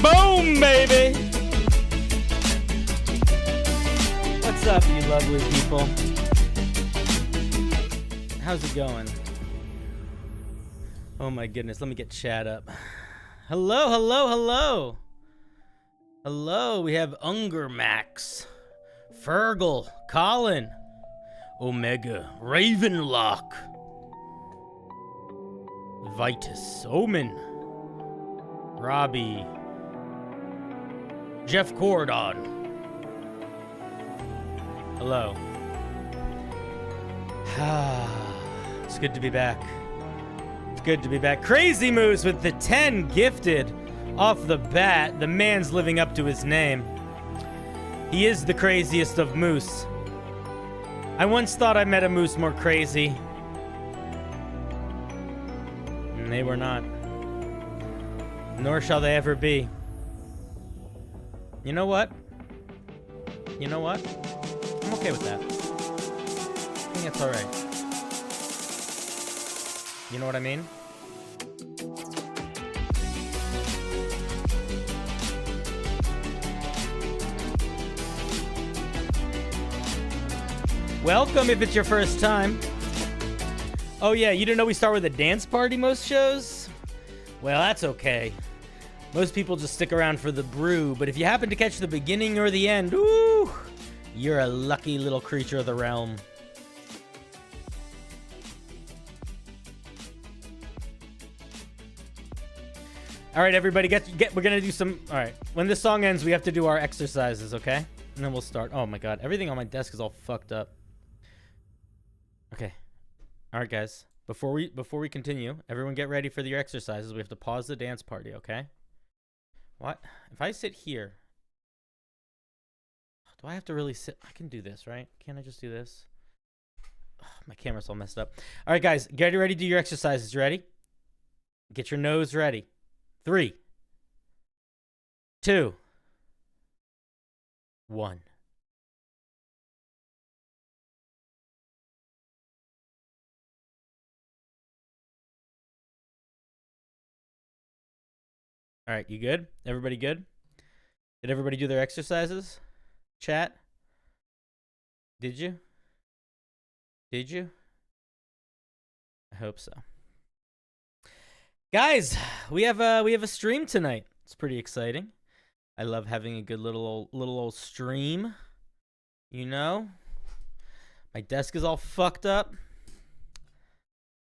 Boom, baby! What's up, you lovely people? How's it going? Oh my goodness, let me get chat up. Hello, hello, hello! Hello, we have Unger Max, Fergal, Colin, Omega, Ravenlock, Vitus, Omen, Robbie, Jeff Cordon. Hello. It's good to be back. It's good to be back. Crazy Moose with the 10 gifted off the bat. The man's living up to his name. He is the craziest of moose. I once thought I met a moose more crazy. And they were not. Nor shall they ever be. You know what? You know what? I'm okay with that. I think that's alright. You know what I mean? Welcome if it's your first time. Oh yeah, you didn't know we start with a dance party most shows? Well, that's okay. Most people just stick around for the brew, but if you happen to catch the beginning or the end, ooh, you're a lucky little creature of the realm. All right, everybody, we're gonna do some. All right, when this song ends, we have to do our exercises, okay? And then we'll start. Oh my God, everything on my desk is all fucked up. Okay, all right, guys. Before we continue, everyone get ready for your exercises. We have to pause the dance party, okay? What? If I sit here, Do I have to really sit? I can do this, right? Can't I just do this? Ugh, my camera's all messed up. All right, guys, get ready to do your exercises. Ready? Get your nose ready. 3, 2, 1. All right, you good? Everybody good? Did everybody do their exercises? Chat? Did you? Did you? I hope so. Guys, we have a stream tonight. It's pretty exciting. I love having a good little old stream. You know? My desk is all fucked up.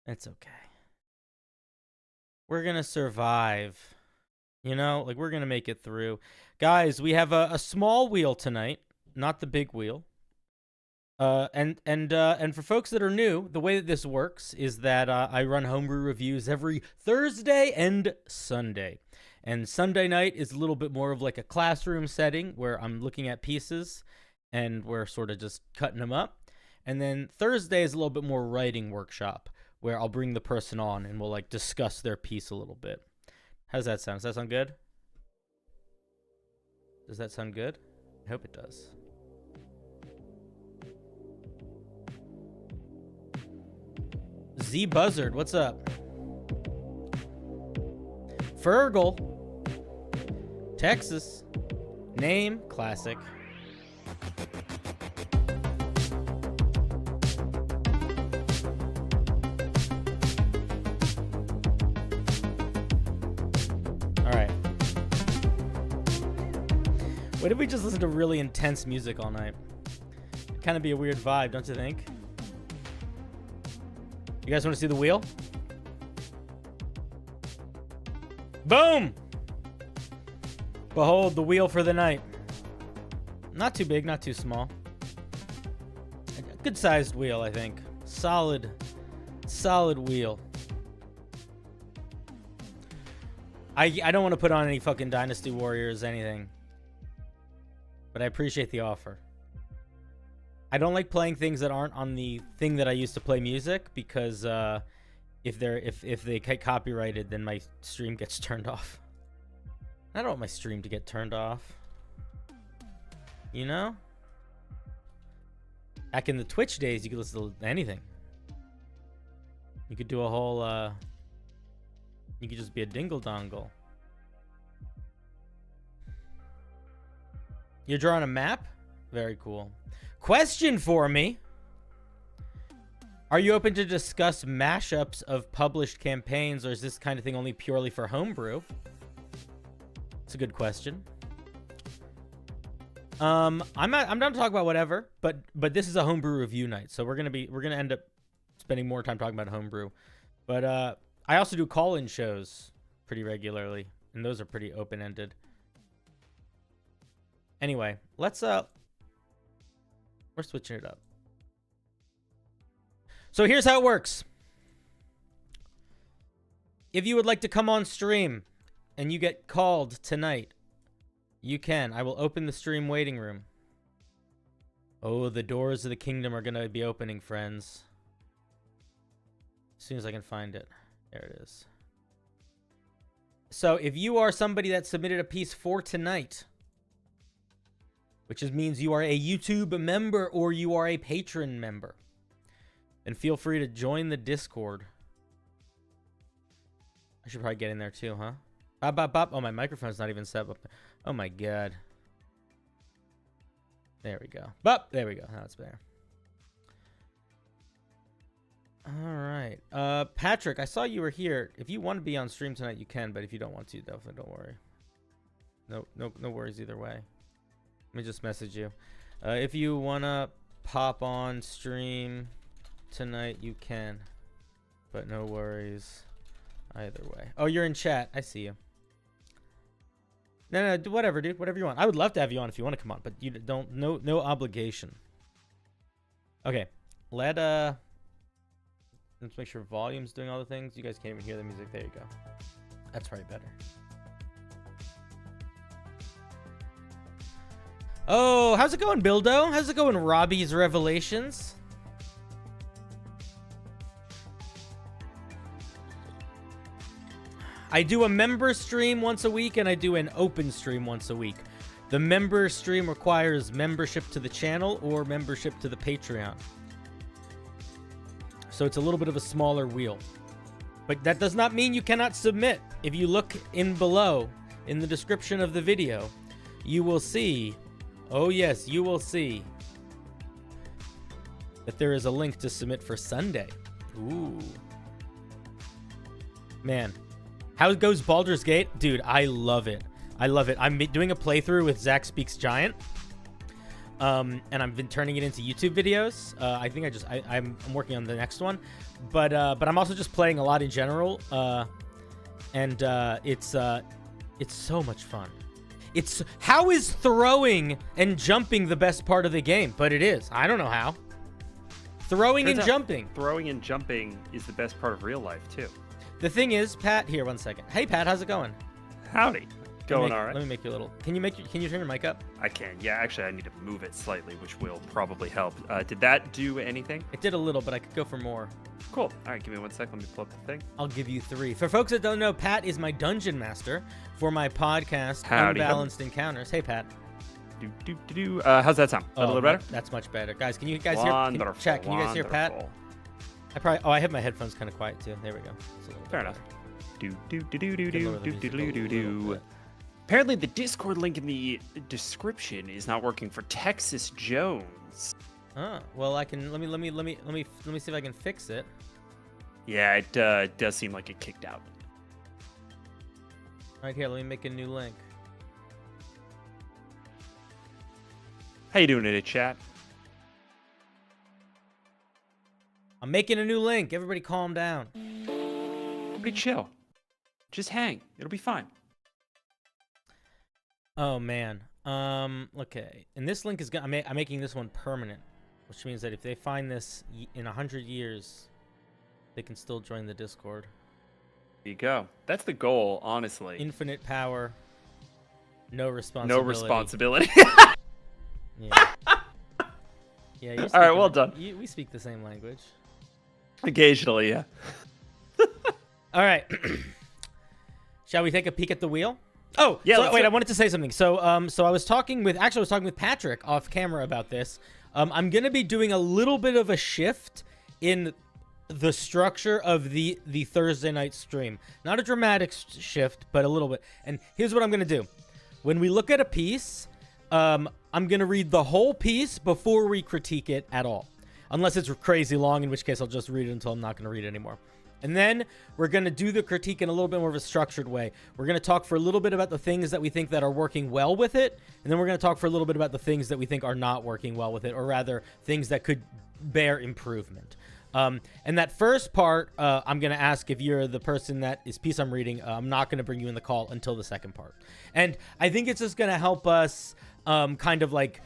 It's okay. We're gonna survive. You know, like we're gonna make it through. Guys, we have a small wheel tonight, not the big wheel. And for folks that are new, the way that this works is that I run homebrew reviews every Thursday and Sunday. And Sunday night is a little bit more of like a classroom setting where I'm looking at pieces and we're sort of just cutting them up. And then Thursday is a little bit more writing workshop where I'll bring the person on and we'll like discuss their piece a little bit. How's that sound? Does that sound good? Does that sound good? I hope it does. Z Buzzard, what's up? Fergal, Texas, name, classic. All right. What if we just listen to really intense music all night? It'd kind of be a weird vibe, don't you think? You guys want to see the wheel? Boom! Behold the wheel for the night. Not too big, not too small. A good-sized wheel, I think. Solid wheel. I don't want to put on any fucking Dynasty Warriors, anything. But I appreciate the offer. I don't like playing things that aren't on the thing that I used to play music because if they get copyrighted, then my stream gets turned off. I don't want my stream to get turned off. You know? Back in the Twitch days, you could listen to anything. You could do a whole you could just be a dingle dongle. You're drawing a map? Very cool. Question for me. Are you open to discuss mashups of published campaigns, or is this kind of thing only purely for homebrew? It's a good question. I'm down to talk about whatever, but this is a homebrew review night, so we're gonna end up spending more time talking about homebrew. But I also do call-in shows pretty regularly, and those are pretty open-ended. Anyway, let's we're switching it up. So here's how it works. If you would like to come on stream and you get called tonight, you can. I will open the stream waiting room. Oh, the doors of the kingdom are going to be opening, friends. As soon as I can find it. There it is. So if you are somebody that submitted a piece for tonight, which means you are a YouTube member or you are a patron member, then feel free to join the Discord. I should probably get in there too, huh? Bop, bop, bop. Oh, my microphone's not even set up. Oh my god. There we go. Bop. There we go. Now it's there. All right. Patrick, I saw you were here. If you want to be on stream tonight, you can, but if you don't want to, definitely don't worry. No worries either way. Let me just message you. If you want to pop on stream tonight, you can, but no worries either way. Oh, you're in chat. I see you. No, whatever, dude. Whatever you want. I would love to have you on if you want to come on, but you don't. No obligation. Okay. Let's make sure volume's doing all the things. You guys can't even hear the music. There you go. That's probably better. Oh, how's it going, Bildo? How's it going, Robbie's Revelations? I do a member stream once a week, and I do an open stream once a week. The member stream requires membership to the channel or membership to the Patreon. So it's a little bit of a smaller wheel. But that does not mean you cannot submit. If you look in below, in the description of the video, you will see, oh yes, you will see that there is a link to submit for Sunday. Ooh. Man. How goes Baldur's Gate? Dude, I love it. I love it. I'm doing a playthrough with Zach Speaks Giant. And I've been turning it into YouTube videos. I think I'm working on the next one. But I'm also just playing a lot in general. And it's so much fun. How is throwing and jumping the best part of the game? But it is. I don't know how. Throwing and jumping. Throwing and jumping is the best part of real life, too. The thing is, Pat, here, 1 second. Hey, Pat, how's it going? Howdy. Going all right. Let me make you a little. Can you turn your mic up? I can. Yeah, actually, I need to move it slightly, which will probably help. Did that do anything? It did a little, but I could go for more. Cool. All right, give me 1 sec. Let me pull up the thing. I'll give you 3. For folks that don't know, Pat is my dungeon master for my podcast, Howdy. Unbalanced Encounters. Hey, Pat. How's that sound? A little better? That's much better. Guys, can you guys hear? Chat, can you guys hear Pat? I have my headphones kind of quiet too. There we go. Fair enough. Apparently, the Discord link in the description is not working for Texas Jones. Oh, well, I can. Let me see if I can fix it. Yeah, it does seem like it kicked out. Right here, let me make a new link. How you doing today, chat? I'm making a new link. Everybody calm down. Everybody chill. Just hang. It'll be fine. Oh, man. Okay. And this link is I'm making this one permanent, which means that if they find this in 100 years, they can still join the Discord. There you go. That's the goal, honestly. Infinite power. No responsibility. No responsibility. Yeah. Yeah. All right, well done. We speak the same language. Occasionally, yeah. All right. Shall we take a peek at the wheel? Oh, yeah. So, wait, I wanted to say something. So I was talking with Patrick off camera about this. I'm gonna be doing a little bit of a shift in the structure of the Thursday night stream. Not a dramatic shift, but a little bit. And here's what I'm gonna do. When we look at a piece, I'm gonna read the whole piece before we critique it at all. Unless it's crazy long, in which case I'll just read it until I'm not going to read it anymore. And then we're going to do the critique in a little bit more of a structured way. We're going to talk for a little bit about the things that we think that are working well with it. And then we're going to talk for a little bit about the things that we think are not working well with it, or rather things that could bear improvement. And that first part, I'm going to ask if you're the person that is piece I'm reading. I'm not going to bring you in the call until the second part. And I think it's just going to help us kind of like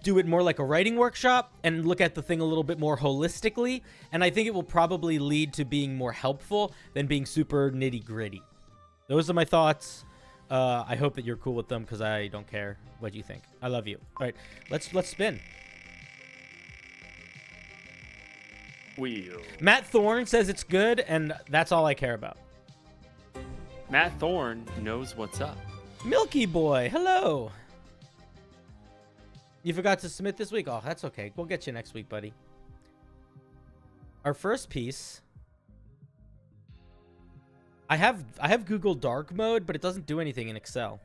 do it more like a writing workshop and look at the thing a little bit more holistically. And I think it will probably lead to being more helpful than being super nitty gritty. Those are my thoughts. I hope that you're cool with them, because I don't care what you think. I love you. All right, let's spin. Wheel. Matt Thorne says it's good, and that's all I care about. Matt Thorne knows what's up. Milky Boy, hello. You forgot to submit this week? Oh, that's okay. We'll get you next week, buddy. Our first piece. I have Google Dark Mode, but it doesn't do anything in Excel.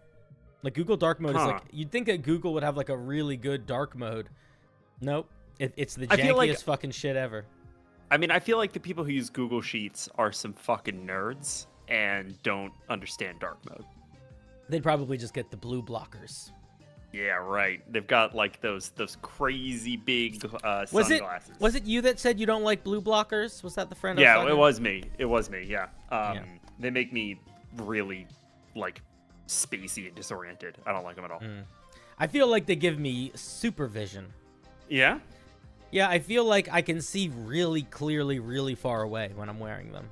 Like, Google Dark Mode is like, you'd think that Google would have like a really good dark mode. Nope. It's the jankiest fucking shit ever. I mean, I feel like the people who use Google Sheets are some fucking nerds and don't understand dark mode. They'd probably just get the blue blockers. Yeah, right. They've got like those crazy big sunglasses. Was it you that said you don't like blue blockers? Was that the friend? Yeah, it was me. It was me. Yeah. They make me really like spacey and disoriented. I don't like them at all. I feel like they give me supervision. Yeah. Yeah, I feel like I can see really clearly, really far away when I'm wearing them.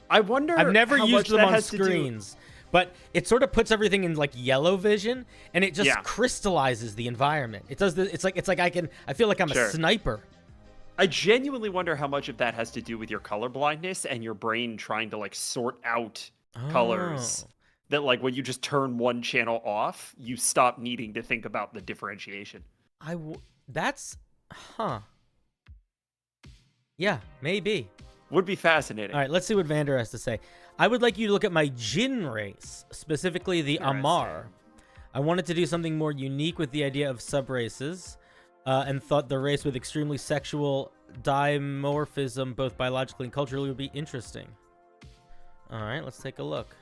I wonder. I've never used them on screens. but it sort of puts everything in like yellow vision, and it just crystallizes the environment. It does the, it's like I feel like I'm a sniper. I genuinely wonder how much of that has to do with your color blindness and your brain trying to like sort out colors. That like when you just turn one channel off, you stop needing to think about the differentiation. That's, yeah, maybe. Would be fascinating. All right, let's see what Vander has to say. I would like you to look at my Jinn race, specifically the Amar. I wanted to do something more unique with the idea of sub-races, and thought the race with extremely sexual dimorphism, both biologically and culturally, would be interesting. All right, let's take a look.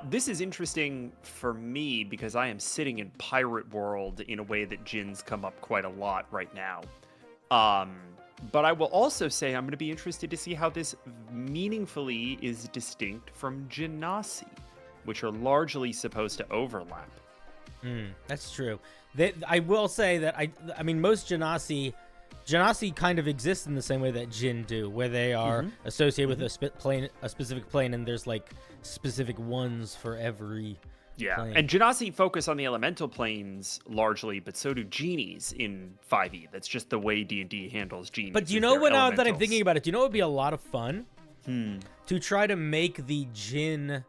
This is interesting for me because I am sitting in pirate world in a way that Jinns come up quite a lot right now. But I will also say I'm going to be interested to see how this meaningfully is distinct from Genasi, which are largely supposed to overlap. That's true. I will say that I mean most Genasi kind of exist in the same way that Jinn do, where they are associated with a specific plane, and there's like specific ones for every plane. And Genasi focus on the elemental planes largely, but so do genies in 5e. That's just the way D&D handles genies. But you know what? Now that I'm thinking about it, do you know what would be a lot of fun? To try to make the Jinn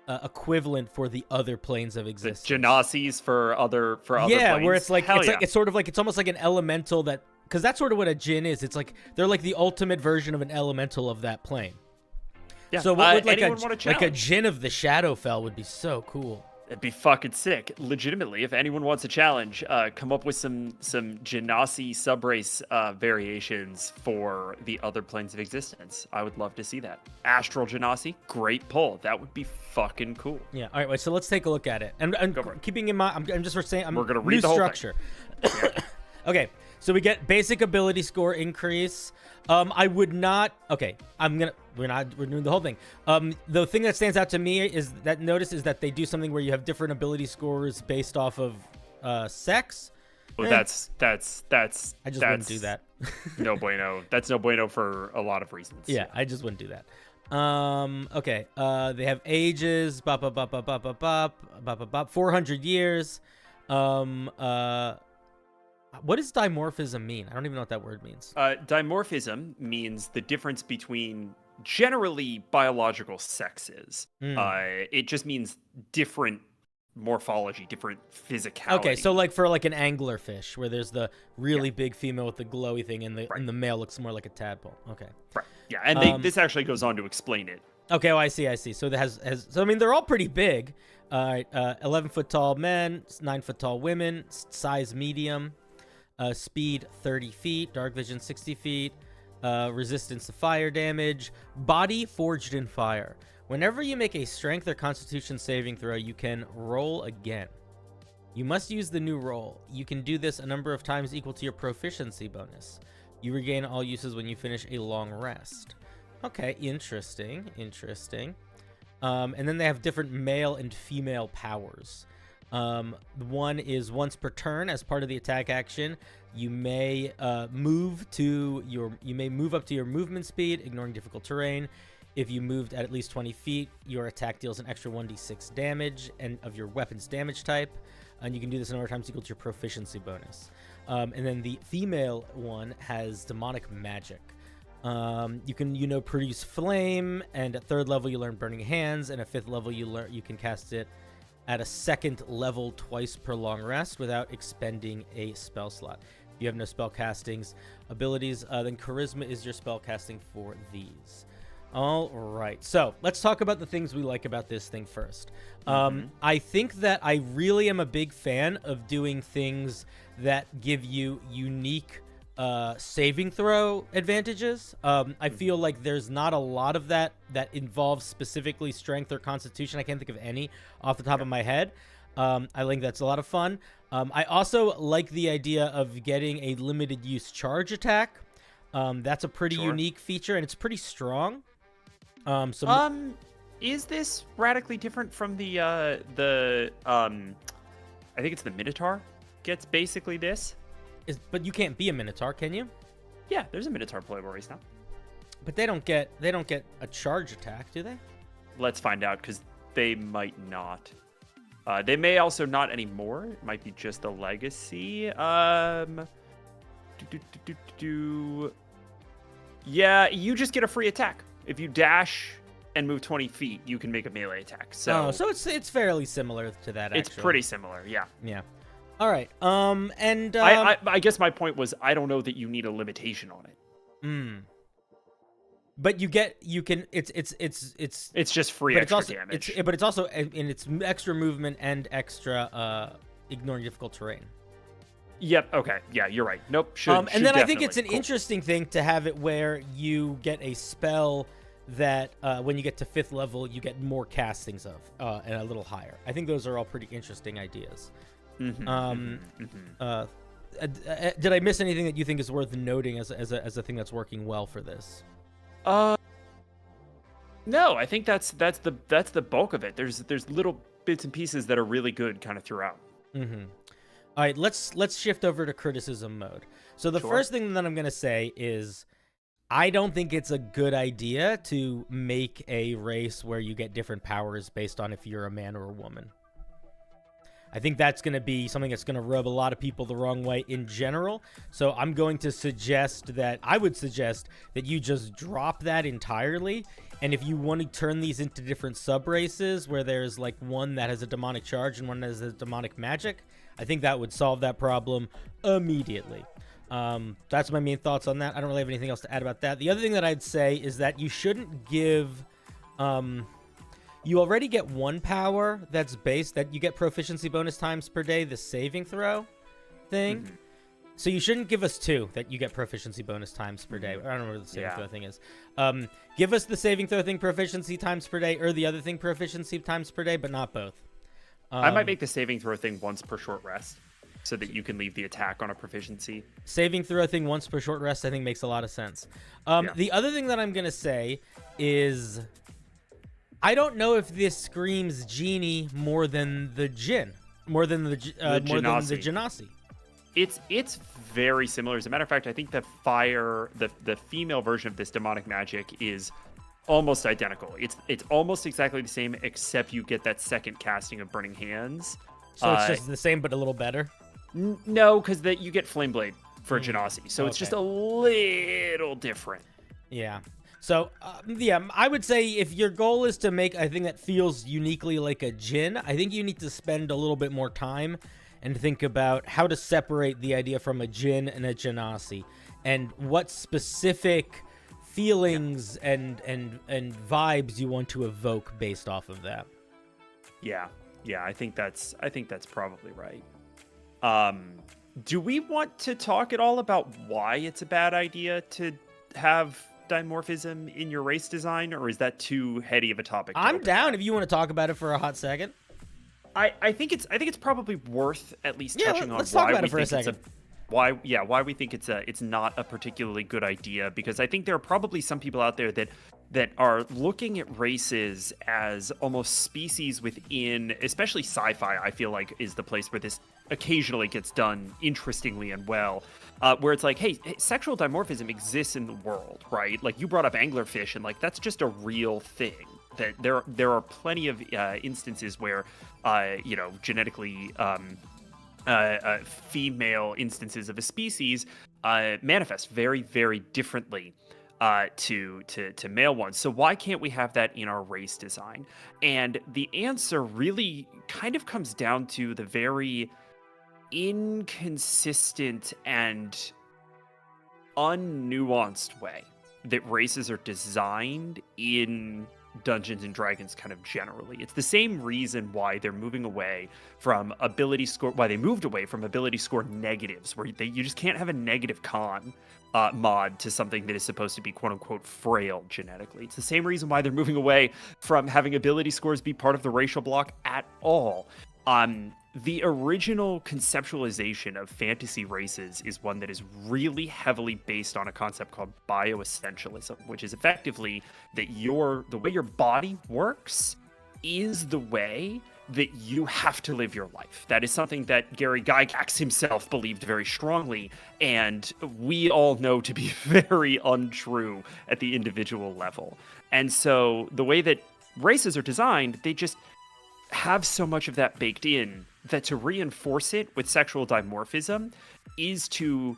equivalent for the other planes of existence. The Genasis for other planes. Where it's like it's sort of like it's almost like an elemental that, because that's sort of what a Jinn is. It's like they're like the ultimate version of an elemental of that plane. Yeah. So what would like a Jinn of the Shadowfell would be so cool. It'd be fucking sick. Legitimately, if anyone wants a challenge, come up with some Genasi subrace variations for the other planes of existence. I would love to see that. Astral Genasi, great pull. That would be fucking cool. Yeah. All right. Wait, so let's take a look at it. And keeping in mind, I'm just saying, we're gonna read the whole structure. Okay. So we get basic ability score increase. I would not. Okay, we're doing the whole thing. The thing that stands out to me is that they do something where you have different ability scores based off of sex. Well, I just wouldn't do that. No bueno. That's no bueno for a lot of reasons. Yeah, I just wouldn't do that. Okay. They have ages. 400 years. What does dimorphism mean? I don't even know what that word means. Dimorphism means the difference between generally biological sexes. It just means different morphology, different physicality. Okay, so like for like an anglerfish, where there's the really big female with the glowy thing, and the male looks more like a tadpole. Okay. Right. Yeah, and this actually goes on to explain it. Okay, well, I see. So it has so I mean they're all pretty big. 11-foot tall men, 9-foot tall women, size medium. Speed 30 feet, dark vision 60 feet, resistance to fire damage, body forged in fire. Whenever you make a strength or constitution saving throw, you can roll again. You must use the new roll. You can do this a number of times equal to your proficiency bonus. You regain all uses when you finish a long rest. Okay, interesting. And then they have different male and female powers. One is once per turn as part of the attack action. You may move up to your movement speed, ignoring difficult terrain. If you moved at least 20 feet, your attack deals an extra 1d6 damage and of your weapon's damage type, and you can do this a number of times equal to your proficiency bonus. And then the female one has demonic magic. You can produce flame, and at 3rd level you learn burning hands, and at 5th level you can cast it at a 2nd level twice per long rest without expending a spell slot. If you have no spell castings abilities, then charisma is your spell casting for these. All right, so let's talk about the things we like about this thing first. I think that I really am a big fan of doing things that give you unique saving throw advantages. I feel like there's not a lot of that involves specifically strength or constitution. I can't think of any off the top of my head. I think that's a lot of fun. I also like the idea of getting a limited use charge attack. That's a pretty unique feature, and it's pretty strong. Is this radically different from the I think it's the Minotaur gets basically this? But you can't be a Minotaur, can you? Yeah, there's a Minotaur playable race now. But they don't get a charge attack, do they? Let's find out, because they might not. They may also not anymore. It might be just a legacy. Yeah, you just get a free attack. If you dash and move 20 feet, you can make a melee attack. So, so it's fairly similar to that, actually. It's pretty similar, yeah. Yeah. All right. I guess my point was, I don't know that you need a limitation on it. But it's just free extra damage. But it's also in its extra movement and extra ignoring difficult terrain. Yep. Okay. Yeah, you're right. Nope. And then I think it's an interesting thing to have it where you get a spell that when you get to 5th level, you get more castings of and a little higher. I think those are all pretty interesting ideas. Did I miss anything that you think is worth noting as a thing that's working well for this? No, I think that's the bulk of it. There's little bits and pieces that are really good kind of throughout. All right, let's shift over to criticism mode. So the first thing that I'm going to say is I don't think it's a good idea to make a race where you get different powers based on if you're a man or a woman. I think that's going to be something that's going to rub a lot of people the wrong way in general. So I'm going to suggest that you just drop that entirely. And if you want to turn these into different sub-races where there's like one that has a demonic charge and one that has a demonic magic, I think that would solve that problem immediately. That's my main thoughts on that. I don't really have anything else to add about that. The other thing that I'd say is that you shouldn't give... you already get one power that's based, that you get proficiency bonus times per day, the saving throw thing. So you shouldn't give us 2 that you get proficiency bonus times per day. I don't know what the saving throw thing is. Give us the saving throw thing proficiency times per day, or the other thing proficiency times per day, but not both. I might make the saving throw thing once per short rest, so that you can leave the attack on a proficiency. Saving throw thing once per short rest, I think makes a lot of sense. The other thing that I'm going to say is... I don't know if this screams genie more than the Jinn, more than the Genasi. It's very similar. As a matter of fact, I think the female version of this demonic magic is almost identical. It's almost exactly the same, except you get that second casting of Burning Hands. So it's just the same, but a little better? No, because you get Flame Blade for Genasi, so it's just a little different. Yeah. So, I would say if your goal is to make a thing that feels uniquely like a Jinn, I think you need to spend a little bit more time and think about how to separate the idea from a Jinn and a Genasi, and what specific feelings and vibes you want to evoke based off of that. Yeah, I think that's probably right. Do we want to talk at all about why it's a bad idea to have dimorphism in your race design, or is that too heady of a topic? I'm down if you want to talk about it for a hot second. I think it's probably worth at least touching on. Let's talk about it for a second. Why we think it's not a particularly good idea, because I think there are probably some people out there that are looking at races as almost species within, especially sci-fi, I feel like is the place where this occasionally gets done interestingly and well, where it's like, hey, sexual dimorphism exists in the world, right? Like, you brought up anglerfish, and like that's just a real thing. That there are plenty of instances where genetically female instances of a species manifest very, very differently to male ones. So why can't we have that in our race design? And the answer really kind of comes down to the very inconsistent and unnuanced way that races are designed in Dungeons and Dragons kind of generally. It's the same reason why they're moving away from ability score, why they moved away from ability score negatives, where you just can't have a negative con mod to something that is supposed to be quote unquote frail genetically. It's the same reason why they're moving away from having ability scores be part of the racial block at all. The original conceptualization of fantasy races is one that is really heavily based on a concept called bioessentialism, which is effectively that the way your body works is the way that you have to live your life. That is something that Gary Gygax himself believed very strongly, and we all know to be very untrue at the individual level. And so the way that races are designed, they just have so much of that baked in that to reinforce it with sexual dimorphism is to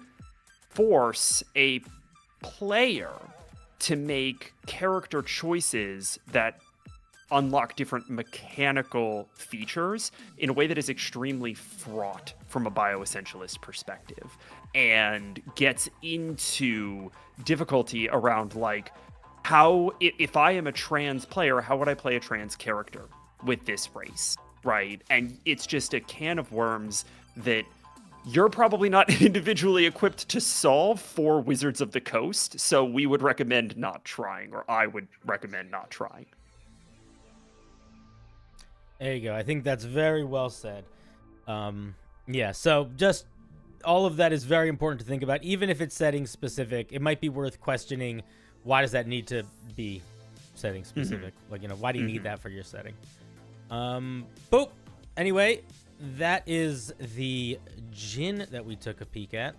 force a player to make character choices that unlock different mechanical features in a way that is extremely fraught from a bioessentialist perspective and gets into difficulty around like how if I am a trans player, how would I play a trans character with this race, right? And it's just a can of worms that you're probably not individually equipped to solve for Wizards of the Coast, so we would recommend not trying, or I would recommend not trying. There you go. I think that's very well said. Yeah, so just all of that is very important to think about. Even if it's setting specific, it might be worth questioning, why does that need to be setting specific? Like, why do you need that for your setting? Boop. Anyway, that is the gin that we took a peek at.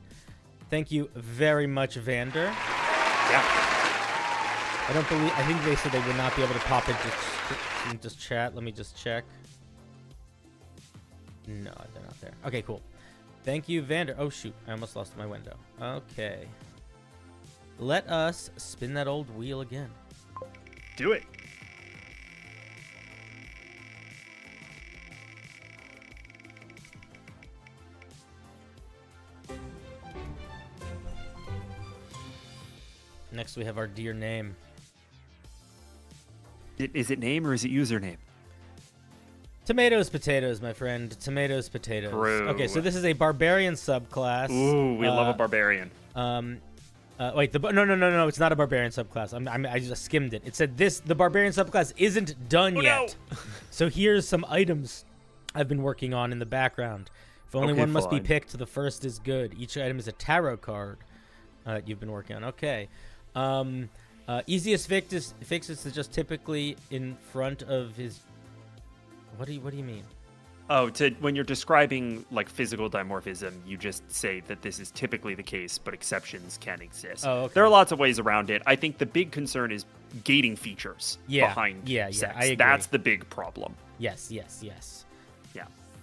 Thank you very much, Vander. Yeah. I think they said they would not be able to pop it into chat. Let me just check. No, they're not there. Okay, cool. Thank you, Vander. Oh, shoot. I almost lost my window. Okay. Let us spin that old wheel again. Do it. Next, we have our dear name. Is it name or is it username? Tomatoes, potatoes, my friend. Tomatoes, potatoes. True. Okay, so this is a barbarian subclass. Ooh, we love a barbarian. Wait, no, it's not a barbarian subclass. I just skimmed it. It said the barbarian subclass isn't done yet. No. So here's some items I've been working on in the background. If only one must be picked, the first is good. Each item is a tarot card you've been working on. Okay. Easiest fix is to just typically in front of his. What do you mean? Oh, when you're describing like physical dimorphism, you just say that this is typically the case, but exceptions can exist. Oh, okay. There are lots of ways around it. I think the big concern is gating features behind sex. I agree. That's the big problem. Yes. Yeah.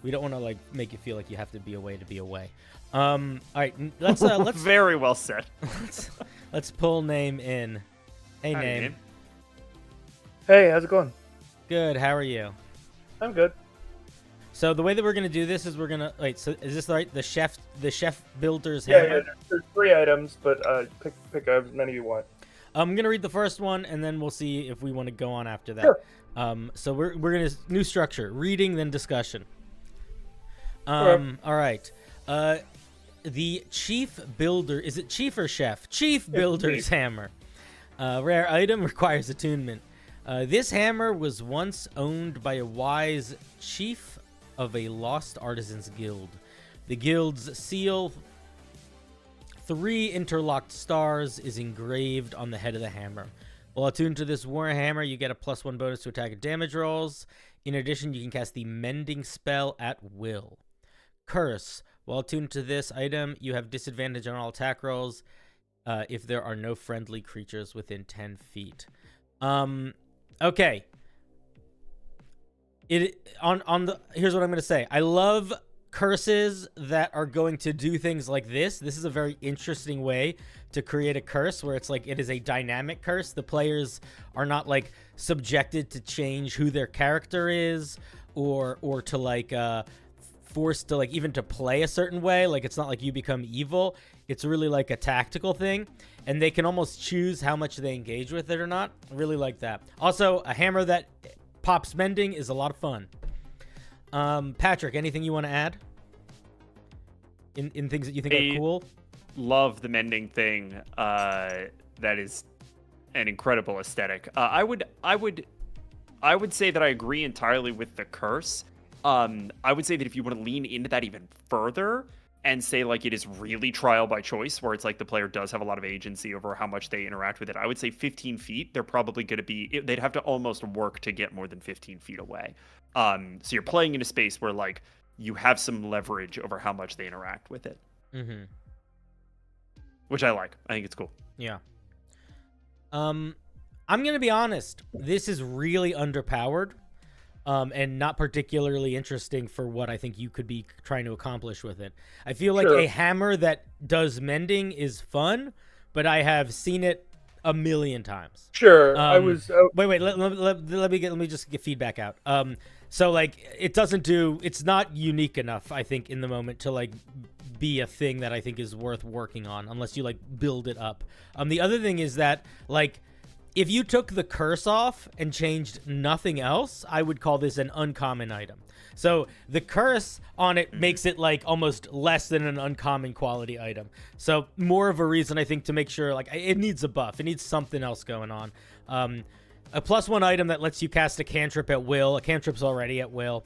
We don't want to like make you feel like you have to be away to be away. All right, let's very well said. let's pull name in. Hey, Hi, name. Hey, how's it going? Good. How are you? I'm good. So the way that we're gonna do this is we're gonna wait. So is this right? The chef builder's Yeah, hammer. there's 3 items, but pick as many you want. I'm gonna read the first one, and then we'll see if we want to go on after that. Sure. So we're gonna new structure: reading, then discussion. Sure. All right. The chief builder, is it chief or chef? Chief builder's hammer. Rare item, requires attunement. This hammer was once owned by a wise chief of a lost artisans guild. The guild's seal, 3 interlocked stars, is engraved on the head of the hammer. While attuned to this war hammer, you get a +1 bonus to attack and damage rolls. In addition, you can cast the mending spell at will. Curse. While attuned to this item, you have disadvantage on all attack rolls if there are no friendly creatures within 10 feet. Okay. Here's what I'm going to say. I love curses that are going to do things like this. This is a very interesting way to create a curse where it's like it is a dynamic curse. The players are not like subjected to change who their character is or to like forced to like even to play a certain way. Like it's not like you become evil. It's really like a tactical thing, and they can almost choose how much they engage with it or not. I really like that. Also, a hammer that pops mending is a lot of fun. Patrick, anything you want to add in things that you think are cool? Love the mending thing. That is an incredible aesthetic. I would say that I agree entirely with the curse. I would say that if you want to lean into that even further and say like it is really trial by choice, where it's like the player does have a lot of agency over how much they interact with it, I would say 15 feet, they're probably going to be, they'd have to almost work to get more than 15 feet away. So you're playing in a space where like you have some leverage over how much they interact with it. Mm-hmm. Which I like. I think it's cool. Yeah. I'm gonna be honest. This is really underpowered, and not particularly interesting for what I think you could be trying to accomplish with it. I feel like Sure. a hammer that does mending is fun, but I have seen it a million times. Sure. I was. Wait. Let me just get feedback out. So like it's not unique enough, I think, in the moment to like be a thing that I think is worth working on unless you like build it up. The other thing is that like if you took the curse off and changed nothing else, I would call this an uncommon item. So the curse on it makes it like almost less than an uncommon quality item. So more of a reason I think to make sure like it needs a buff. It needs something else going on. A +1 item that lets you cast a cantrip at will. A cantrip's already at will.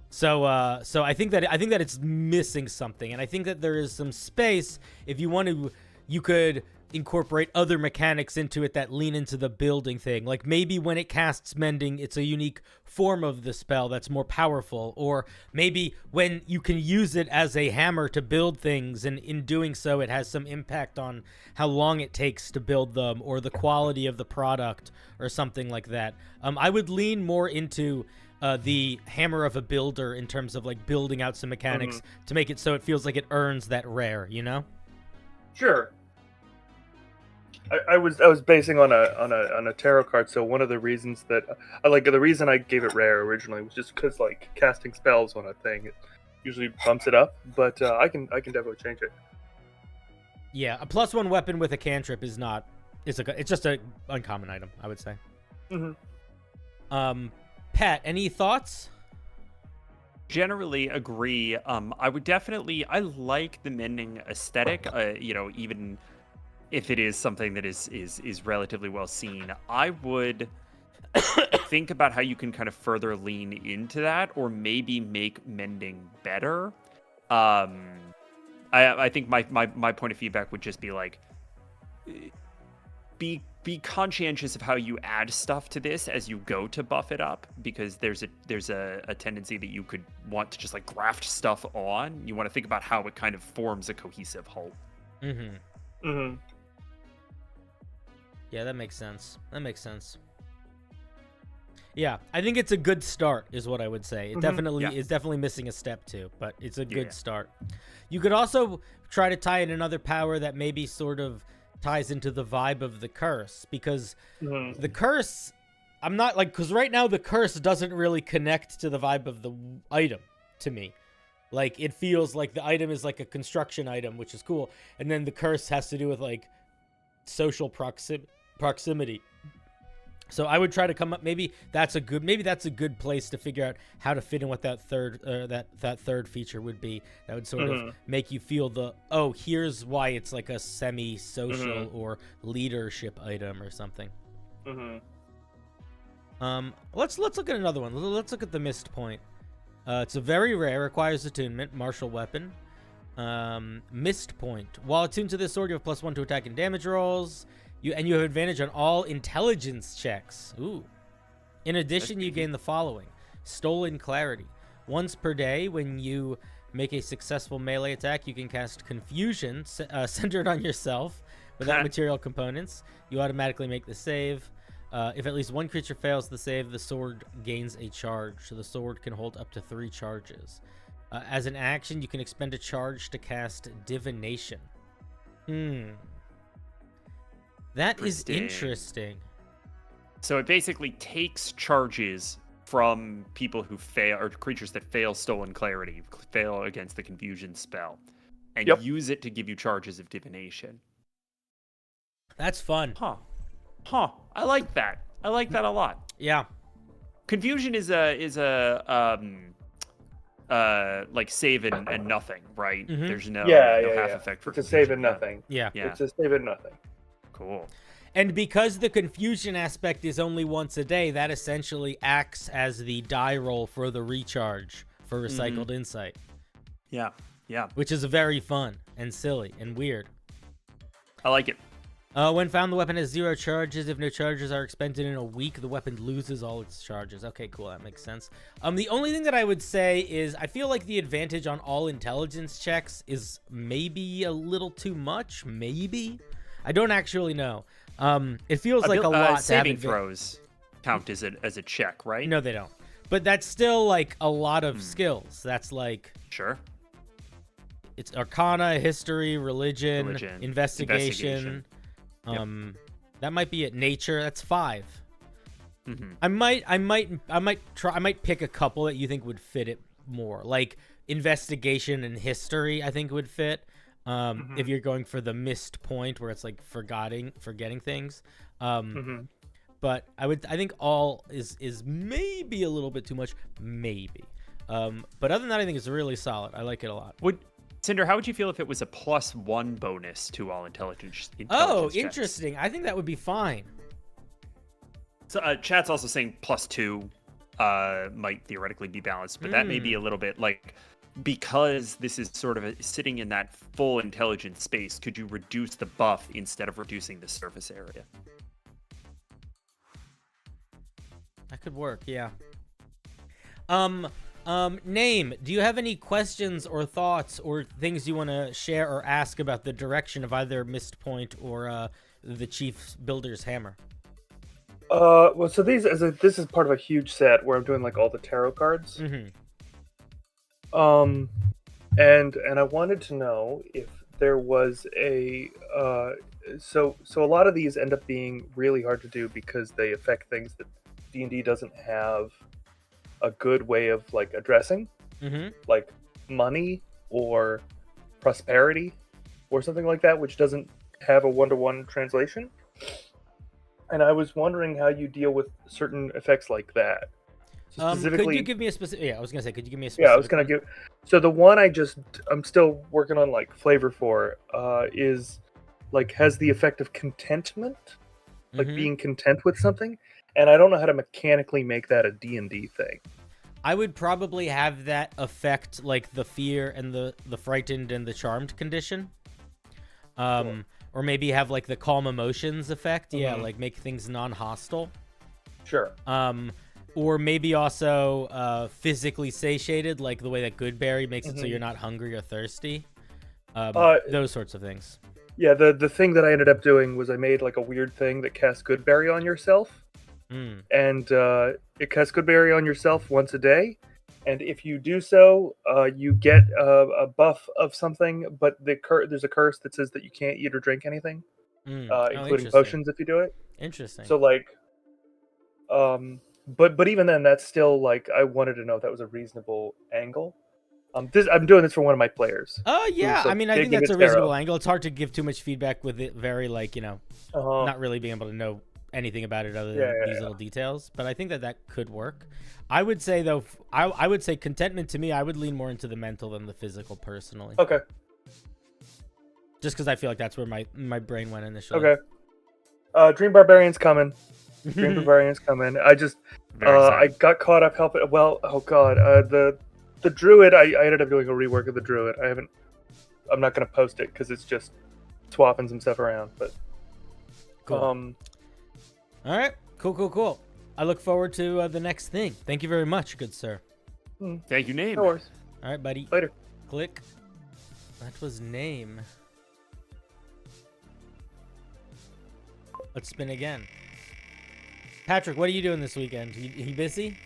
So I think that it's missing something, and I think that there is some space if you want to. You could incorporate other mechanics into it that lean into the building thing. Like maybe when it casts mending, it's a unique form of the spell that's more powerful, or maybe when you can use it as a hammer to build things, and in doing so it has some impact on how long it takes to build them or the quality of the product or something like that. I would lean more into the hammer of a builder in terms of like building out some mechanics to make it so it feels like it earns that rare, you know? Sure. I was basing on a tarot card. So one of the reasons that the reason I gave it rare originally was just because like casting spells on a thing, it usually bumps it up. But I can definitely change it. Yeah, a +1 weapon with a cantrip is not. It's just a uncommon item, I would say. Pat, any thoughts? Generally agree. I would definitely. I like the mending aesthetic. Even if it is something that is relatively well seen, I would think about how you can kind of further lean into that, or maybe make mending better. I think my point of feedback would just be like, be conscientious of how you add stuff to this as you go to buff it up, because there's a tendency that you could want to just like graft stuff on. You want to think about how it kind of forms a cohesive whole. Yeah, that makes sense. Yeah, I think it's a good start, is what I would say. It is definitely missing a step too, but it's a good start. You could also try to tie in another power that maybe sort of ties into the vibe of the curse, because the curse, because right now the curse doesn't really connect to the vibe of the item to me. Like, it feels like the item is like a construction item, which is cool, and then the curse has to do with like social proximity. So I would try to come up. Maybe that's a good place to figure out how to fit in what that third feature would be. That would sort of make you feel here's why it's like a semi-social or leadership item or something. Let's look at another one. Let's look at the MisPoint. It's a very rare, requires attunement, martial weapon. MisPoint. While attuned to this sword, you have +1 to attack and damage rolls. You have advantage on all intelligence checks. Ooh. In addition, you gain the following: Stolen Clarity. Once per day, when you make a successful melee attack, you can cast Confusion centered on yourself without material components. You automatically make the save. If at least one creature fails the save, the sword gains a charge. So the sword can hold up to 3 charges. As an action, you can expend a charge to cast Divination. That is interesting. So it basically takes charges from people who fail, or creatures that fail Stolen Clarity, fail against the Confusion spell, and use it to give you charges of Divination. That's fun. Huh. I like that. I like that a lot. Yeah. Confusion is like save and nothing, right? There's no half effect for it's a save and nothing. Yeah. It's a save and nothing. Cool. And because the confusion aspect is only once a day, that essentially acts as the die roll for the recharge for recycled insight. Yeah. Which is very fun and silly and weird. I like it. When found, the weapon has 0 charges. If no charges are expended in a week, the weapon loses all its charges. Okay, cool. That makes sense. The only thing that I would say is I feel like the advantage on all intelligence checks is maybe a little too much. Maybe. I don't actually know. It feels like a lot to have saving throws count as a check, right? No, they don't. But that's still like a lot of skills. That's like sure. It's Arcana, History, Religion, Investigation. Yep. That might be it. Nature. That's 5. Mm-hmm. I might pick a couple that you think would fit it more. Like Investigation and History, I think would fit. If you're going for the MisPoint where it's like forgetting things. But I think all is maybe a little bit too much, maybe. But other than that, I think it's really solid. I like it a lot. Cinder, how would you feel if it was a +1 bonus to all intelligence Oh, checks? interesting. I think that would be fine. So chat's also saying +2 might theoretically be balanced, but that may be a little bit like, because this is sort of sitting in that full intelligence space, could you reduce the buff instead of reducing the surface area? That could work, yeah. Name, do you have any questions or thoughts or things you want to share or ask about the direction of either MisPoint or the Chief Builder's Hammer? Well, so this is part of a huge set where I'm doing like all the tarot cards. Mm-hmm. And I wanted to know if there was so a lot of these end up being really hard to do because they affect things that D&D doesn't have a good way of like addressing, like money or prosperity or something like that, which doesn't have a one-to-one translation. And I was wondering how you deal with certain effects like that. So specifically, could you give me a specific? Yeah, I was gonna say, could you give me a specific? Yeah, I was gonna give. So the one I'm still working on like flavor for, is like has the effect of contentment, like being content with something, and I don't know how to mechanically make that a D&D thing. I would probably have that affect like the fear and the frightened and the charmed condition. Cool. Or maybe have like the calm emotions effect. Yeah, like make things non-hostile. Sure. Or maybe also physically satiated, like the way that Goodberry makes it so you're not hungry or thirsty. Those sorts of things. Yeah, the thing that I ended up doing was I made like a weird thing that casts Goodberry on yourself. And it casts Goodberry on yourself once a day. And if you do so, you get a buff of something, but there's a curse that says that you can't eat or drink anything, including potions if you do it. Interesting. So like, but even then, that's still like, I wanted to know if that was a reasonable angle. I'm doing this for one of my players. Oh yeah, like, I mean, I think that's a reasonable angle. It's hard to give too much feedback with it very like, not really being able to know anything about it other than these little details, but I think that could work. I would say though, I would say contentment to me, I would lean more into the mental than the physical personally. Okay. Just because I feel like that's where my brain went initially. Okay. Dream Barbarian's coming. Dream Barbarian's coming. I just I got caught up helping. Well, oh god, the Druid. I ended up doing a rework of the Druid. I'm not gonna post it because it's just swapping some stuff around. But cool. All right. Cool. I look forward to the next thing. Thank you very much, good sir. Thank you, Name. No worries. All right, buddy. Later. Click. That was Name. Let's spin again. Patrick, what are you doing this weekend? You busy?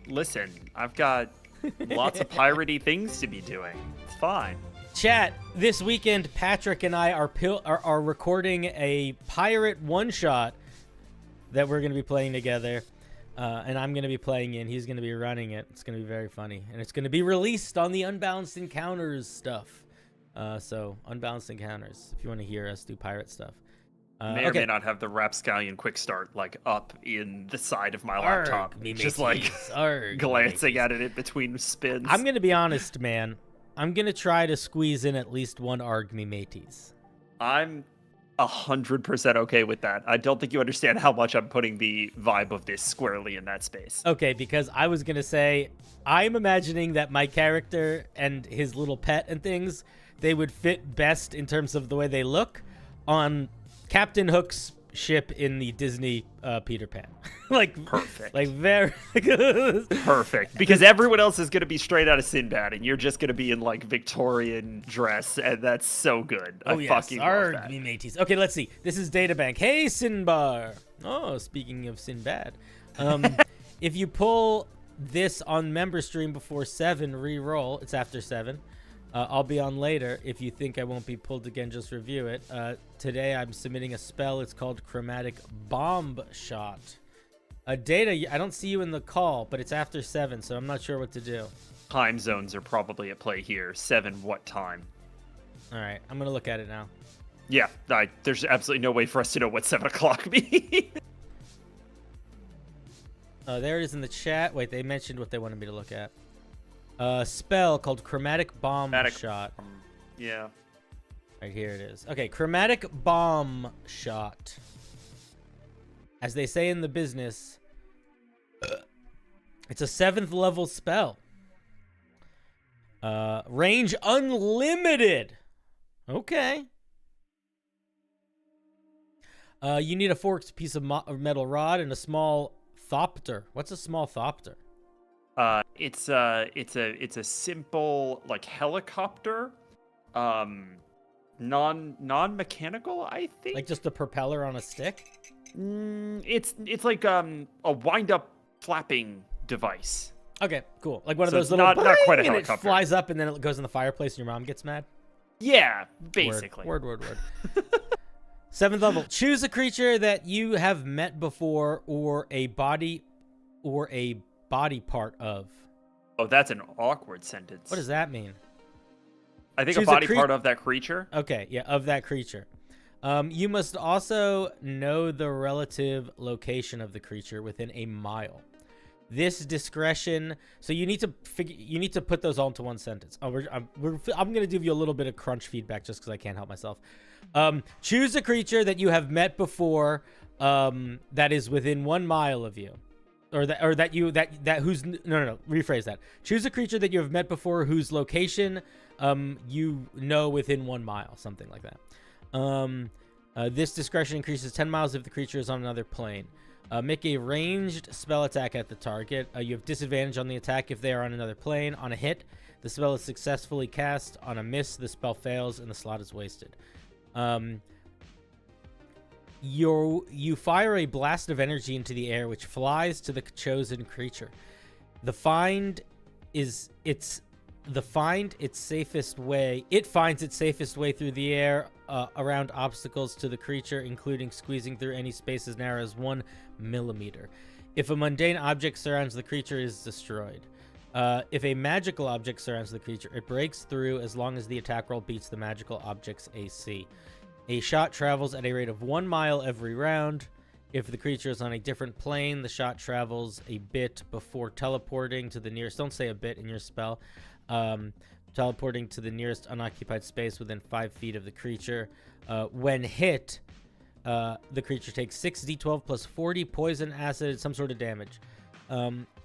Listen, I've got lots of piratey things to be doing. It's fine. Chat, this weekend, Patrick and I are recording a pirate one-shot that we're going to be playing together. And I'm going to be playing it, and he's going to be running it. It's going to be very funny. And it's going to be released on the Unbalanced Encounters stuff. So, Unbalanced Encounters, if you want to hear us do pirate stuff. May or may not have the Rapscallion quick start like up in the side of my laptop. Just like glancing at it in between spins. I'm going to be honest, man. I'm going to try to squeeze in at least one Arg me mateys. I'm 100% okay with that. I don't think you understand how much I'm putting the vibe of this squarely in that space. Okay, because I was going to say, I'm imagining that my character and his little pet and things, they would fit best in terms of the way they look on Captain Hook's ship in the Disney Peter Pan. Like Perfect. Like very Perfect. Because everyone else is going to be straight out of Sinbad, and you're just going to be in like Victorian dress, and that's so good. Oh, I fucking love that. me mateys. Okay, let's see. This is Databank. Hey, Sinbar. Oh, speaking of Sinbad. If you pull this on member stream before 7, re-roll. It's after 7. I'll be on later. If you think I won't be pulled again, just review it. Today I'm submitting a spell. It's called Chromatic Bombshot. Data, I don't see you in the call, but it's after 7, so I'm not sure what to do. Time zones are probably at play here. 7 what time? All right, I'm going to look at it now. Yeah, there's absolutely no way for us to know what 7 o'clock means. There it is in the chat. Wait, they mentioned what they wanted me to look at. Spell called Chromatic Bombshot. Yeah. Right here it is. Okay, Chromatic Bombshot. As they say in the business, it's a 7th level spell. Range unlimited. Okay. You need a forked piece of metal rod and a small thopter. What's a small thopter? It's a simple like helicopter, non-mechanical, I think. Like just a propeller on a stick? It's like a wind-up flapping device. Okay, cool. Like one of So those it's little not quite a and it helicopter. flies up and then it goes in the fireplace and your mom gets mad. Yeah, basically. Word. 7th level. Choose a creature that you have met before or a body part of. Oh, that's an awkward sentence. What does that mean? I think Choose a body a part of that creature. Okay, yeah, of that creature. You must also know the relative location of the creature within a mile. This discretion. So you need to put those all into one sentence. I'm gonna give you a little bit of crunch feedback just because I can't help myself. Choose a creature that you have met before, that is within 1 mile of you, rephrase that. Choose a creature that you have met before whose location, you know within 1 mile, something like that. This discretion increases 10 miles if the creature is on another plane. Make a ranged spell attack at the target. You have disadvantage on the attack if they are on another plane. On a hit, the spell is successfully cast. On a miss, the spell fails and the slot is wasted. You fire a blast of energy into the air, which flies to the chosen creature. It finds its safest way through the air, around obstacles to the creature, including squeezing through any space as narrow as 1 millimeter. If a mundane object surrounds the creature, it is destroyed. If a magical object surrounds the creature, it breaks through as long as the attack roll beats the magical object's AC. A shot travels at a rate of 1 mile every round. If the creature is on a different plane, the shot travels a bit before teleporting to the nearest... Don't say a bit in your spell. Teleporting to the nearest unoccupied space within 5 feet of the creature. When hit, the creature takes 6d12 plus 40 poison, acid, some sort of damage.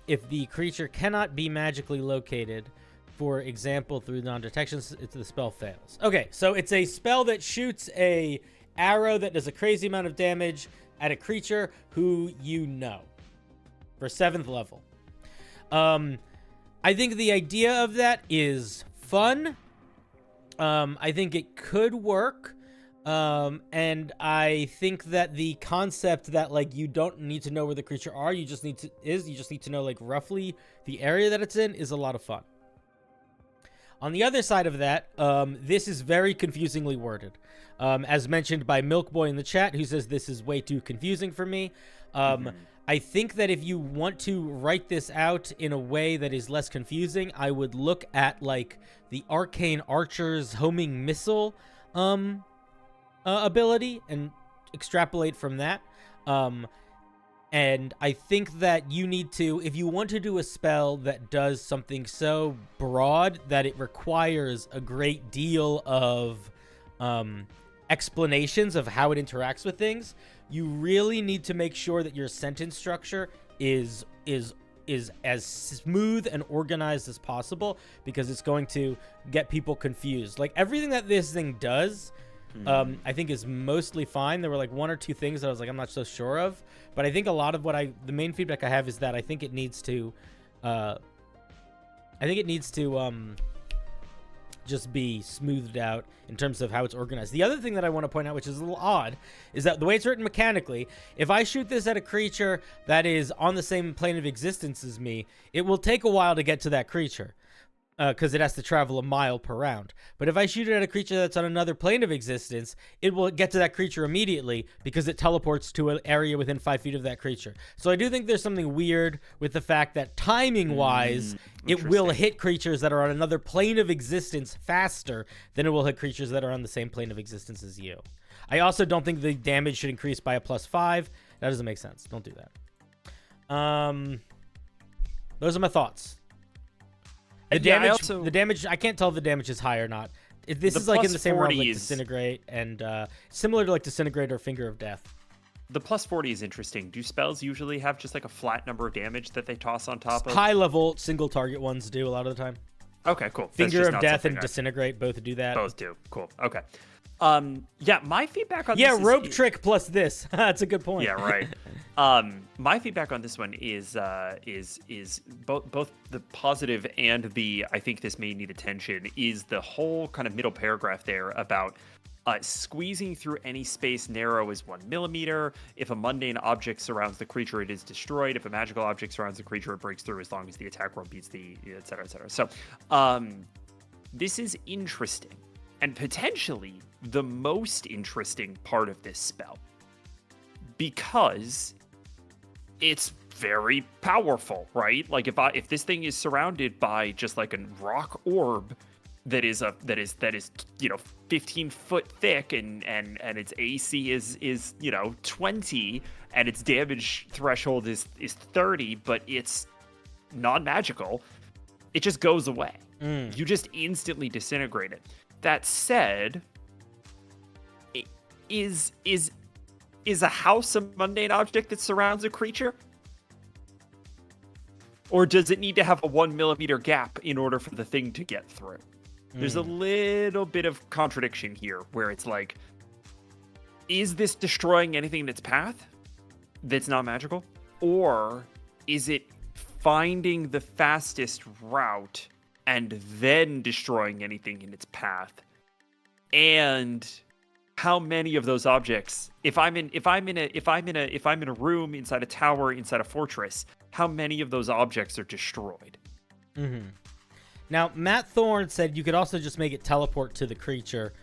If the creature cannot be magically located, for example, through non-detection, the spell fails. Okay, so it's a spell that shoots a arrow that does a crazy amount of damage at a creature who you know. For 7th level. I think the idea of that is fun. I think it could work. And I think that the concept that like you don't need to know where the creature are, you just need to know like roughly the area that it's in is a lot of fun. On the other side of that, this is very confusingly worded. As mentioned by Milkboy in the chat, who says this is way too confusing for me. I think that if you want to write this out in a way that is less confusing, I would look at like the Arcane Archer's homing missile ability and extrapolate from that. And I think that you need to, if you want to do a spell that does something so broad that it requires a great deal of explanations of how it interacts with things, you really need to make sure that your sentence structure is as smooth and organized as possible, because it's going to get people confused. Like everything that this thing does, I think is mostly fine. There were like one or two things that I was like, I'm not so sure of, but I think a lot of the main feedback I have is that I think it needs to, just be smoothed out in terms of how it's organized. The other thing that I want to point out, which is a little odd, is that the way it's written mechanically, if I shoot this at a creature that is on the same plane of existence as me, it will take a while to get to that creature, because it has to travel a mile per round. But if I shoot it at a creature that's on another plane of existence, it will get to that creature immediately because it teleports to an area within 5 feet of that creature. So I do think there's something weird with the fact that timing-wise, it will hit creatures that are on another plane of existence faster than it will hit creatures that are on the same plane of existence as you. I also don't think the damage should increase by a +5. That doesn't make sense. Don't do that. Those are my thoughts. The damage, I can't tell if the damage is high or not. This is like in the same realm like Disintegrate and similar to like Disintegrate or Finger of Death. The +40 is interesting. Do spells usually have just like a flat number of damage that they toss on top of? High level single target ones do a lot of the time. Okay, cool. Finger of Death and Disintegrate both do that. Both do. Cool. Okay. Yeah, my feedback on this is... rope trick plus this. That's a good point. Yeah, right. My feedback on this one is both the positive and the I think this may need attention is the whole kind of middle paragraph there about squeezing through any space narrow is 1 millimeter. If a mundane object surrounds the creature, it is destroyed. If a magical object surrounds the creature, it breaks through as long as the attack roll beats the et cetera, et cetera. So this is interesting and potentially the most interesting part of this spell because it's very powerful, right? Like if this thing is surrounded by just like a rock orb that is 15 foot thick and its AC is 20 and its damage threshold is 30, but it's non-magical, it just goes away. You just instantly disintegrate it. That said, is a house a mundane object that surrounds a creature? Or does it need to have a 1 millimeter gap in order for the thing to get through? There's a little bit of contradiction here where it's like, is this destroying anything in its path that's not magical? Or is it finding the fastest route and then destroying anything in its path? And how many of those objects, if I'm in a room, inside a tower, inside a fortress, how many of those objects are destroyed? Now, Matt Thorne said you could also just make it teleport to the creature.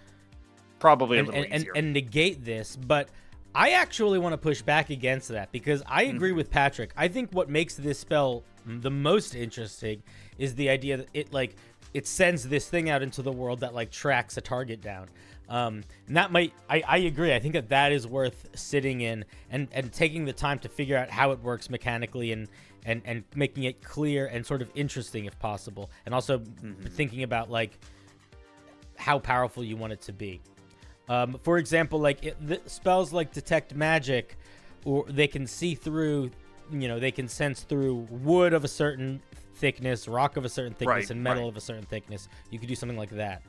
Probably a little easier. And negate this, but I actually want to push back against that because I agree with Patrick. I think what makes this spell the most interesting is the idea that it sends this thing out into the world that like tracks a target down. And that might, I agree. I think that is worth sitting in and taking the time to figure out how it works mechanically and making it clear and sort of interesting if possible. And also thinking about like how powerful you want it to be. For example, like the spells like Detect Magic, or they can see through, they can sense through wood of a certain thickness, rock of a certain thickness, and metal of a certain thickness. You could do something like that.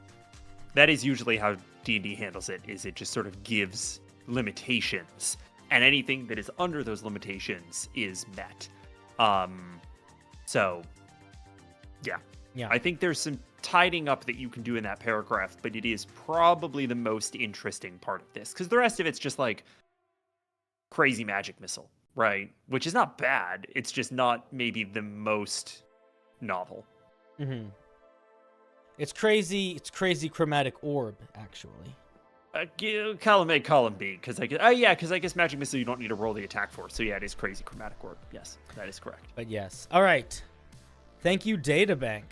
That is usually how D&D handles it, is it just sort of gives limitations, and anything that is under those limitations is met. So, yeah. I think there's some tidying up that you can do in that paragraph, but it is probably the most interesting part of this, because the rest of it's just like crazy magic missile, right? Which is not bad. It's just not maybe the most novel. It's crazy chromatic orb, actually. Column A, column B, because I guess magic missile you don't need to roll the attack for. So yeah, it is crazy chromatic orb. Yes, that is correct. But yes, all right. Thank you, Databank.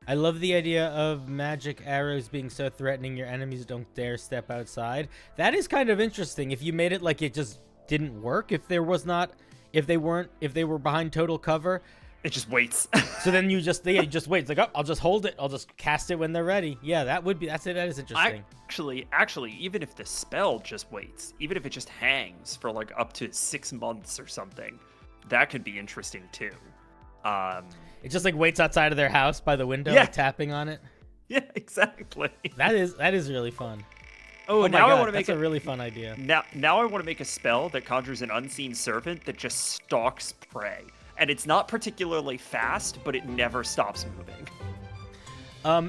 I love the idea of magic arrows being so threatening your enemies don't dare step outside. That is kind of interesting. If you made it like it just didn't work, if they were behind total cover, it just waits. So then you just wait. It's like, oh, I'll just hold it. I'll just cast it when they're ready. Yeah, that is interesting. Actually, even if the spell just waits, even if it just hangs for like up to 6 months or something, That could be interesting too. It just like waits outside of their house by the window, Yeah. like, tapping on it. Yeah, exactly. That is really fun. Oh, my now I God, want to make that's a really fun idea. Now I want to make a spell that conjures an unseen servant that just stalks prey. And it's not particularly fast, but it never stops moving.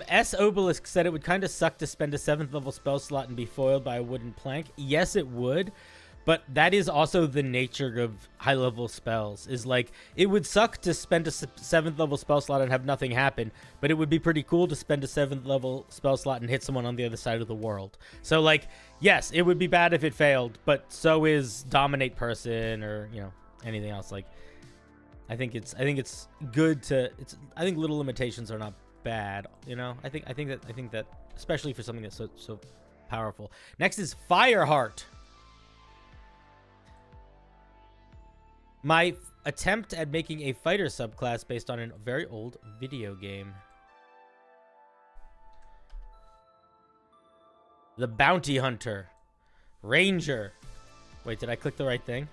S. Obelisk said it would kind of suck to spend a 7th level spell slot and be foiled by a wooden plank. Yes, it would. But that is also the nature of high-level spells, is like, it would suck to spend a 7th level spell slot and have nothing happen, but it would be pretty cool to spend a 7th level spell slot and hit someone on the other side of the world. So, like, yes, it would be bad if it failed, but so is Dominate Person or, you know, anything else. Like, I think it's good to, I think little limitations are not bad, you know? I think that, especially for something that's so powerful. Next is Fireheart. My attempt at making a fighter subclass based on a very old video game. The Bounty Hunter. Ranger. Wait, did I click the right thing?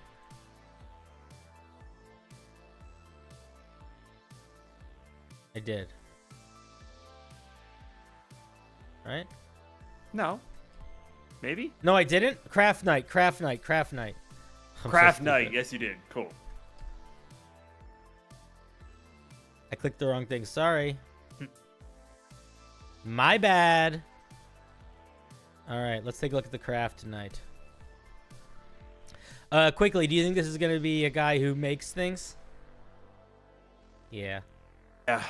I did. Right? No. Maybe? No, I didn't? Craft Knight. I'm Craft so Knight. stupid. Yes, you did. Cool. I clicked the wrong thing. Sorry. My bad. All right, let's take a look at the craft tonight. Quickly, do you think this is going to be a guy who makes things? Yeah. Yeah.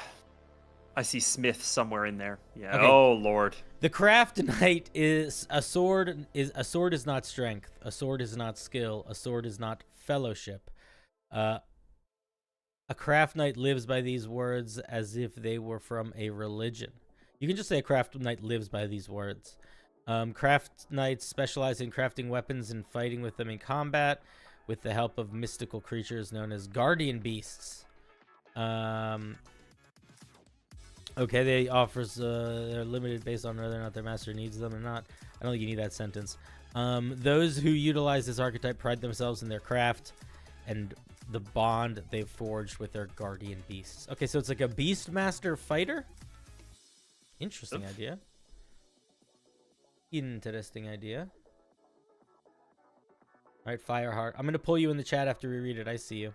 I see Smith somewhere in there. Yeah. Okay. Oh, Lord. The Craft Knight is a sword is not strength. A sword is not skill. A sword is not fellowship. A Craft Knight lives by these words as if they were from a religion. You can just say a Craft Knight lives by these words. Craft Knights specialize in crafting weapons and fighting with them in combat with the help of mystical creatures known as guardian beasts. Okay, they offers they're limited based on whether or not their master needs them or not. I don't think you need that sentence. Those who utilize this archetype pride themselves in their craft and the bond they've forged with their guardian beasts. Okay, so it's like a beast master fighter. Interesting idea. Interesting idea. All right, Fireheart. I'm gonna pull you in the chat after we read it. I see you.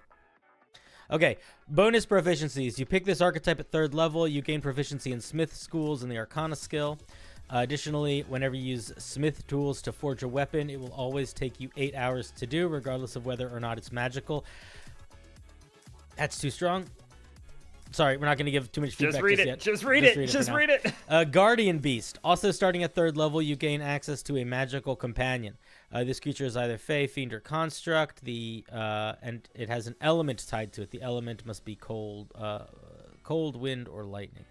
Okay, bonus proficiencies. You pick this archetype at 3rd level. You gain proficiency in Smith schools and the Arcana skill. Additionally, whenever you use Smith tools to forge a weapon, it will always take you 8 hours to do, regardless of whether or not it's magical. That's too strong. Sorry, we're not going to give too much feedback Just read it. yet. Just read it. Just read it. Guardian Beast. Also starting at 3rd level, you gain access to a magical companion. This creature is either Fey, Fiend, or Construct. And it has an element tied to it. The element must be cold, wind, or lightning.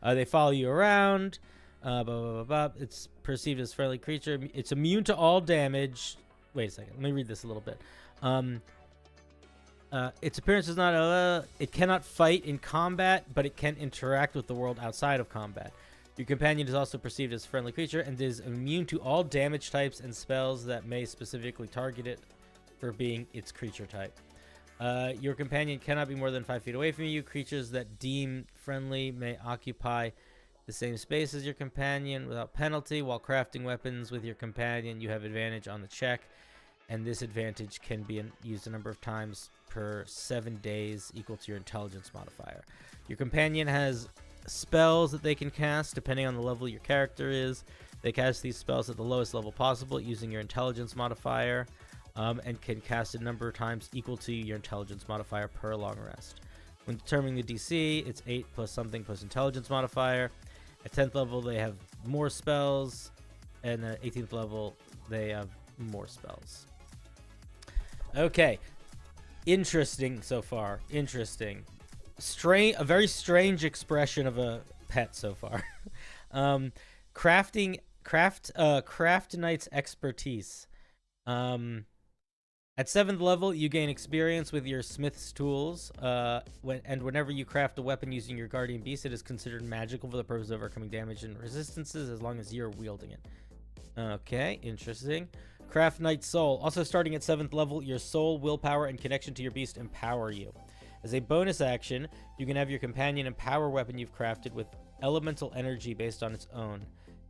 They follow you around. It's perceived as a friendly creature. It's immune to all damage. Wait a second. Let me read this a little bit. Its appearance is not it cannot fight in combat, but it can interact with the world outside of combat. Your companion is also perceived as a friendly creature and is immune to all damage types and spells that may specifically target it for being its creature type. Your companion cannot be more than 5 feet away from you. Creatures that deem friendly may occupy the same space as your companion without penalty. While crafting weapons with your companion, you have advantage on the check, and this advantage can be used a number of times per 7 days, equal to your intelligence modifier. Your companion has spells that they can cast depending on the level your character is. They cast these spells at the lowest level possible using your intelligence modifier, and can cast a number of times equal to your intelligence modifier per long rest. When determining the DC, it's 8 plus something plus intelligence modifier. At 10th level, they have more spells, and at 18th level, they have more spells. Okay. Interesting so far. Interesting. A very strange expression of a pet so far. Craft Knight's expertise. At 7th level, you gain experience with your Smith's tools. Whenever you craft a weapon using your Guardian Beast, it is considered magical for the purpose of overcoming damage and resistances as long as you're wielding it. Okay, interesting. Craft Knight Soul. Also starting at 7th level, your soul, willpower, and connection to your beast empower you. As a bonus action, you can have your companion empower weapon you've crafted with elemental energy based on its own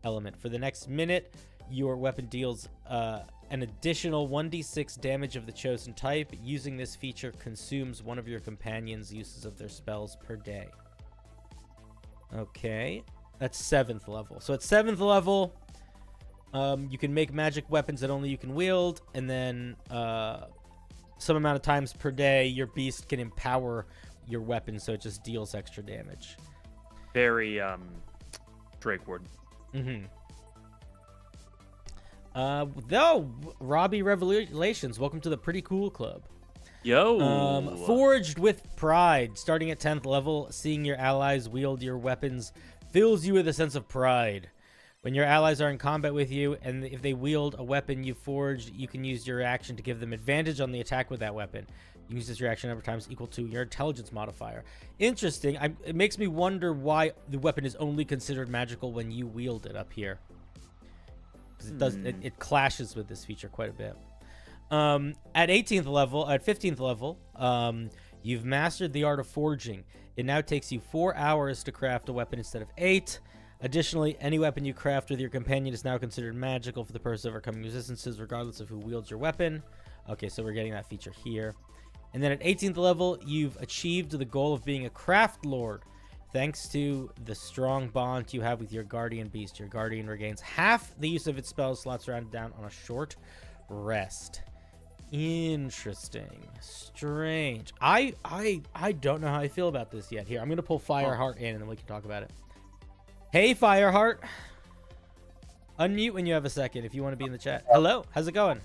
element. For the next minute, your weapon deals an additional 1d6 damage of the chosen type. Using this feature consumes one of your companion's uses of their spells per day. Okay, that's 7th level. So at 7th level, you can make magic weapons that only you can wield, and then some amount of times per day, your beast can empower your weapon, so it just deals extra damage. Very Drakewood. Mm-hmm. Though, Robbie Revelations, welcome to the Pretty Cool Club. Yo! Forged with pride. Starting at 10th level, seeing your allies wield your weapons fills you with a sense of pride. When your allies are in combat with you, and if they wield a weapon you forged, you can use your action to give them advantage on the attack with that weapon. You use this reaction number of times equal to your intelligence modifier. Interesting. It makes me wonder why the weapon is only considered magical when you wield it up here. Because it clashes with this feature quite a bit. At 15th level, you've mastered the art of forging. It now takes you 4 hours to craft a weapon instead of 8. Additionally, any weapon you craft with your companion is now considered magical for the purpose of overcoming resistances, regardless of who wields your weapon. Okay, so we're getting that feature here. And then at 18th level, you've achieved the goal of being a craft lord. Thanks to the strong bond you have with your guardian beast, your guardian regains half the use of its spell slots rounded down on a short rest. Interesting. Strange. I don't know how I feel about this yet. Here, I'm going to pull Fireheart in, and then we can talk about it. Hey, Fireheart. Unmute when you have a second if you want to be in the chat. Hello. How's it going?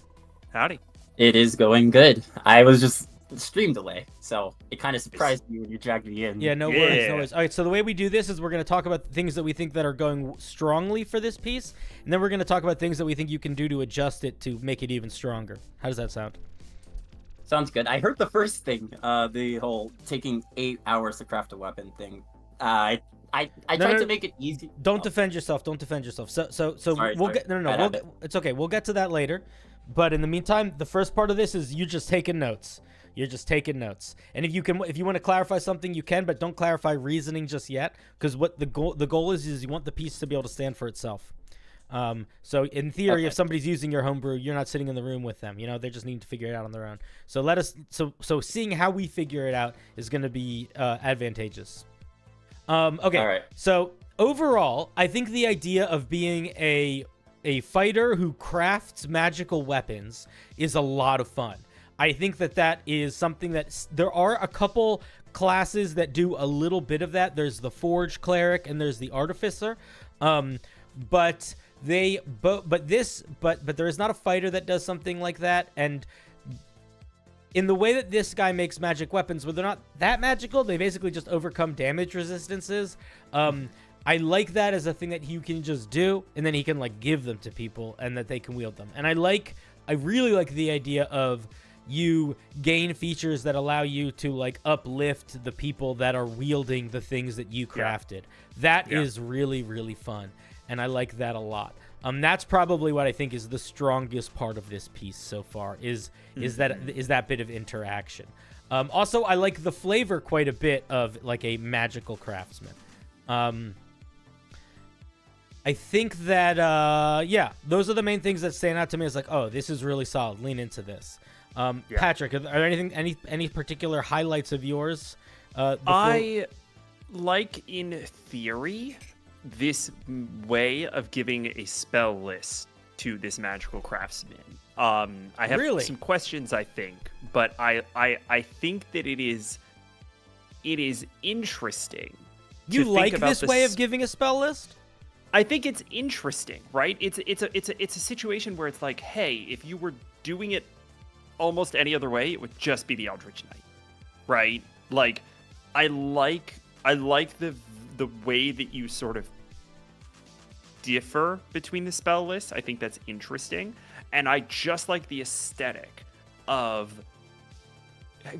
Howdy. It is going good. I was just stream delay, so it kind of surprised me when you dragged me in. Yeah, no worries, no worries. All right, so the way we do this is we're going to talk about things that we think that are going strongly for this piece, and then we're going to talk about things that we think you can do to adjust it to make it even stronger. How does that sound? Sounds good. I heard the first thing, the whole taking 8 hours to craft a weapon thing. I tried to make it easy. Don't defend yourself. Don't defend yourself. So Sorry, we'll get it's okay. We'll get to that later. But in the meantime, the first part of this is you just taking notes. You're just taking notes. And if you want to clarify something, you can, but don't clarify reasoning just yet, because what the goal is you want the piece to be able to stand for itself. So in theory, if somebody's using your homebrew, you're not sitting in the room with them. You know, they just need to figure it out on their own. So seeing how we figure it out is going to be advantageous. Okay. All right. So overall, I think the idea of being a fighter who crafts magical weapons is a lot of fun. I think that is something that there are a couple classes that do a little bit of that. There's the Forge Cleric and there's the Artificer. But there is not a fighter that does something like that. And in the way that this guy makes magic weapons, where they're not that magical, they basically just overcome damage resistances. I like that as a thing that you can just do, and then he can like give them to people and that they can wield them. And I really like the idea of you gain features that allow you to like uplift the people that are wielding the things that you crafted. That is really, really fun. And I like that a lot. That's probably what I think is the strongest part of this piece so far is that bit of interaction. Also, I like the flavor quite a bit of like a magical craftsman. I think that, those are the main things that stand out to me. It's like, oh, this is really solid. Lean into this. Patrick, are there any particular highlights of yours? I like, in theory, this way of giving a spell list to this magical craftsman. I have some questions, I think, but I think that it is interesting. You like this way of giving a spell list? I think it's interesting, right? It's a situation where it's like, hey, if you were doing it almost any other way, it would just be the Eldritch Knight, right? Like, I like the way that you sort of differ between the spell lists. I think that's interesting, and I just like the aesthetic of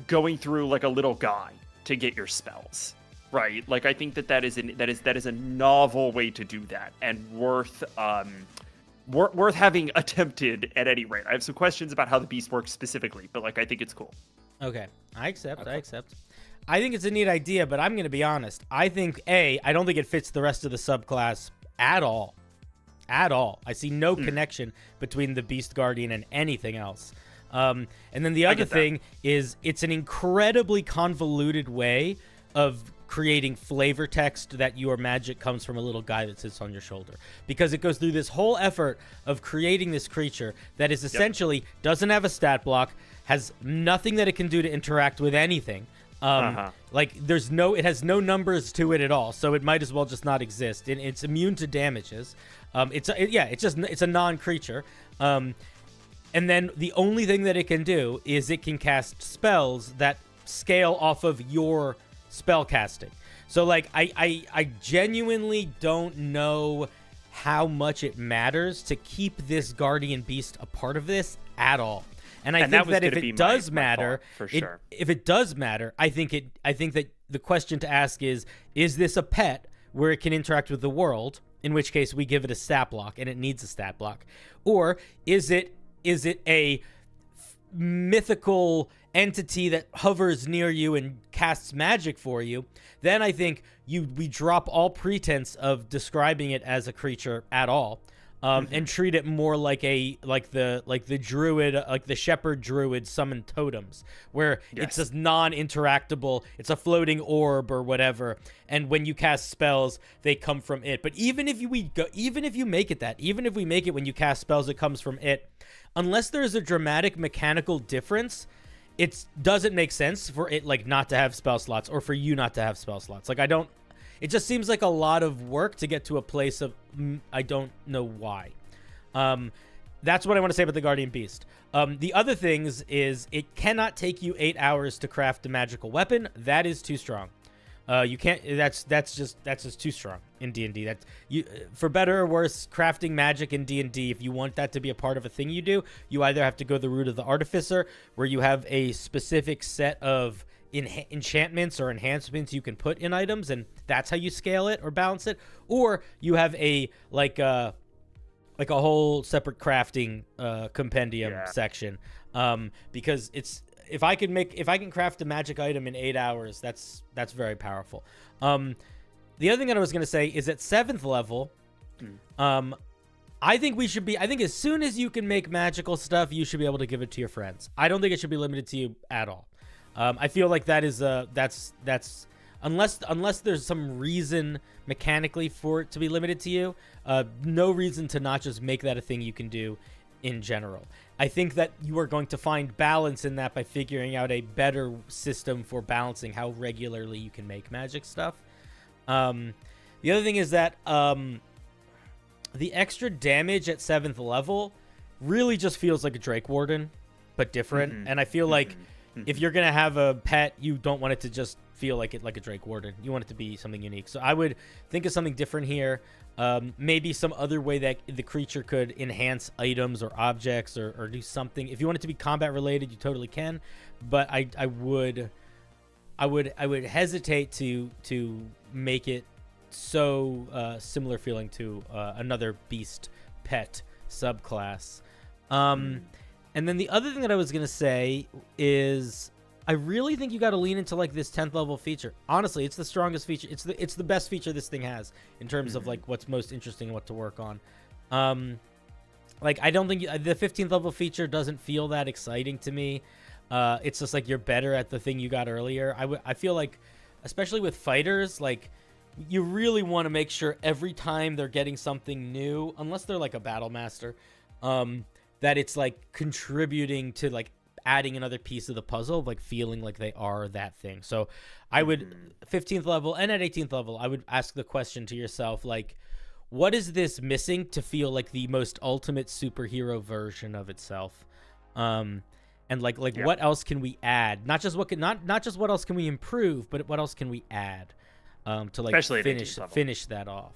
going through like a little guide to get your spells. Right, like I think that is a novel way to do that, and worth worth having attempted at any rate. I have some questions about how the beast works specifically, but like I think it's cool. Okay, I accept. I think it's a neat idea, but I'm gonna be honest. I think I don't think it fits the rest of the subclass at all. At all. I see no connection between the Beast Guardian and anything else. And then the other thing is it's an incredibly convoluted way of creating flavor text that your magic comes from a little guy that sits on your shoulder, because it goes through this whole effort of creating this creature that is essentially doesn't have a stat block, has nothing that it can do to interact with anything. Like it has no numbers to it at all, so it might as well just not exist. And it's immune to damages. It's a non-creature. And then the only thing that it can do is it can cast spells that scale off of your spell casting. So like I genuinely don't know how much it matters to keep this Guardian Beast a part of this at all. And I think that if it does matter, if it does matter, I think that the question to ask is this a pet where it can interact with the world, in which case we give it a stat block and it needs a stat block, or is it a mythical entity that hovers near you and casts magic for you? Then I think we drop all pretense of describing it as a creature at all, and treat it more like the druid, like the shepherd druid summoned totems, where it's just non-interactable. It's a floating orb or whatever, and when you cast spells, they come from it. But even if you make it when you cast spells, it comes from it. Unless there is a dramatic mechanical difference, it doesn't make sense for it like not to have spell slots, or for you not to have spell slots. Like it just seems like a lot of work to get to a place of I don't know why. That's what I want to say about the Guardian Beast. The other things is it cannot take you 8 hours to craft a magical weapon. That is too strong. You can't. That's just too strong in D&D. That for better or worse, crafting magic in D&D, if you want that to be a part of a thing you do, you either have to go the route of the artificer, where you have a specific set of enchantments or enhancements you can put in items, and that's how you scale it or balance it, or you have a whole separate crafting compendium section, because it's. If I can craft a magic item in 8 hours, that's very powerful. The other thing that I was going to say is at 7th level, I think as soon as you can make magical stuff, you should be able to give it to your friends. I don't think it should be limited to you at all. I feel like that is that's unless there's some reason mechanically for it to be limited to you, no reason to not just make that a thing you can do in general. I think that you are going to find balance in that by figuring out a better system for balancing how regularly you can make magic stuff. The other thing is that the extra damage at 7th level really just feels like a Drake Warden, but different. And I feel like if you're going to have a pet, you don't want it to just feel like a Drake Warden. You want it to be something unique. So I would think of something different here. Maybe some other way that the creature could enhance items or objects, or do something. If you want it to be combat related, you totally can. But I would hesitate to make it so similar feeling to another beast pet subclass. And then the other thing that I was gonna say is I really think you got to lean into like this 10th level feature. Honestly, it's the strongest feature. It's the best feature this thing has in terms of like what's most interesting and what to work on. Like I don't think the 15th level feature doesn't feel that exciting to me. It's just like you're better at the thing you got earlier. I feel like, especially with fighters, like you really want to make sure every time they're getting something new, unless they're like a battle master, that it's like contributing to like adding another piece of the puzzle, like feeling like they are that thing. So I would 15th level and at 18th level, I would ask the question to yourself, like, what is this missing to feel like the most ultimate superhero version of itself? And what else can we add? Not just what else can we improve, but what else can we add to like finish that off?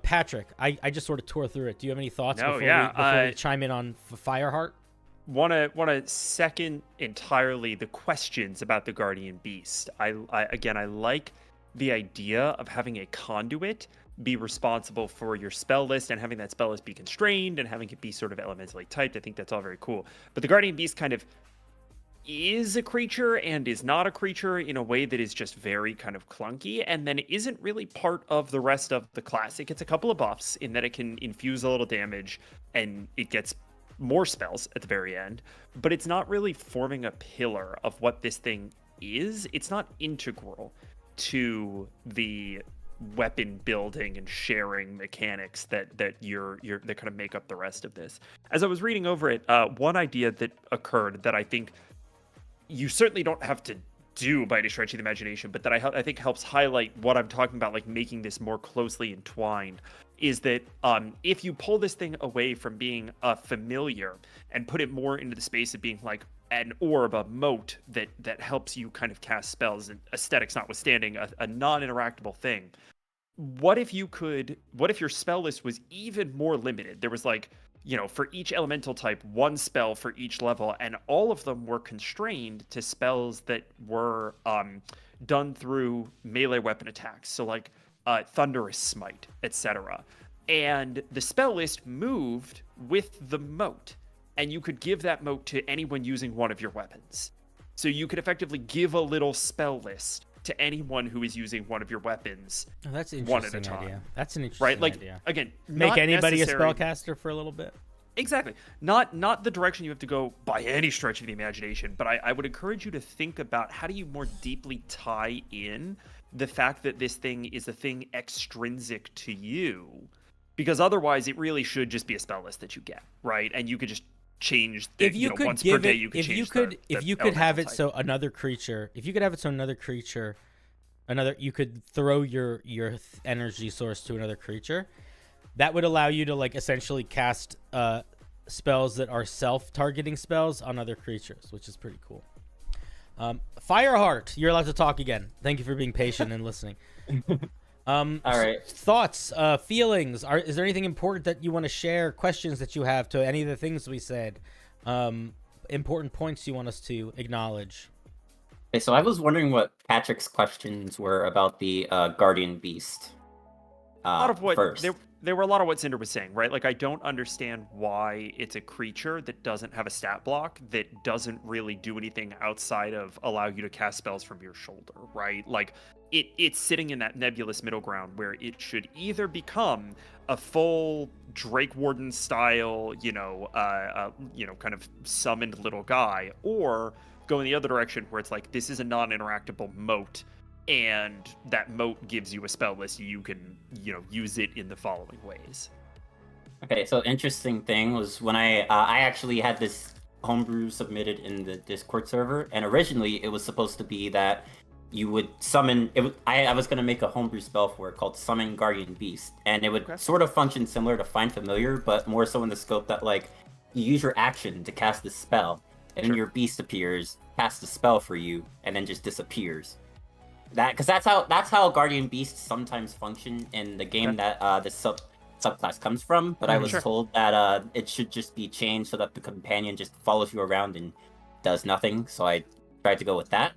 Patrick, I just sort of tore through it. Do you have any thoughts before we chime in on Fireheart? Want to second entirely the questions about the Guardian Beast. I like the idea of having a conduit be responsible for your spell list and having that spell list be constrained and having it be sort of elementally typed. I think that's all very cool. But the Guardian Beast kind of is a creature and is not a creature in a way that is just very kind of clunky, and then isn't really part of the rest of the class. It gets a couple of buffs in that it can infuse a little damage and it gets more spells at the very end, but it's not really forming a pillar of what this thing is. It's not integral to the weapon building and sharing mechanics that that kind of make up the rest of this. As I was reading over it, one idea that occurred that I think you certainly don't have to do by any stretch of the imagination, but that I think helps highlight what I'm talking about, like making this more closely entwined, is that if you pull this thing away from being a familiar and put it more into the space of being like an orb, a moat that helps you kind of cast spells, and aesthetics notwithstanding, a non-interactable thing. What if your spell list was even more limited? There was like, for each elemental type, one spell for each level, and all of them were constrained to spells that were done through melee weapon attacks. So like Thunderous Smite, etc. And the spell list moved with the moat, and you could give that moat to anyone using one of your weapons. So you could effectively give a little spell list to anyone who is using one of your weapons. Oh, that's an one interesting at a time. idea. That's an interesting idea. Again, Make anybody necessary... a spellcaster for a little bit. Exactly. Not the direction you have to go by any stretch of the imagination, but I would encourage you to think about how do you more deeply tie in the fact that this thing is a thing extrinsic to you, because otherwise it really should just be a spell list that you get, right? And you could just change the, if you could once give per day it, you could if change you could the if you could have it type. so another creature, you could throw your energy source to another creature. That would allow you to like essentially cast spells that are self-targeting spells on other creatures, which is pretty cool. Fireheart, you're allowed to talk again. Thank you for being patient and listening. All right. Thoughts, feelings. Is there anything important that you want to share? Questions that you have to any of the things we said? Important points you want us to acknowledge? Okay, so I was wondering what Patrick's questions were about the Guardian Beast. A lot of what first. There were a lot of what Cinder was saying, right? Like, I don't understand why it's a creature that doesn't have a stat block, that doesn't really do anything outside of allow you to cast spells from your shoulder, right? Like, it's sitting in that nebulous middle ground where it should either become a full Drake Warden style, kind of summoned little guy, or go in the other direction where it's like, this is a non-interactable moat, and that moat gives you a spell list. You can, use it in the following ways. Okay, so interesting thing was when I actually had this homebrew submitted in the Discord server, and originally it was supposed to be that you would summon it. I was going to make a homebrew spell for it called Summon Guardian Beast, and it would sort of function similar to Find Familiar, but more so in the scope that like you use your action to cast the spell, and then your beast appears, casts the spell for you, and then just disappears. Because that's how Guardian Beasts sometimes function in the game that the subclass comes from. But I was told that it should just be changed so that the companion just follows you around and does nothing. So I tried to go with that.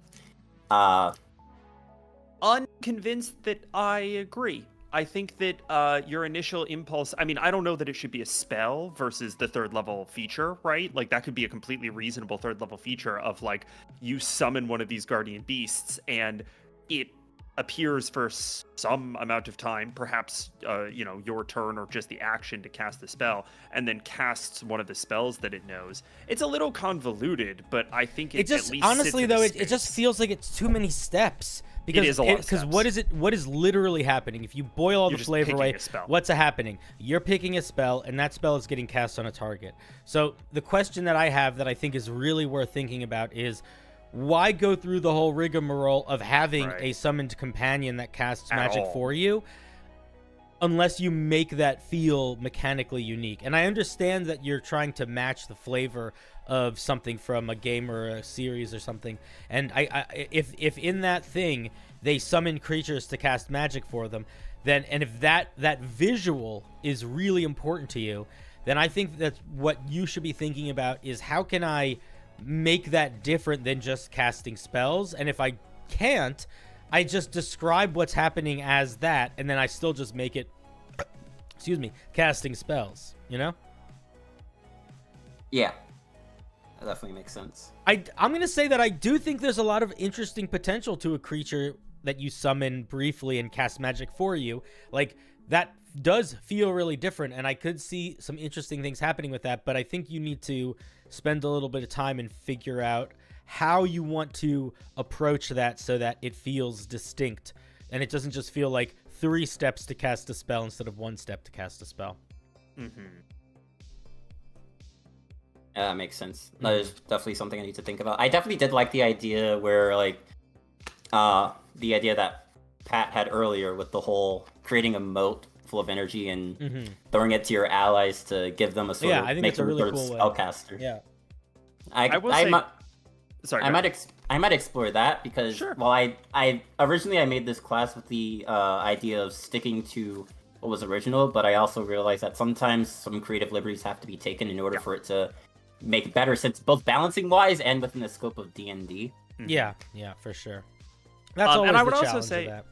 Unconvinced that I agree. I think that your initial impulse, I mean, I don't know that it should be a spell versus the third level feature, right? Like, that could be a completely reasonable third level feature of like, you summon one of these Guardian Beasts and it appears for some amount of time, perhaps your turn or just the action to cast the spell, and then casts one of the spells that it knows. It's a little convoluted, but I think it just, at least honestly though, it just feels like it's too many steps. Because it is a lot of steps. What is literally happening? If you boil all the flavor away, what's happening? You're picking a spell, and that spell is getting cast on a target. So the question that I have that I think is really worth thinking about is, why go through the whole rigmarole of having a summoned companion that casts magic for you unless you make that feel mechanically unique? And I understand that you're trying to match the flavor of something from a game or a series or something. And if in that thing they summon creatures to cast magic for them, then, and if that visual is really important to you, then I think that what you should be thinking about is, how can I make that different than just casting spells? And if I can't, I just describe what's happening as that, and then I still just make it, excuse me, casting spells, you know? Yeah. That definitely makes sense. I'm going to say that I do think there's a lot of interesting potential to a creature that you summon briefly and cast magic for you. Like, that does feel really different, and I could see some interesting things happening with that, but I think you need to spend a little bit of time and figure out how you want to approach that so that it feels distinct, and it doesn't just feel like 3 steps to cast a spell instead of 1 step to cast a spell. Mm-hmm. Yeah, that makes sense. That is definitely something I need to think about. I definitely did like the idea where, like, the idea that Pat had earlier with the whole creating a moat full of energy and throwing it to your allies to give them a sort of I think make it's a them really sort of cool spellcaster. Yeah. I will say... Sorry, I might explore that because I originally made this class with the idea of sticking to what was original, but I also realized that sometimes some creative liberties have to be taken in order for it to make better sense, both balancing wise and within the scope of D&D. Yeah, for sure. That's always and I the would also challenge say, of that.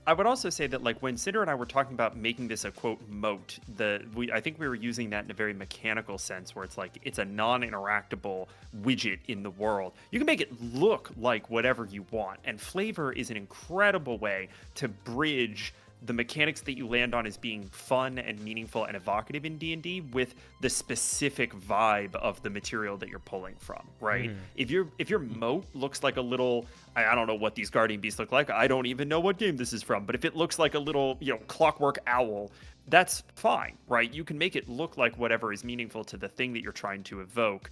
I would also say that, like, when Cinder and I were talking about making this a quote moat, I think we were using that in a very mechanical sense, where it's like it's a non-interactable widget in the world. You can make it look like whatever you want, and flavor is an incredible way to bridge the mechanics that you land on as being fun and meaningful and evocative in D&D with the specific vibe of the material that you're pulling from, right? If your moat looks like a little, I don't know what these guardian beasts look like. I don't even know what game this is from, but if it looks like a little, clockwork owl, that's fine, right? You can make it look like whatever is meaningful to the thing that you're trying to evoke.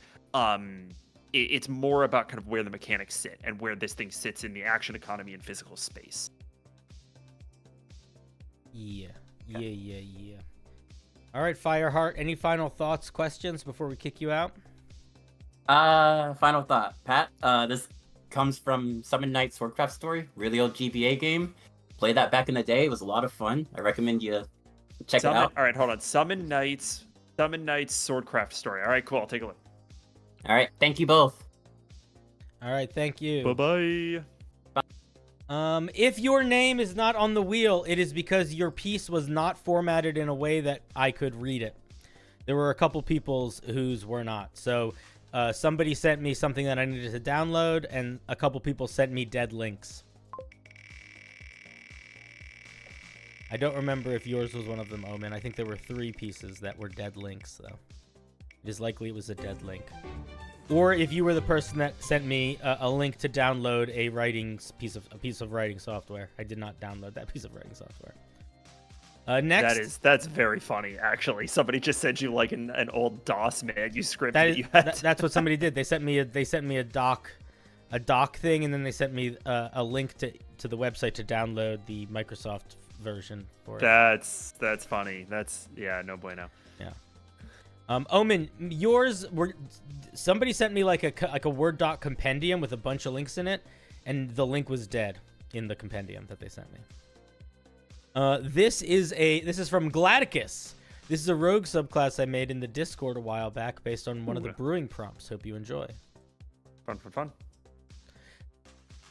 It's more about kind of where the mechanics sit and where this thing sits in the action economy and physical space. Yeah. All right, Fireheart, any final thoughts, questions before we kick you out? Final thought, Pat. This comes from Summon Night Swordcraft Story, really old GBA game. Played that back in the day. It was a lot of fun. I recommend you check it out. All right, hold on. Summon Knight's Swordcraft Story. All right, cool. I'll take a look. All right, thank you both. All right, thank you. Bye-bye. If your name is not on the wheel, it is because your piece was not formatted in a way that I could read it. There were a couple people's whose were not. So somebody sent me something that I needed to download, and a couple people sent me dead links. I don't remember if yours was one of them, Omen. I think there were 3 pieces that were dead links, though. It is likely it was a dead link. Or if you were the person that sent me a link to download a piece of writing software. I did not download that piece of writing software. Next, that's very funny, actually. Somebody just sent you like an old DOS manuscript that you had. that's what somebody did. They sent me a doc thing, and then they sent me a link to the website to download the Microsoft version for it. That's funny. No bueno. Yeah. Omen, yours were. Somebody sent me like a Word doc compendium with a bunch of links in it, and the link was dead in the compendium that they sent me. This is from Gladicus. This is a rogue subclass I made in the Discord a while back based on one of the brewing prompts. Hope you enjoy. Fun.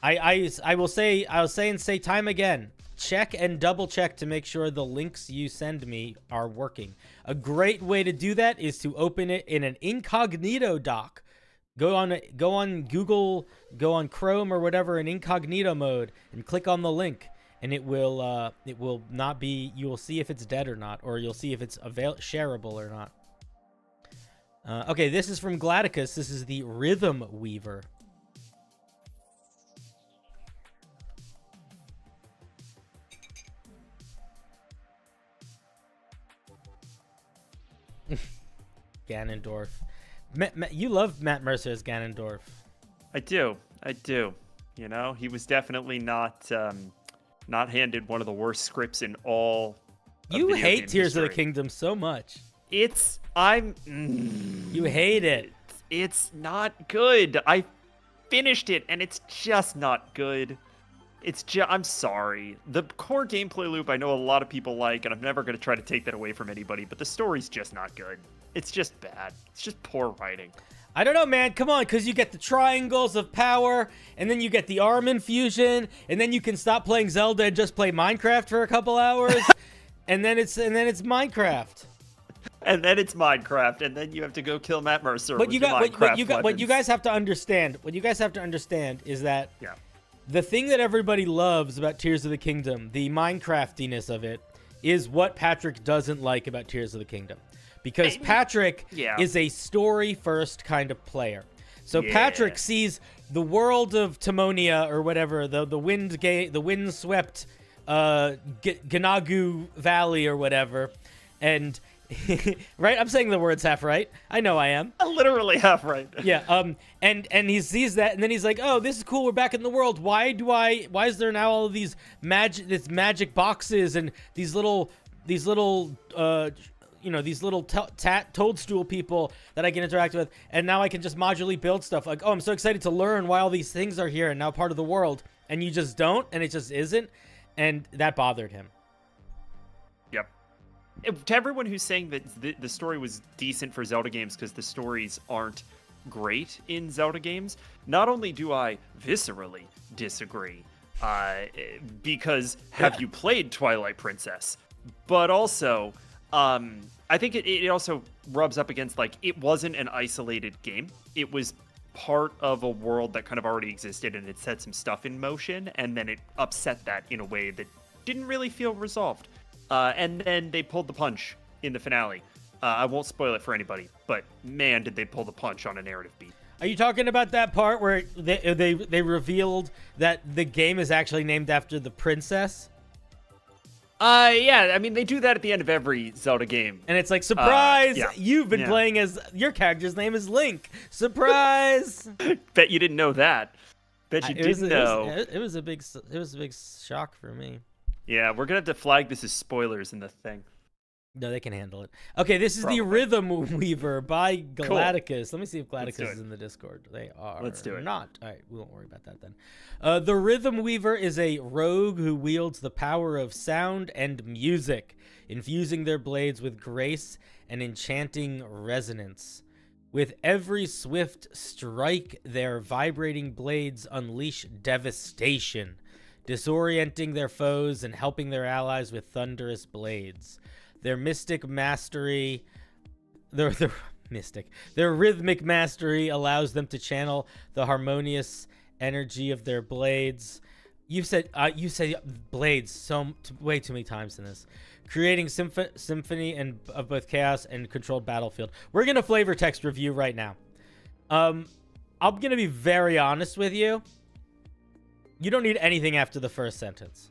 I'll say time again. Check and double check to make sure the links you send me are working. A great way to do that is to open it in an incognito doc. Go on Google, go on Chrome or whatever in incognito mode and click on the link, and it will not be. You will see if it's dead or not, or you'll see if it's shareable or not. Okay, this is from Gladicus. This is the Rhythm Weaver. Ganondorf. You love Matt Mercer as Ganondorf. I do. You know, he was definitely not handed one of the worst scripts in all. You hate Tears of the Kingdom so much. You hate it. It's not good. I finished it and it's just not good. I'm sorry. The core gameplay loop I know a lot of people like, and I'm never going to try to take that away from anybody, but the story's just not good. It's just bad. It's just poor writing. I don't know, man. Come on, because you get the triangles of power, and then you get the arm infusion, and then you can stop playing Zelda and just play Minecraft for a couple hours, and then it's Minecraft. And then it's Minecraft, and then you have to go kill Matt Mercer. But with you your got Minecraft what you guys have to understand. What you guys have to understand is that Yeah. the thing that everybody loves about Tears of the Kingdom, the Minecraftiness of it, is what Patrick doesn't like about Tears of the Kingdom. Because Patrick is a story-first kind of player. So Patrick sees the world of Timonia or whatever, the windswept Ganagu Valley or whatever, and right, I'm saying the words half right. I know I am. Literally half right. Yeah. And he sees that, and then he's like, "Oh, this is cool. We're back in the world. Why is there now all of these magic boxes and these little toadstool people that I can interact with, and now I can just modularly build stuff. Like, oh, I'm so excited to learn why all these things are here and now part of the world, and you just don't, and it just isn't, and that bothered him. Yep. To everyone who's saying that the story was decent for Zelda games because the stories aren't great in Zelda games, not only do I viscerally disagree, because have you played Twilight Princess, but also... I think it also rubs up against, like, it wasn't an isolated game. It was part of a world that kind of already existed, and it set some stuff in motion, and then it upset that in a way that didn't really feel resolved. And then they pulled the punch in the finale. I won't spoil it for anybody, but man, did they pull the punch on a narrative beat. Are you talking about that part where they revealed that the game is actually named after the princess? Yeah, I mean, they do that at the end of every Zelda game. And it's like, surprise! Yeah. You've been playing as... Your character's name is Link. Surprise! Bet you didn't know that. Bet you didn't know. It was a big shock for me. Yeah, we're going to have to flag this as spoilers in the thing. No, they can handle it. Okay, this is the Rhythm Weaver by Galacticus. Cool. Let me see if Galacticus is in the Discord. They are. Let's do it. Not. All right, we won't worry about that then. The Rhythm Weaver is a rogue who wields the power of sound and music, infusing their blades with grace and enchanting resonance. With every swift strike, their vibrating blades unleash devastation, disorienting their foes and helping their allies with thunderous blades. Their rhythmic mastery allows them to channel the harmonious energy of their blades. You said blades way too many times in this, creating symphony of both chaos and controlled battlefield. We're gonna flavor text review right now. I'm gonna be very honest with you. You don't need anything after the first sentence.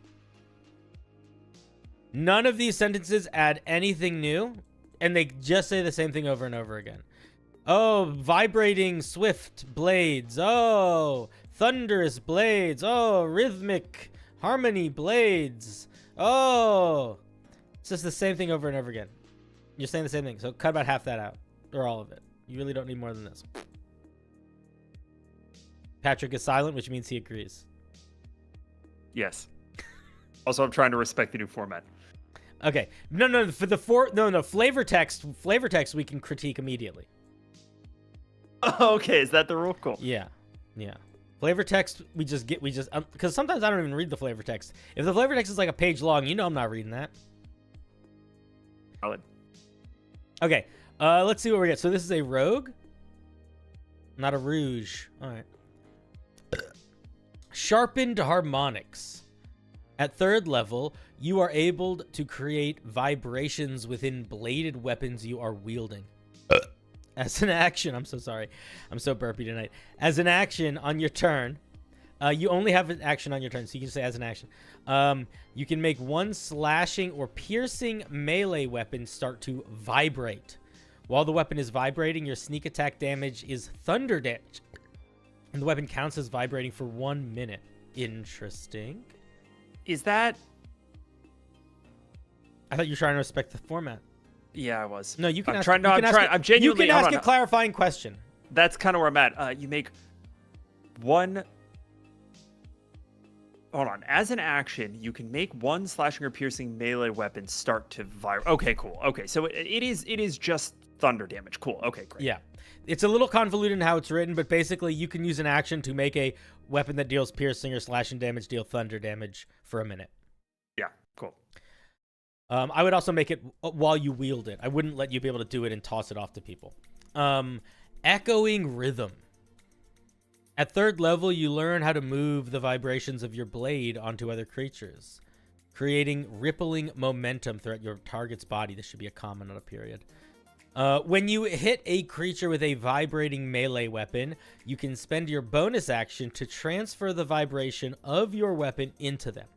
None of these sentences add anything new, and they just say the same thing over and over again. Oh, vibrating swift blades. Oh, thunderous blades. Oh, rhythmic harmony blades. Oh. It's just the same thing over and over again. You're saying the same thing, so cut about half that out, or all of it. You really don't need more than this. Patrick is silent, which means he agrees. Yes. Also, I'm trying to respect the new format. Okay. No. Flavor text we can critique immediately. Okay, is that the rule? Cool. Yeah. Flavor text because sometimes I don't even read the flavor text. If the flavor text is like a page long, I'm not reading that. Valid. Okay. Let's see what we get. So this is a rogue, not a rouge. All right. Sharpened harmonics. At 3rd level, you are able to create vibrations within bladed weapons you are wielding. As an action, I'm so sorry. I'm so burpy tonight. As an action on your turn, you only have an action on your turn, so you can say as an action. You can make one slashing or piercing melee weapon start to vibrate. While the weapon is vibrating, your sneak attack damage is thunder damage, and the weapon counts as vibrating for 1 minute. Interesting. Is that... I thought you were trying to respect the format. Yeah, I was. No, you can ask. I'm genuinely... You can ask a clarifying question. That's kind of where I'm at. You make one... Hold on. As an action, you can make one slashing or piercing melee weapon start to vibrate. Okay, cool. Okay, so it is just thunder damage. Cool. Okay, great. Yeah. It's a little convoluted in how it's written, but basically you can use an action to make a weapon that deals piercing or slashing damage deal thunder damage for a minute. Yeah, cool. I would also make it while you wield it. I wouldn't let you be able to do it and toss it off to people. Echoing Rhythm. At 3rd level, you learn how to move the vibrations of your blade onto other creatures, creating rippling momentum throughout your target's body. This should be a common, not a period. When you hit a creature with a vibrating melee weapon, you can spend your bonus action to transfer the vibration of your weapon into them.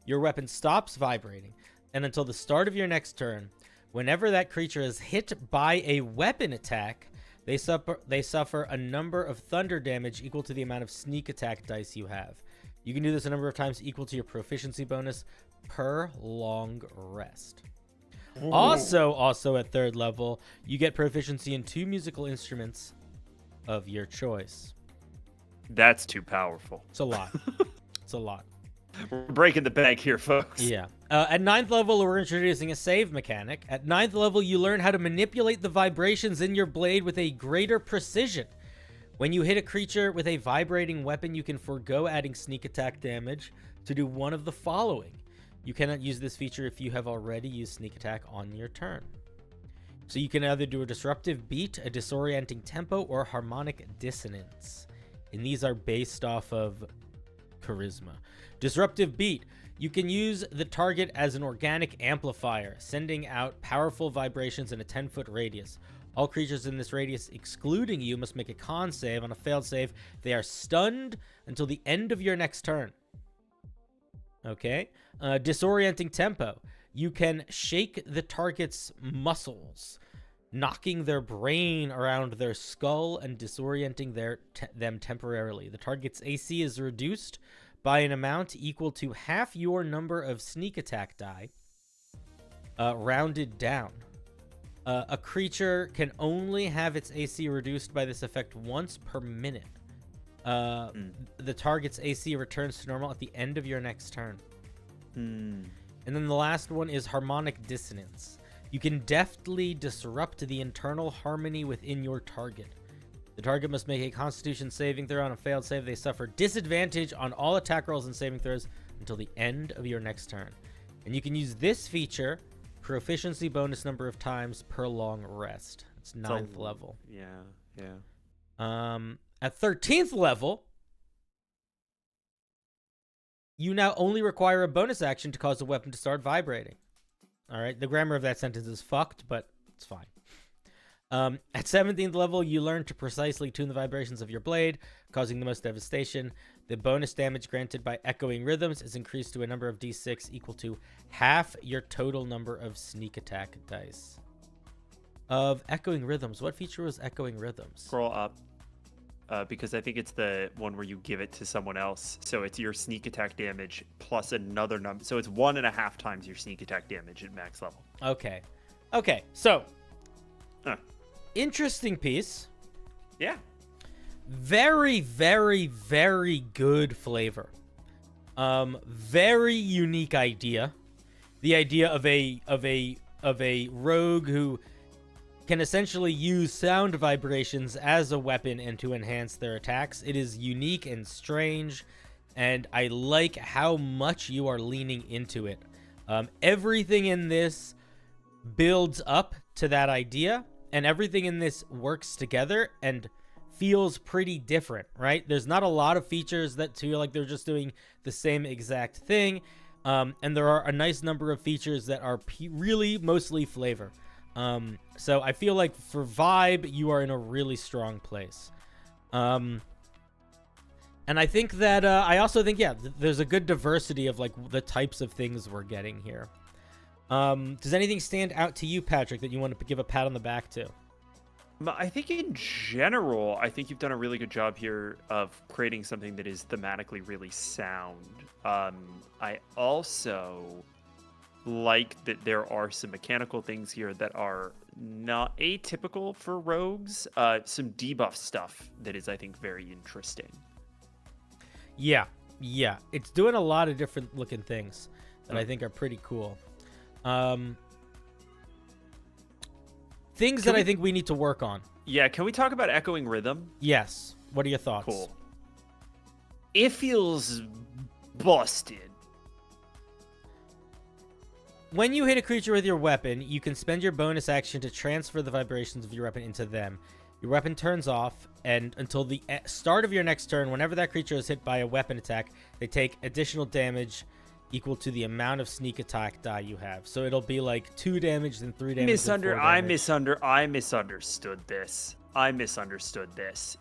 Your weapon stops vibrating, and until the start of your next turn, whenever that creature is hit by a weapon attack, they suffer a number of thunder damage equal to the amount of sneak attack dice you have. You can do this a number of times equal to your proficiency bonus per long rest. Ooh. Also at 3rd level, you get proficiency in 2 musical instruments of your choice. That's too powerful. It's a lot. It's a lot. We're breaking the bank here, folks. Yeah. At 9th level, we're introducing a save mechanic. At 9th level, you learn how to manipulate the vibrations in your blade with a greater precision. When you hit a creature with a vibrating weapon, you can forego adding sneak attack damage to do one of the following. You cannot use this feature if you have already used sneak attack on your turn. So you can either do a disruptive beat, a disorienting tempo, or harmonic dissonance. And these are based off of charisma. Disruptive beat. You can use the target as an organic amplifier, sending out powerful vibrations in a 10-foot radius. All creatures in this radius, excluding you, must make a con save. On a failed save, they are stunned until the end of your next turn. Okay. Disorienting tempo. You can shake the target's muscles, knocking their brain around their skull and disorienting them temporarily. The target's AC is reduced by an amount equal to half your number of sneak attack die, rounded down. A creature can only have its AC reduced by this effect once per minute. The target's AC returns to normal at the end of your next turn. And then the last one is harmonic dissonance. You can deftly disrupt the internal harmony within your target. The target must make a Constitution saving throw. On a failed save, they suffer disadvantage on all attack rolls and saving throws until the end of your next turn. And you can use this feature proficiency bonus number of times per long rest. It's 9th level. Yeah. At 13th level, you now only require a bonus action to cause the weapon to start vibrating. All right, the grammar of that sentence is fucked, but it's fine. At 17th level, you learn to precisely tune the vibrations of your blade, causing the most devastation. The bonus damage granted by echoing rhythms is increased to a number of d6 equal to half your total number of sneak attack dice. Of echoing rhythms, what feature was echoing rhythms? Scroll up, because I think it's the one where you give it to someone else. So it's your sneak attack damage plus another number. So it's 1.5 times your sneak attack damage at max level. Okay. So interesting piece. Yeah. Very, very, very good flavor. Very unique idea. The idea of a rogue who can essentially use sound vibrations as a weapon and to enhance their attacks. It is unique and strange, and I like how much you are leaning into it. Everything in this builds up to that idea, and everything in this works together and feels pretty different, right? There's not a lot of features that feel like they're just doing the same exact thing, and there are a nice number of features that are really mostly flavor. So I feel like for vibe, you are in a really strong place. And I think that, I also think, yeah, there's a good diversity of like the types of things we're getting here. Does anything stand out to you, Patrick, that you want to give a pat on the back to? I think in general, I think you've done a really good job here of creating something that is thematically really sound. I also like that there are some mechanical things here that are not atypical for rogues. Some debuff stuff that is, I think, very interesting. Yeah. It's doing a lot of different looking things that I think are pretty cool. things that I think we need to work on. Yeah, can we talk about echoing rhythm? Yes. What are your thoughts? Cool. It feels busted. When you hit a creature with your weapon, you can spend your bonus action to transfer the vibrations of your weapon into them. Your weapon turns off, and until the start of your next turn, whenever that creature is hit by a weapon attack, they take additional damage equal to the amount of sneak attack die you have. So it'll be like 2 damage, then 3 damage, then 4 damage. I misunderstood this.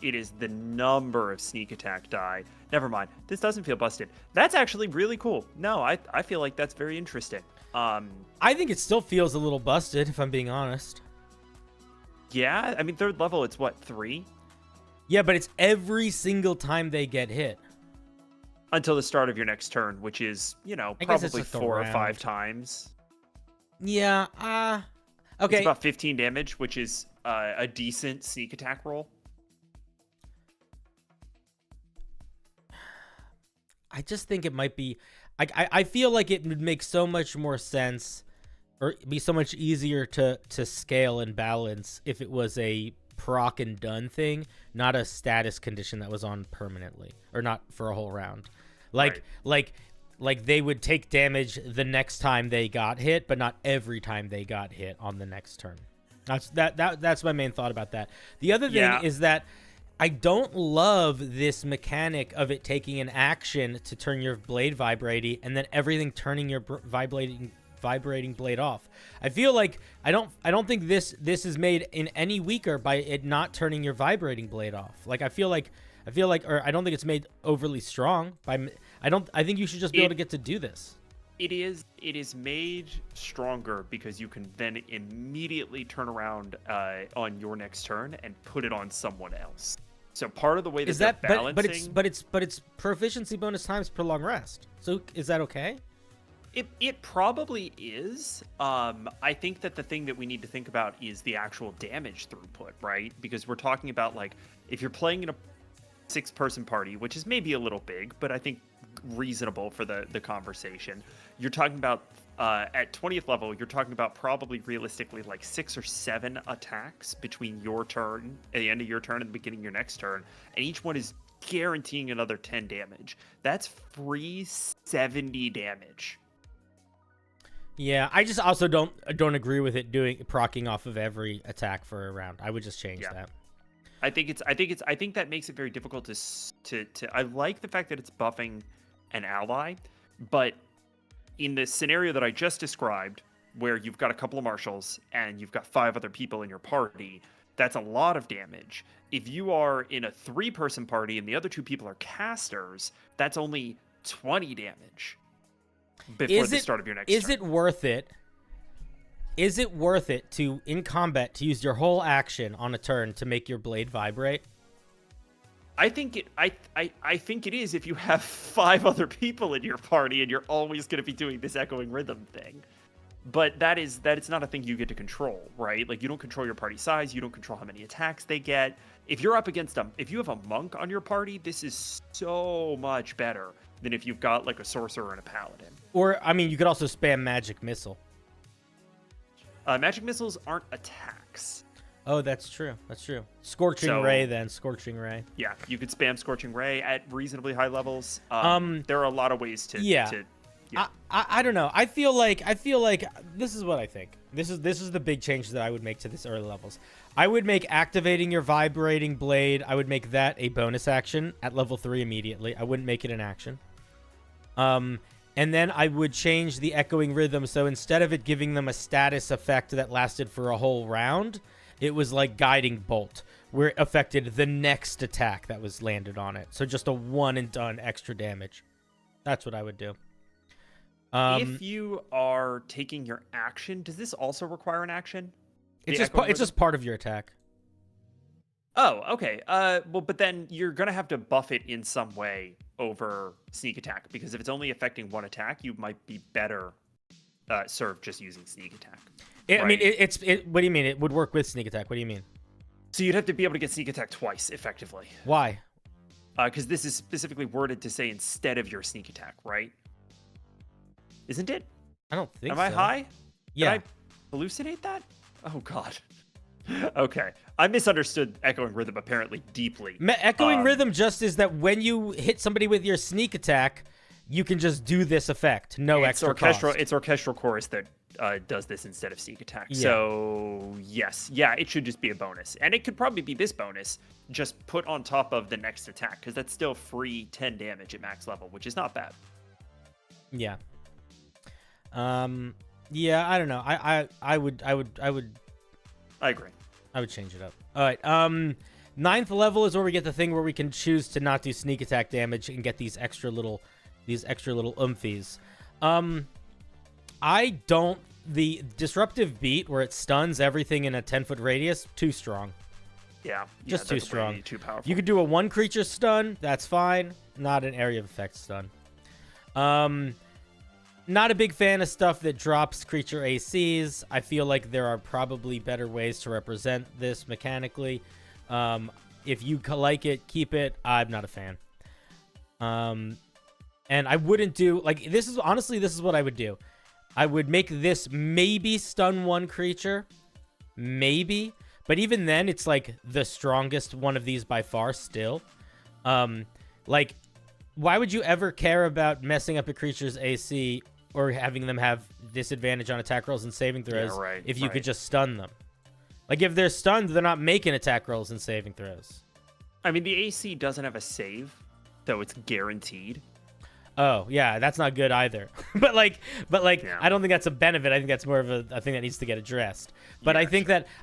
It is the number of sneak attack die. Never mind. This doesn't feel busted. That's actually really cool. No, I feel like that's very interesting. I think it still feels a little busted, if I'm being honest. Yeah, I mean, 3rd level, it's what, 3? Yeah, but it's every single time they get hit. Until the start of your next turn, which is, probably 4 or 5 times. Yeah, okay. It's about 15 damage, which is a decent sneak attack roll. I just think it might be... I feel like it would make so much more sense, or be so much easier to scale and balance if it was a proc and done thing, not a status condition that was on permanently, or not for a whole round. Like they would take damage the next time they got hit, but not every time they got hit on the next turn. That's my main thought about that. The other thing is that I don't love this mechanic of it taking an action to turn your blade vibrating and then everything turning your vibrating blade off. I feel like I don't think this is made in any weaker by it not turning your vibrating blade off. Like I feel like or I don't think it's made overly strong by I think you should just be able to get to do this. It is made stronger because you can then immediately turn around on your next turn and put it on someone else. So part of the way that they're balancing, but it's proficiency bonus times per long rest. So is that okay? It probably is. I think that the thing that we need to think about is the actual damage throughput, right? Because we're talking about, like, if you're playing in a 6-person party, which is maybe a little big, but I think reasonable for the conversation. You're talking about at 20th level, you're talking about probably realistically like 6 or 7 attacks between your turn, at the end of your turn and the beginning of your next turn, and each one is guaranteeing another 10 damage. That's free 70 damage. Yeah, I just also don't agree with it procking off of every attack for a round. I would just change that. I think that makes it very difficult to I like the fact that it's buffing an ally, but in the scenario that I just described, where you've got a couple of marshals and you've got 5 other people in your party, that's a lot of damage. If you are in a 3-person party and the other 2 people are casters, that's only 20 damage before the start of your next turn. Is it worth it? Is it worth it to, in combat, to use your whole action on a turn to make your blade vibrate? I think it is if you have 5 other people in your party and you're always going to be doing this echoing rhythm thing. But that is not a thing you get to control, right? Like, you don't control your party size, you don't control how many attacks they get. If you're up against if you have a monk on your party, this is so much better than if you've got like a sorcerer and a paladin. Or, I mean, you could also spam magic missile. Magic missiles aren't attacks. Oh, that's true. That's true. Scorching Ray, then. Scorching Ray. Yeah, you could spam Scorching Ray at reasonably high levels. There are a lot of ways to... Yeah. I don't know. I feel like this is what I think. This is the big change that I would make to this early levels. I would make activating your vibrating blade, I would make that a bonus action at level 3 immediately. I wouldn't make it an action. And then I would change the echoing rhythm, so instead of it giving them a status effect that lasted for a whole round, it was like Guiding Bolt, where it affected the next attack that was landed on it. So just a one and done extra damage. That's what I would do. If you are taking your action, does this also require an action? It's just part of your attack. Oh, okay. Well, but then you're going to have to buff it in some way over sneak attack, because if it's only affecting one attack, you might be better served just using sneak attack. Right? I mean, what do you mean? It would work with sneak attack. What do you mean? So you'd have to be able to get sneak attack twice, effectively. Why? Because this is specifically worded to say instead of your sneak attack, right? Isn't it? I don't think so. Am I high? Yeah. Did I hallucinate that? Oh, God. Okay. I misunderstood Echoing Rhythm apparently deeply. Echoing Rhythm just is that when you hit somebody with your sneak attack, you can just do this effect. No extra orchestral. cost. It's orchestral chorus that does this instead of sneak attack. Yeah. So yes, yeah, it should just be a bonus, and it could probably be this bonus just put on top of the next attack because that's still free 10 damage at max level, which is not bad. Yeah. Yeah, I don't know. I would I agree. I would change it up. All right. 9th level is where we get the thing where we can choose to not do sneak attack damage and get these extra little oomphies. The disruptive beat where it stuns everything in a 10-foot radius, too strong. Yeah. Just too that's strong. way too powerful. You could do a 1 creature stun, that's fine. Not an area of effect stun. Not a big fan of stuff that drops creature ACs. I feel like there are probably better ways to represent this mechanically. If you like it, keep it. I'm not a fan. And I wouldn't do like this is what I would do. I would make this maybe stun 1 creature, maybe, but even then it's like the strongest one of these by far still. Like, why would you ever care about messing up a creature's AC or having them have disadvantage on attack rolls and saving throws if you could just stun them? Like, if they're stunned, they're not making attack rolls and saving throws. I mean, the AC doesn't have a save, though it's guaranteed. Oh, yeah, that's not good either. but Yeah. I don't think that's a benefit. I think that's more of a thing that needs to get addressed. But Yeah,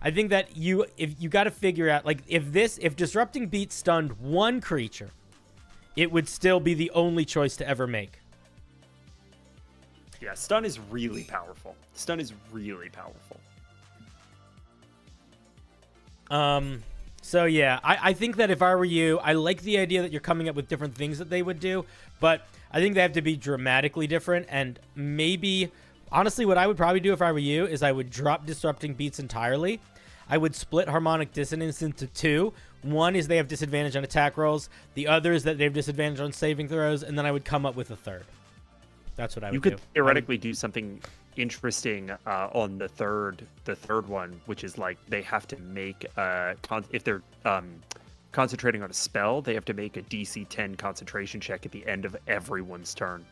I think that you got to figure out, like, if disrupting beat stunned 1 creature, it would still be the only choice to ever make. Yeah, stun is really powerful. Stun is really powerful. So yeah, I think that if I were you, I like the idea that you're coming up with different things that they would do, but I think they have to be dramatically different. And maybe, honestly, what I would probably do if I were you is I would drop disrupting beats entirely. I would split harmonic dissonance into 2. One is they have disadvantage on attack rolls. The other is that they have disadvantage on saving throws, and then I would come up with a third. That's what I would do. You could theoretically do something interesting on the third one, which is like they have to make if they're concentrating on a spell, they have to make a DC 10 concentration check at the end of everyone's turn.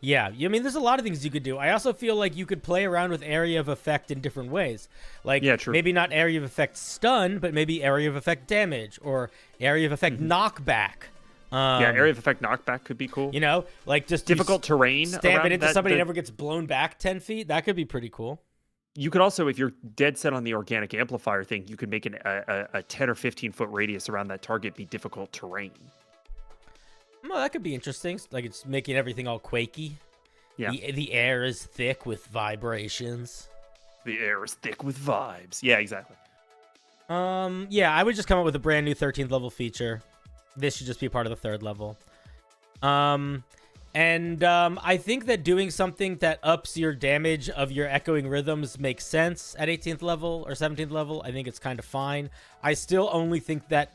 Yeah, I mean, there's a lot of things you could do. I also feel like you could play around with area of effect in different ways. Like, yeah, true. Maybe not area of effect stun, but maybe area of effect damage or area of effect knockback. Yeah, area of effect knockback could be cool. You know, like just difficult terrain. Stamp it into somebody never gets blown back 10 feet. That could be pretty cool. You could also, if you're dead set on the organic amplifier thing, you could make a 10 or 15 foot radius around that target be difficult terrain. Well, that could be interesting. Like it's making everything all quakey. Yeah. The air is thick with vibrations. The air is thick with vibes. Yeah, exactly. Yeah, I would just come up with a brand new 13th level feature. This should just be part of the 3rd level. I think that doing something that ups your damage of your echoing rhythms makes sense at 18th level or 17th level. I think it's kind of fine. I still only think that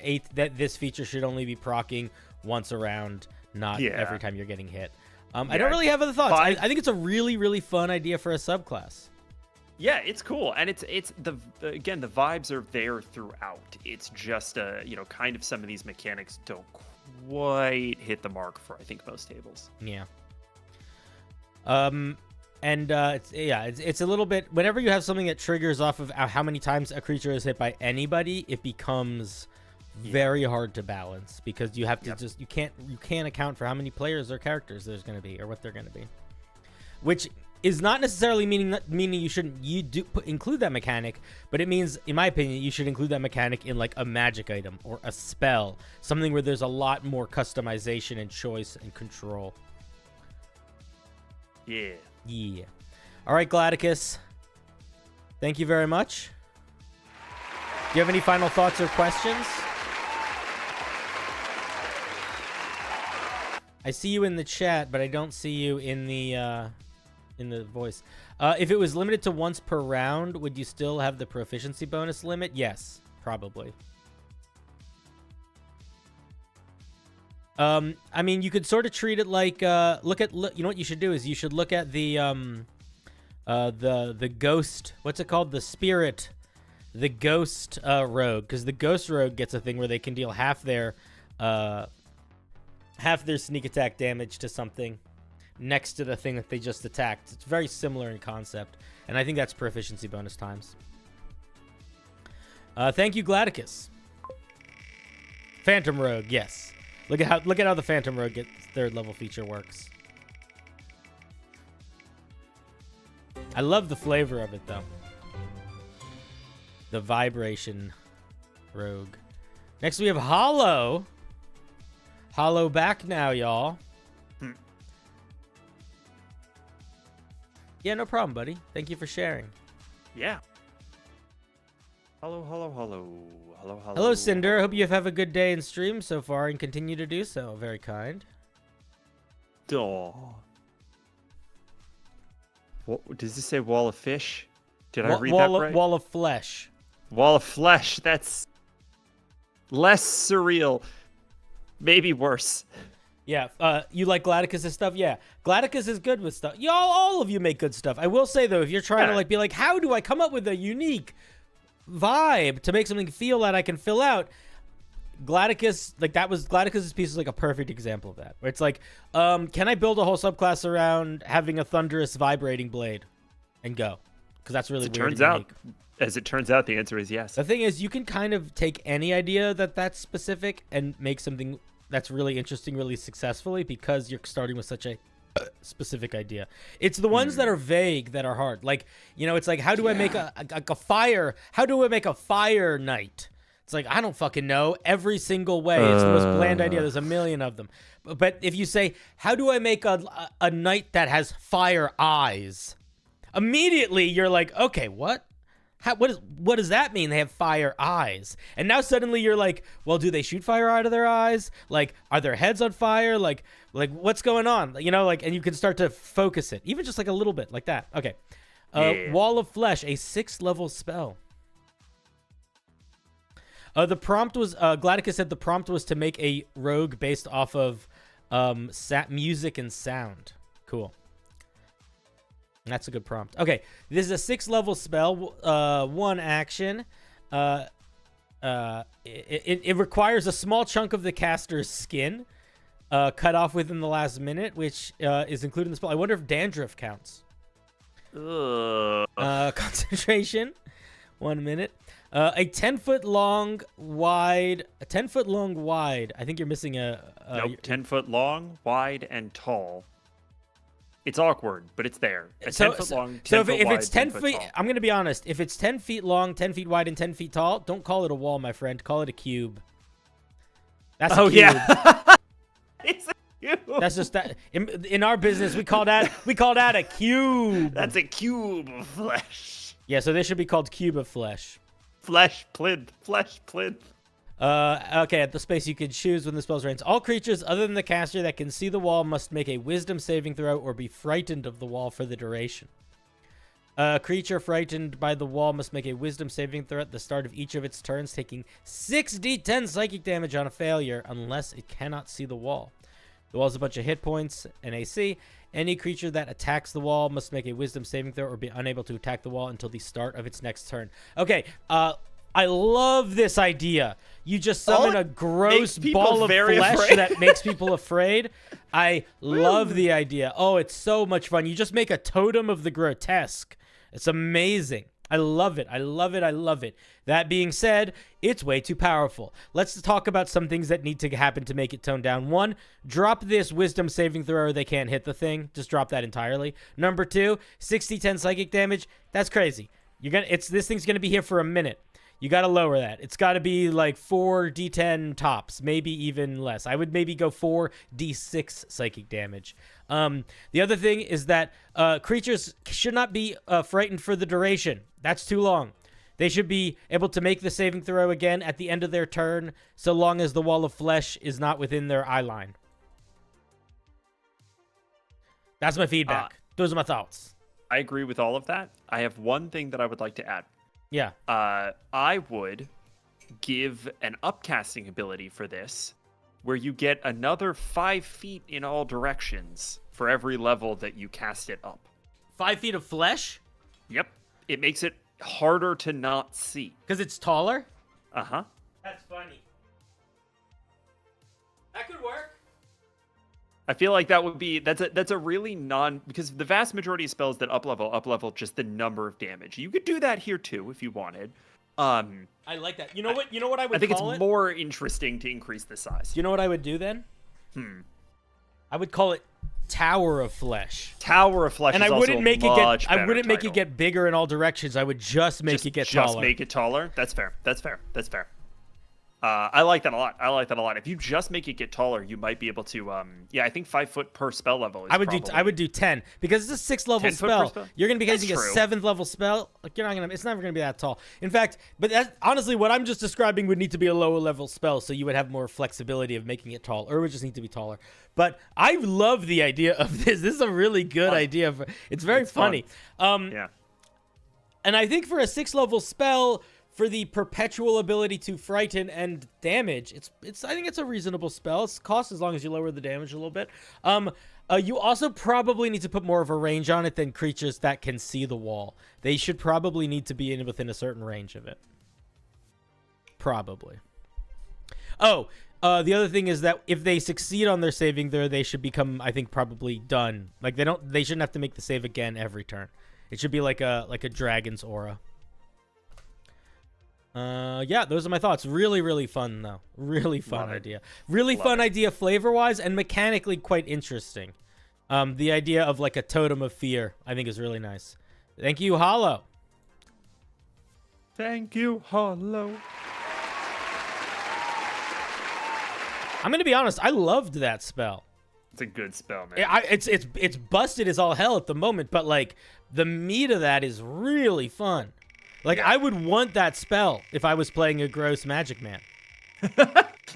this feature should only be proccing once a round, not every time you're getting hit. I don't really have other thoughts. I think it's a really, really fun idea for a subclass. Yeah, it's cool, and it's the vibes are there throughout. It's just kind of some of these mechanics don't quite hit the mark for I think most tables. Yeah. It's a little bit. Whenever you have something that triggers off of how many times a creature is hit by anybody, it becomes very hard to balance because you have to you can't account for how many players or characters there's going to be or what they're going to be, which is not necessarily meaning you shouldn't include that mechanic, but it means, in my opinion, you should include that mechanic in like a magic item or a spell, something where there's a lot more customization and choice and control. Yeah. All right, Gladicus. Thank you very much. Do you have any final thoughts or questions? I see you in the chat, but I don't see you in the voice. If it was limited to once per round, would you still have the proficiency bonus limit? Yes, probably. I mean, you could sort of treat it like you know what you should do is you should look at the The ghost. What's it called? The spirit. The ghost rogue, because the ghost rogue gets a thing where they can deal half their sneak attack damage to something next to the thing that they just attacked. It's very similar in concept, and I think that's proficiency bonus times. Thank you, Gladicus. Phantom Rogue, yes. Look at how the Phantom Rogue third level feature works. I love the flavor of it though. The vibration rogue. Next we have Hollow. Hollow back now, y'all. Yeah, no problem, buddy. Thank you for sharing. Yeah. Hello, hello, hello. Hello, hello. Hello, Cinder. Hope you have a good day in stream so far and continue to do so. Very kind. Aw. What, does this say wall of fish? Did I read that right? Wall of flesh. Wall of flesh. That's less surreal. Maybe worse. Yeah, you like Gladicus' stuff? Yeah, Gladicus is good with stuff. Y'all, all of you make good stuff. I will say, though, if you're trying to be like, how do I come up with a unique vibe to make something feel that I can fill out? Gladicus, Gladicus' piece is like a perfect example of that. Where it's like, can I build a whole subclass around having a thunderous vibrating blade and go? Because that's really weird. As it turns out, the answer is yes. The thing is, you can kind of take any idea that's specific and make something that's really interesting, really successfully, because you're starting with such a specific idea. It's the ones that are vague that are hard. Like, it's like, how do I make a fire? How do I make a fire knight? It's like, I don't fucking know. Every single way. It's the most bland idea. There's a million of them. But if you say, how do I make a knight that has fire eyes? Immediately, you're like, okay, what? What does that mean? They have fire eyes. And now suddenly you're like, well, do they shoot fire out of their eyes? Like, are their heads on fire? Like what's going on? And you can start to focus it, even just like a little bit like that. Okay. Wall of Flesh, a 6th level spell. The prompt was, Gladicus said the prompt was to make a rogue based off of music and sound. Cool. That's a good prompt. Okay, this is a 6th level spell, 1 action. It requires a small chunk of the caster's skin cut off within the last minute, which is included in the spell. I wonder if dandruff counts. Concentration, 1 minute. A 10-foot long wide. I think you're missing a. Nope, 10-foot long, wide, and tall. It's awkward, but it's there. 10 foot long, 10 foot wide, it's 10 feet, tall. I'm going to be honest. If it's 10 feet long, 10 feet wide, and 10 feet tall, don't call it a wall, my friend. Call it a cube. That's a cube. Yeah. It's a cube. That's just that. In our business, we call that a cube. That's a cube of flesh. Yeah, so this should be called cube of flesh. Flesh plinth. Okay, at the space you can choose when the spell rains. All creatures other than the caster that can see the wall must make a wisdom saving throw or be frightened of the wall for the duration. A creature frightened by the wall must make a wisdom saving throw at the start of each of its turns, taking 6d10 psychic damage on a failure unless it cannot see the wall. The wall has a bunch of hit points and AC. Any creature that attacks the wall must make a wisdom saving throw or be unable to attack the wall until the start of its next turn. Okay, I love this idea. You just summon a gross ball of flesh that makes people afraid. I love the idea. Oh, it's so much fun. You just make a totem of the grotesque. It's amazing. I love it. I love it. I love it. That being said, it's way too powerful. Let's talk about some things that need to happen to make it toned down. 1, drop this wisdom saving throw or they can't hit the thing. Just drop that entirely. Number 2, 60-10 psychic damage. That's crazy. This thing's gonna be here for a minute. You got to lower that. It's got to be like 4d10 tops, maybe even less. I would maybe go 4d6 psychic damage. The other thing is that creatures should not be frightened for the duration. That's too long. They should be able to make the saving throw again at the end of their turn, so long as the wall of flesh is not within their eye line. That's my feedback. Those are my thoughts. I agree with all of that. I have one thing that I would like to add. Yeah. I would give an upcasting ability for this, where you get another 5 feet in all directions for every level that you cast it up. 5 feet of flesh? Yep. It makes it harder to not see. Because it's taller? Uh-huh. That's funny. That could work. I feel like that's a really because the vast majority of spells that up level just the number of damage. You could do that here too if you wanted. I like that. You know what I would I think call it's more interesting to increase the size. You know what I would do then? I would call it Tower of Flesh. Tower of Flesh and is I wouldn't also make a it much get I better wouldn't make it title. get bigger in all directions. I would just make it get taller. Just make it taller? That's fair. That's fair. That's fair. I like that a lot. I like that a lot. If you just make it get taller, you might be able to. I think 5 foot per spell level. Is I would do 10 because it's a 6th level 10 foot per spell. spell? You're gonna be That's casting a true. 7th level spell. Like it's never gonna be that tall. In fact, but that's honestly what I'm just describing would need to be a lower level spell, so you would have more flexibility of making it tall, or it would just need to be taller. But I love the idea of this. This is a really good idea. It's very funny. Yeah. And I think for a 6th level spell, for the perpetual ability to frighten and damage, I think it's a reasonable spell. It's cost as long as you lower the damage a little bit. You also probably need to put more of a range on it than creatures that can see the wall. They should probably need to be within a certain range of it. Probably. Oh, the other thing is that if they succeed on their saving there, they should become, I think, probably done. Like they shouldn't have to make the save again every turn. It should be like a dragon's aura. Yeah, those are my thoughts. Really, really fun, though. Really fun idea. Really fun idea flavor-wise and mechanically quite interesting. The idea of like a totem of fear, I think, is really nice. Thank you, Hollow. Thank you, Hollow. I'm going to be honest. I loved that spell. It's a good spell, man. It's busted as all hell at the moment, but like the meat of that is really fun. Like, I would want that spell if I was playing a gross magic man.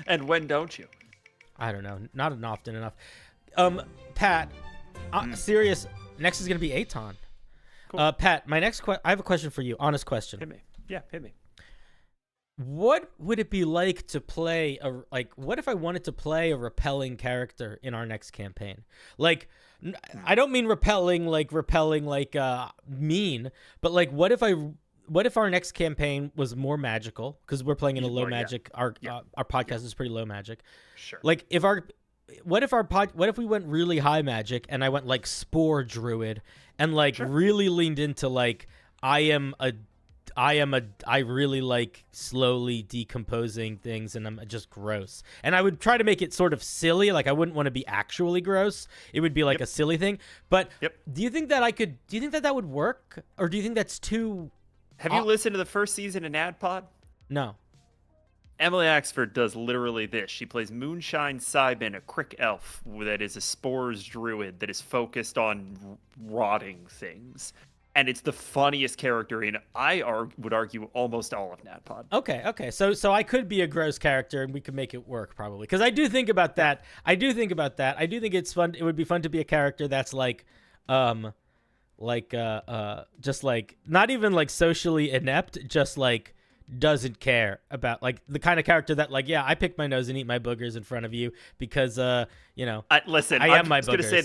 And when don't you? I don't know. Not often enough. Pat, serious. Next is going to be Aton. Cool. Pat, my next I have a question for you. Honest question. Hit me. Yeah, hit me. What would it be like to play what if I wanted to play a repelling character in our next campaign? Like, I don't mean repelling like mean, but like what if our next campaign was more magical, because we're playing in a low magic. Our podcast is pretty low magic. Sure. Like what if we went really high magic and I went like spore druid and like really leaned into like I really like slowly decomposing things and I'm just gross. And I would try to make it sort of silly. Like I wouldn't want to be actually gross. It would be like a silly thing. But do you think that would work? Or do you think that's too... Have you listened to the first season of NADPOD? No. Emily Axford does literally this. She plays Moonshine Cybin, a crick elf that is a spores druid that is focused on rotting things. And it's the funniest character in, would argue, almost all of NADPOD. Okay. So I could be a gross character and we could make it work probably. Because I do think about that. I do think it's fun. It would be fun to be a character that's just like not even like socially inept, just like doesn't care about like the kind of character that like, I pick my nose and eat my boogers in front of you because listen, I'm just going to say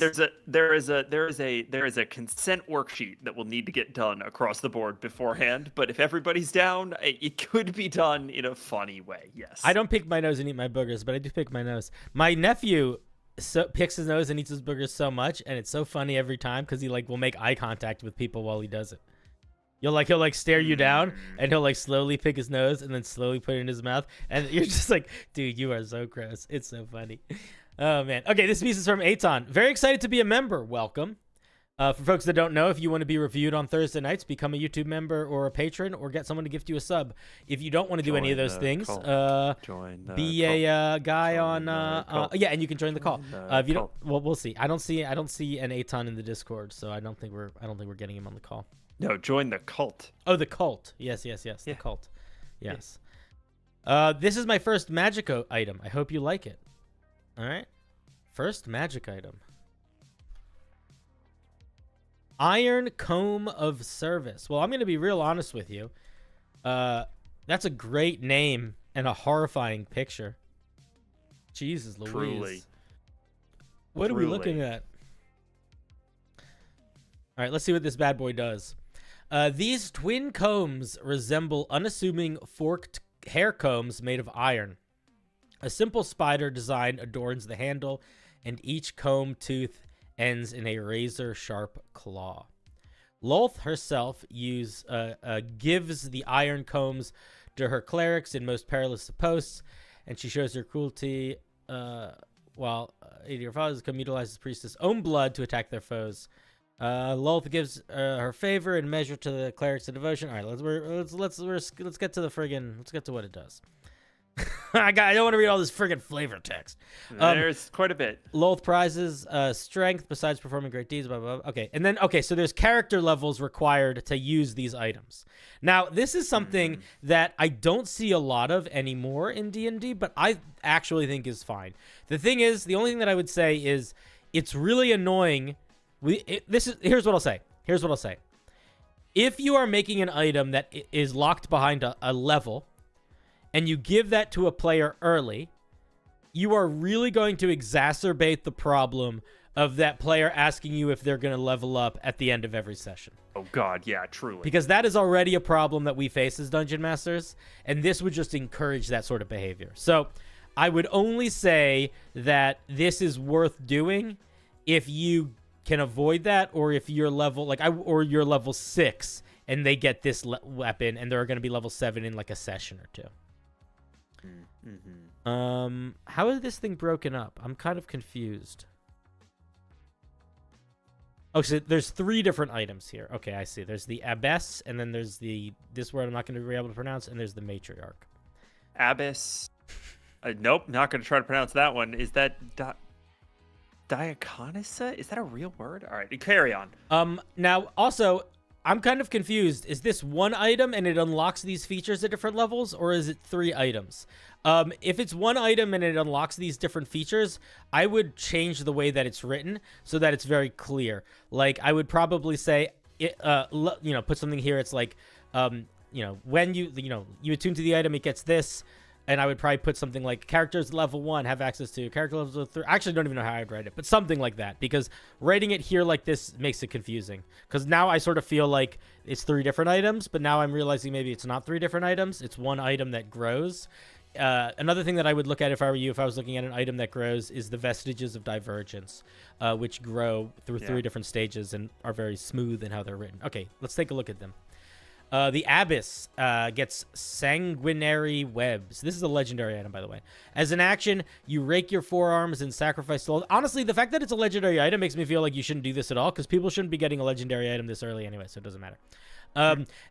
there is a consent worksheet that will need to get done across the board beforehand, but if everybody's down, it could be done in a funny way. Yes. I don't pick my nose and eat my boogers, but I do pick my nose. My nephew picks his nose and eats his boogers so much, and it's so funny every time because he like will make eye contact with people while he does it. He'll like stare you down, and he'll like slowly pick his nose and then slowly put it in his mouth, and you're just like, dude, you are so gross. It's so funny. Oh man. Okay, this piece is from Aton. Very excited to be a member. Welcome. For folks that don't know, if you want to be reviewed on Thursday nights, become a YouTube member or a patron, or get someone to gift you a sub. If you don't want to do any of those things, be a guy on and you can join the call. If you don't, well, we'll see. I don't see an Aton in the Discord, so I don't think we're getting him on the call. No, join the cult. Oh, the cult. Yes. The cult. Yes. This is my first magic item. I hope you like it. All right. First magic item. Iron Comb of Service. Well, I'm going to be real honest with you. That's a great name and a horrifying picture. Jesus Louise. Truly. What are we looking at? All right, let's see what this bad boy does. These twin combs resemble unassuming forked hair combs made of iron. A simple spider design adorns the handle, and each comb tooth ends in a razor-sharp claw. Lolth herself gives the iron combs to her clerics in most perilous of posts, and she shows her cruelty while aiding her followers come utilize the priestess' own blood to attack their foes. Lolth gives her favor and measure to the clerics of devotion. All right, let's get to the friggin'. Let's get to what it does. I don't want to read all this friggin' flavor text. There's quite a bit. Lolth prizes strength besides performing great deeds. Blah, blah, blah. Okay, and then so there's character levels required to use these items. Now this is something that I don't see a lot of anymore in D&D, but I actually think is fine. The thing is, the only thing that I would say is it's really annoying. Here's what I'll say. If you are making an item that is locked behind a level, and you give that to a player early, you are really going to exacerbate the problem of that player asking you if they're going to level up at the end of every session. Oh God, yeah, truly. Because that is already a problem that we face as Dungeon Masters, and this would just encourage that sort of behavior. So I would only say that this is worth doing if you can avoid that, or if you're level, or you're level 6, and they get this weapon, and they're going to be level 7 in like a session or two. How is this thing broken up? I'm kind of confused. Oh, so there's 3 different items here. Okay, I see. There's the abbess, and then there's this word I'm not going to be able to pronounce, and there's the matriarch. Abbess. Nope, not going to try to pronounce that one. Is that diaconissa? Is that a real word? All right, carry on. Now also, I'm kind of confused. Is this one item and it unlocks these features at different levels, or is it 3 items? If it's one item and it unlocks these different features, I would change the way that it's written so that it's very clear. Like, I would probably say, put something here. It's like, when you attune to the item, it gets this. And I would probably put something like characters level 1 have access to character level 3. I actually don't even know how I'd write it, but something like that, because writing it here like this makes it confusing. Because now I sort of feel like it's 3 different items, but now I'm realizing maybe it's not 3 different items. It's one item that grows. Another thing that I would look at if I were you, if I was looking at an item that grows, is the vestiges of divergence, which grow through 3 different stages and are very smooth in how they're written. Okay, let's take a look at them. The Abyss gets Sanguinary Webs. This is a legendary item, by the way. As an action, you rake your forearms and sacrifice souls. Honestly, the fact that it's a legendary item makes me feel like you shouldn't do this at all, because people shouldn't be getting a legendary item this early anyway, so it doesn't matter.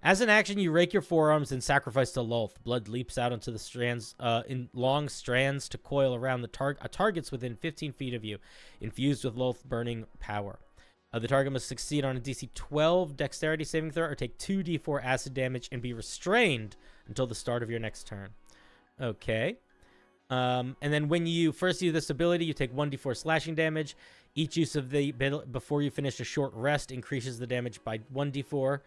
As an action, you rake your forearms and sacrifice to Lolth. Blood leaps out onto the strands, in long strands to coil around the targets within 15 feet of you, infused with Lolth burning power. The target must succeed on a DC 12 dexterity saving throw or take 2d4 acid damage and be restrained until the start of your next turn. Okay. And then when you first use this ability, you take 1d4 slashing damage. Each use of the before you finish a short rest increases the damage by 1d4.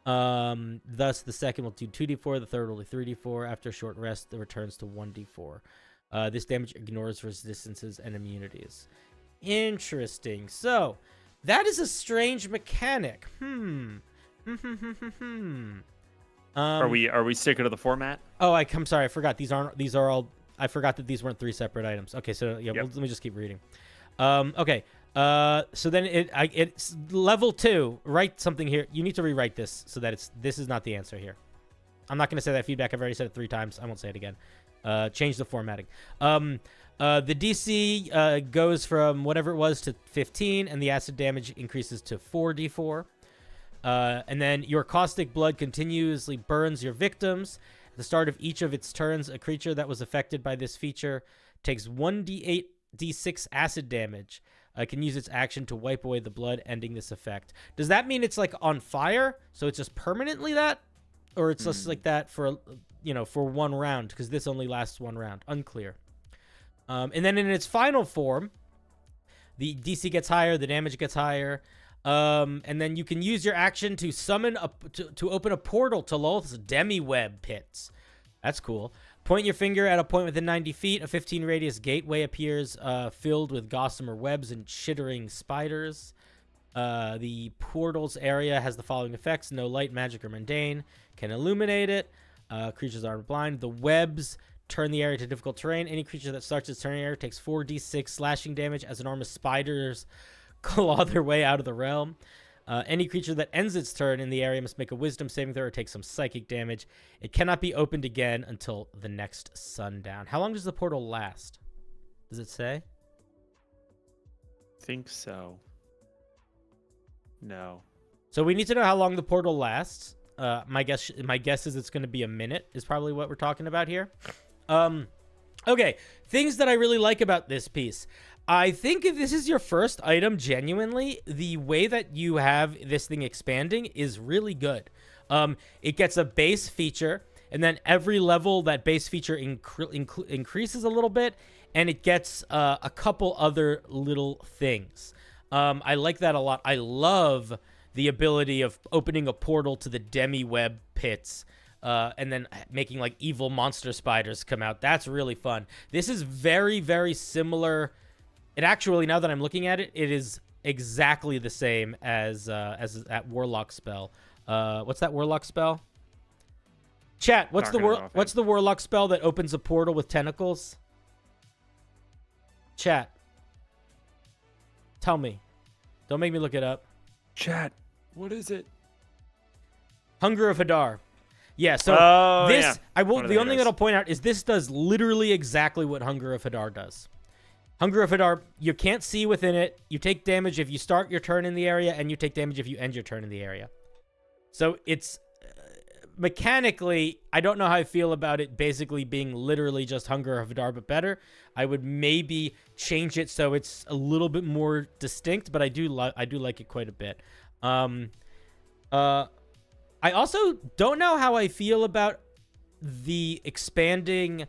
Thus, the second will do 2d4, the third will do 3d4. After a short rest, it returns to 1d4. This damage ignores resistances and immunities. Interesting. So, that is a strange mechanic. Are we sticking to the format? Oh, I'm sorry. I forgot. These are all. I forgot that these weren't 3 separate items. Okay, so yeah, let me just keep reading. Okay. So then it's level 2. Write something here. You need to rewrite this so that this is not the answer here. I'm not going to say that feedback. I've already said it 3 times. I won't say it again. Change the formatting. The DC goes from whatever it was to 15, and the acid damage increases to 4d4. And then your caustic blood continuously burns your victims. At the start of each of its turns, a creature that was affected by this feature takes 1d8, d6 acid damage. Can use its action to wipe away the blood, ending this effect. Does that mean it's like on fire? So it's just permanently that? Or it's just like that for one round? Because this only lasts 1 round. Unclear. And then in its final form, the DC gets higher, the damage gets higher, and then you can use your action to summon to open a portal to Lolth's demi-web pits. That's cool. Point your finger at a point within 90 feet. A 15 radius gateway appears, filled with gossamer webs and chittering spiders. The portal's area has the following effects: no light, magic, or mundane can illuminate it. Creatures are blind. The webs turn the area to difficult terrain. Any creature that starts its turn in the area takes 4d6 slashing damage as enormous spiders claw their way out of the realm. Any creature that ends its turn in the area must make a wisdom saving throw or take some psychic damage. It cannot be opened again until the next sundown. How long does the portal last? Does it say? Think so. No. So we need to know how long the portal lasts. My guess is it's going to be a minute is probably what we're talking about here. Okay, things that I really like about this piece. I think if this is your first item, genuinely, the way that you have this thing expanding is really good. It gets a base feature, and then every level that base feature increases a little bit, and it gets a couple other little things. I like that a lot. I love the ability of opening a portal to the demi-web pits, and then making like evil monster spiders come out. That's really fun. This is very, very similar. It actually, now that I'm looking at it, it is exactly the same as that warlock spell. What's that warlock spell? Chat, what's the warlock spell that opens a portal with tentacles? Chat. Tell me. Don't make me look it up. Chat, what is it? Hunger of Hadar. Yeah, so the only thing that I'll point out is this does literally exactly what Hunger of Hadar does. Hunger of Hadar, you can't see within it. You take damage if you start your turn in the area, and you take damage if you end your turn in the area. So it's mechanically, I don't know how I feel about it basically being literally just Hunger of Hadar, but better. I would maybe change it so it's a little bit more distinct, but I do like it quite a bit. I also don't know how I feel about the expanding.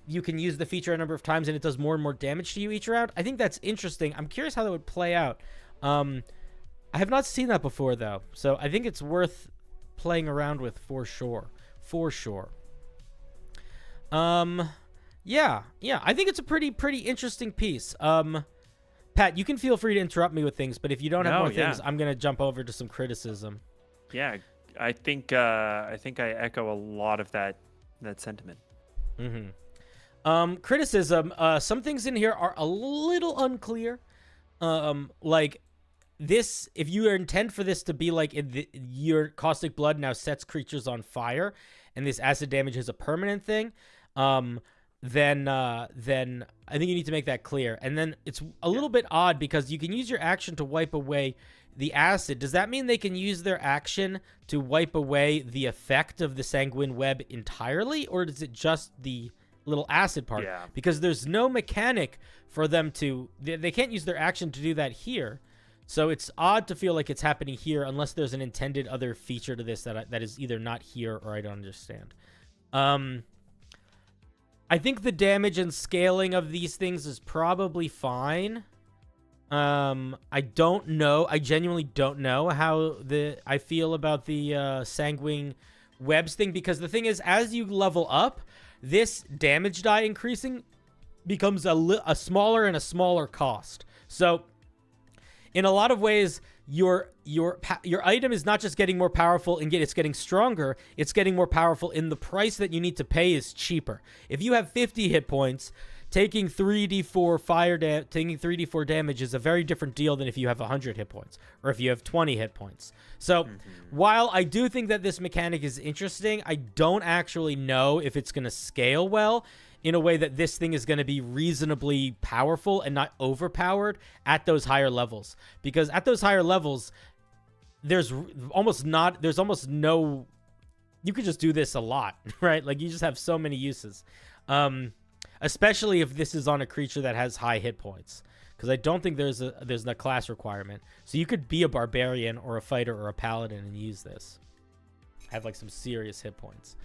You can use the feature a number of times and it does more and more damage to you each round. I think that's interesting. I'm curious how that would play out. I have not seen that before though, so I think it's worth playing around with for sure. Yeah, I think it's a pretty interesting piece. Pat, you can feel free to interrupt me with things, but if you don't have more things, I'm gonna jump over to some criticism. Yeah, I think I echo a lot of that sentiment. Criticism. Some things in here are a little unclear. Like this, if you intend for this to be like your caustic blood now sets creatures on fire, and this acid damage is a permanent thing, then I think you need to make that clear. And then it's a little bit odd because you can use your action to wipe away the acid. Does that mean they can use their action to wipe away the effect of the sanguine web entirely, or is it just the little acid part? Yeah. Because there's no mechanic for them to. They can't use their action to do that here. So it's odd to feel like it's happening here unless there's an intended other feature to this that is either not here or I don't understand. I think the damage and scaling of these things is probably fine. I don't know. I genuinely don't know how I feel about the sanguine webs thing, because the thing is, as you level up, this damage die increasing becomes a smaller and a smaller cost. So in a lot of ways, your item is not just getting more powerful and it's getting stronger, it's getting more powerful in the price that you need to pay is cheaper. If you have 50 hit points, taking 3d4 damage is a very different deal than if you have 100 hit points or if you have 20 hit points. So while I do think that this mechanic is interesting, I don't actually know if it's going to scale well in a way that this thing is going to be reasonably powerful and not overpowered at those higher levels. Because at those higher levels, there's almost no, you could just do this a lot, right? Like you just have so many uses. Especially if this is on a creature that has high hit points. Because I don't think there's a class requirement. So you could be a barbarian or a fighter or a paladin and use this. Have like some serious hit points.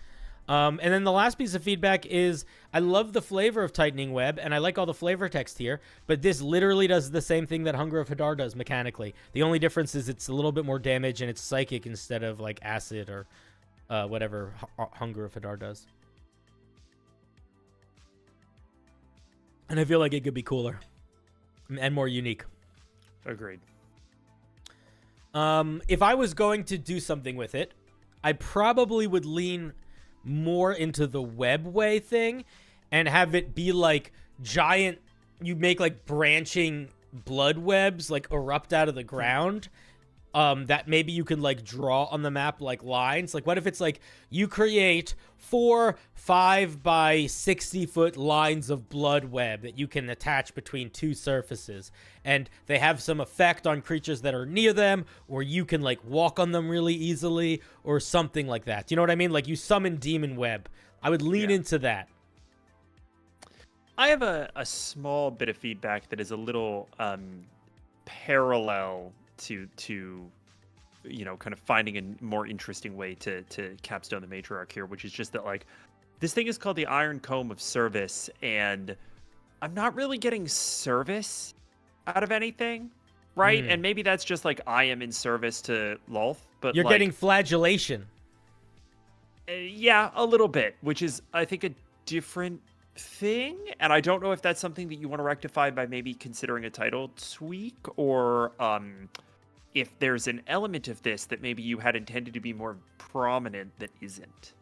And then the last piece of feedback is I love the flavor of Tightening Web, and I like all the flavor text here, but this literally does the same thing that Hunger of Hadar does mechanically. The only difference is it's a little bit more damage and it's psychic instead of like acid or whatever Hunger of Hadar does. And I feel like it could be cooler and more unique. Agreed. If I was going to do something with it, I probably would lean more into the webway thing and have it be like giant. You make like branching blood webs like erupt out of the ground. That maybe you can like draw on the map like lines. Like what if it's like you create 4 5 by 60 foot lines of blood web that you can attach between 2 surfaces, and they have some effect on creatures that are near them, or you can like walk on them really easily or something like that. You know what I mean? Like you summon demon web. I would lean into that. I have a small bit of feedback that is a little parallel to kind of finding a more interesting way to capstone the matriarch here, which is just that like this thing is called the Iron Comb of Service, and I'm not really getting service out of anything, right? And maybe that's just like I am in service to Lolth, but you're like, getting flagellation. Yeah, a little bit, which is I think a different thing, and I don't know if that's something that you want to rectify by maybe considering a title tweak, or if there's an element of this that maybe you had intended to be more prominent that isn't.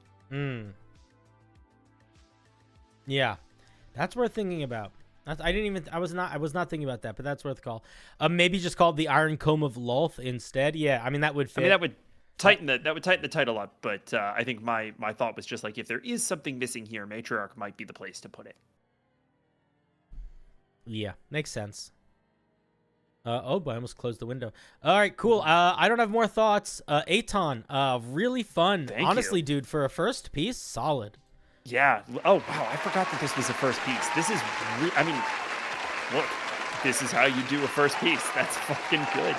Yeah, that's worth thinking about. I was not thinking about that, but that's worth a call. Maybe just called the Iron Comb of Lolth instead. Yeah, I mean that would fit. I mean that would tighten the title up, but I think my thought was just like if there is something missing here, matriarch might be the place to put it. Yeah, makes sense. Oh boy, I almost closed the window. All right, cool. I don't have more thoughts. Aton, really fun. Honestly, dude, for a first piece, solid. Yeah. Oh wow, I forgot that this was a first piece. This is, I mean, look, this is how you do a first piece. That's fucking good.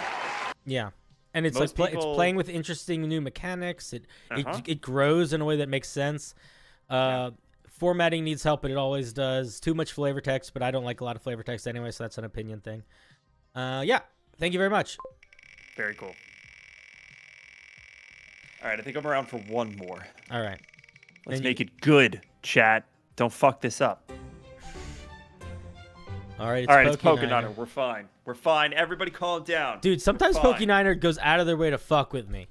Yeah, and it's Most it's playing with interesting new mechanics. It grows in a way that makes sense. Formatting needs help, but it always does. Too much flavor text, but I don't like a lot of flavor text anyway, so that's an opinion thing. Yeah, thank you very much. Very cool. All right, I think I'm around for one more. All right. Let's make it good, chat. Don't fuck this up. All right, it's Pokeniner. We're fine. We're fine. Everybody calm down. Dude, sometimes Pokeniner goes out of their way to fuck with me.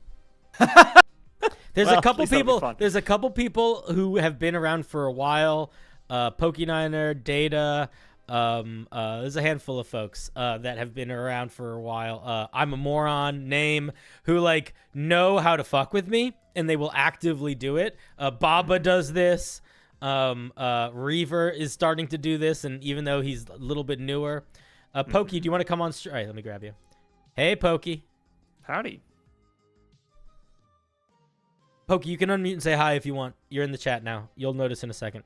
There's a couple people who have been around for a while. Pokeniner, Data. There's a handful of folks that have been around for a while. I'm a moron name who like know how to fuck with me, and they will actively do it. Baba does this. Reaver is starting to do this, and even though he's a little bit newer. Pokey, do you want to come on? All right, let me grab you. Hey, Pokey. Howdy. Pokey, you can unmute and say hi if you want. You're in the chat now. You'll notice in a second.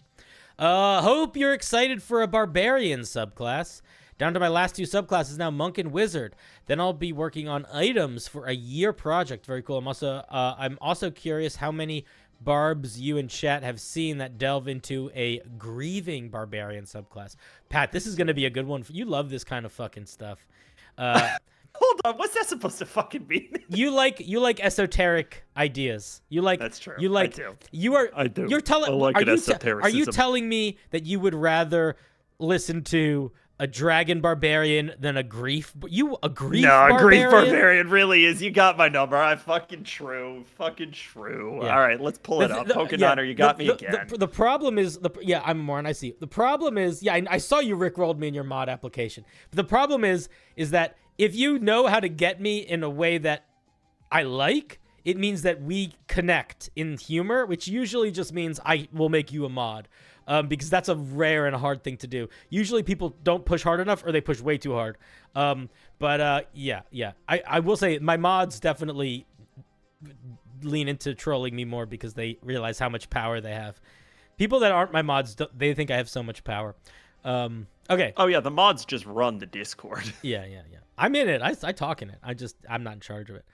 Hope you're excited for a barbarian subclass. Down to my last 2 subclasses now, monk and wizard. Then I'll be working on items for a year project. Very cool. I'm also curious how many barbs you and chat have seen that delve into a grieving barbarian subclass. Pat, this is going to be a good one. You love this kind of fucking stuff. Hold on, what's that supposed to fucking mean? you like esoteric ideas. You like That's true. You like I do. I do. You're telling. I like are you telling me that you would rather listen to a dragon barbarian than a grief? A grief barbarian? No, a grief barbarian really is. You got my number. Fucking true. Yeah. All right, let's pull it up. Pokeniner, you got me again. The problem is, I'm a moron. I see. The problem is, I saw you rickrolled me in your mod application. But the problem is that if you know how to get me in a way that I like, it means that we connect in humor, which usually just means I will make you a mod. Because that's a rare and a hard thing to do. Usually people don't push hard enough or they push way too hard. Yeah. I will say my mods definitely lean into trolling me more because they realize how much power they have. People that aren't my mods, they think I have so much power. Okay. Oh, yeah, the mods just run the Discord. Yeah. I'm in it. I talk in it. I'm not in charge of it.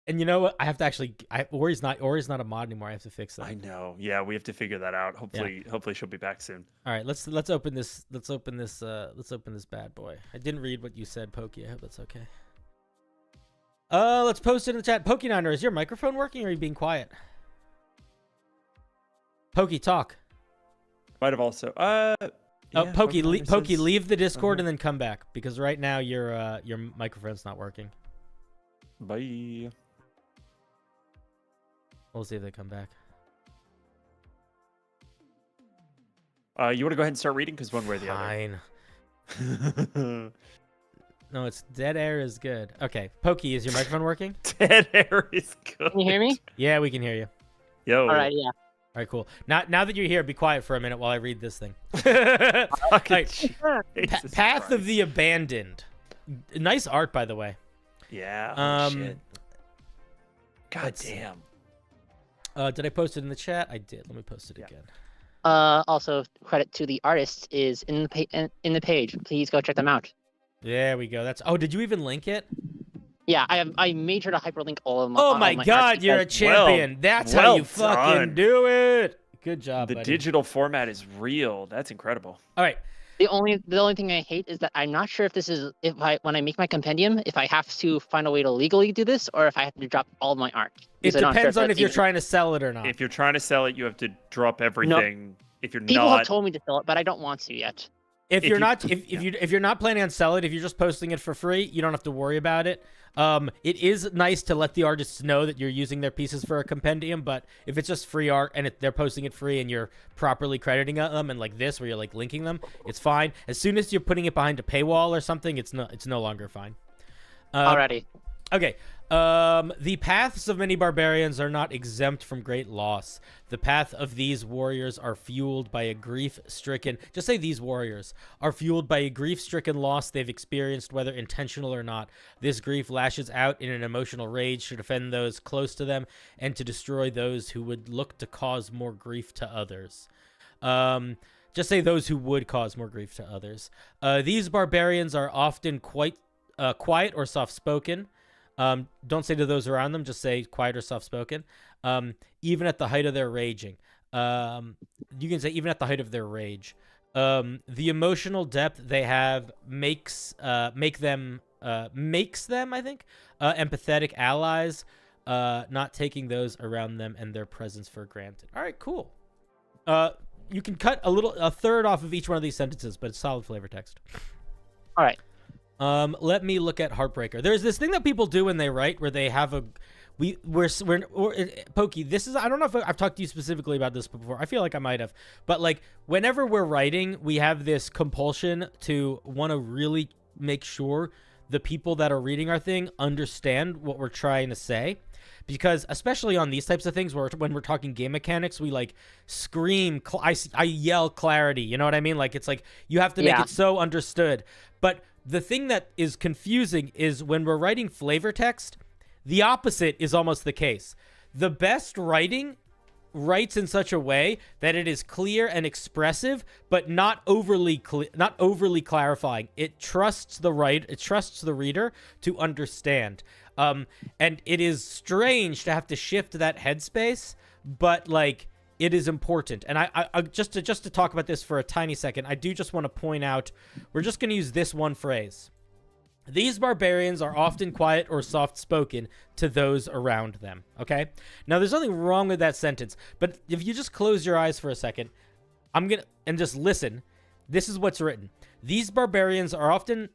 And you know what? I have to actually. Ori's not a mod anymore. I have to fix that. I know. Yeah, we have to figure that out. Hopefully she'll be back soon. All right, let's open this. Let's open this bad boy. I didn't read what you said, Pokey. I hope that's okay. Let's post it in the chat. Pokeniner, is your microphone working or are you being quiet? Pokey, talk. Might have also. Pokey, leave the Discord and then come back because right now your microphone's not working. Bye. We'll see if they come back. You want to go ahead and start reading? Because one way or the Fine. other. No, it's dead air is good. Okay, Pokey, is your microphone working? Dead air is good. Can you hear me? Yeah, we can hear you. Yo. All right, yeah. All right, cool. Now that you're here, be quiet for a minute while I read this thing. Fucking Alright, Jesus Path of Christ. the Abandoned. Nice art, by the way. Yeah. Oh, shit. God let's- damn. Did I post it in the chat? I did. Let me post it Yeah. again. Also, credit to the artists is in the page. Please go check them out. There we go. That's. Oh, did you even link it? Yeah, I made sure to hyperlink all of my. Oh all my my God, art you're a because- champion. That's how well you fucking done. do it. Good job, The buddy. digital format is real. That's incredible. All right. The only thing I hate is that I'm not sure if this is when I make my compendium, if I have to find a way to legally do this or if I have to drop all my art. It Because I'm not sure depends on that's if you're even- trying to sell it or not. If you're trying to sell it, you have to drop everything. If you're People not, have told me to sell it, but I don't want to yet. If If you're you- not yeah. if you're not planning on selling it, if you're just posting it for free, you don't have to worry about it. It is nice to let the artists know that you're using their pieces for a compendium, but if it's just free art and they're posting it free and you're properly crediting them and like this where you're like linking them, it's fine. As soon as you're putting it behind a paywall or something, it's no longer fine. Already. Okay. The paths of many barbarians are not exempt from great loss. The path of these warriors are fueled by a grief-stricken... Just say these warriors are fueled by a grief-stricken loss they've experienced, whether intentional or not. This grief lashes out in an emotional rage to defend those close to them and to destroy those who would look to cause more grief to others. Just say those who would cause more grief to others. These barbarians are often quite quiet or soft-spoken. Don't say to those around them, just say quiet or soft-spoken. Even at the height of their raging. You can say even at the height of their rage. The emotional depth they have makes them, I think, empathetic allies, not taking those around them and their presence for granted. All right, cool. You can cut a third off of each one of these sentences, but it's solid flavor text. All right. Let me look at Heartbreaker. There's this thing that people do when they write where they have we're Pokey, this is, I don't know if I've talked to you specifically about this before. I feel like I might have. But like whenever we're writing, we have this compulsion to want to really make sure the people that are reading our thing understand what we're trying to say. Because especially on these types of things where when we're talking game mechanics, we like scream, I yell clarity. You know what I mean? Like it's like you have to make it so understood. But the thing that is confusing is when we're writing flavor text, the opposite is almost the case. The best writing writes in such a way that it is clear and expressive, but not overly clarifying. It trusts the reader to understand. And it is strange to have to shift that headspace, but like it is important. And I just to talk about this for a tiny second, I do just want to point out, we're just going to use this one phrase. These barbarians are often quiet or soft-spoken to those around them, okay? Now, there's nothing wrong with that sentence, but if you just close your eyes for a second, and just listen, this is what's written. These barbarians are often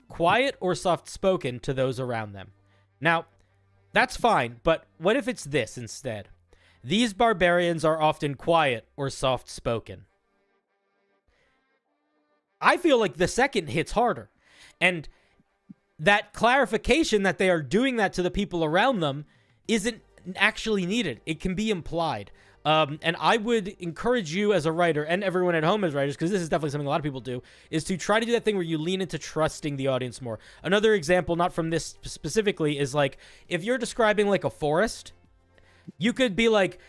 quiet or soft-spoken to those around them. Now, that's fine, but what if it's this instead? These barbarians are often quiet or soft-spoken. I feel like the second hits harder. And that clarification that they are doing that to the people around them isn't actually needed. It can be implied. And I would encourage you as a writer and everyone at home as writers, because this is definitely something a lot of people do, is to try to do that thing where you lean into trusting the audience more. Another example, not from this specifically, is like if you're describing like a forest, you could be like,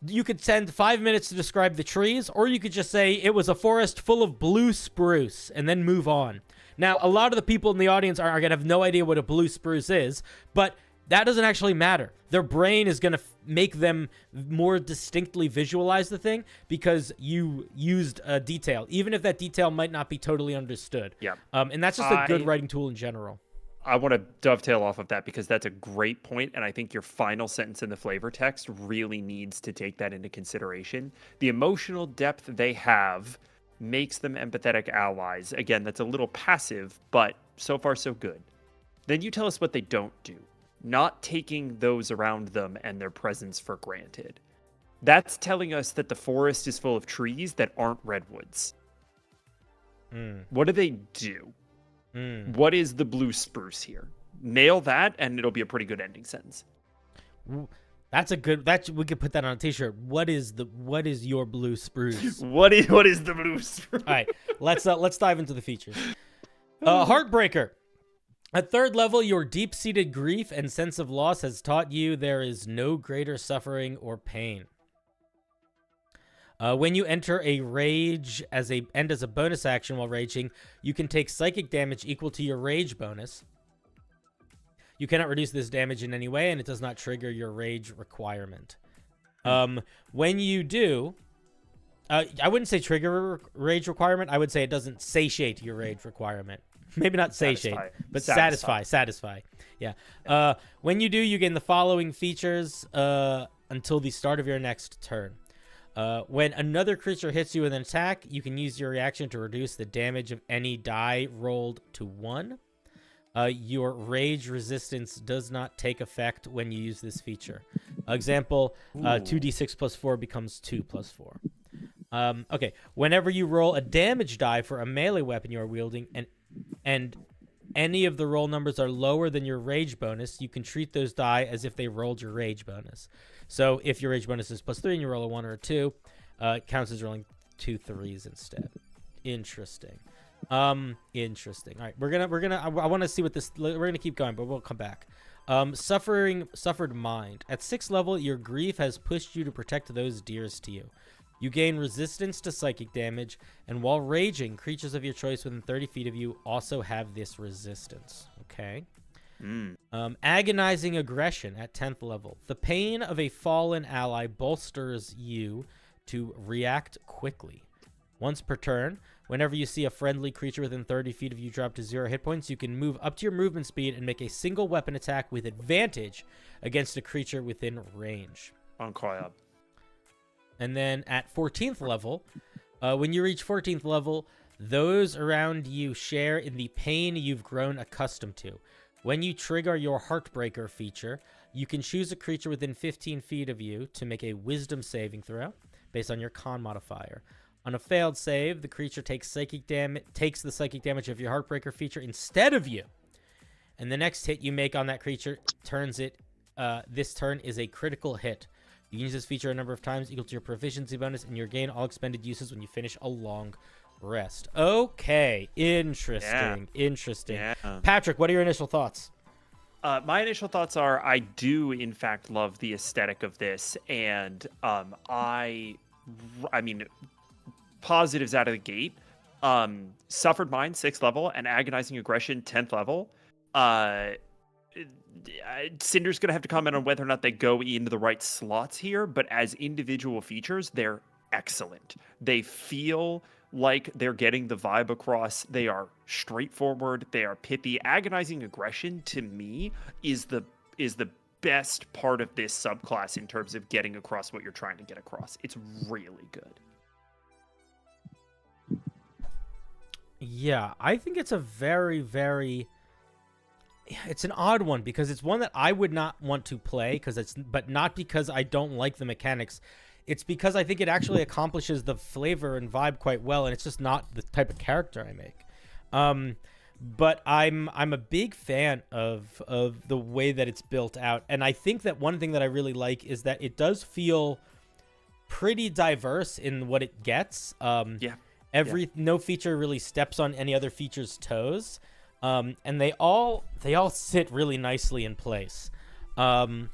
you could spend 5 minutes to describe the trees, or you could just say it was a forest full of blue spruce and then move on. Now, a lot of the people in the audience are going to have no idea what a blue spruce is, but that doesn't actually matter. Their brain is going to make them more distinctly visualize the thing because you used a detail, even if that detail might not be totally understood. Yeah. And that's just a good writing tool in general. I want to dovetail off of that because that's a great point, and I think your final sentence in the flavor text really needs to take that into consideration. The emotional depth they have makes them empathetic allies. Again, that's a little passive, but so far so good. Then you tell us what they don't do. not taking those around them and their presence for granted. That's telling us that the forest is full of trees that aren't redwoods. What do they do? What is the blue spruce here? Nail that, and it'll be a pretty good ending sentence. That's a good. We could put that on a T-shirt. What is your blue spruce? What is the blue spruce? All right, let's dive into the features. Heartbreaker. At third level, your deep-seated grief and sense of loss has taught you there is no greater suffering or pain. When you enter a rage as a bonus action while raging, you can take psychic damage equal to your rage bonus. You cannot reduce this damage in any way, and it does not trigger your rage requirement. When you do, I wouldn't say trigger rage requirement. I would say it doesn't satiate your rage requirement. Maybe not satiate, but satisfy. Yeah. When you do, you gain the following features until the start of your next turn. When another creature hits you with an attack, you can use your reaction to reduce the damage of any die rolled to 1. Your rage resistance does not take effect when you use this feature. Example, 2d6 plus 4 becomes 2 plus 4. Okay, whenever you roll a damage die for a melee weapon you are wielding and any of the roll numbers are lower than your rage bonus, you can treat those die as if they rolled your rage bonus. So if your rage bonus is plus 3 and you roll a 1 or a 2, it counts as rolling 2 3s instead. Interesting. Interesting. All right, I want to see what this. We're gonna keep going, but we'll come back. Suffered mind. At 6th level, your grief has pushed you to protect those dearest to you. You gain resistance to psychic damage, and while raging, creatures of your choice within 30 feet of you also have this resistance. Okay. Agonizing aggression at 10th level. The pain of a fallen ally bolsters you to react quickly. Once per turn, whenever you see a friendly creature within 30 feet of you drop to 0 hit points, you can move up to your movement speed and make a single weapon attack with advantage against a creature within range. Incroyable. And then at 14th level, when you reach 14th level, those around you share in the pain you've grown accustomed to. When you trigger your Heartbreaker feature, you can choose a creature within 15 feet of you to make a wisdom saving throw based on your con modifier. On a failed save, the creature takes the psychic damage of your Heartbreaker feature instead of you. And the next hit you make on that creature this turn is a critical hit. You can use this feature a number of times equal to your proficiency bonus, and you regain all expended uses when you finish a long rest. Okay, interesting. Yeah. Patrick, what are your initial thoughts? My initial thoughts are I do, in fact, love the aesthetic of this, and I mean, positives out of the gate. Suffered Mind, 6th level, and Agonizing Aggression, 10th level. Cinder's going to have to comment on whether or not they go into the right slots here, but as individual features, they're excellent. They feel like they're getting the vibe across. They are straightforward. They are pithy. Agonizing Aggression, to me, is the best part of this subclass in terms of getting across what you're trying to get across. It's really good. Yeah, I think it's a very, very... It's an odd one because it's one that I would not want to play but not because I don't like the mechanics. It's because I think it actually accomplishes the flavor and vibe quite well, and it's just not the type of character I make. But I'm a big fan of the way that it's built out, and I think that one thing that I really like is that it does feel pretty diverse in what it gets. No feature really steps on any other feature's toes. And they all sit really nicely in place. Can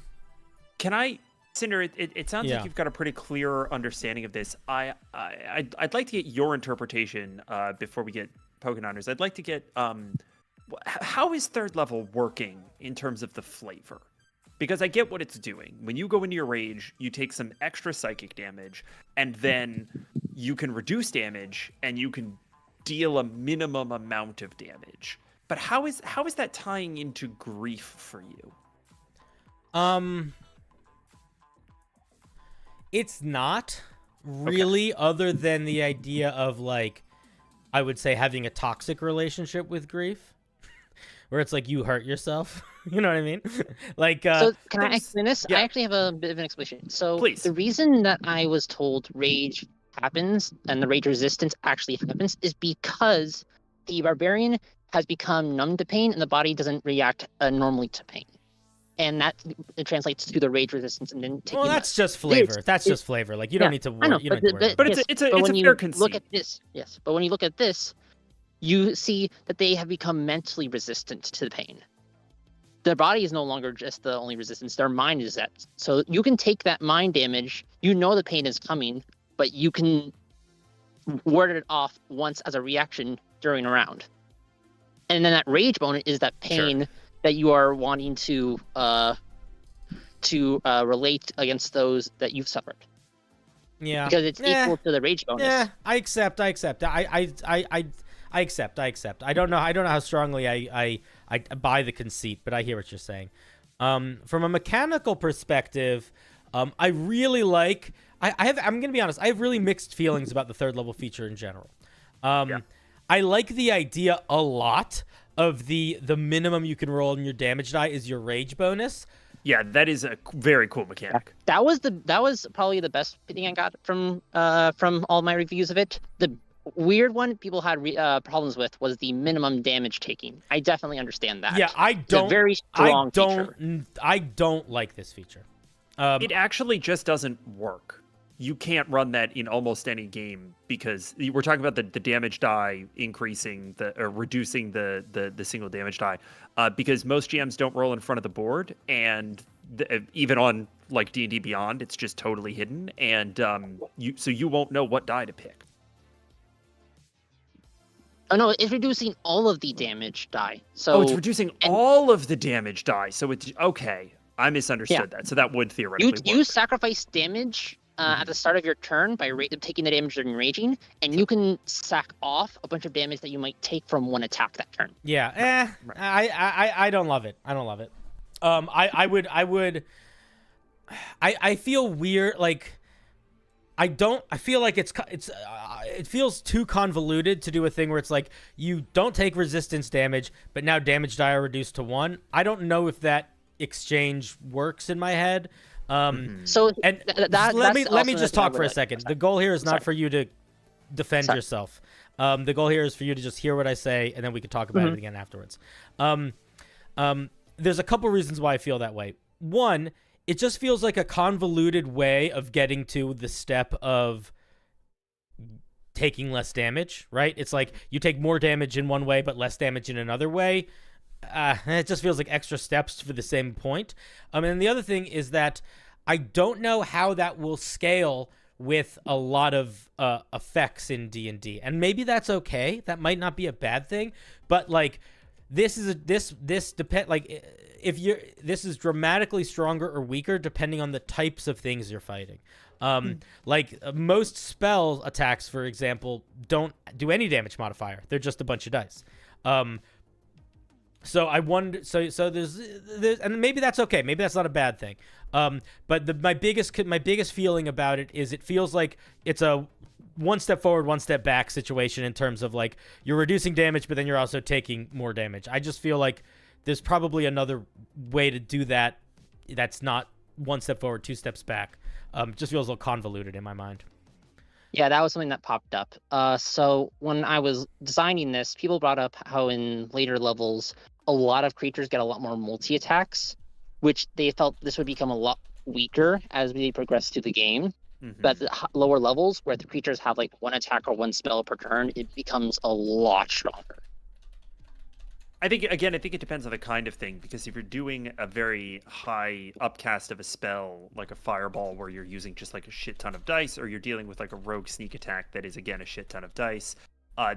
I, Cinder? It sounds like you've got a pretty clear understanding of this. I'd like to get your interpretation before we get Pokémoners. I'd like to get how is 3rd level working in terms of the flavor? Because I get what it's doing. When you go into your rage, you take some extra psychic damage, and then you can reduce damage, and you can deal a minimum amount of damage. But how is that tying into grief for you? It's not really, other than the idea of, like, I would say having a toxic relationship with grief. where it's like you hurt yourself. You know what I mean? Like, So can I there's- explain this? yeah. I actually have a bit of an explanation. So Please. the reason that I was told rage happens and the rage resistance actually happens is because the barbarian has become numb to pain and the body doesn't react normally to pain. And that it translates to the rage resistance and then taking well, that's just flavor. That's just flavor. Like, you don't need to I know, worry. You don't need to worry. But about it. it's a when you fair look conceit. at this, yes. But when you look at this, you see that they have become mentally resistant to the pain. Their body is no longer just the only resistance. Their mind is that. So you can take that mind damage. You know the pain is coming, but you can ward it off once as a reaction during a round. And then that rage bonus is that pain that you are wanting to relate against those that you've suffered. Yeah. Because it's equal to the rage bonus. Yeah, I accept. I accept. I accept. I don't know how strongly I buy the conceit, but I hear what you're saying. From a mechanical perspective, I really like. I'm gonna be honest. I have really mixed feelings about the third level feature in general. I like the idea a lot of the minimum you can roll in your damage die is your rage bonus. Yeah, that is a very cool mechanic. That was probably the best thing I got from all my reviews of it. The weird one people had problems with was the minimum damage taking. I definitely understand that. Yeah, It's a very strong feature. I don't like this feature. It actually just doesn't work. You can't run that in almost any game because we're talking about the damage die increasing or reducing the single damage die because most GMs don't roll in front of the board, and even on like D&D Beyond, it's just totally hidden, and you won't know what die to pick. Oh no, it's reducing all of the damage die. So it's reducing all of the damage die. So it's okay. I misunderstood that. So that would theoretically work. You sacrifice damage at the start of your turn by taking the damage during raging, and you can sack off a bunch of damage that you might take from one attack that turn. Yeah, I don't love it. I don't love it. I feel weird. Like, I feel like it feels too convoluted to do a thing where it's like you don't take resistance damage, but now damage die are reduced to 1. I don't know if that exchange works in my head. So and let me just talk for a second. The goal here is not for you to defend yourself. The goal here is for you to just hear what I say, and then we can talk about it again afterwards. There's a couple reasons why I feel that way. One, it just feels like a convoluted way of getting to the step of taking less damage, right? It's like you take more damage in one way, but less damage in another way. It just feels like extra steps for the same point. And the other thing is that I don't know how that will scale with a lot of effects in D&D, and maybe that's okay. That might not be a bad thing, but like this is this is dramatically stronger or weaker depending on the types of things you're fighting. Like most spell attacks, for example, don't do any damage modifier. They're just a bunch of dice. So I wonder. So there's, and maybe that's okay. Maybe that's not a bad thing. But my biggest feeling about it is it feels like it's a one step forward, one step back situation in terms of like you're reducing damage, but then you're also taking more damage. I just feel like there's probably another way to do that. That's not one step forward, 2 steps back. Just feels a little convoluted in my mind. Yeah, that was something that popped up. So when I was designing this, people brought up how in later levels, a lot of creatures get a lot more multi-attacks, which they felt this would become a lot weaker as we progress through the game. But at the lower levels, where the creatures have like 1 attack or 1 spell per turn, it becomes a lot stronger. I think it depends on the kind of thing, because if you're doing a very high upcast of a spell, like a fireball, where you're using just like a shit ton of dice, or you're dealing with like a rogue sneak attack that is again a shit ton of dice,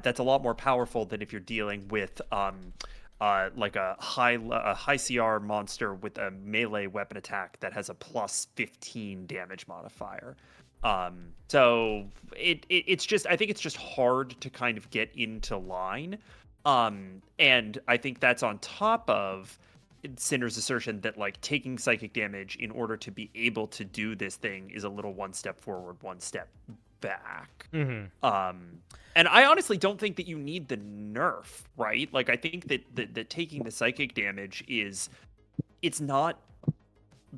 that's a lot more powerful than if you're dealing with like a high CR monster with a melee weapon attack that has a plus 15 damage modifier. So it's just, I think it's just hard to kind of get into line. And I think that's on top of Cinder's assertion that like taking psychic damage in order to be able to do this thing is a little 1 step forward, 1 step back. Mm-hmm. And I honestly don't think that you need the nerf, right? Like, I think that taking the psychic damage it's not,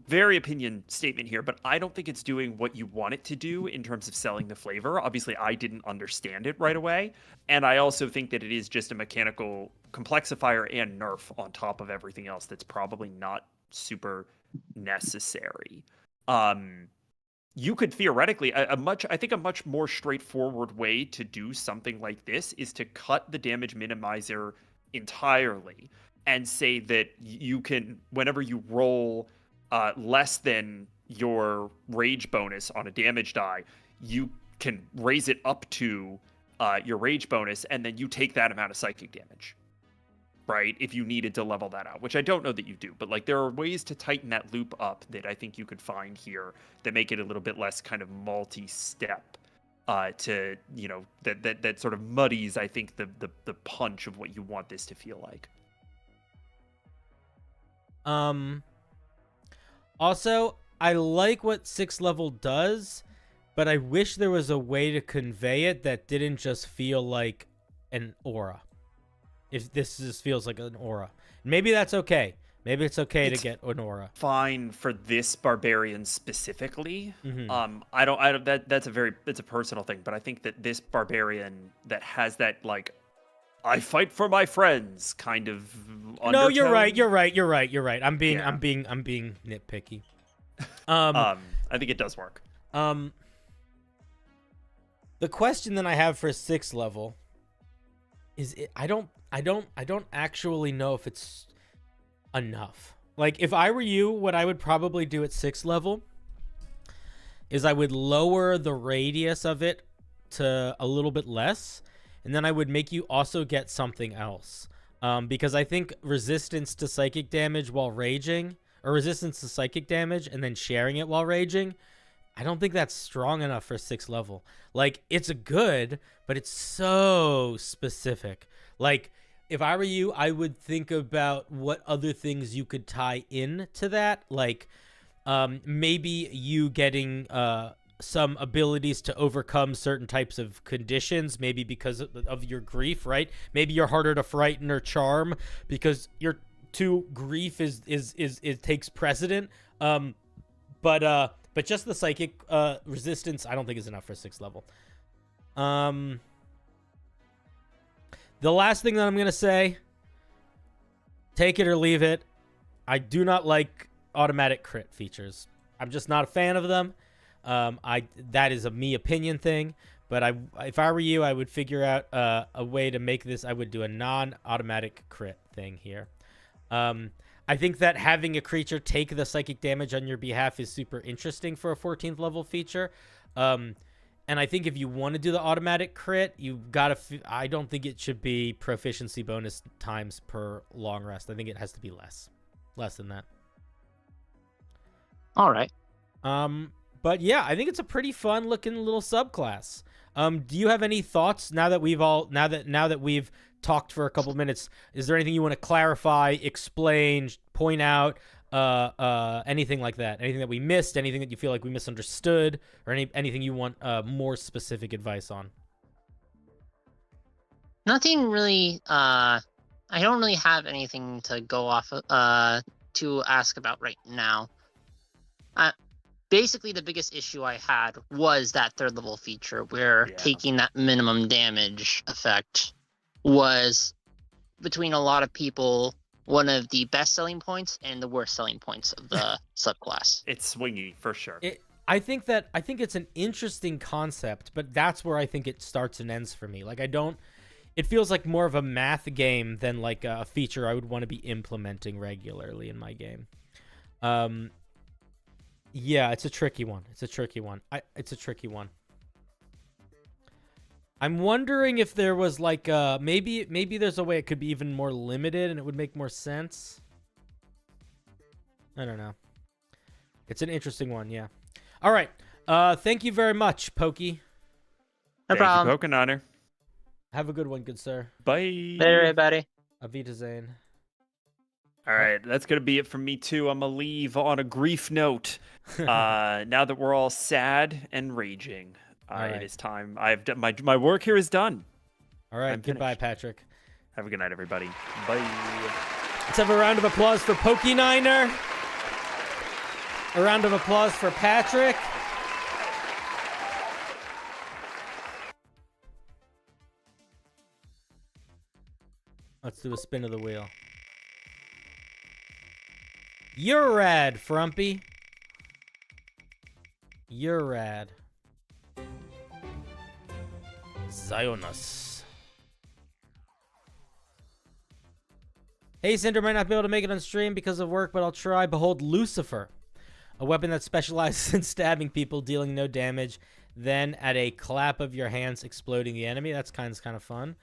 very opinion statement here, but I don't think it's doing what you want it to do in terms of selling the flavor. Obviously, I didn't understand it right away. And I also think that it is just a mechanical complexifier and nerf on top of everything else that's probably not super necessary. You could theoretically, a much more straightforward way to do something like this is to cut the damage minimizer entirely and say that you can, whenever you roll less than your rage bonus on a damage die, you can raise it up to your rage bonus, and then you take that amount of psychic damage, right? If you needed to level that out, which I don't know that you do, but like there are ways to tighten that loop up that I think you could find here that make it a little bit less kind of multi-step to, you know, that sort of muddies, I think, the punch of what you want this to feel like. Also, I like what 6th level does, but I wish there was a way to convey it that didn't just feel like an aura. If this just feels like an aura. Maybe that's okay. Maybe it's okay to get an aura. Fine for this barbarian specifically. Mm-hmm. I don't it's a personal thing, but I think that this barbarian that has that, like, I fight for my friends kind of undertone. No, you're right. I'm being nitpicky. I think it does work. The question that I have for 6th level is I don't actually know if it's enough. Like, if I were you, what I would probably do at 6th level is I would lower the radius of it to a little bit less, and then I would make you also get something else. Because I think resistance to psychic damage while raging, or resistance to psychic damage and then sharing it while raging, I don't think that's strong enough for 6th level. Like, it's good, but it's so specific. Like, if I were you, I would think about what other things you could tie in to that. Like, maybe you getting some abilities to overcome certain types of conditions, maybe because of your grief, right? Maybe you're harder to frighten or charm because your grief it takes precedent. But just the psychic resistance, I don't think is enough for 6th level. The last thing that I'm gonna say, take it or leave it. I do not like automatic crit features. I'm just not a fan of them. That is a me opinion thing, but if I were you, I would figure out a way to make this. I would do a non-automatic crit thing here. I think that having a creature take the psychic damage on your behalf is super interesting for a 14th level feature. And I think if you want to do the automatic crit, you've got to. I don't think it should be proficiency bonus times per long rest. I think it has to be less than that. All right. But yeah, I think it's a pretty fun looking little subclass. Do you have any thoughts now that we've talked for a couple minutes? Is there anything you want to clarify, explain, point out, anything like that? Anything that we missed? Anything that you feel like we misunderstood, or anything you want more specific advice on? Nothing really. I don't really have anything to go off to ask about right now. Basically, the biggest issue I had was that 3rd level feature where taking that minimum damage effect was, between a lot of people, one of the best selling points and the worst selling points of the subclass. It's swingy for sure. I think it's an interesting concept, but that's where I think it starts and ends for me. Like, it feels like more of a math game than like a feature I would want to be implementing regularly in my game. Yeah, it's a tricky one. It's a tricky one. I'm wondering if there was like maybe there's a way it could be even more limited and it would make more sense. I don't know. It's an interesting one, yeah. All right. Thank you very much, Pokey. No problem. Thank you, Pokenaner. Have a good one, good sir. Bye. Later, everybody. Avita Zane. All right, that's going to be it from me, too. I'm going to leave on a grief note. Now that we're all sad and raging. right. It is time. I've done my work here is done. All right, I'm goodbye, finished. Patrick. Have a good night, everybody. Bye. Let's have a round of applause for Pokey Niner. A round of applause for Patrick. Let's do a spin of the wheel. You're rad, Frumpy. You're rad. Zionis. Hey, Cinder, might not be able to make it on stream because of work, but I'll try. Behold Lucifer, a weapon that specializes in stabbing people, dealing no damage, then at a clap of your hands, exploding the enemy. That's kind of fun.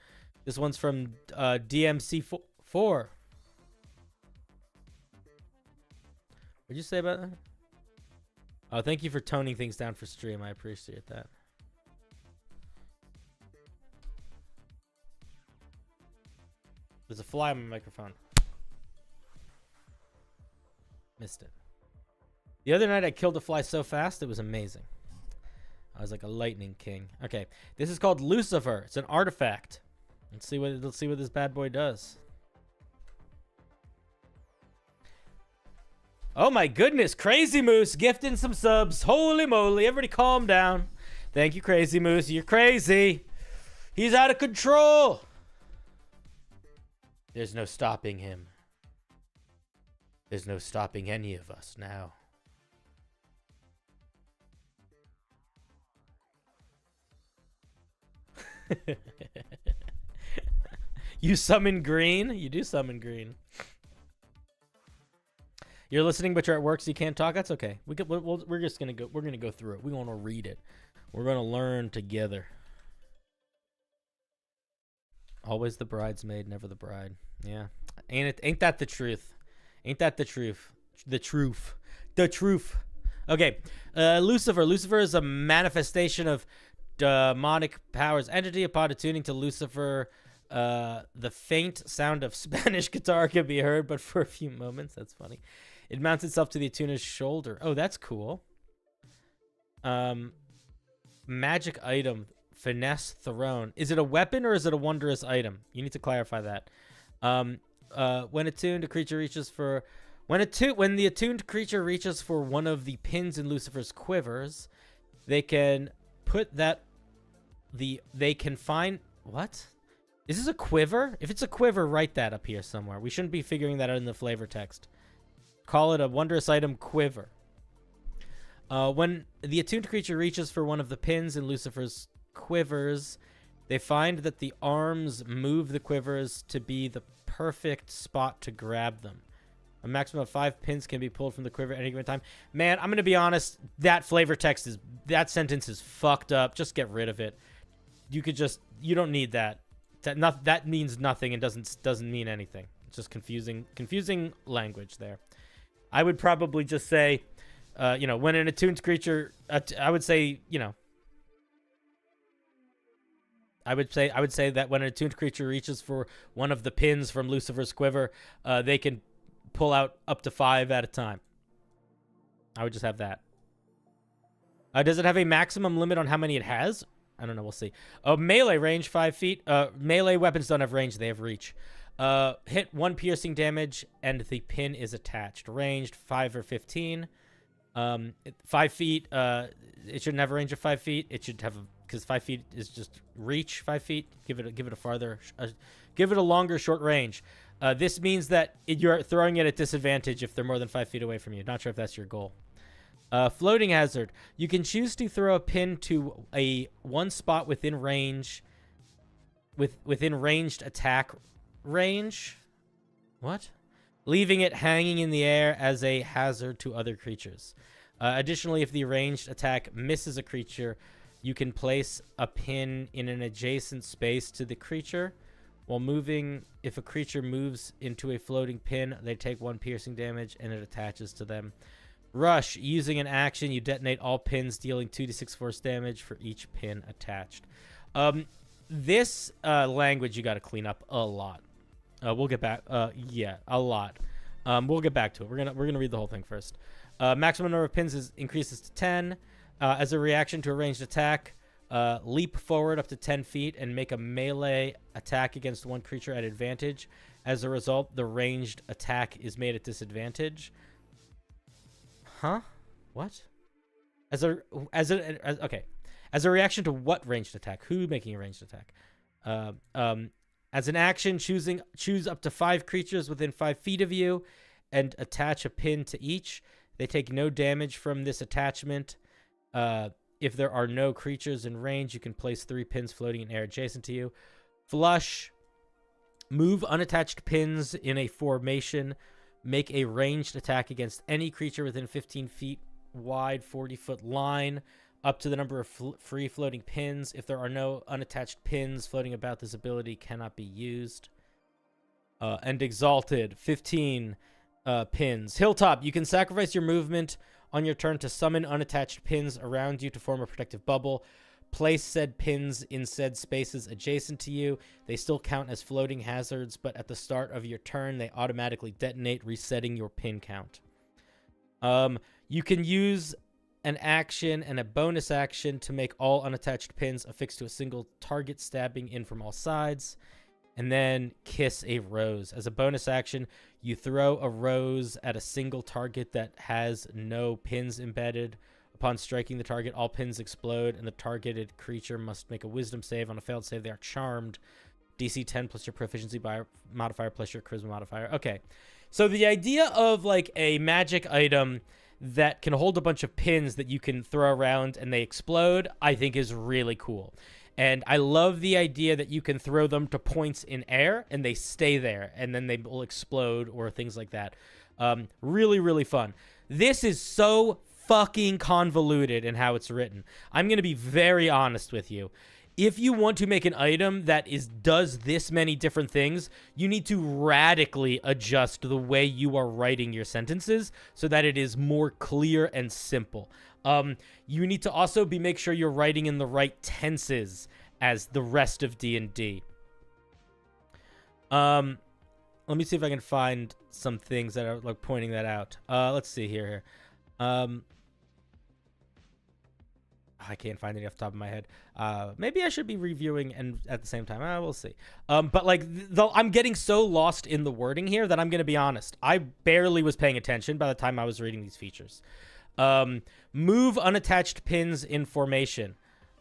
This one's from DMC4. What'd you say about that? Oh, thank you for toning things down for stream. I appreciate that. There's a fly on my microphone. Missed it. The other night I killed a fly so fast, it was amazing. I was like a lightning king. Okay, this is called Lucifer. It's an artifact. Let's see what this bad boy does. Oh my goodness, Crazy Moose gifting some subs. Holy moly, everybody calm down. Thank you, Crazy Moose. You're crazy. He's out of control. There's no stopping him. There's no stopping any of us now. You summon green? You do summon green. You're listening, but you're at work, so you can't talk. That's okay. We're just gonna go. We're gonna go through it. We want to read it. We're gonna learn together. Always the bridesmaid, never the bride. Yeah, ain't that the truth? Ain't that the truth? The truth. The truth. Okay, Lucifer. Lucifer is a manifestation of demonic powers entity. Upon attuning to Lucifer, the faint sound of Spanish guitar can be heard, but for a few moments. That's funny. It mounts itself to the attuner's shoulder. Oh, that's cool. Magic item, finesse throne. Is it a weapon or is it a wondrous item? You need to clarify that. When attuned, a creature reaches for when the attuned creature reaches for one of the pins in Lucifer's quivers, they can put that they can find what? Is this a quiver? If it's a quiver, write that up here somewhere. We shouldn't be figuring that out in the flavor text. Call it a wondrous item quiver. When the attuned creature reaches for one of the pins in Lucifer's quivers, they find that the arms move the quivers to be the perfect spot to grab them. A maximum of 5 pins can be pulled from the quiver at any given time. Man, I'm going to be honest. That flavor text that sentence is fucked up. Just get rid of it. You don't need that. That means nothing and doesn't mean anything. It's just confusing language there. I would probably just say, when an attuned creature, I would say that when an attuned creature reaches for one of the pins from Lucifer's quiver, they can pull out up to 5 at a time. I would just have that. Does it have a maximum limit on how many it has? I don't know. We'll see. Melee range 5 feet. Melee weapons don't have range. They have reach. Hit 1 piercing damage and the pin is attached. Ranged 5 or 15. 5 feet. It shouldn't have a range of 5 feet. It should have because 5 feet is just reach 5 feet. Give it a farther. Give it a longer short range. This means that you're throwing it at disadvantage if they're more than 5 feet away from you. Not sure if that's your goal. Floating hazard. You can choose to throw a pin to one spot within range. Within ranged attack range. What? Leaving it hanging in the air as a hazard to other creatures. Additionally, if the ranged attack misses a creature, you can place a pin in an adjacent space to the creature. While moving, if a creature moves into a floating pin, they take 1 piercing damage and it attaches to them. Rush. Using an action, you detonate all pins, dealing 2d6 force damage for each pin attached. This language you got to clean up a lot. We'll get back. Yeah, a lot. We'll get back to it. We're gonna read the whole thing first. Maximum number of pins increases to 10. As a reaction to a ranged attack, leap forward up to 10 feet and make a melee attack against one creature at advantage. As a result, the ranged attack is made at disadvantage. Huh? What? As a reaction to what ranged attack? Who making a ranged attack? As an action, choose up to 5 creatures within 5 feet of you and attach a pin to each. They take no damage from this attachment. If there are no creatures in range, you can place 3 pins floating in air adjacent to you. Flush. Move unattached pins in a formation. Make a ranged attack against any creature within 15 feet wide, 40-foot line, up to the number of free floating pins. If there are no unattached pins floating about, this ability cannot be used. And Exalted, 15 pins. Hilltop, you can sacrifice your movement on your turn to summon unattached pins around you to form a protective bubble. Place said pins in said spaces adjacent to you. They still count as floating hazards, but at the start of your turn, they automatically detonate, resetting your pin count. You can use an action and a bonus action to make all unattached pins affixed to a single target, stabbing in from all sides. And then Kiss a Rose. As a bonus action, you throw a rose at a single target that has no pins embedded. Upon striking the target, all pins explode, and the targeted creature must make a wisdom save. On a failed save, they are charmed. DC 10 plus your proficiency modifier plus your charisma modifier. Okay. So the idea of like a magic item that can hold a bunch of pins that you can throw around and they explode, I think is really cool. And I love the idea that you can throw them to points in air and they stay there and then they will explode or things like that. Really, really fun. This is so fucking convoluted in how it's written. I'm going to be very honest with you. If you want to make an item that does this many different things, you need to radically adjust the way you are writing your sentences so that it is more clear and simple. You need to also make sure you're writing in the right tenses as the rest of D&D. Let me see if I can find some things that are like pointing that out. Let's see here. I can't find it off the top of my head. Maybe I should be reviewing and at the same time. We'll see. But like, I'm getting so lost in the wording here that I'm going to be honest. I barely was paying attention by the time I was reading these features. Move unattached pins in formation.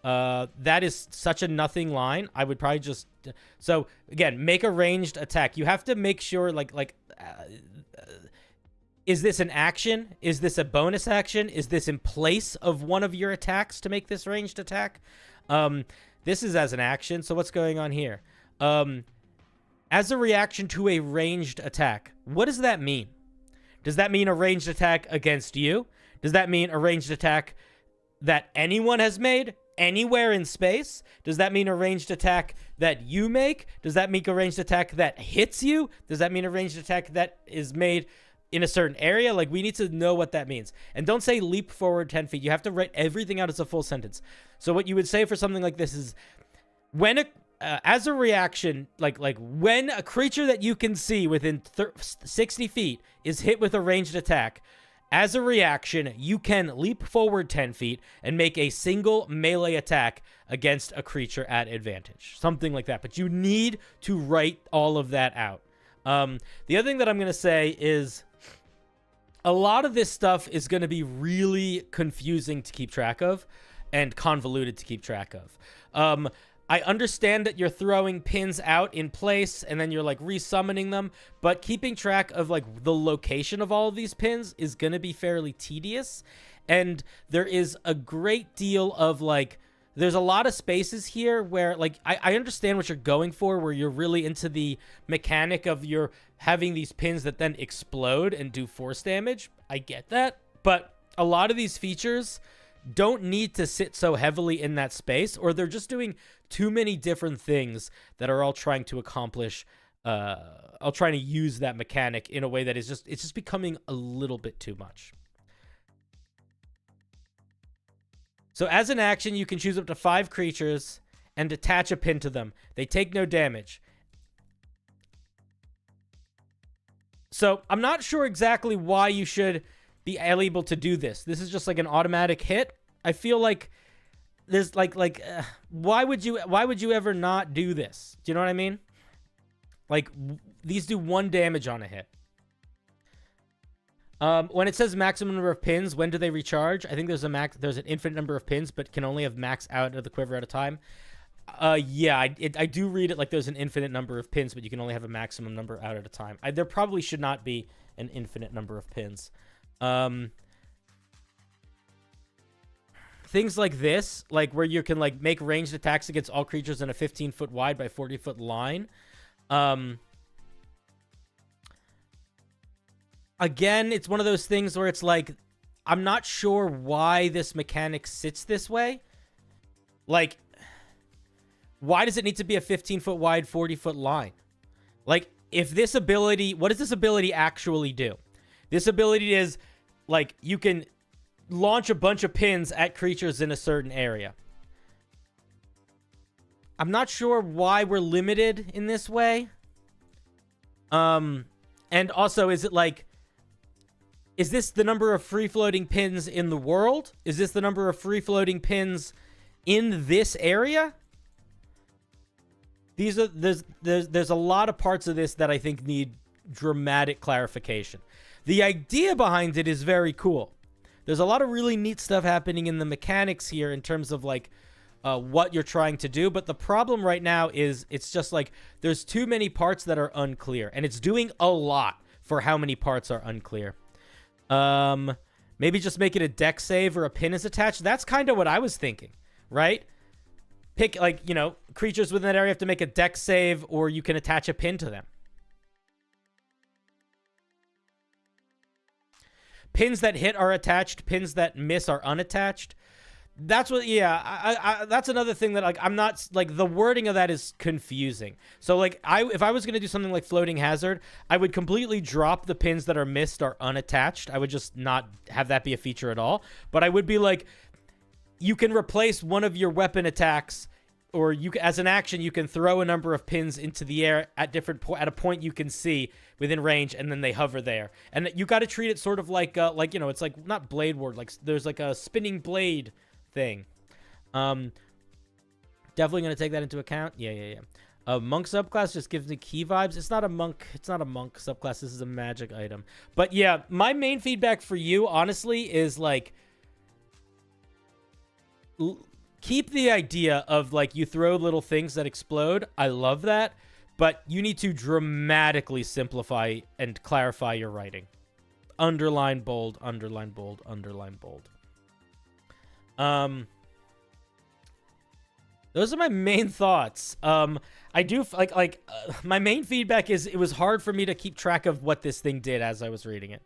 That is such a nothing line. I would probably just... So, again, make a ranged attack. You have to make sure, is this an action? Is this a bonus action? Is this in place of one of your attacks to make this ranged attack? This is as an action, so what's going on here? As a reaction to a ranged attack, what does that mean? Does that mean a ranged attack against you? Does that mean a ranged attack that anyone has made anywhere in space? Does that mean a ranged attack that you make? Does that mean a ranged attack that hits you? Does that mean a ranged attack that is made in a certain area? Like, we need to know what that means. And don't say leap forward 10 feet. You have to write everything out as a full sentence. So what you would say for something like this is, when as a reaction, like when a creature that you can see within 60 feet is hit with a ranged attack, as a reaction, you can leap forward 10 feet and make a single melee attack against a creature at advantage. Something like that. But you need to write all of that out. The other thing that I'm going to say is, a lot of this stuff is going to be really confusing to keep track of and convoluted to keep track of. I understand that you're throwing pins out in place and then you're like resummoning them, but keeping track of like the location of all of these pins is going to be fairly tedious. And there is a great deal of like, there's a lot of spaces here where like, I understand what you're going for, where you're really into the mechanic of your having these pins that then explode and do force damage. I get that. But a lot of these features don't need to sit so heavily in that space, or they're just doing too many different things that are all trying to accomplish, all trying to use that mechanic in a way that is just, it's just becoming a little bit too much. So as an action, you can choose up to 5 creatures and attach a pin to them. They take no damage. So I'm not sure exactly why you should be able to do this. This is just like an automatic hit. I feel like there's why would you ever not do this? Do you know what I mean? Like, these do 1 damage on a hit. When it says maximum number of pins, when do they recharge? I think there's an infinite number of pins, but can only have max out of the quiver at a time. Yeah, I do read it like there's an infinite number of pins, but you can only have a maximum number out at a time. There probably should not be an infinite number of pins. Things like this, like where you can like make ranged attacks against all creatures in a 15-foot wide by 40-foot line. Again, it's one of those things where it's like, I'm not sure why this mechanic sits this way. Like, why does it need to be a 15-foot wide, 40-foot line? Like, if this ability, what does this ability actually do? This ability is, like, you can launch a bunch of pins at creatures in a certain area. I'm not sure why we're limited in this way. And also, is it like, is this the number of free-floating pins in the world? Is this the number of free-floating pins in this area? There's a lot of parts of this that I think need dramatic clarification. The idea behind it is very cool. There's a lot of really neat stuff happening in the mechanics here in terms of like what you're trying to do. But the problem right now is it's just like there's too many parts that are unclear, and it's doing a lot for how many parts are unclear. Maybe just make it a deck save or a pin is attached. That's kind of what I was thinking, right? Pick, like, you know, creatures within that area have to make a deck save, or you can attach a pin to them. Pins that hit are attached. Pins that miss are unattached. That's what, yeah, that's another thing that, like, I'm not, like, the wording of that is confusing. So, like, if I was going to do something like Floating Hazard, I would completely drop the pins that are missed or unattached. I would just not have that be a feature at all. But I would be like, you can replace one of your weapon attacks, or you, as an action, you can throw a number of pins into the air at at a point you can see within range, and then they hover there. And you got to treat it sort of like you know, it's like not Blade Ward, like there's like a spinning blade thing. Definitely gonna take that into account. Yeah. Monk subclass just gives me key vibes. It's not a monk subclass. This is a magic item. But yeah, my main feedback for you, honestly, is like, keep the idea of like you throw little things that explode. I love that, but you need to dramatically simplify and clarify your writing. Underline, bold, underline, bold, underline, bold. Those are my main thoughts. I do my main feedback is it was hard for me to keep track of what this thing did as I was reading it.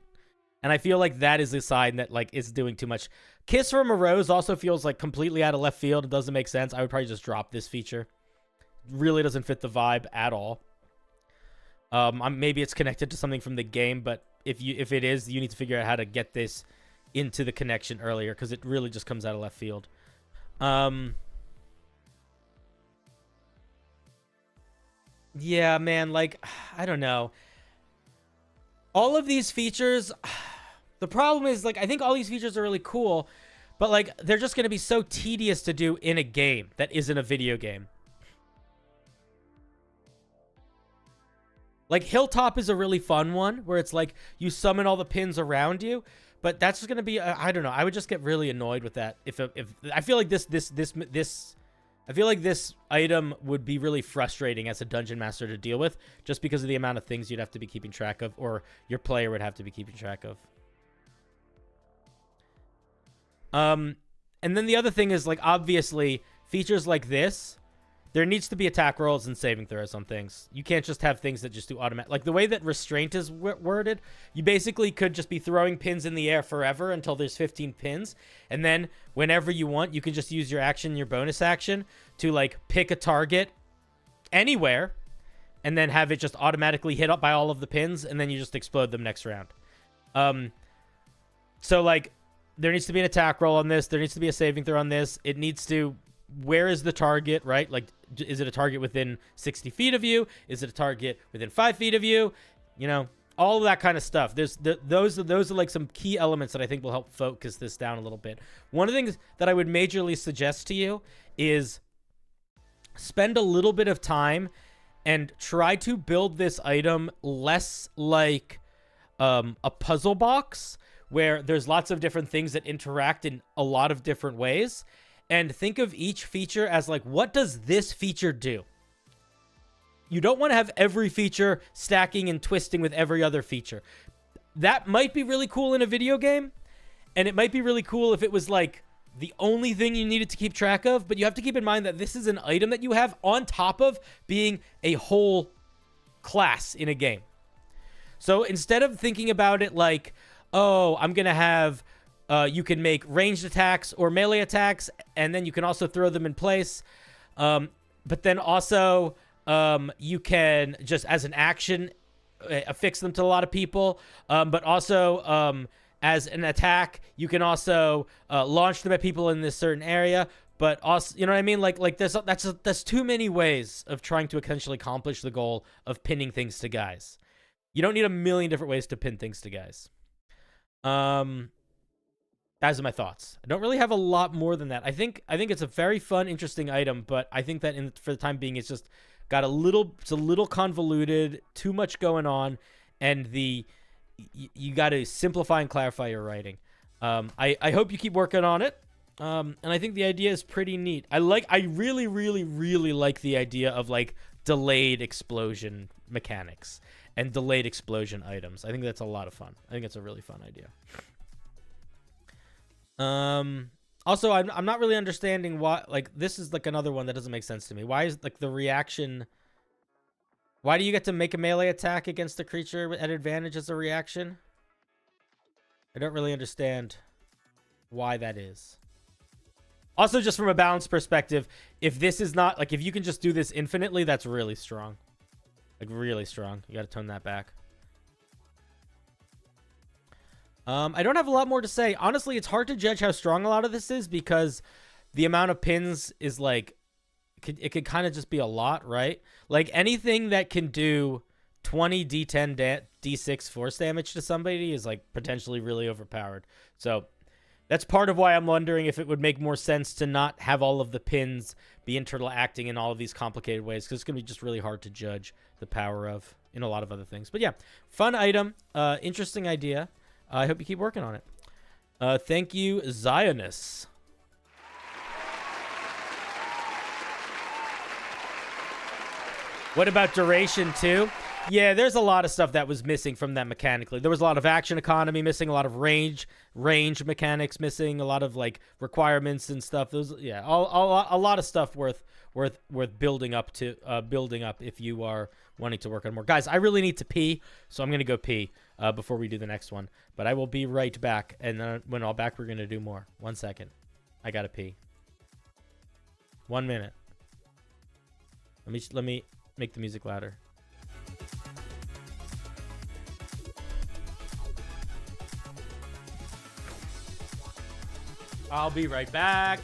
And I feel like that is a sign that like it's doing too much. Kiss from a Rose also feels like completely out of left field. It doesn't make sense. I would probably just drop this feature. Really doesn't fit the vibe at all. Maybe it's connected to something from the game, but if it is, you need to figure out how to get this into the connection earlier, because it really just comes out of left field. Yeah, man, like, I don't know. All of these features, the problem is, like, I think all these features are really cool, but, like, they're just going to be so tedious to do in a game that isn't a video game. Like, Hilltop is a really fun one, where it's like, you summon all the pins around you, but that's just going to be, I don't know, I would just get really annoyed with that. If I feel like I feel like this item would be really frustrating as a dungeon master to deal with, just because of the amount of things you'd have to be keeping track of, or your player would have to be keeping track of. And then the other thing is, like, obviously, features like this, there needs to be attack rolls and saving throws on things. You can't just have things that just do automatic. Like, the way that Restraint is worded, you basically could just be throwing pins in the air forever until there's 15 pins. And then, whenever you want, you can just use your action, your bonus action, to, like, pick a target anywhere, and then have it just automatically hit up by all of the pins, and then you just explode them next round. So, like, there needs to be an attack roll on this. There needs to be a saving throw on this. It needs to... Where is the target, right? Like, is it a target within 60 feet of you? Is it a target within 5 feet of you? You know, all of that kind of stuff. Those are like some key elements that I think will help focus this down a little bit. One of the things that I would majorly suggest to you is spend a little bit of time and try to build this item less like a puzzle box where there's lots of different things that interact in a lot of different ways, and think of each feature as like, what does this feature do? You don't want to have every feature stacking and twisting with every other feature. That might be really cool in a video game, and it might be really cool if it was like the only thing you needed to keep track of, but you have to keep in mind that this is an item that you have on top of being a whole class in a game. So instead of thinking about it like, oh, I'm going to have, you can make ranged attacks or melee attacks, and then you can also throw them in place. But then also, you can just as an action affix them to a lot of people, but also as an attack you can also launch them at people in this certain area, but also, you know what I mean, like that's too many ways of trying to essentially accomplish the goal of pinning things to guys. You don't need a million different ways to pin things to guys. Those are my thoughts. I don't really have a lot more than that. I think it's a very fun, interesting item, but I think that for the time being, it's just got it's a little convoluted, too much going on, and you got to simplify and clarify your writing. I hope you keep working on it. And I think the idea is pretty neat. I really, really, really like the idea of like delayed explosion mechanics and delayed explosion items. I think that's a lot of fun. I think it's a really fun idea. Also, I'm not really understanding why, like, this is like another one that doesn't make sense to me. Why is like the reaction? Why do you get to make a melee attack against a creature at advantage as a reaction? I don't really understand why that is. Also, just from a balance perspective, if this is not like, if you can just do this infinitely, that's really strong. Like really strong. You got to tone that back. I don't have a lot more to say. Honestly, it's hard to judge how strong a lot of this is because the amount of pins is like, it could kind of just be a lot, right? Like anything that can do 20 D10 D6 force damage to somebody is like potentially really overpowered. So that's part of why I'm wondering if it would make more sense to not have all of the pins be interacting in all of these complicated ways, because it's going to be just really hard to judge the power of in a lot of other things. But yeah, fun item, interesting idea. I hope you keep working on it. Thank you, Zionist. What about duration too? Yeah, there's a lot of stuff that was missing from that mechanically. There was a lot of action economy missing, a lot of range mechanics missing, a lot of like requirements and stuff. Those, yeah, a lot of stuff worth building up if you are wanting to work on more. Guys, I really need to pee, so I'm gonna go pee before we do the next one. But I will be right back, and then when I'm back, we're gonna do more. 1 second, I gotta pee. 1 minute. Let me make the music louder. I'll be right back.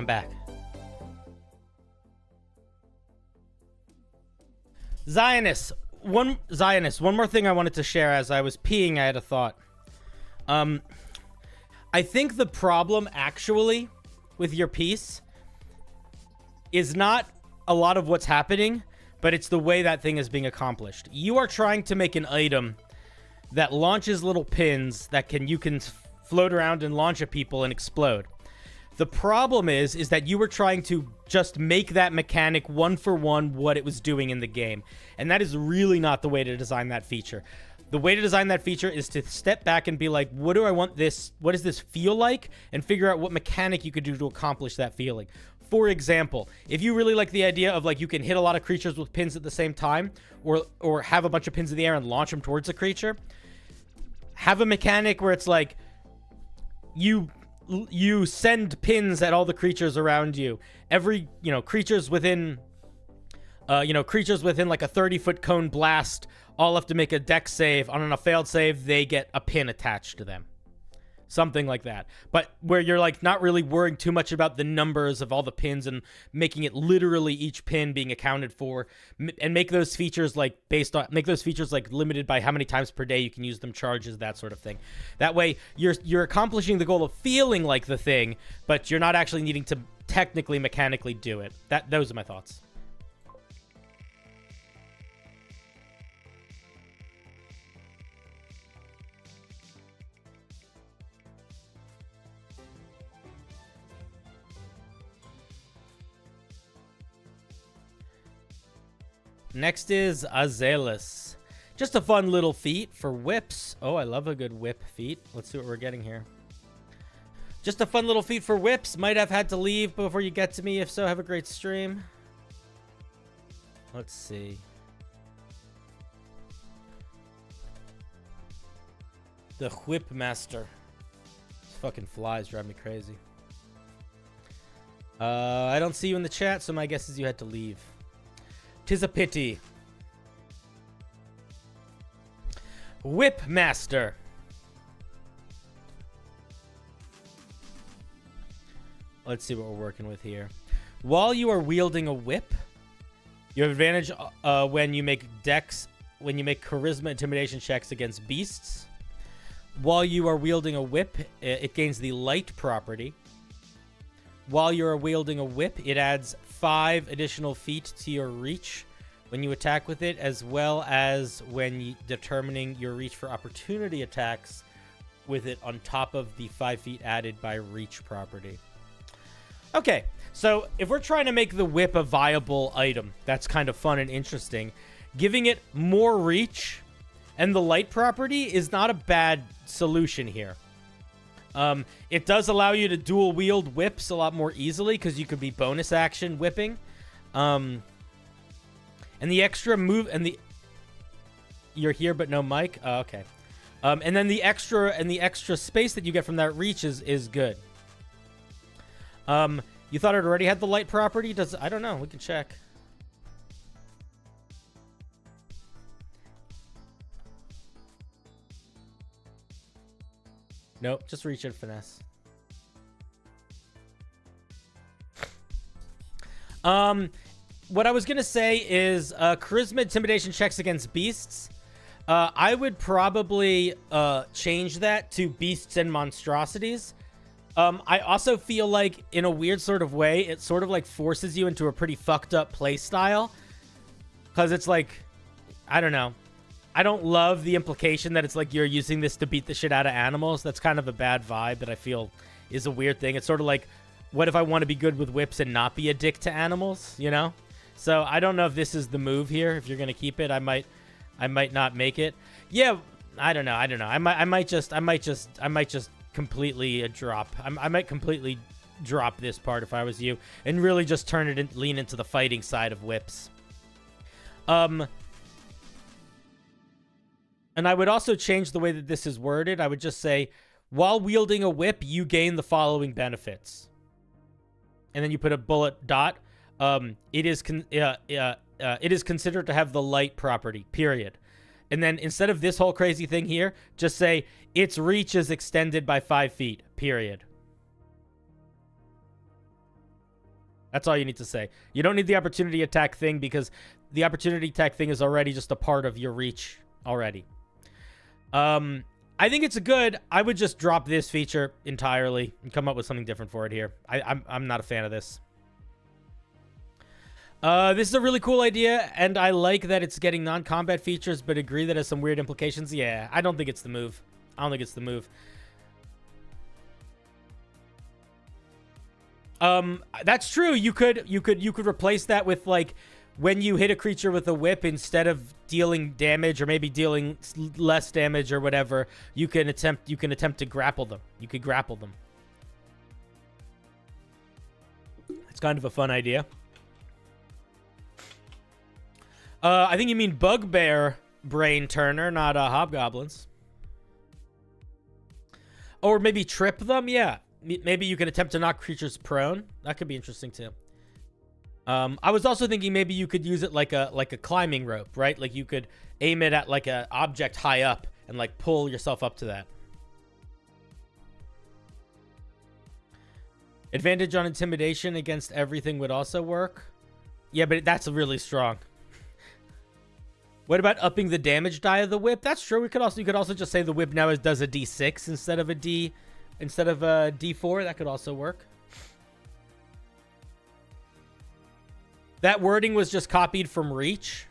I'm back. Zionist, one more thing I wanted to share. As I was peeing, I had a thought. I think the problem actually with your piece is not a lot of what's happening, but it's the way that thing is being accomplished. You are trying to make an item that launches little pins that you can float around and launch at people and explode. The problem is that you were trying to just make that mechanic one for one what it was doing in the game. And that is really not the way to design that feature. The way to design that feature is to step back and be like, what do I want this? What does this feel like? And figure out what mechanic you could do to accomplish that feeling. For example, if you really like the idea of like you can hit a lot of creatures with pins at the same time, or have a bunch of pins in the air and launch them towards a creature, have a mechanic where it's like you send pins at all the creatures around you. Every, creatures within like a 30-foot cone blast all have to make a dex save. On a failed save, they get a pin attached to them. Something like that. But where you're like not really worrying too much about the numbers of all the pins and making it literally each pin being accounted for, and make those features like limited by how many times per day you can use them, charges, that sort of thing. That way you're accomplishing the goal of feeling like the thing, but you're not actually needing to technically mechanically do it. Those are my thoughts. Next is Azelis. Just a fun little feat for whips. Oh, I love a good whip feat. Let's see what we're getting here. Just a fun little feat for whips. Might have had to leave before you get to me. If so, have a great stream. Let's see. The Whip Master. These fucking flies drive me crazy. I don't see you in the chat, so my guess is you had to leave. 'Tis a pity. Whip Master. Let's see what we're working with here. While you are wielding a whip, you have advantage when you make charisma intimidation checks against beasts. While you are wielding a whip, it gains the light property. While you're wielding a whip, it adds 5 additional feet to your reach when you attack with it, as well as when determining your reach for opportunity attacks with it on top of the 5 feet added by reach property. Okay, so if we're trying to make the whip a viable item, that's kind of fun and interesting. Giving it more reach and the light property is not a bad solution here. It does allow you to dual wield whips a lot more easily because you could be bonus action whipping. And the extra move you're here but no mic. Oh, okay. And then the extra space that you get from that reach is good. You thought it already had the light property? I don't know. We can check. Nope, just reach and finesse. What I was going to say is charisma intimidation checks against beasts. I would probably change that to beasts and monstrosities. I also feel like, in a weird sort of way, it sort of like forces you into a pretty fucked up play style. Because it's like, I don't know. I don't love the implication that it's like you're using this to beat the shit out of animals. That's kind of a bad vibe that I feel is a weird thing. It's sort of like, what if I want to be good with whips and not be a dick to animals, you know? So I don't know if this is the move here. If you're going to keep it, I might not make it. Yeah, I don't know. I might just completely drop. I might completely drop this part if I was you and really just turn it and lean into the fighting side of whips. And I would also change the way that this is worded. I would just say, while wielding a whip, you gain the following benefits. And then you put a bullet dot. It is considered to have the light property, period. And then instead of this whole crazy thing here, just say, its reach is extended by 5 feet, period. That's all you need to say. You don't need the opportunity attack thing because the opportunity attack thing is already just a part of your reach already. I think it's a good. I would just drop this feature entirely and come up with something different for it here. I'm not a fan of this. This is a really cool idea, and I like that it's getting non-combat features, but agree that it has some weird implications. Yeah, I don't think it's the move. I don't think it's the move. That's true. You could replace that with like when you hit a creature with a whip, instead of dealing damage or maybe dealing less damage or whatever, you can attempt to grapple them. You could grapple them. It's kind of a fun idea. I think you mean Bugbear Brain Turner, not hobgoblins. Or maybe trip them. Yeah. Maybe you can attempt to knock creatures prone. That could be interesting too. I was also thinking maybe you could use it like a climbing rope, right? Like you could aim it at like an object high up and like pull yourself up to that. Advantage on intimidation against everything would also work. Yeah, but that's really strong. What about upping the damage die of the whip? That's true. You could also just say the whip now does a D6 instead of a D4. That could also work. That wording was just copied from Reach.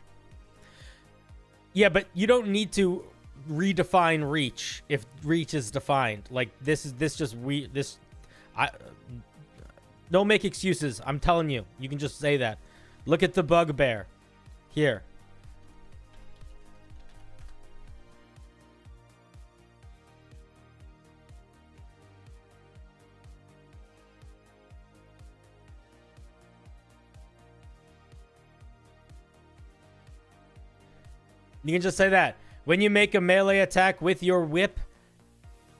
Yeah, but you don't need to redefine Reach if Reach is defined. Like don't make excuses. I'm telling you. You can just say that. Look at the Bugbear. Here. You can just say that. When you make a melee attack with your whip,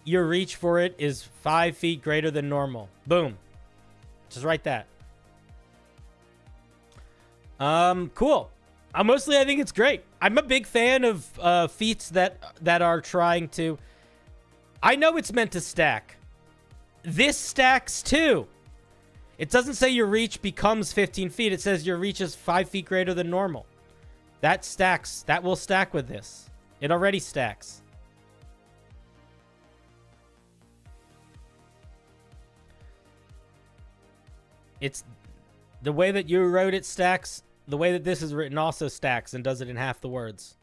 your reach for it is 5 feet greater than normal. Boom. Just write that. Cool. Mostly, I think it's great. I'm a big fan of feats that are trying to... I know it's meant to stack. This stacks too. It doesn't say your reach becomes 15 feet. It says your reach is 5 feet greater than normal. That stacks. That will stack with this. It already stacks. It's the way that you wrote it stacks. The way that this is written also stacks and does it in half the words.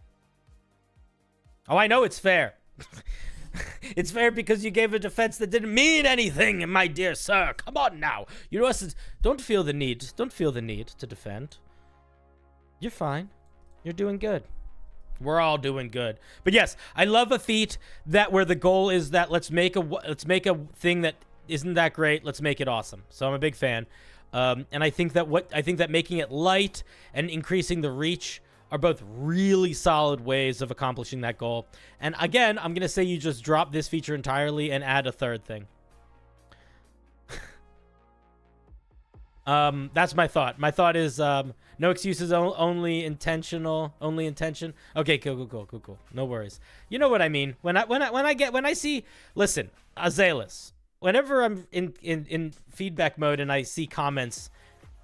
Oh, I know it's fair. It's fair because you gave a defense that didn't mean anything, my dear sir. Come on now. You know, don't feel the need. Don't feel the need to defend. You're fine. You're doing good. We're all doing good. But yes, I love a feat that where the goal is that let's make a thing that isn't that great. Let's make it awesome. So I'm a big fan. And I think that making it light and increasing the reach are both really solid ways of accomplishing that goal. And again, I'm going to say you just drop this feature entirely and add a third thing. That's my thought. My thought is no excuses, only intentional, only intention. Okay, cool. No worries. You know what I mean. When I see, listen, Azalis, whenever I'm in feedback mode and I see comments,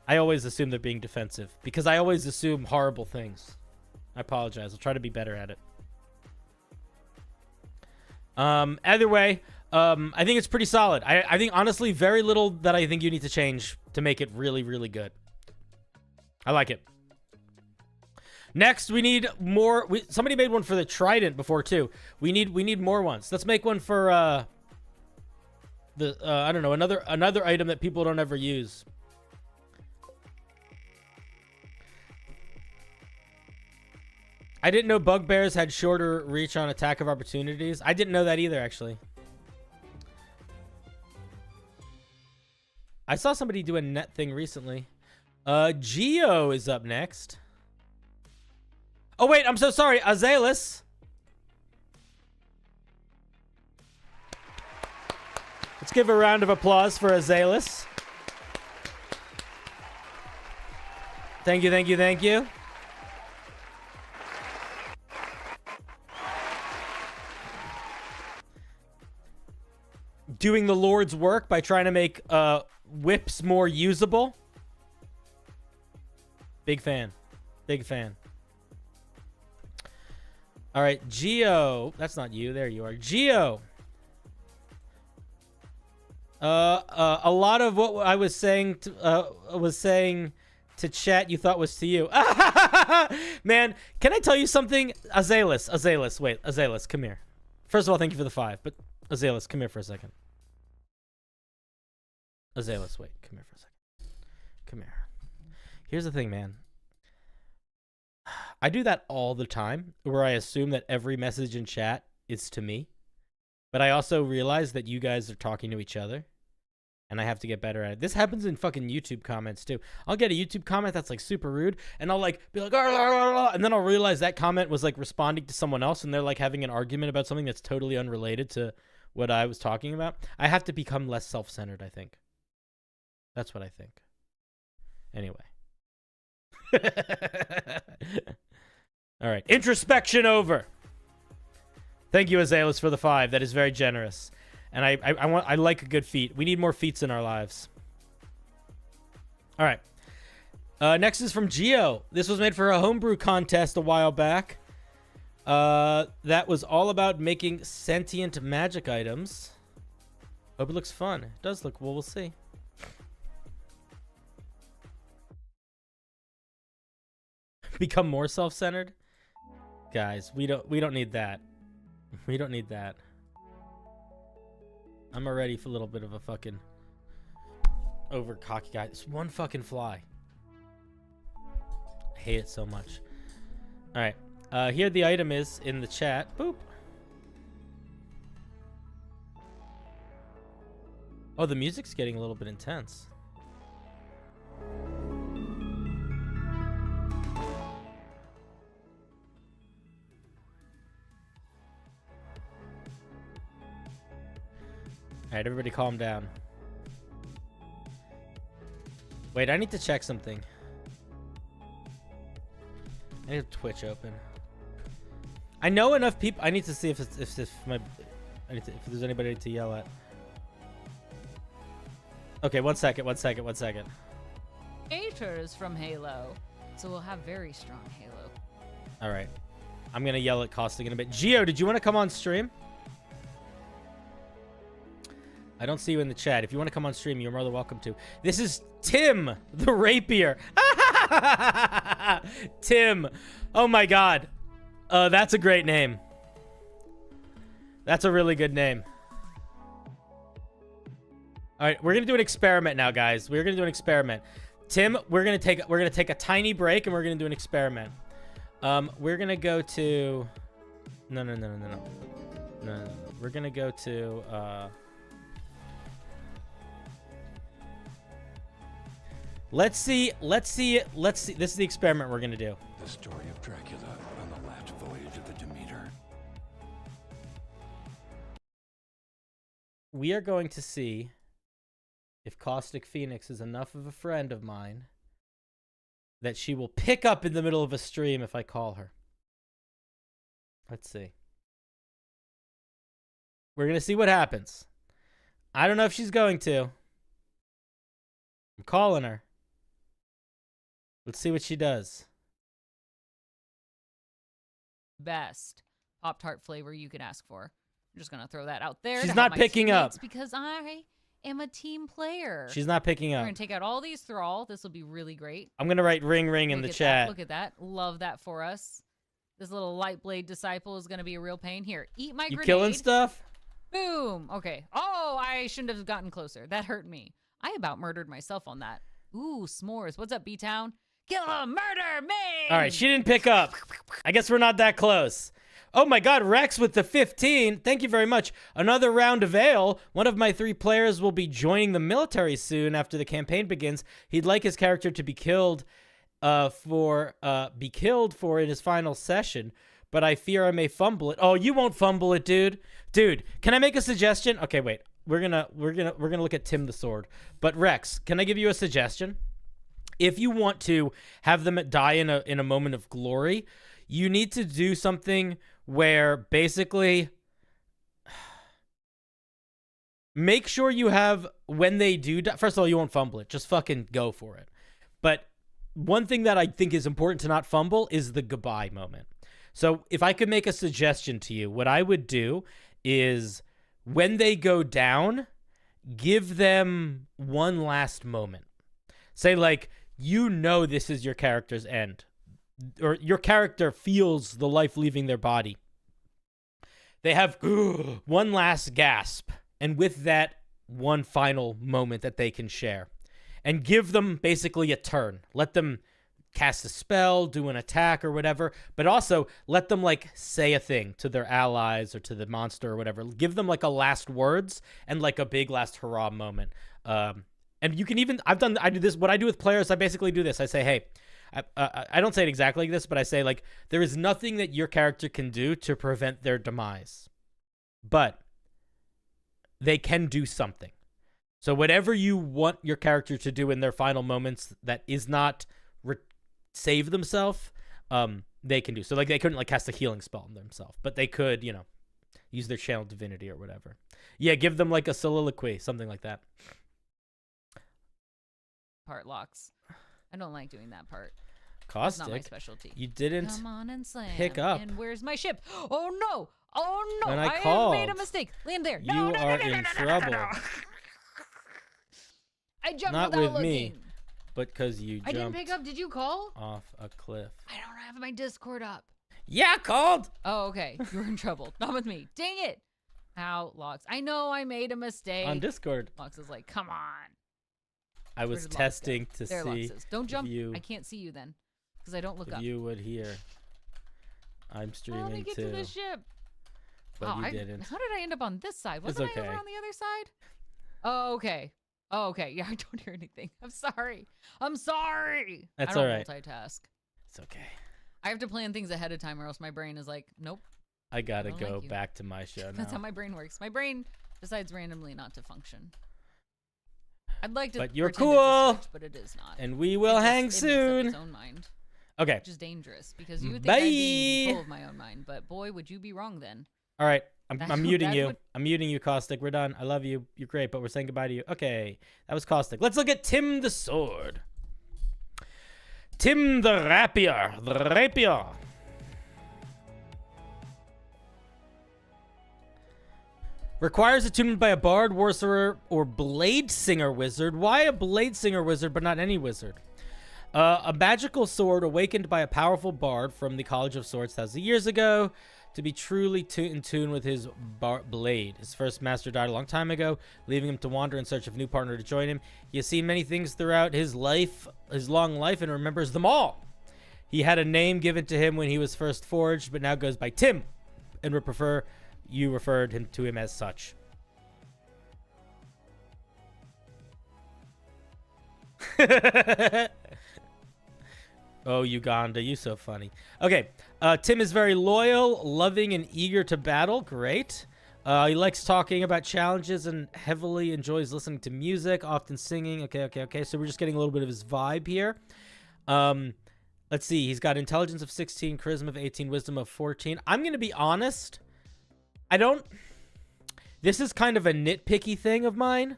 I always assume they're being defensive because I always assume horrible things. I apologize. I'll try to be better at it. Either way, I think it's pretty solid. I think honestly, very little that I think you need to change to make it really, really good. I like it. Next, we need more. Somebody made one for the trident before too. We need more ones. Let's make one for I don't know, another item that people don't ever use. I didn't know bugbears had shorter reach on attack of opportunities. I didn't know that either, actually. I saw somebody do a net thing recently. Geo is up next. Oh, wait, I'm so sorry. Azalis. Let's give a round of applause for Azalis. Thank you. Doing the Lord's work by trying to make whips more usable. Big fan. Big fan. All right, Geo. That's not you. There you are. Geo. A lot of what I was saying to chat you thought was to you. Man, can I tell you something? Azalis, wait, Azalis, come here. First of all, thank you for the 5, but Azalis, come here for a second. Azalis, wait, come here for a second. Come here. Here's the thing, man. I do that all the time, where I assume that every message in chat is to me. But I also realize that you guys are talking to each other. And I have to get better at it. This happens in fucking YouTube comments, too. I'll get a YouTube comment that's, like, super rude. And I'll, like, be like, and then I'll realize that comment was, like, responding to someone else. And they're, like, having an argument about something that's totally unrelated to what I was talking about. I have to become less self-centered, I think. That's what I think. Anyway. All right. Introspection over. Thank you, Azalis, for the 5. That is very generous. And I like a good feat. We need more feats in our lives. All right. Next is from Geo. This was made for a homebrew contest a while back. That was all about making sentient magic items. Hope it looks fun. It does look. Well, we'll see. Become more self-centered, guys. We don't need that. We don't need that. I'm already a little bit of a fucking over cocky guy. It's one fucking fly. I hate it so much. All right. Here the item is in the chat. Boop. Oh, the music's getting a little bit intense. All right, everybody calm down. Wait, I need to check something. I need Twitch open. I know enough people. I need to see if there's anybody to yell at. Okay, one second. Aether is from Halo, so we'll have very strong Halo. All right, I'm gonna yell at Caustic in a bit. Geo, did you want to come on stream? I don't see you in the chat. If you want to come on stream, you're more than welcome to. This is Tim, the rapier. Tim. Oh, my God. That's a great name. That's a really good name. All right, we're going to do an experiment now, guys. We're going to do an experiment. Tim, we're going to take a tiny break, and we're going to do an experiment. We're going to go to... No. We're going to go to... Let's see. This is the experiment we're gonna do. The story of Dracula on the last voyage of the Demeter. We are going to see if Caustic Phoenix is enough of a friend of mine that she will pick up in the middle of a stream if I call her. Let's see. We're gonna see what happens. I don't know if she's going to. I'm calling her. Let's see what she does. Best Pop-Tart flavor you could ask for. I'm just gonna throw that out there. She's not picking up because I am a team player. She's not picking up. We're gonna take out all these thrall. This will be really great. I'm gonna write ring in the chat. Look at that. Love that for us. This little light blade disciple is gonna be a real pain. Here, eat my grenade. You killing stuff? Boom. Okay. Oh, I shouldn't have gotten closer. That hurt me. I about murdered myself on that. Ooh, s'mores. What's up, B-Town? Kill him! Murder me! All right, she didn't pick up. I guess we're not that close. Oh my God, Rex with the 15. Thank you very much. Another round of ale. One of my 3 players will be joining the military soon after the campaign begins. He'd like his character to be killed for in his final session, but I fear I may fumble it. Oh, you won't fumble it, dude. Dude, can I make a suggestion? Okay, wait. We're gonna look at Tim the Sword. But Rex, can I give you a suggestion? If you want to have them die in a moment of glory, you need to do something where basically make sure you have, when they do die, first of all, you won't fumble it. Just fucking go for it. But one thing that I think is important to not fumble is the goodbye moment. So if I could make a suggestion to you, what I would do is when they go down, give them one last moment. Say, like, you know this is your character's end, or your character feels the life leaving their body. They have one last gasp, and with that, one final moment that they can share. And give them basically a turn. Let them cast a spell, do an attack or whatever, but also let them like say a thing to their allies or to the monster or whatever. Give them like a last words and like a big last hurrah moment. And you can even, I do this, what I do with players, I basically do this. I say, hey, I don't say it exactly like this, but I say like, there is nothing that your character can do to prevent their demise, but they can do something. So whatever you want your character to do in their final moments that is not save themselves, they can do. So like they couldn't like cast a healing spell on themselves, but they could, you know, use their channel divinity or whatever. Yeah, give them like a soliloquy, something like that. Part locks. I don't like doing that part. Caustic. That's not my specialty. You didn't Come on and slam. pick up. And where's my ship? Oh no! Oh no! When I have called, made a mistake. Land there. You No, no, are no, no, in no, trouble. No, no, no. I jumped Not without with looking. me, but because you I didn't jumped pick up. Did you call? off a cliff. I don't have my Discord up. Yeah, I called. Oh, okay. You're in trouble. Not with me. Dang it. Ow, Locks. I know I made a mistake. On Discord. Locks is like, come on. I was Where did Locks testing go? to There, see Locks is. Don't jump. you, I can't see you then, because I don't look if up. you would hear. I'm Let me streaming get too, to the ship. but you didn't. How did I end up on this side? It's Wasn't I okay. over on the other side? Oh, okay. Oh, okay. Yeah, I don't hear anything. I'm sorry. I'm sorry. That's I all don't right. multitask. It's okay. I have to plan things ahead of time, or else my brain is like, nope. I gotta don't go like you. back to my show now. That's how my brain works. My brain decides randomly not to function. I'd like to. But you're pretend it's a cool. switch, but it is not. And we will It just- hang it makes up soon. its own mind, Okay. which is dangerous because you would think I'd be in Bye. control of my own mind, but boy, would you be wrong then. All right. I'm That's- muting that's you. what- I'm muting you, Caustic. We're done. I love you. You're great, but we're saying goodbye to you. Okay. That was Caustic. Let's look at Tim the Sword. Tim the Rapier. The Rapier. Requires attunement by a bard, sorcerer, or blade singer wizard. Why a blade singer wizard, but not any wizard? A magical sword awakened by a powerful bard from the College of Swords thousands of years ago to be truly in tune with his blade. His first master died a long time ago, leaving him to wander in search of a new partner to join him. He has seen many things throughout his life, his long life, and remembers them all. He had a name given to him when he was first forged, but now goes by Tim, and would prefer you referred to him as such. Oh, Uganda, you so funny. Okay, Tim is very loyal, loving, and eager to battle. Great. He likes talking about challenges and heavily enjoys listening to music, often singing. Okay. So we're just getting a little bit of his vibe here. Let's see. He's got intelligence of 16, charisma of 18, wisdom of 14. I'm going to be honest. This is kind of a nitpicky thing of mine.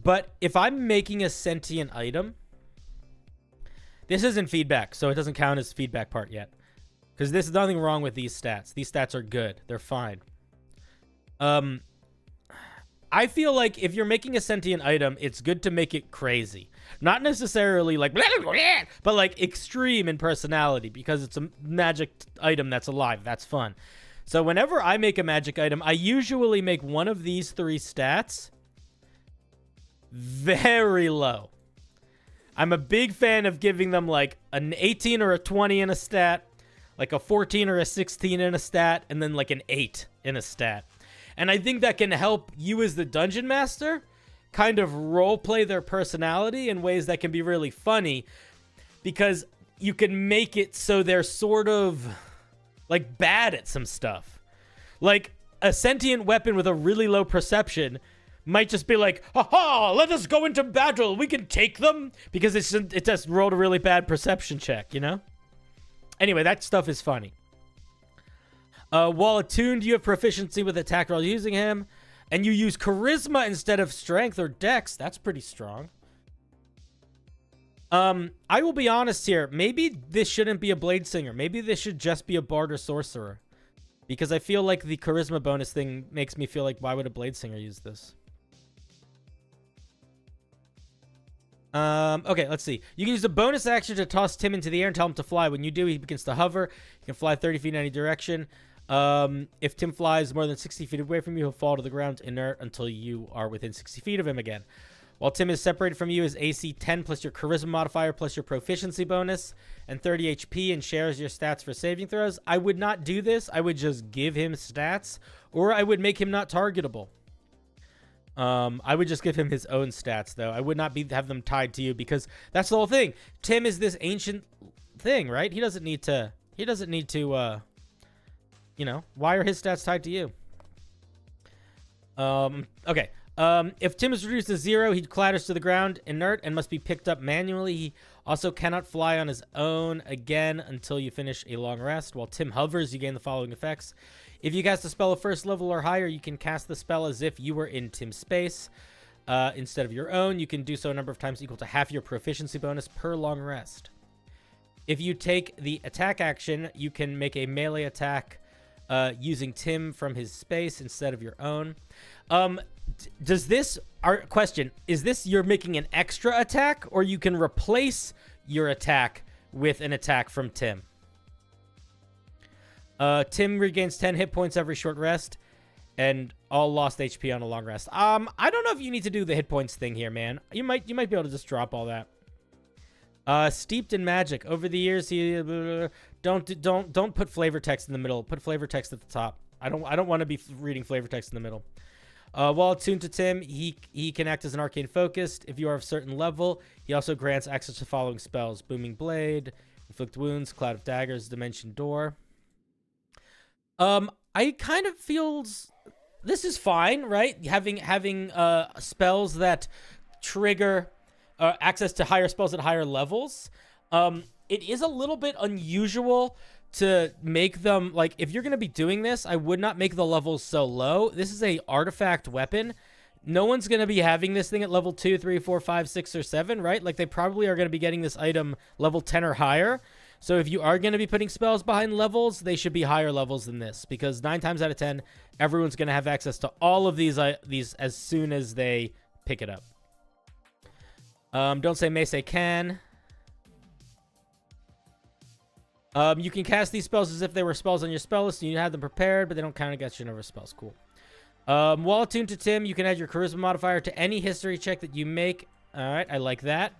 But if I'm making a sentient item, this isn't feedback, so it doesn't count as feedback part yet. Because there's nothing wrong with these stats. These stats are good. They're fine. I feel like if you're making a sentient item, it's good to make it crazy. Not necessarily like, blah, blah, blah, but like extreme in personality, because it's a magic item that's alive. That's fun. So whenever I make a magic item, I usually make one of these three stats very low. I'm a big fan of giving them like an 18 or a 20 in a stat, like a 14 or a 16 in a stat, and then like an 8 in a stat. And I think that can help you as the dungeon master kind of roleplay their personality in ways that can be really funny, because you can make it so they're sort of like bad at some stuff. Like a sentient weapon with a really low perception might just be like, ha, let us go into battle. We can take them, because it just rolled a really bad perception check, you know? Anyway, that stuff is funny. While attuned, you have proficiency with attack rolls using him, and you use charisma instead of strength or dex. That's pretty strong. I will be honest here. Maybe this shouldn't be a Blade Singer. Maybe this should just be a Bard or Sorcerer. Because I feel like the Charisma bonus thing makes me feel like, why would a Blade Singer use this? Okay, let's see. You can use a bonus action to toss Tim into the air and tell him to fly. When you do, he begins to hover. He can fly 30 feet in any direction. If Tim flies more than 60 feet away from you, he'll fall to the ground inert until you are within 60 feet of him again. While Tim is separated from you, his AC 10 plus your Charisma modifier plus your Proficiency bonus and 30 HP and shares your stats for saving throws. I would not do this. I would just give him stats, or I would make him not targetable. I would just give him his own stats, though. I would not have them tied to you, because that's the whole thing. Tim is this ancient thing, right? He doesn't need to, you know, why are his stats tied to you? Okay. If Tim is reduced to 0, he clatters to the ground inert and must be picked up manually. He also cannot fly on his own again until you finish a long rest. While Tim hovers, you gain the following effects. If you cast a spell of first level or higher, you can cast the spell as if you were in Tim's space. Instead of your own, you can do so a number of times equal to half your proficiency bonus per long rest. If you take the attack action, you can make a melee attack using Tim from his space instead of your own. Does this, our question, is this you're making an extra attack, or you can replace your attack with an attack from Tim? Tim regains 10 hit points every short rest and all lost HP on a long rest. I don't know if you need to do the hit points thing here, man. You might be able to just drop all that. Steeped in magic. Over the years, he don't put flavor text in the middle. Put flavor text at the top. I don't want to be reading flavor text in the middle. While attuned to Tim, he can act as an arcane focused. If you are of a certain level, he also grants access to the following spells: Booming Blade, Inflict Wounds, Cloud of Daggers, Dimension Door. I kind of feels this is fine, right? Having spells that trigger access to higher spells at higher levels. It is a little bit unusual to make them, like, if you're going to be doing this, I would not make the levels so low. This is a artifact weapon. No one's going to be having this thing at level 2, 3, 4, 5, 6, or 7, right? Like, they probably are going to be getting this item level 10 or higher. So if you are going to be putting spells behind levels, they should be higher levels than this, because 9 times out of 10, everyone's going to have access to all of these as soon as they pick it up. Don't say may, say can. You can cast these spells as if they were spells on your spell list, and you have them prepared, but they don't count against your number of spells. Cool. While attuned to Tim, you can add your Charisma modifier to any history check that you make. All right, I like that.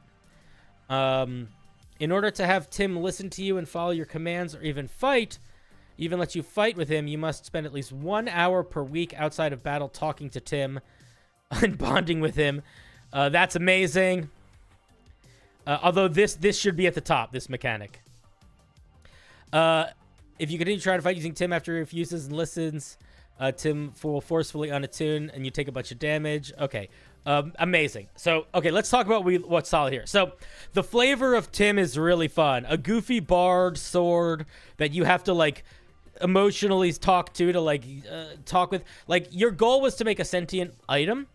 In order to have Tim listen to you and follow your commands, or even let you fight with him, you must spend at least 1 hour per week outside of battle talking to Tim and bonding with him. That's amazing. Although this should be at the top, this mechanic. If you continue trying to fight using Tim after he refuses and listens, Tim will forcefully unattune and you take a bunch of damage. Okay. Amazing. So, okay, let's talk about what's solid here. So, the flavor of Tim is really fun. A goofy bard sword that you have to, like, emotionally talk to, like, talk with. Like, your goal was to make a sentient item.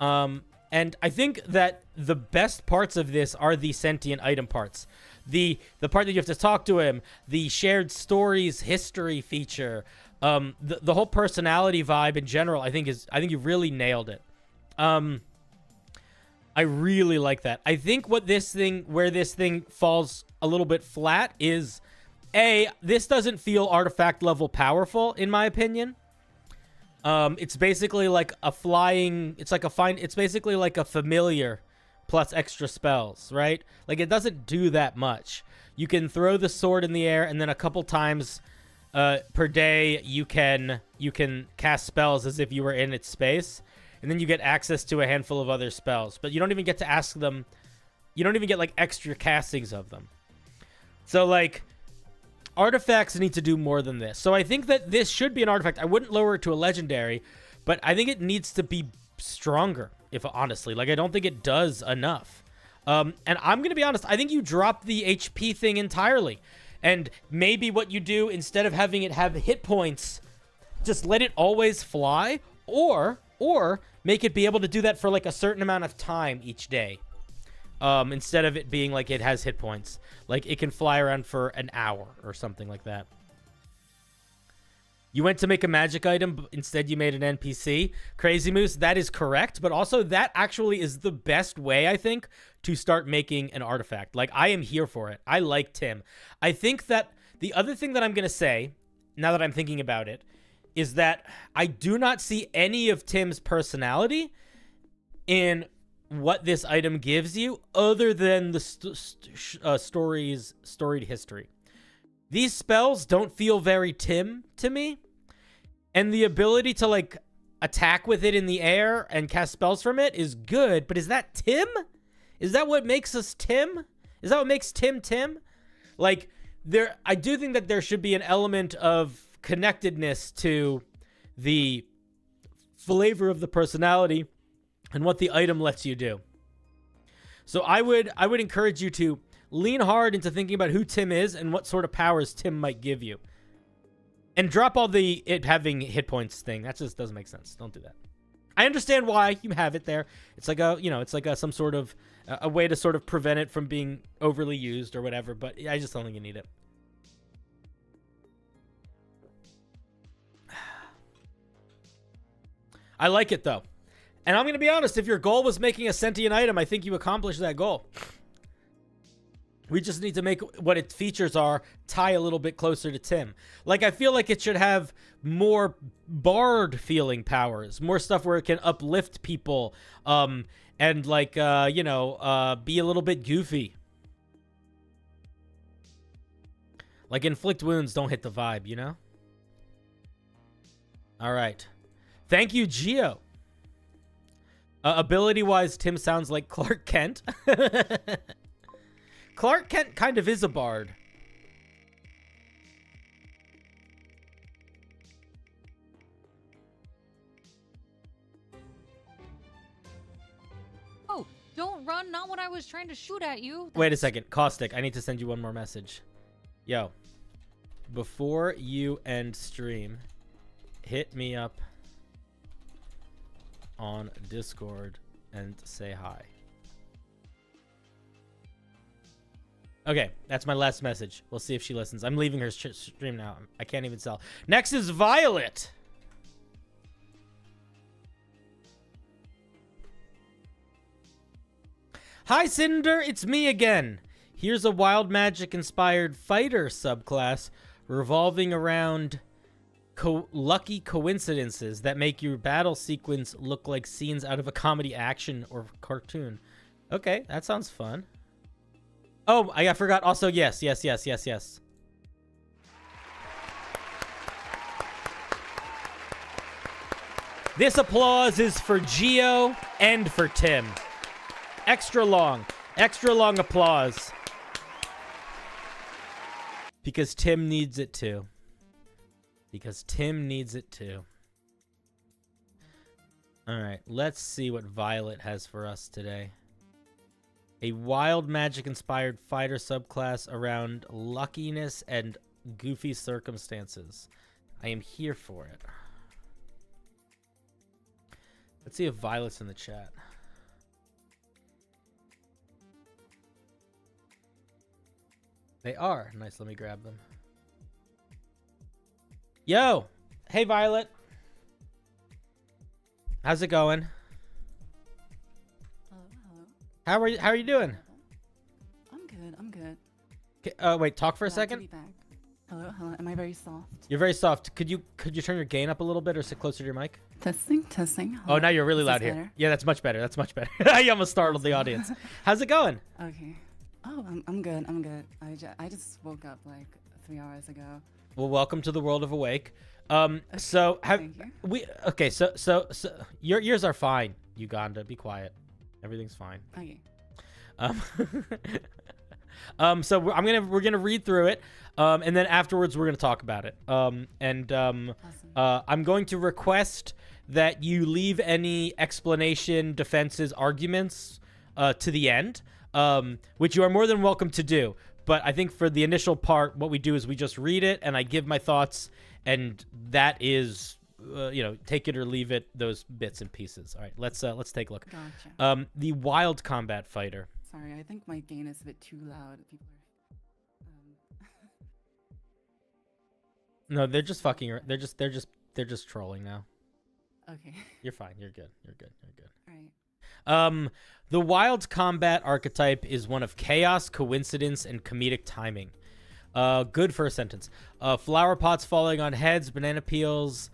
And I think that the best parts of this are the sentient item parts. The part that you have to talk to him, the shared stories history feature, the whole personality vibe in general, I think you really nailed it. I really like that. I think where this thing falls a little bit flat is, this doesn't feel artifact level powerful, in my opinion. It's basically like it's basically like a familiar plus extra spells, right? Like, it doesn't do that much. You can throw the sword in the air, and then a couple times per day you can cast spells as if you were in its space. And then you get access to a handful of other spells. But you don't even get to ask them. You don't even get, like, extra castings of them. So, like, artifacts need to do more than this. So I think that this should be an artifact. I wouldn't lower it to a legendary. But I think it needs to be stronger, honestly. Like, I don't think it does enough. And I'm going to be honest. I think you drop the HP thing entirely. And maybe what you do, instead of having it have hit points, just let it always fly. Or make it be able to do that for, like, a certain amount of time each day. instead of it being like it has hit points. Like it can fly around for an hour or something like that. You went to make a magic item, but instead you made an NPC. Crazy Moose, that is correct, but also that actually is the best way, I think, to start making an artifact. Like, I am here for it. I like Tim. I think that the other thing that I'm going to say, now that I'm thinking about it, is that I do not see any of Tim's personality in what this item gives you other than the storied history. These spells don't feel very Tim to me. And the ability to, like, attack with it in the air and cast spells from it is good. But is that Tim? Is that what makes us Tim? Is that what makes Tim Tim? Like, I do think that there should be an element of connectedness to the flavor of the personality and what the item lets you do. So I would encourage you to lean hard into thinking about who Tim is and what sort of powers Tim might give you. And drop all the it having hit points thing. That just doesn't make sense. Don't do that. I understand why you have it there. It's like some sort of a way to sort of prevent it from being overly used or whatever, but I just don't think you need it. I like it though. And I'm going to be honest, if your goal was making a sentient item, I think you accomplished that goal. We just need to make what its features are tie a little bit closer to Tim. Like, I feel like it should have more bard feeling powers, more stuff where it can uplift people, and like, be a little bit goofy. Like, inflict wounds, don't hit the vibe, you know? All right. Thank you, Geo. Ability-wise, Tim sounds like Clark Kent. Clark Kent kind of is a bard. Oh, don't run. Not when I was trying to shoot at you. Wait a second. Caustic, I need to send you one more message. Yo, before you end stream, hit me up on Discord and say hi. Okay, that's my last message. We'll see if she listens. I'm leaving her stream now. I can't even tell. Next is Violet. Hi, Cinder. It's me again. Here's a wild magic-inspired fighter subclass revolving around lucky coincidences that make your battle sequence look like scenes out of a comedy action or cartoon. Okay, that sounds fun. Oh, I forgot. Also, yes. This applause is for Geo and for Tim. Extra long applause. Because Tim needs it too. All right, let's see what Violet has for us today. A wild magic-inspired fighter subclass around luckiness and goofy circumstances. I am here for it. Let's see if Violet's in the chat. They are. Nice, let me grab them. Yo! Hey, Violet. How's it going? Hello. How are you doing? I'm good. Wait, talk for a Glad to second. be back. Hello. Am I very soft? You're very soft. Could you turn your gain up a little bit or sit closer to your mic? Testing. Oh, now you're really Is loud this here. better? Yeah, that's much better. I almost startled the audience. How's it going? Okay. Oh, I'm good. I just woke up like 3 hours ago. Well, welcome to the world of Awake. So Thank you. so your ears are fine, Uganda. Be quiet. Everything's fine. Okay. So we're gonna read through it, and then afterwards we're gonna talk about it. Awesome. I'm going to request that you leave any explanation, defenses, arguments to the end, which you are more than welcome to do. But I think for the initial part, what we do is we just read it, and I give my thoughts, and that is, take it or leave it, those bits and pieces. All right, let's take a look. Gotcha. The wild combat fighter. sorry. I think my gain is a bit too loud. People are. No, they're just fucking. They're just trolling now. Okay. You're fine. You're good. You're good. You're good. All right. The wild combat archetype is one of chaos, coincidence, and comedic timing. Good first sentence. Flower pots falling on heads, banana peels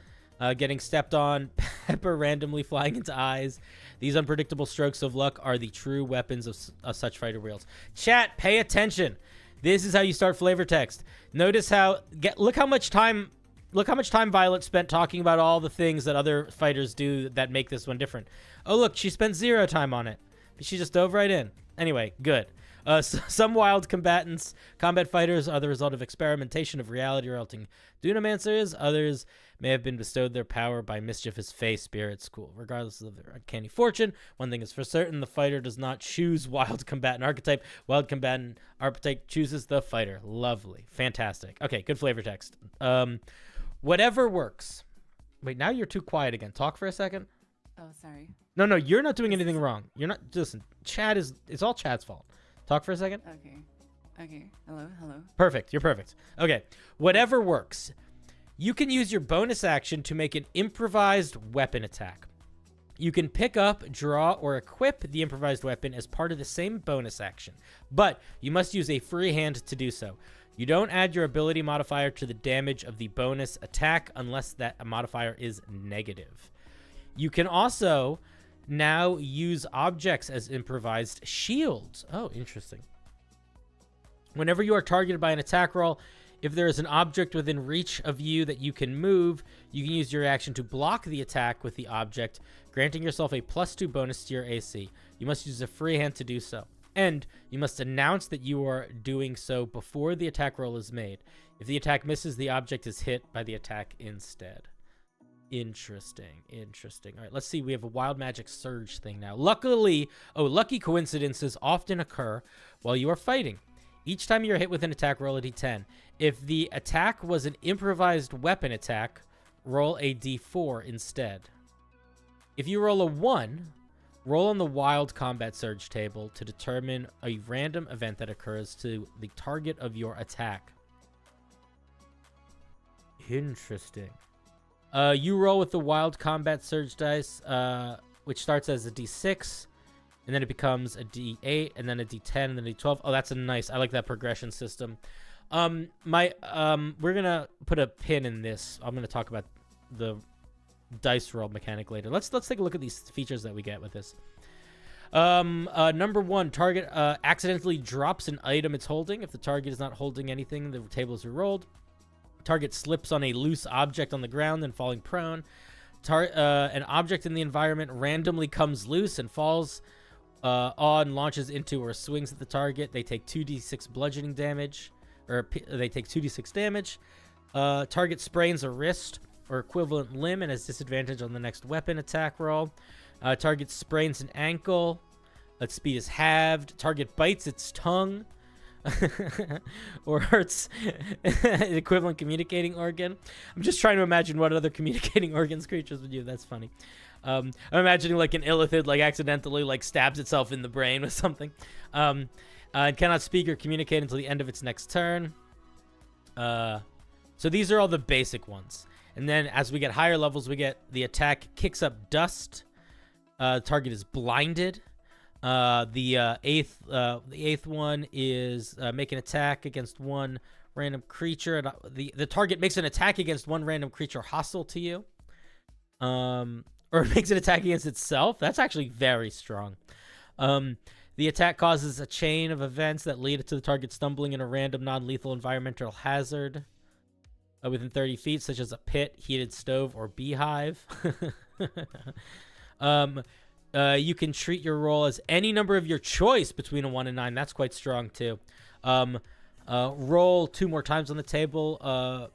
getting stepped on, pepper randomly flying into eyes. These unpredictable strokes of luck are the true weapons of such fighter wheels. Chat, pay attention. This is how you start flavor text. Notice how look how much time Violet spent talking about all the things that other fighters do that make this one different. Oh, look, she spent 0 time on it. She just dove right in. Anyway, good. Some wild combat fighters are the result of experimentation of reality resulting Dunamanceers. Others may have been bestowed their power by mischievous fey spirits. Cool. Regardless of their uncanny fortune, one thing is for certain, the fighter does not choose wild combatant archetype. Wild combatant archetype chooses the fighter. Lovely. Fantastic. Okay, good flavor text. Whatever works. Wait, now you're too quiet again. Talk for a second. Oh, sorry. No, you're not doing anything wrong. You're not. Listen, it's all Chad's fault. Talk for a second. Okay. Hello. Perfect. You're perfect. Okay. Whatever works. You can use your bonus action to make an improvised weapon attack. You can pick up, draw, or equip the improvised weapon as part of the same bonus action, but you must use a free hand to do so. You don't add your ability modifier to the damage of the bonus attack unless that modifier is negative. You can also now use objects as improvised shields. Oh, interesting. Whenever you are targeted by an attack roll, if there is an object within reach of you that you can move, you can use your action to block the attack with the object, granting yourself a +2 bonus to your AC. You must use a free hand to do so. And you must announce that you are doing so before the attack roll is made. If the attack misses, the object is hit by the attack instead. Interesting. All right, let's see. We have a wild magic surge thing now. Lucky coincidences often occur while you are fighting. Each time you're hit with an attack, roll a d10. If the attack was an improvised weapon attack, roll a d4 instead. If you roll a 1, roll on the wild combat surge table to determine a random event that occurs to the target of your attack. Interesting. You roll with the wild combat surge dice, which starts as a d6, and then it becomes a d8, and then a d10, and then a d12. Oh, that's a nice. I like that progression system. We're gonna put a pin in this. I'm gonna talk about the dice roll mechanic later. Let's take a look at these features that we get with this. Number 1, target accidentally drops an item it's holding. If the target is not holding anything, the tables are rolled. Target slips on a loose object on the ground, then falling prone. An object in the environment randomly comes loose and falls on, launches into, or swings at the target. They take 2d6 bludgeoning damage, or they take 2d6 damage. Target sprains a wrist or equivalent limb and has disadvantage on the next weapon attack roll. Target sprains an ankle. Its speed is halved. Target bites its tongue. Or hurts an equivalent communicating organ. I'm just trying to imagine what other communicating organs creatures would do. That's funny. I'm imagining like an illithid like accidentally like stabs itself in the brain with something. It cannot speak or communicate until the end of its next turn. So these are all the basic ones. And then as we get higher levels, we get the attack kicks up dust. Target is blinded. The eighth one is make an attack against one random creature. The target makes an attack against one random creature hostile to you. Or makes an attack against itself. That's actually very strong. The attack causes a chain of events that lead to the target stumbling in a random non-lethal environmental hazard within 30 feet, such as a pit, heated stove, or beehive. You can treat your roll as any number of your choice between a 1 and 9. That's quite strong, too. Roll 2 more times on the table.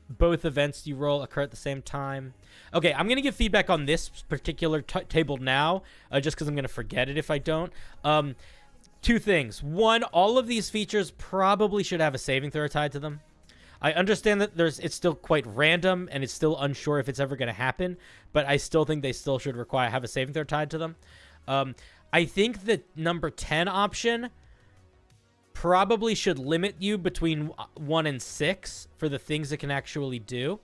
Both events you roll occur at the same time. Okay, I'm going to give feedback on this particular table now, just because I'm going to forget it if I don't. 2 things. 1, all of these features probably should have a saving throw tied to them. I understand that it's still quite random, and it's still unsure if it's ever going to happen, but I still think they still should have a saving throw tied to them. I think the number 10 option probably should limit you between 1 and 6 for the things it can actually do,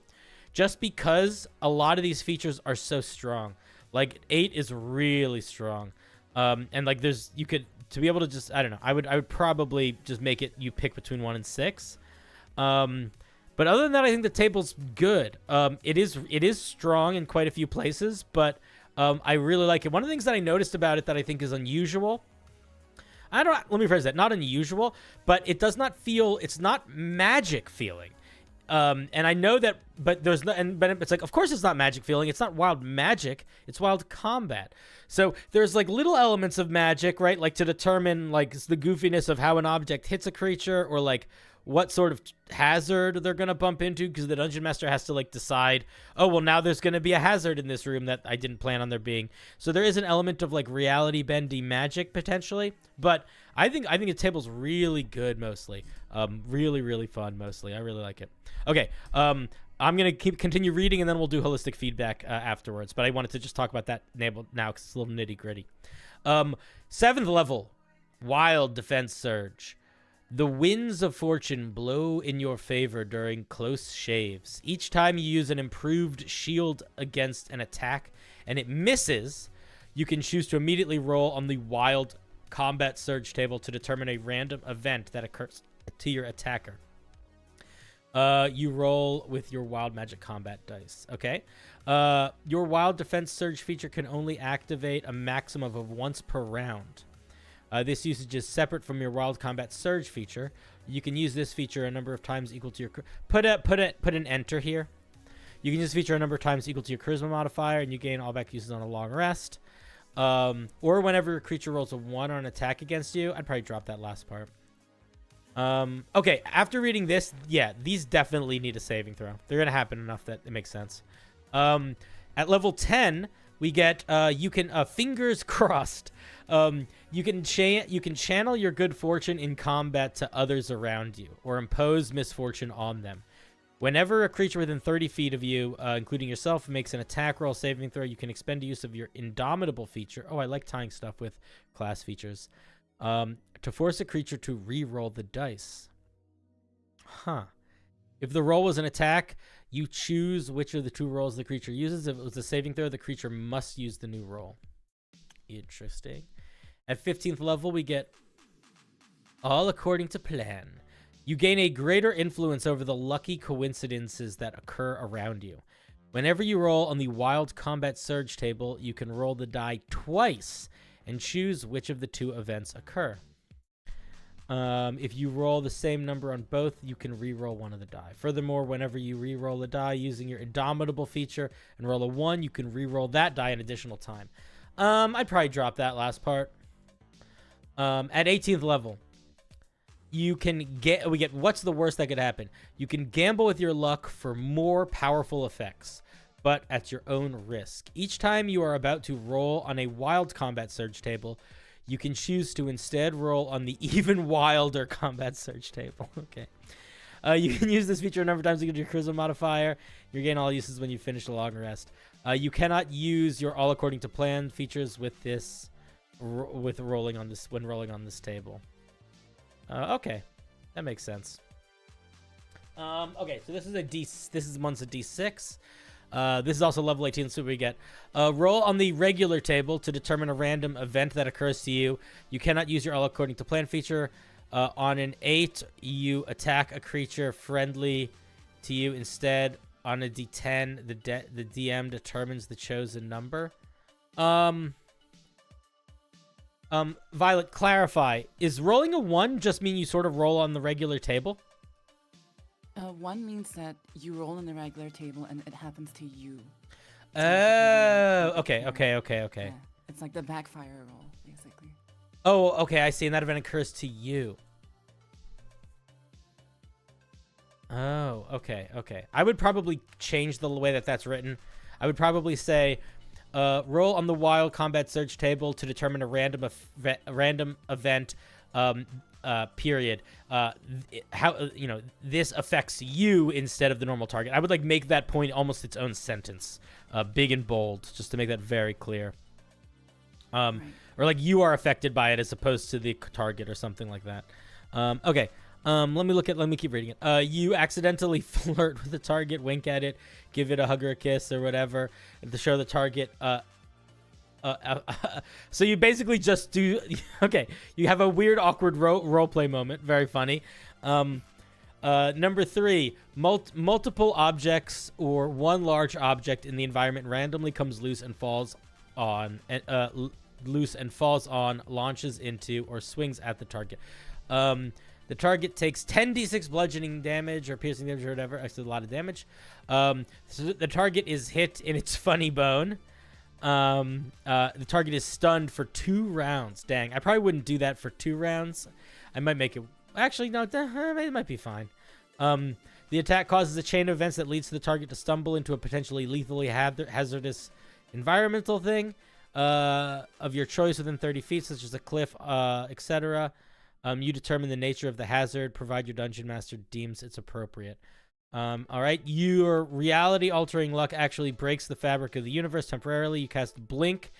just because a lot of these features are so strong. Like 8 is really strong, and like you could, to be able to just, I don't know, I would probably just make it you pick between 1 and 6. But other than that, I think the table's good. It is strong in quite a few places, but I really like it. One of the things that I noticed about it that I think is unusual, let me phrase that, not unusual, but it does not feel, it's not magic feeling. And I know that, but there's no, but it's like, of course it's not magic feeling. It's not wild magic. It's wild combat. So there's like little elements of magic, right? Like to determine like the goofiness of how an object hits a creature, or like what sort of hazard they're going to bump into, because the dungeon master has to like decide, oh, well, now there's going to be a hazard in this room that I didn't plan on there being. So there is an element of like reality bendy magic potentially, but I think the table's really good mostly. Really, really fun mostly. I really like it. Okay. I'm going to continue reading, and then we'll do holistic feedback afterwards, but I wanted to just talk about that now because it's a little nitty gritty. 7th level, Wild Defense Surge. The winds of fortune blow in your favor during close shaves. Each time you use an improved shield against an attack and it misses, you can choose to immediately roll on the Wild Combat Surge table to determine a random event that occurs to your attacker. You roll with your Wild Magic Combat dice. Okay. Your Wild Defense Surge feature can only activate a maximum of once per round. This usage is separate from your Wild Combat Surge feature. You can use this feature a number of times equal to your... Put an enter here. You can use this feature a number of times equal to your Charisma modifier, and you gain all back uses on a long rest. Or whenever a creature rolls a 1 on an attack against you. I'd probably drop that last part. Okay, after reading this, yeah, these definitely need a saving throw. They're going to happen enough that it makes sense. At level 10, we get, you can, fingers crossed. You can channel your good fortune in combat to others around you, or impose misfortune on them. Whenever a creature within 30 feet of you, including yourself, makes an attack roll saving throw, you can expend use of your Indomitable feature. Oh, I like tying stuff with class features. To force a creature to re-roll the dice. Huh. If the roll was an attack, you choose which of the 2 rolls the creature uses. If it was a saving throw, the creature must use the new roll. Interesting. At 15th level, we get All According to Plan. You gain a greater influence over the lucky coincidences that occur around you. Whenever you roll on the Wild Combat Surge table, you can roll the die twice and choose which of the 2 events occur. If you roll the same number on both, you can re-roll one of the die. Furthermore, whenever you re-roll a die using your Indomitable feature and roll a 1, you can re-roll that die an additional time. I'd probably drop that last part. At 18th level, we get what's the worst that could happen? You can gamble with your luck for more powerful effects, but at your own risk. Each time you are about to roll on a Wild Combat Surge table, you can choose to instead roll on the even wilder Combat Surge table. Okay. You can use this feature a number of times to get your Charisma modifier. You gain all uses when you finish a long rest. You cannot use your All According to Plan features with this, when rolling on this table. Okay, that makes sense. Okay, so this one's a D6. This is also level 18, so we get roll on the regular table to determine a random event that occurs to you. You cannot use your All According to Plan feature. On an 8, you attack a creature friendly to you. Instead, on a D10, the DM determines the chosen number. Violet, clarify. Is rolling a 1 just mean you sort of roll on the regular table? 1 means that you roll on the regular table and it happens to you. Oh, okay. Yeah. It's like the backfire roll, basically. Oh, okay, I see. And that event occurs to you. Oh, okay. I would probably change the way that that's written. I would probably say, roll on the Wild Combat Surge table to determine a random event. Period. This affects you instead of the normal target. I would like make that point almost its own sentence, big and bold, just to make that very clear. Or like you are affected by it as opposed to the target or something like that. Okay. Let me keep reading it. You accidentally flirt with the target, wink at it, give it a hug or a kiss or whatever to show the target. So you basically just do. Okay, you have a weird, awkward role play moment. Very funny. Number 3, multiple objects or one large object in the environment randomly comes loose and falls on, launches into, or swings at the target. The target takes 10d6 bludgeoning damage or piercing damage or whatever. Actually, a lot of damage. So the target is hit in its funny bone. The target is stunned for 2 rounds. Dang, I probably wouldn't do that for 2 rounds. I might make it. Actually, no, it might be fine. The attack causes a chain of events that leads to the target to stumble into a potentially lethally hazardous environmental thing of your choice within 30 feet, such as a cliff, etc. You determine the nature of the hazard, provide your dungeon master deems it's appropriate. All right, your reality-altering luck actually breaks the fabric of the universe temporarily. You cast Blink.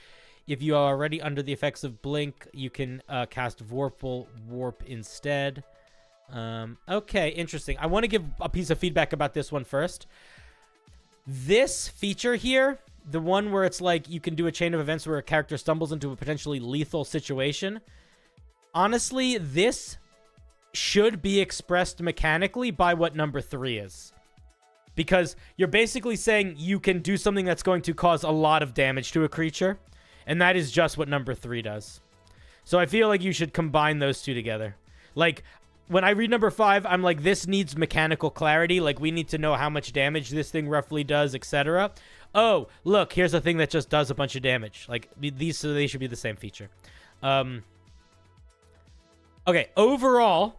If you are already under the effects of Blink, you can cast Warp instead. Okay, interesting. I want to give a piece of feedback about this one first. This feature here, the one where it's like you can do a chain of events where a character stumbles into a potentially lethal situation, honestly, this should be expressed mechanically by what number 3 is. Because you're basically saying you can do something that's going to cause a lot of damage to a creature, and that is just what number 3 does. So I feel like you should combine those two together. Like, when I read number 5, I'm like, this needs mechanical clarity. Like, we need to know how much damage this thing roughly does, etc. Oh, look, here's a thing that just does a bunch of damage. Like, so they should be the same feature. Okay, overall,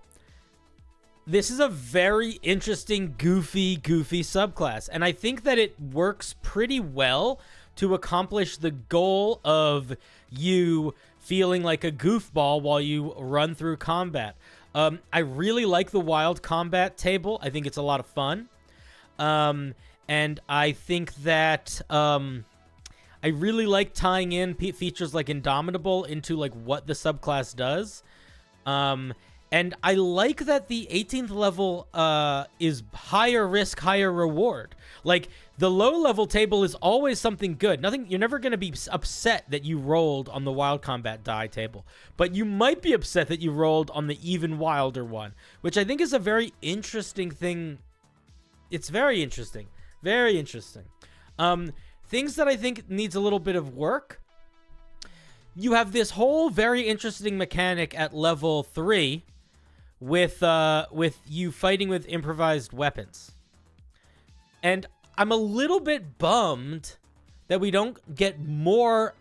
this is a very interesting, goofy subclass. And I think that it works pretty well to accomplish the goal of you feeling like a goofball while you run through combat. I really like the wild combat table. I think it's a lot of fun. And I think that I really like tying in features like Indomitable into like what the subclass does. And I like that the 18th level is higher risk, higher reward. Like, the low-level table is always something good. You're never going to be upset that you rolled on the wild combat die table. But you might be upset that you rolled on the even wilder one, which I think is a very interesting thing. It's very interesting. Very interesting. Things that I think needs a little bit of work. You have this whole very interesting mechanic at level 3 with you fighting with improvised weapons. And I'm a little bit bummed that we don't get more,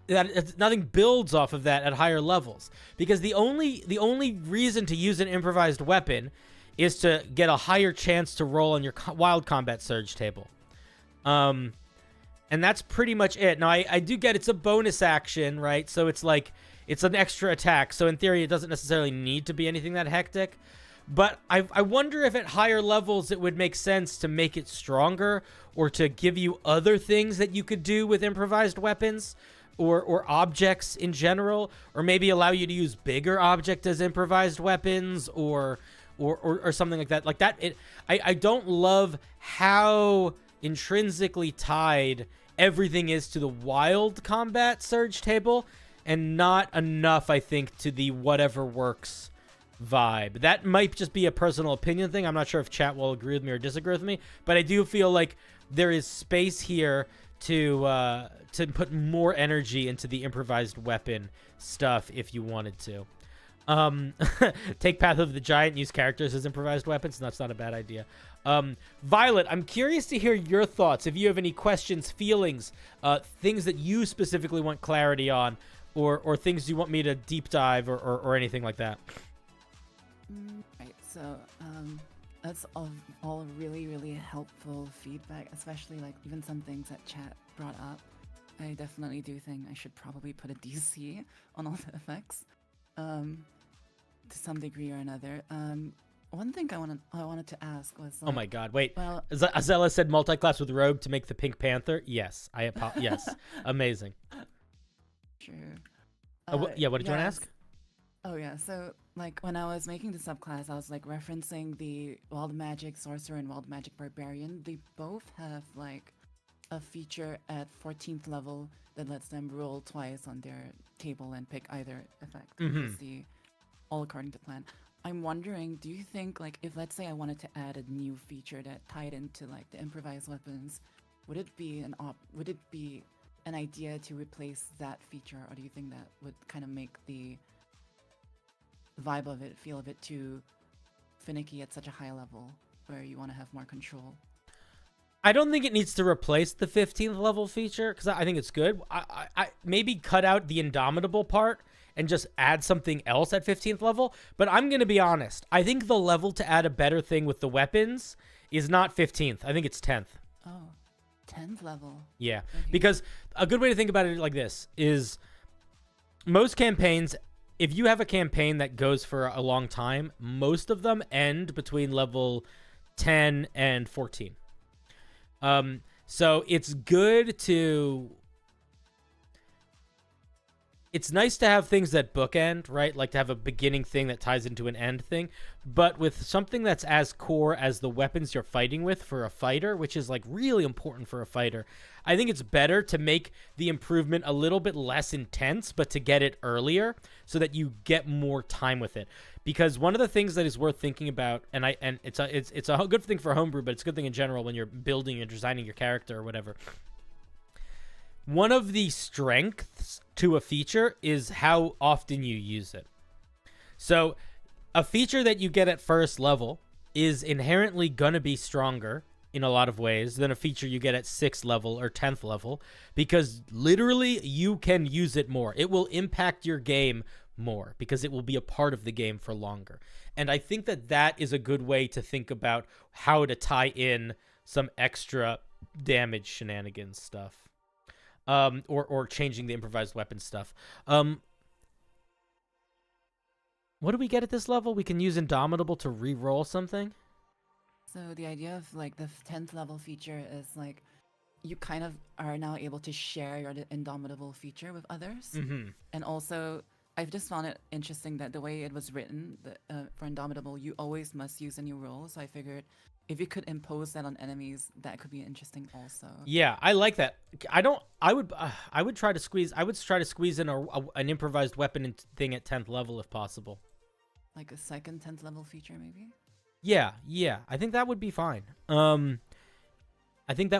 that nothing builds off of that at higher levels, because the only reason to use an improvised weapon is to get a higher chance to roll on your wild combat surge table. And that's pretty much it. Now, I do get it's a bonus action, right? So it's like, it's an extra attack. So in theory, it doesn't necessarily need to be anything that hectic. But I wonder if at higher levels it would make sense to make it stronger, or to give you other things that you could do with improvised weapons, or objects in general, or maybe allow you to use bigger objects as improvised weapons, or something like that. Like that, I don't love how intrinsically tied everything is to the wild combat surge table, and not enough, I think, to the whatever works vibe. That might just be a personal opinion thing. I'm not sure if chat will agree with me or disagree with me, but I do feel like there is space here to put more energy into the improvised weapon stuff if you wanted to. Take Path of the Giant, use characters as improvised weapons. That's not a bad idea. Violet, I'm curious to hear your thoughts. If you have any questions, feelings, things that you specifically want clarity on, or things you want me to deep dive, or anything like that. Right, so that's all really, really helpful feedback, especially like even some things that chat brought up. I definitely do think I should probably put a DC on all the effects, to some degree or another. One thing I wanted to ask was, oh my god, wait. Well, Azella said multi-class with Rogue to make the Pink Panther. Yes, yes, amazing. True. Yeah, what did you want to yes. ask? Oh yeah, so like when I was making the subclass, I was like referencing the Wild Magic Sorcerer and Wild Magic Barbarian. They both have like a feature at 14th level that lets them roll twice on their table and pick either effect. Mhm. See, all according to plan. I'm wondering, do you think like if let's say I wanted to add a new feature that tied into like the improvised weapons, would it be an idea to replace that feature, or do you think that would kind of make the vibe of it feel a bit too finicky at such a high level where you want to have more control? I don't think it needs to replace the 15th level feature because I think it's good. I maybe cut out the Indomitable part and just add something else at 15th level. But I'm going to be honest. I think the level to add a better thing with the weapons is not 15th. I think it's 10th. Oh, 10th level. Yeah, Okay. because a good way to think about it like this is most campaigns, if you have a campaign that goes for a long time, most of them end between level 10 and 14. So it's good to... It's nice to have things that bookend, right? Like to have a beginning thing that ties into an end thing. But with something that's as core as the weapons you're fighting with for a fighter, which is like really important for a fighter, I think it's better to make the improvement a little bit less intense, but to get it earlier so that you get more time with it. Because one of the things that is worth thinking about, and it's a good thing for homebrew, but it's a good thing in general when you're building and designing your character or whatever. One of the strengths to a feature is how often you use it. So a feature that you get at first level is inherently going to be stronger in a lot of ways than a feature you get at 6th level or 10th level because literally you can use it more. It will impact your game more because it will be a part of the game for longer. And I think that that is a good way to think about how to tie in some extra damage shenanigans stuff. Or changing the improvised weapon stuff. What do we get at this level? We can use Indomitable to re-roll something? So the idea of like the 10th level feature is like you kind of are now able to share your Indomitable feature with others. Mm-hmm. And also, I've just found it interesting that the way it was written for Indomitable, you always must use a new roll. So I figured if you could impose that on enemies, that could be interesting also. Yeah, I like that. I would try to squeeze in an improvised weapon thing at 10th level if possible. Like a second 10th level feature, maybe? Yeah. I think that would be fine. I think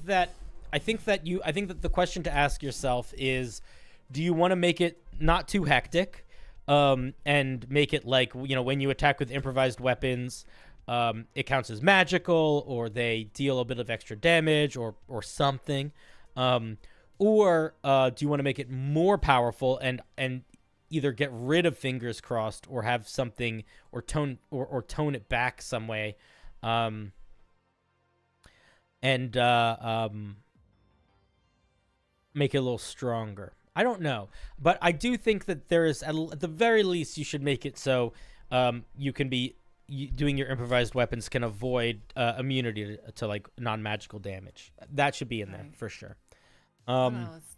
that the question to ask yourself is, do you want to make it not too hectic, and make it like, when you attack with improvised weapons, it counts as magical, or they deal a bit of extra damage, or something, or do you want to make it more powerful and either get rid of fingers crossed or have something or tone it back some way, and make it a little stronger. I don't know, but I do think that there is at the very least you should make it so you can be doing your improvised weapons can avoid immunity to like non-magical damage. That should be in there for sure.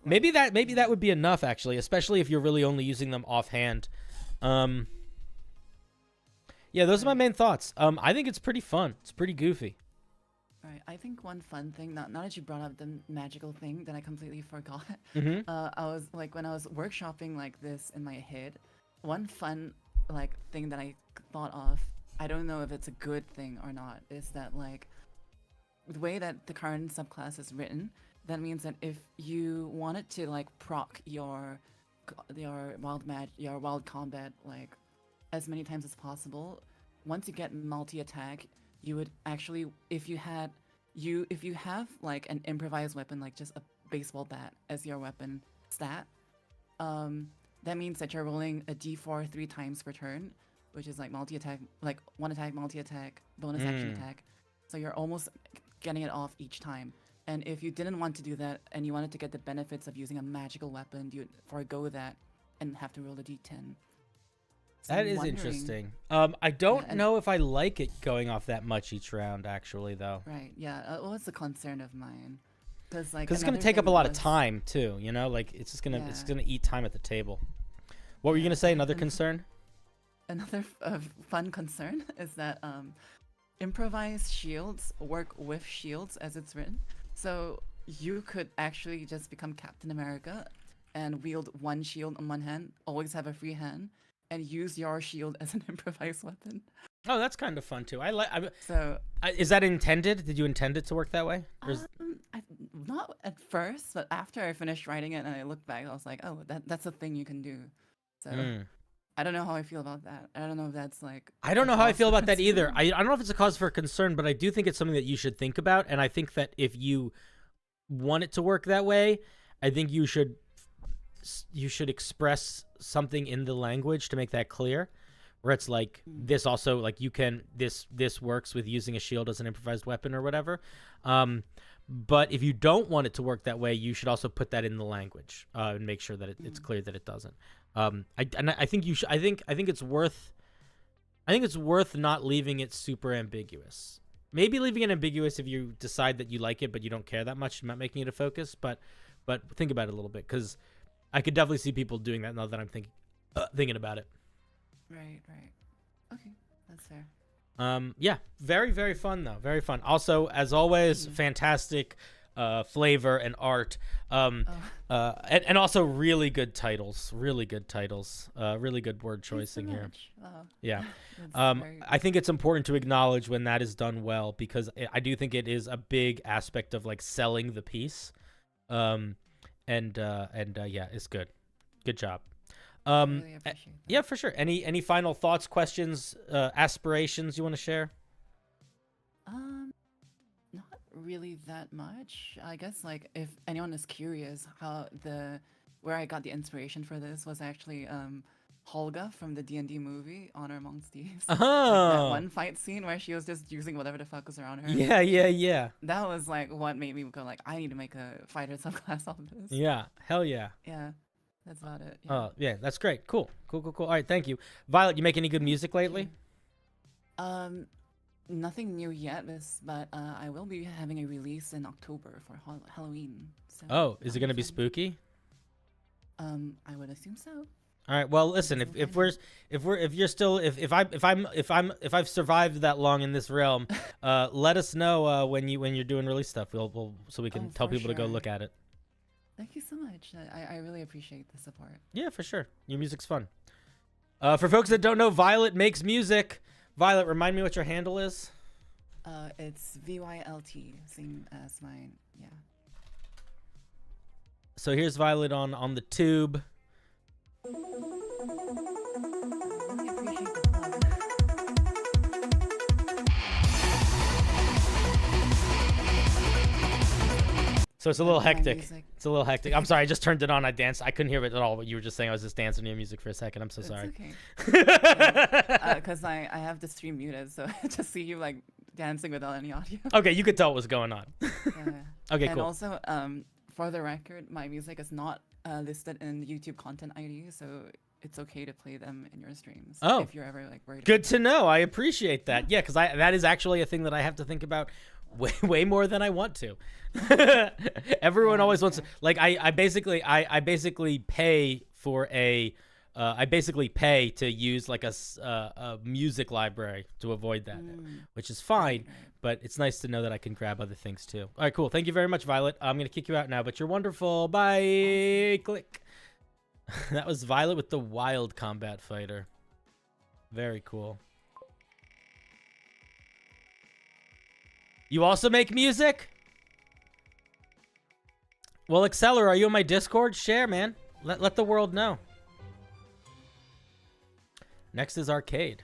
Maybe that would be enough actually, especially if you're really only using them offhand. Yeah, those are my main thoughts. I think it's pretty fun. It's pretty goofy. Right. I think one fun thing, now that you brought up the magical thing that I completely forgot, Mm-hmm. I was like, when I was workshopping like this in my head, one fun like thing that I thought of, I don't know if it's a good thing or not, is that like the way that the current subclass is written, that means that if you wanted to like proc your wild combat like as many times as possible, once you get multi-attack, you would actually, if you have like an improvised weapon, like just a baseball bat as your weapon stat, that means that you're rolling a d4 3 times per turn, which is like multi-attack, like one attack, multi-attack, bonus action attack. So you're almost getting it off each time. And if you didn't want to do that and you wanted to get the benefits of using a magical weapon, you'd forego that and have to roll a d10. So That is interesting. I don't know if I like it going off that much each round, actually, though. Right, yeah. Well, it's a concern of mine. Because like Because it's gonna another take up a thing lot of was- time too. You know, like it's just gonna it's Yeah. gonna eat time at the table. What were you gonna say? Another And concern? Another fun concern is that improvised shields work with shields as it's written. So you could actually just become Captain America and wield one shield on one hand, always have a free hand, and use your shield as an improvised weapon. Oh, that's kind of fun too. So Is that intended? Did you intend it to work that way? Or is- not at first, but after I finished writing it and I looked back, I was like, oh, that's a thing you can do. So Mm. I don't know how I feel about that. I don't know if that's like. I don't a know how I cause feel for about that either. concern. I don't know if it's a cause for concern, but I do think it's something that you should think about. And I think that if you want it to work that way, I think you should express something in the language to make that clear. Where it's like this also like you can this works with using a shield as an improvised weapon or whatever. But if you don't want it to work that way, you should also put that in the language and make sure that it's clear that it doesn't. I think you should. I think it's worth. I think it's worth not leaving it super ambiguous. Maybe leaving it ambiguous if you decide that you like it, but you don't care that much about making it a focus. But think about it a little bit, because I could definitely see people doing that now that I'm thinking about it. Right. Okay, that's fair. Yeah, very, very fun though. Very fun. Also, as always, fantastic flavor and art. And also really good titles. Really good titles. Really good word choicing here. Wow. Yeah. That's very I think it's important to acknowledge when that is done well, because I do think it is a big aspect of like selling the piece. Yeah, it's good. Good job. really appreciate that. Yeah, for sure. Any final thoughts, questions, aspirations you want to share? Not really that much. I guess like if anyone is curious how where I got the inspiration for this was actually Holga from the D&D movie Honor Among Thieves. Like, that Oh. one fight scene where she was just using whatever the fuck was around her. Yeah. That was like what made me go like, I need to make a fighter subclass of this. Yeah. Hell yeah. Yeah. That's about it. Yeah. Oh, yeah, that's great. Cool. All right, thank you. Violet, you make any good music lately? Nothing new yet, but I will be having a release in October for Halloween. So Oh, is it that'll going to be fun. spooky? I would assume so. All right. Well, listen, if I've survived that long in this realm, let us know when you're doing release stuff. We'll so we can tell for people to go sure. look at it. Thank you so much. I really appreciate the support. Yeah, for sure. Your music's fun. For folks that don't know, Violet makes music. Violet, remind me what your handle is. It's VYLT, same as mine. Yeah. So here's Violet on the tube. Really appreciate the plug. So it's a little My hectic. music. It's a little hectic. I'm sorry, I just turned it on. I danced. I couldn't hear it at all, but you were just saying I was just dancing to your music for a second. I'm so It's sorry. okay. Because I have the stream muted, so I just see you like dancing without any audio. Okay, you could tell what was going on. Yeah. Okay, And cool. also, for the record, my music is not listed in YouTube content ID, so it's okay to play them in your streams. Oh. If you're ever like worried. Good to know. I appreciate that. Yeah, because that is actually a thing that I have to think about way more than I want to. Everyone always wants to, like I basically pay for I basically pay to use like a music library to avoid that, which is fine. Right. But it's nice to know that I can grab other things too. All right, cool. Thank you very much, Violet. I'm gonna kick you out now, but you're wonderful. Bye. Click. That was Violet with the Wild Combat Fighter. Very cool. You also make music? Well, Exceller, are you on my Discord? Share, man. Let the world know. Next is Arcade.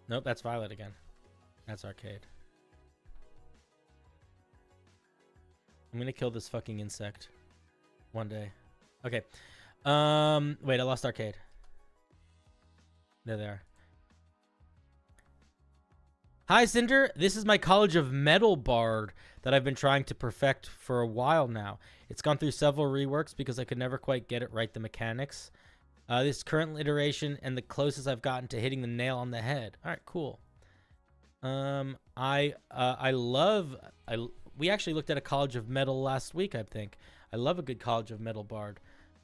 Nope, that's Violet again. That's Arcade. I'm gonna kill this fucking insect one day. Okay. Wait, I lost Arcade. There they are. Hi, Cinder. This is my College of Metal Bard that I've been trying to perfect for a while now. It's gone through several reworks because I could never quite get it right, the mechanics. This current iteration and the closest I've gotten to hitting the nail on the head. All right, cool. We actually looked at a College of Metal last week, I think. I love a good College of Metal bard.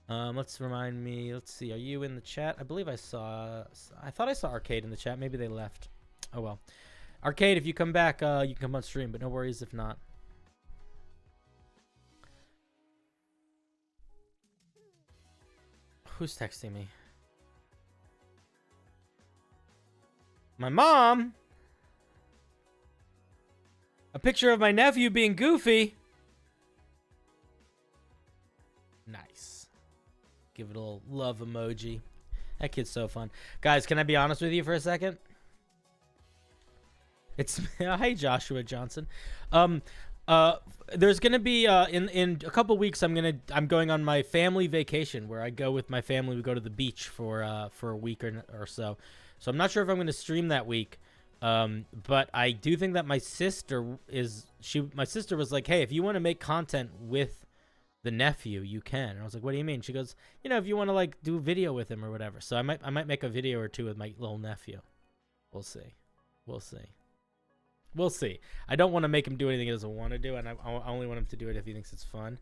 Let's remind me. Let's see. Are you in the chat? I believe I thought I saw Arcade in the chat. Maybe they left. Oh well. Arcade, if you come back, you can come on stream, but no worries if not. Who's texting me? My mom. A picture of my nephew being goofy. Nice. Give it a little love emoji. That kid's so fun. Guys, can I be honest with you for a second? It's hi Joshua Johnson. There's gonna be in a couple weeks I'm going on my family vacation where I go with my family. We go to the beach for a week or so. So I'm not sure if I'm gonna stream that week. But I do think that my sister was like, hey, if you want to make content with the nephew, you can. And I was like, what do you mean? She goes, if you want to like do a video with him or whatever. So I might make a video or two with my little nephew. We'll see. I don't want to make him do anything he doesn't want to do, and I only want him to do it if he thinks it's fun.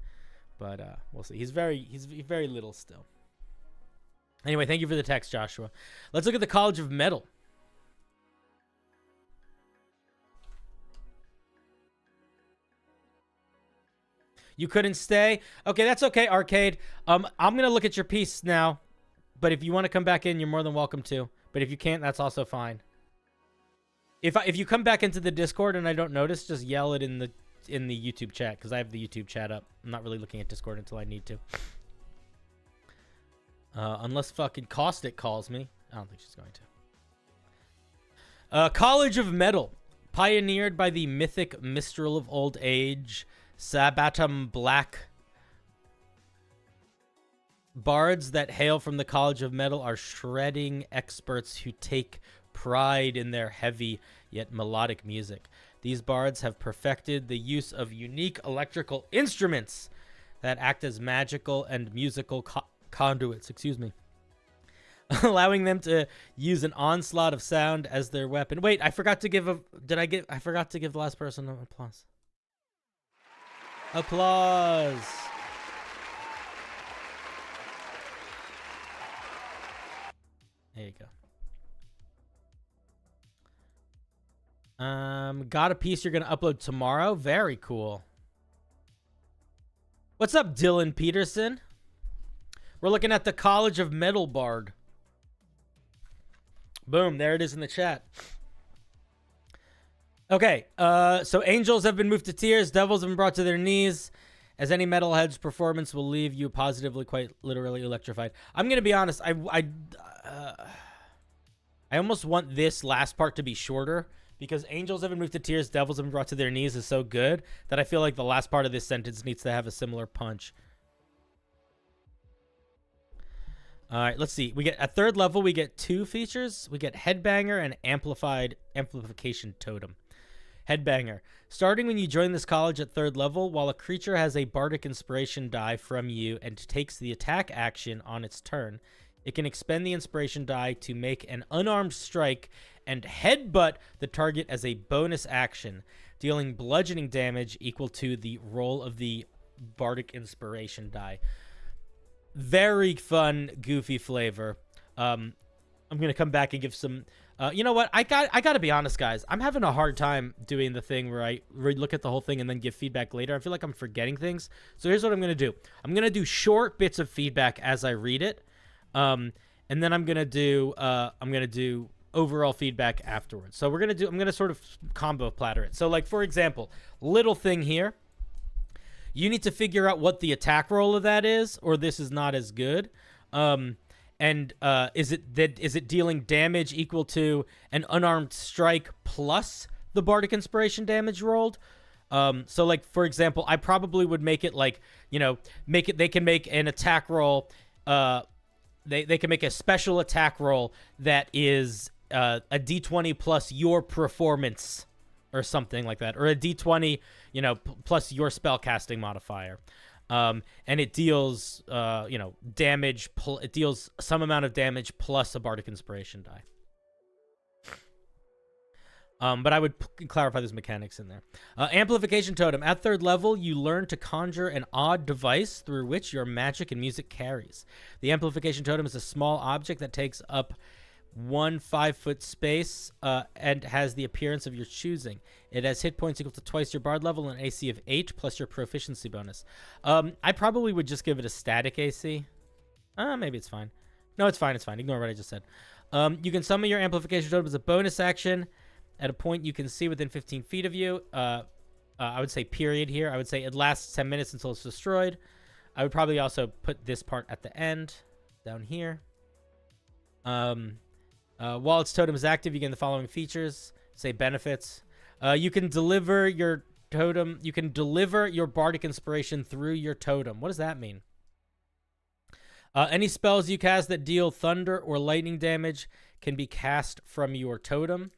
But we'll see. He's very little still. Anyway, thank you for the text, Joshua. Let's look at the College of Metal. You couldn't stay? Okay, that's okay, Arcade. I'm going to look at your piece now. But if you want to come back in, you're more than welcome to. But if you can't, that's also fine. If you come back into the Discord and I don't notice, just yell it in the YouTube chat, because I have the YouTube chat up. I'm not really looking at Discord until I need to. Unless fucking Caustic calls me. I don't think she's going to. College of Metal. Pioneered by the mythic Mistral of Old Age, Sabatum Black. Bards that hail from the College of Metal are shredding experts who take pride in their heavy yet melodic music. These bards have perfected the use of unique electrical instruments that act as magical and musical conduits, allowing them to use an onslaught of sound as their weapon. Wait, I forgot to give the last person an applause. Applause. There you go. Got a piece you're gonna upload tomorrow? Very cool. What's up, Dylan Peterson? We're looking at the College of Metal Bard. Boom, there it is in the chat. Okay, so angels have been moved to tears, devils have been brought to their knees, as any metalhead's performance will leave you positively, quite literally electrified. I'm gonna be honest, I almost want this last part to be shorter, because angels have been moved to tears, devils have been brought to their knees is so good that I feel like the last part of this sentence needs to have a similar punch. All right, let's see. We get at third level, we get 2 features. We get Headbanger and Amplification Totem. Headbanger. Starting when you join this college at third level, while a creature has a Bardic Inspiration die from you and takes the attack action on its turn, it can expend the Inspiration die to make an unarmed strike and headbutt the target as a bonus action, dealing bludgeoning damage equal to the roll of the Bardic Inspiration die. Very fun, goofy flavor. I'm gonna come back and give some. You know what? I gotta be honest, guys. I'm having a hard time doing the thing where I look at the whole thing and then give feedback later. I feel like I'm forgetting things. So here's what I'm gonna do. I'm gonna do short bits of feedback as I read it, and then I'm gonna do overall feedback afterwards. So I'm gonna sort of combo platter it. So like for example, little thing here. You need to figure out what the attack roll of that is, or this is not as good. Is it dealing damage equal to an unarmed strike plus the Bardic Inspiration damage rolled? So like for example, I probably would make it like, they can make an attack roll. They can make a special attack roll that is a D20 plus your performance or something like that, or a D20, plus your spell casting modifier. And it deals, damage. It deals some amount of damage plus a Bardic Inspiration die. But I would clarify those mechanics in there. Amplification totem. At 3rd level, you learn to conjure an odd device through which your magic and music carries. The amplification totem is a small object that takes up 1 5-foot space and has the appearance of your choosing. It has hit points equal to twice your bard level and an AC of 8 plus your proficiency bonus. I probably would just give it a static AC. Maybe it's fine. No, it's fine. It's fine. Ignore what I just said. You can summon your amplification totem as a bonus action at a point you can see within 15 feet of you. I would say period here. I would say it lasts 10 minutes until it's destroyed. I would probably also put this part at the end down here. While its totem is active, you gain the following features. Say benefits. You can deliver your totem. You can deliver your bardic inspiration through your totem. What does that mean? Any spells you cast that deal thunder or lightning damage can be cast from your totem.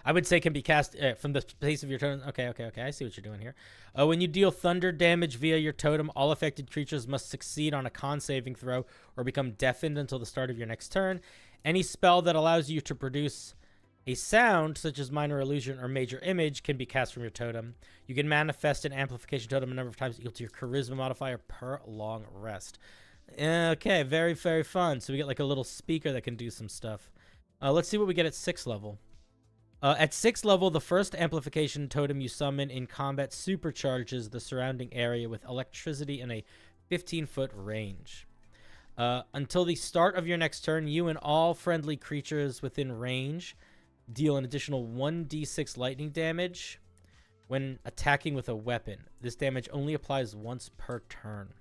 I would say can be cast from the space of your totem. Okay. I see what you're doing here. When you deal thunder damage via your totem, all affected creatures must succeed on a con saving throw or become deafened until the start of your next turn. Any spell that allows you to produce a sound, such as minor illusion or major image, can be cast from your totem. You can manifest an amplification totem a number of times equal to your charisma modifier per long rest. Okay, very, very fun. So we get like a little speaker that can do some stuff. Let's see what we get at 6th level. At 6th level, the first amplification totem you summon in combat supercharges the surrounding area with electricity in a 15-foot range. Until the start of your next turn, you and all friendly creatures within range deal an additional 1d6 lightning damage when attacking with a weapon. This damage only applies once per turn.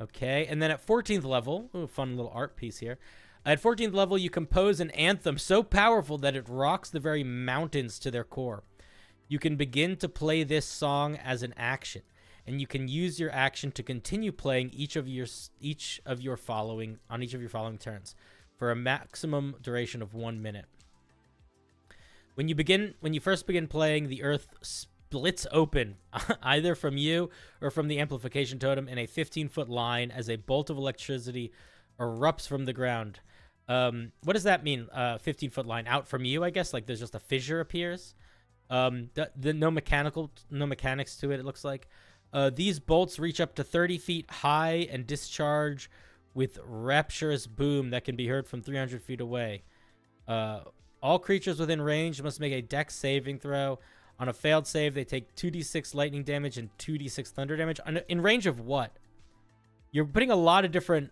Okay, and then at 14th level, ooh, fun little art piece here. At 14th level, you compose an anthem so powerful that it rocks the very mountains to their core. You can begin to play this song as an action, and you can use your action to continue playing each of your following turns for a maximum duration of 1 minute. When you first begin playing, the earth splits open, either from you or from the amplification totem in a 15-foot line as a bolt of electricity erupts from the ground. What does that mean? 15-foot line out from you, I guess. Like there's just a fissure appears. No mechanics to it. It looks like these bolts reach up to 30 feet high and discharge with rapturous boom that can be heard from 300 feet away. All creatures within range must make a dex saving throw. On a failed save, they take 2d6 lightning damage and 2d6 thunder damage. In range of what? You're putting a lot of different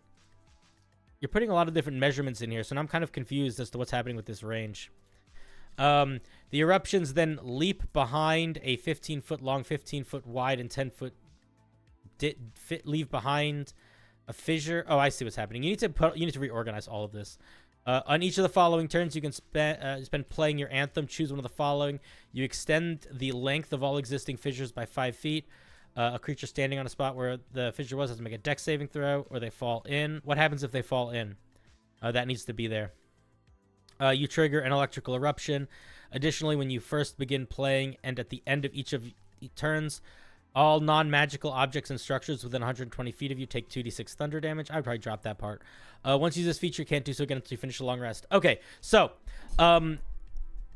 measurements in here, so now I'm kind of confused as to what's happening with this range. The eruptions then leap behind a 15-foot long, 15-foot wide, and 10-foot leave behind a fissure. Oh, I see what's happening. You need to reorganize all of this. On each of the following turns, you can spend playing your anthem. Choose one of the following. You extend the length of all existing fissures by 5 feet. A creature standing on a spot where the fissure was has to make a dex saving throw, or they fall in. What happens if they fall in? That needs to be there. You trigger an electrical eruption. Additionally, when you first begin playing and at the end of each of turns, all non-magical objects and structures within 120 feet of you take 2d6 thunder damage. I would probably drop that part. Once you use this feature, you can't do so again until you finish a long rest. Okay, so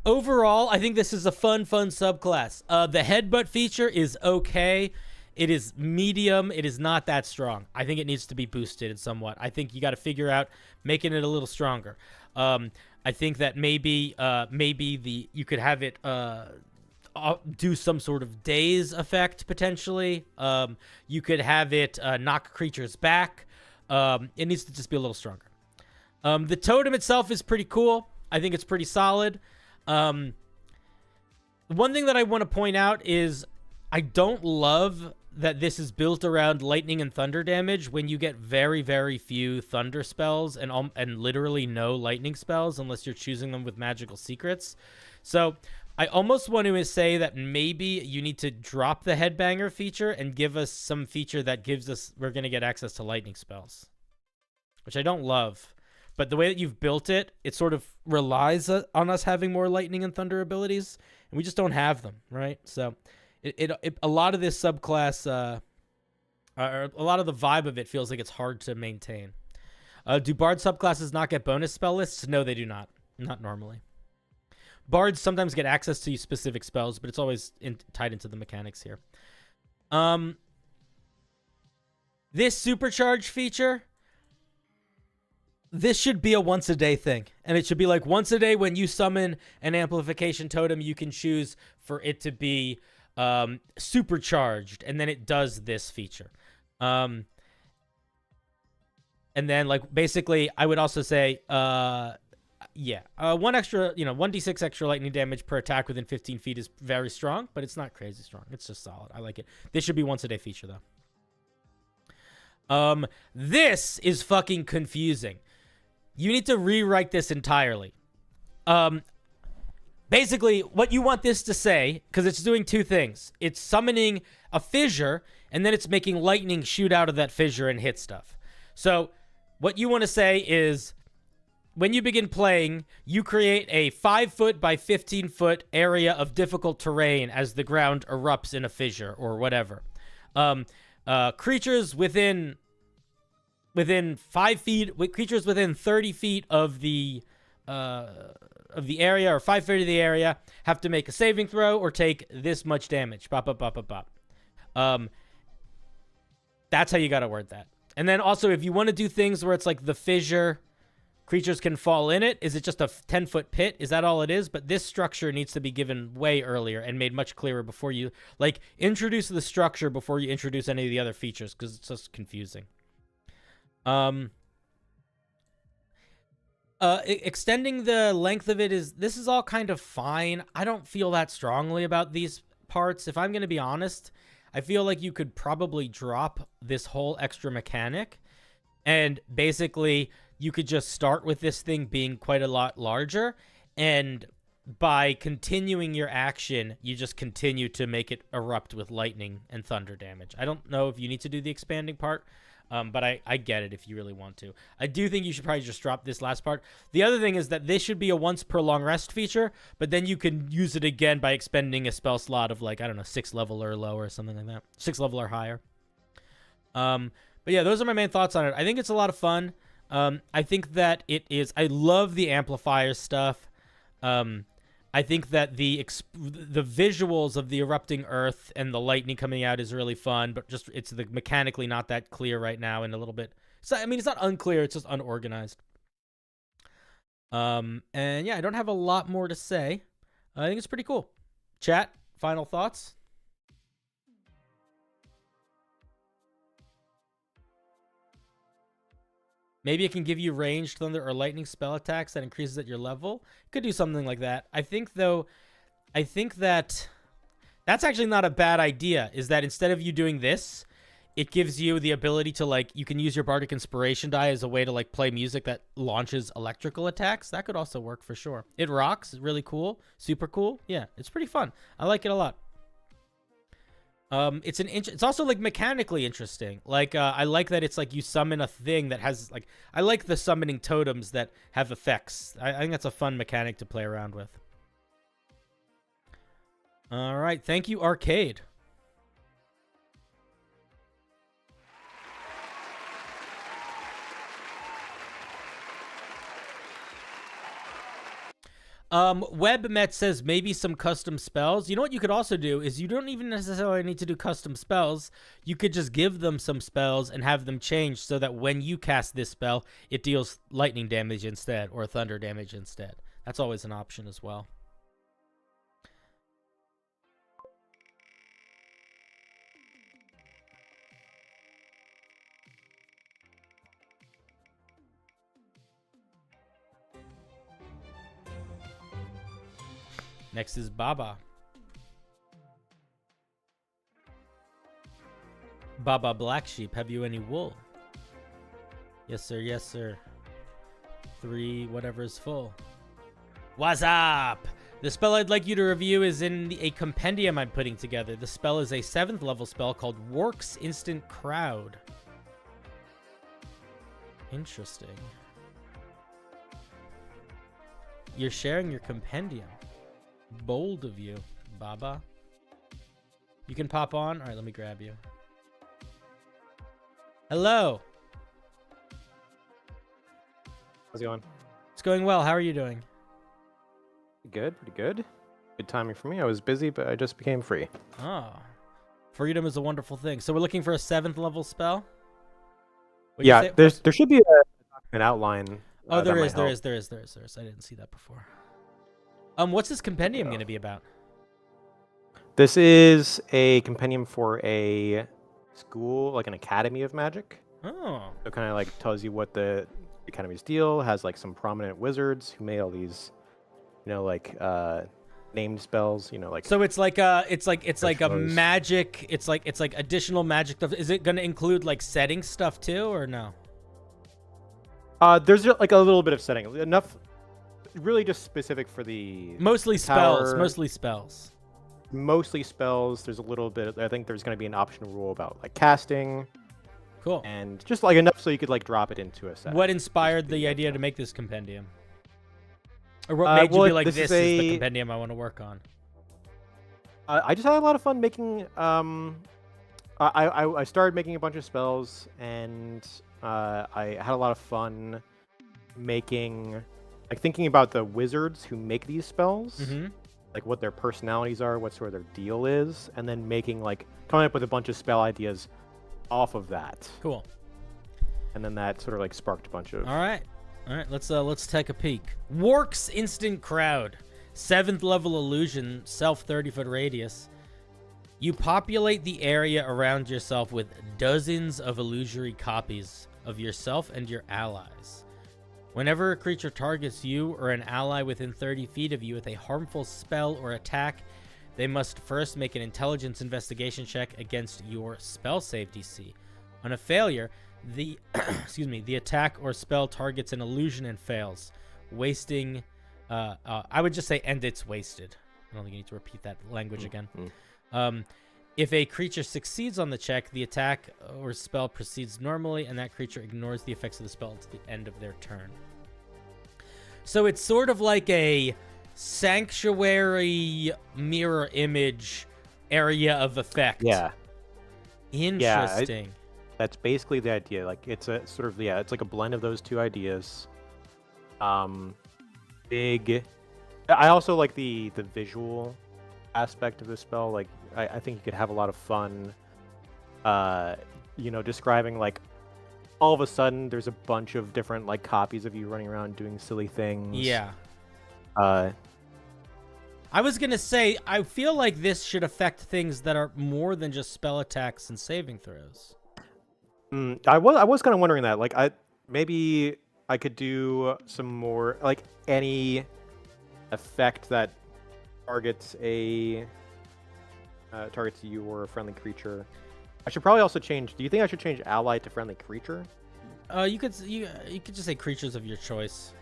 overall, I think this is a fun subclass. The headbutt feature is okay. It is medium. It is not that strong. I think it needs to be boosted somewhat. I think you got to figure out making it a little stronger. I think that maybe you could have it do some sort of daze effect potentially. You could have it knock creatures back. It needs to just be a little stronger. The totem itself is pretty cool. I think it's pretty solid. One thing that I want to point out is I don't love that this is built around lightning and thunder damage when you get very, very few thunder spells and literally no lightning spells unless you're choosing them with magical secrets. So I almost want to say that maybe you need to drop the headbanger feature and give us some feature that gives us, we're going to get access to lightning spells, which I don't love. But the way that you've built it, it sort of relies on us having more lightning and thunder abilities, and we just don't have them, right? So a lot of this subclass, or a lot of the vibe of it feels like it's hard to maintain. Do Bard subclasses not get bonus spell lists? No, they do not. Not normally. Bards sometimes get access to specific spells, but it's always tied into the mechanics here. This supercharge feature, this should be a once a day thing. And it should be like once a day when you summon an amplification totem, you can choose for it to be supercharged. And then it does this feature. And then like basically I would also say, yeah, 1d6 extra lightning damage per attack within 15 feet is very strong, but it's not crazy strong. It's just solid. I like it. This should be once a day feature though. This is fucking confusing. You need to rewrite this entirely. Basically, what you want this to say, because it's doing two things. It's summoning a fissure, and then it's making lightning shoot out of that fissure and hit stuff. So, what you want to say is, when you begin playing, you create a 5-foot by 15-foot area of difficult terrain as the ground erupts in a fissure or whatever. Creatures within 5 feet, creatures within 30 feet of the area or 5 feet of the area have to make a saving throw or take this much damage. Bop, bop, bop, bop, bop. That's how you got to word that. And then also, if you want to do things where it's like the fissure, creatures can fall in it. Is it just a 10-foot pit? Is that all it is? But this structure needs to be given way earlier and made much clearer before you, like, introduce the structure before you introduce any of the other features, because it's just confusing. Extending the length of it this is all kind of fine. I don't feel that strongly about these parts. If I'm going to be honest, I feel like you could probably drop this whole extra mechanic, and basically you could just start with this thing being quite a lot larger, and by continuing your action, you just continue to make it erupt with lightning and thunder damage. I don't know if you need to do the expanding part, but I get it if you really want to. I do think you should probably just drop this last part. The other thing is that this should be a once per long rest feature, but then you can use it again by expending a spell slot of, like, I don't know, 6 level or lower or something like that. 6 level or higher. But yeah, those are my main thoughts on it. I think it's a lot of fun. I think that it is... I love the amplifier stuff. I think that the visuals of the erupting earth and the lightning coming out is really fun, but just it's mechanically not that clear right now and a little bit... So, I mean, it's not unclear, it's just unorganized. And yeah, I don't have a lot more to say. I think it's pretty cool. Chat, final thoughts? Maybe it can give you ranged thunder or lightning spell attacks that increases at your level. Could do something like that. I think that that's actually not a bad idea, is that instead of you doing this, it gives you the ability to, like, you can use your Bardic Inspiration die as a way to, like, play music that launches electrical attacks. That could also work for sure. It rocks. It's really cool. Super cool. Yeah, it's pretty fun. I like it a lot. It's also, like, mechanically interesting. Like, I like that it's like you summon a thing that has, like, I like the summoning totems that have effects. I think that's a fun mechanic to play around with. All right, thank you, Arcade. WebMet says maybe some custom spells. You know what you could also do is you don't even necessarily need to do custom spells. You could just give them some spells and have them change so that when you cast this spell, it deals lightning damage instead or thunder damage instead. That's always an option as well. Next is Baba. Baba Black Sheep, have you any wool? Yes, sir. Yes, sir. 3, whatever is full. What's up? The spell I'd like you to review is in a compendium I'm putting together. The spell is a 7th level spell called Works Instant Crowd. Interesting. You're sharing your compendium. Bold of you, Baba. You can pop on. All right, let me grab you. Hello. How's it going? It's going well. How are you doing? Good, pretty good. Good timing for me. I was busy, but I just became free. Oh. Freedom is a wonderful thing. So we're looking for a 7th level spell? What'd you Yeah, say? there should be an outline. Oh, there is. help. I didn't see that before. What's this compendium going to be about? This is a compendium for a school, like an academy of magic. Oh. So it kind of like tells you what the academy's deal, has like some prominent wizards who made all these, like named spells, like. So it's like a magic, it's like additional magic stuff. Is it going to include like setting stuff too or no? There's like a little bit of setting, enough really just specific for the mostly spells, mostly spells. There's a little bit, I think there's going to be an optional rule about like casting. Cool. And just like enough so you could like drop it into a set. What inspired the idea to make this compendium? Or what made you be like, this is the compendium I want to work on? I just had a lot of fun making. I started making a bunch of spells, and I had a lot of fun making, like thinking about the wizards who make these spells, like what their personalities are, what sort of their deal is, and then coming up with a bunch of spell ideas off of that. Cool. And then that sort of like sparked a bunch of. All right, let's take a peek. Wark's Instant Crowd, 7th level illusion, self 30-foot radius. You populate the area around yourself with dozens of illusory copies of yourself and your allies. Whenever a creature targets you or an ally within 30 feet of you with a harmful spell or attack, they must first make an intelligence investigation check against your spell save DC. On a failure, the the attack or spell targets an illusion and fails, wasting. I would just say, and it's wasted. I don't think you need to repeat that language again. If a creature succeeds on the check, the attack or spell proceeds normally, and that creature ignores the effects of the spell until the end of their turn. So it's sort of like a sanctuary mirror image area of effect. Yeah. Interesting. Yeah, that's basically the idea. Like it's a sort of it's like a blend of those two ideas. Big. I also like the visual aspect of the spell. Like I think you could have a lot of fun. Describing like all of a sudden there's a bunch of different like copies of you running around doing silly things. Yeah. I was gonna say, I feel like this should affect things that are more than just spell attacks and saving throws. I was kind of wondering that. Like, maybe I could do some more, like any effect that targets you or a friendly creature. I should probably also change. Do you think I should change ally to friendly creature? You could just say creatures of your choice.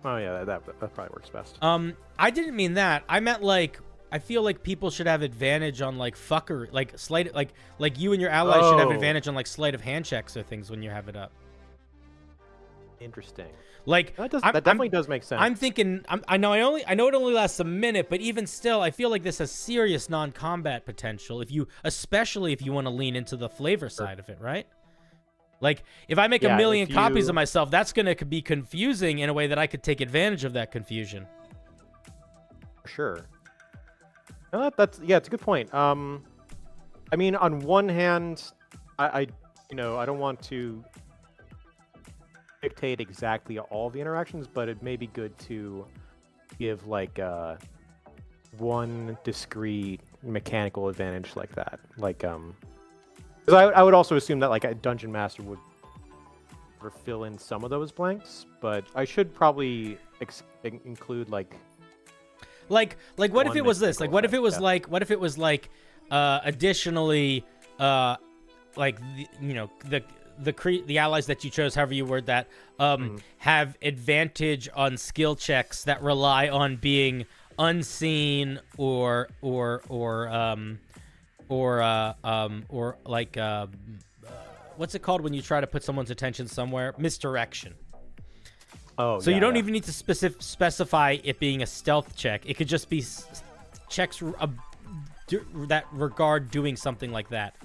Oh yeah, that probably works best. I didn't mean that. I meant like I feel like people should have advantage on like fucker, like sleight, like you and your allies should have advantage on like sleight of hand checks or things when you have it up. Interesting. Like that definitely does make sense. I'm thinking. I know it only lasts a minute, but even still, I feel like this has serious non-combat potential. Especially if you want to lean into the flavor side of it, right? Like, if I make a million copies of myself, that's going to be confusing in a way that I could take advantage of that confusion. Sure. No, it's a good point. I mean, on one hand, I don't want to dictate exactly all the interactions, but it may be good to give like one discrete mechanical advantage like that. Like, because I would also assume that like a dungeon master would fill in some of those blanks, but I should probably include like what if it was this? Like what if it was like additionally like the allies that you chose, however you word that, have advantage on skill checks that rely on being unseen or like what's it called when you try to put someone's attention somewhere? Misdirection. Oh, so you don't even need to specify it being a stealth check. It could just be checks that regard doing something like that.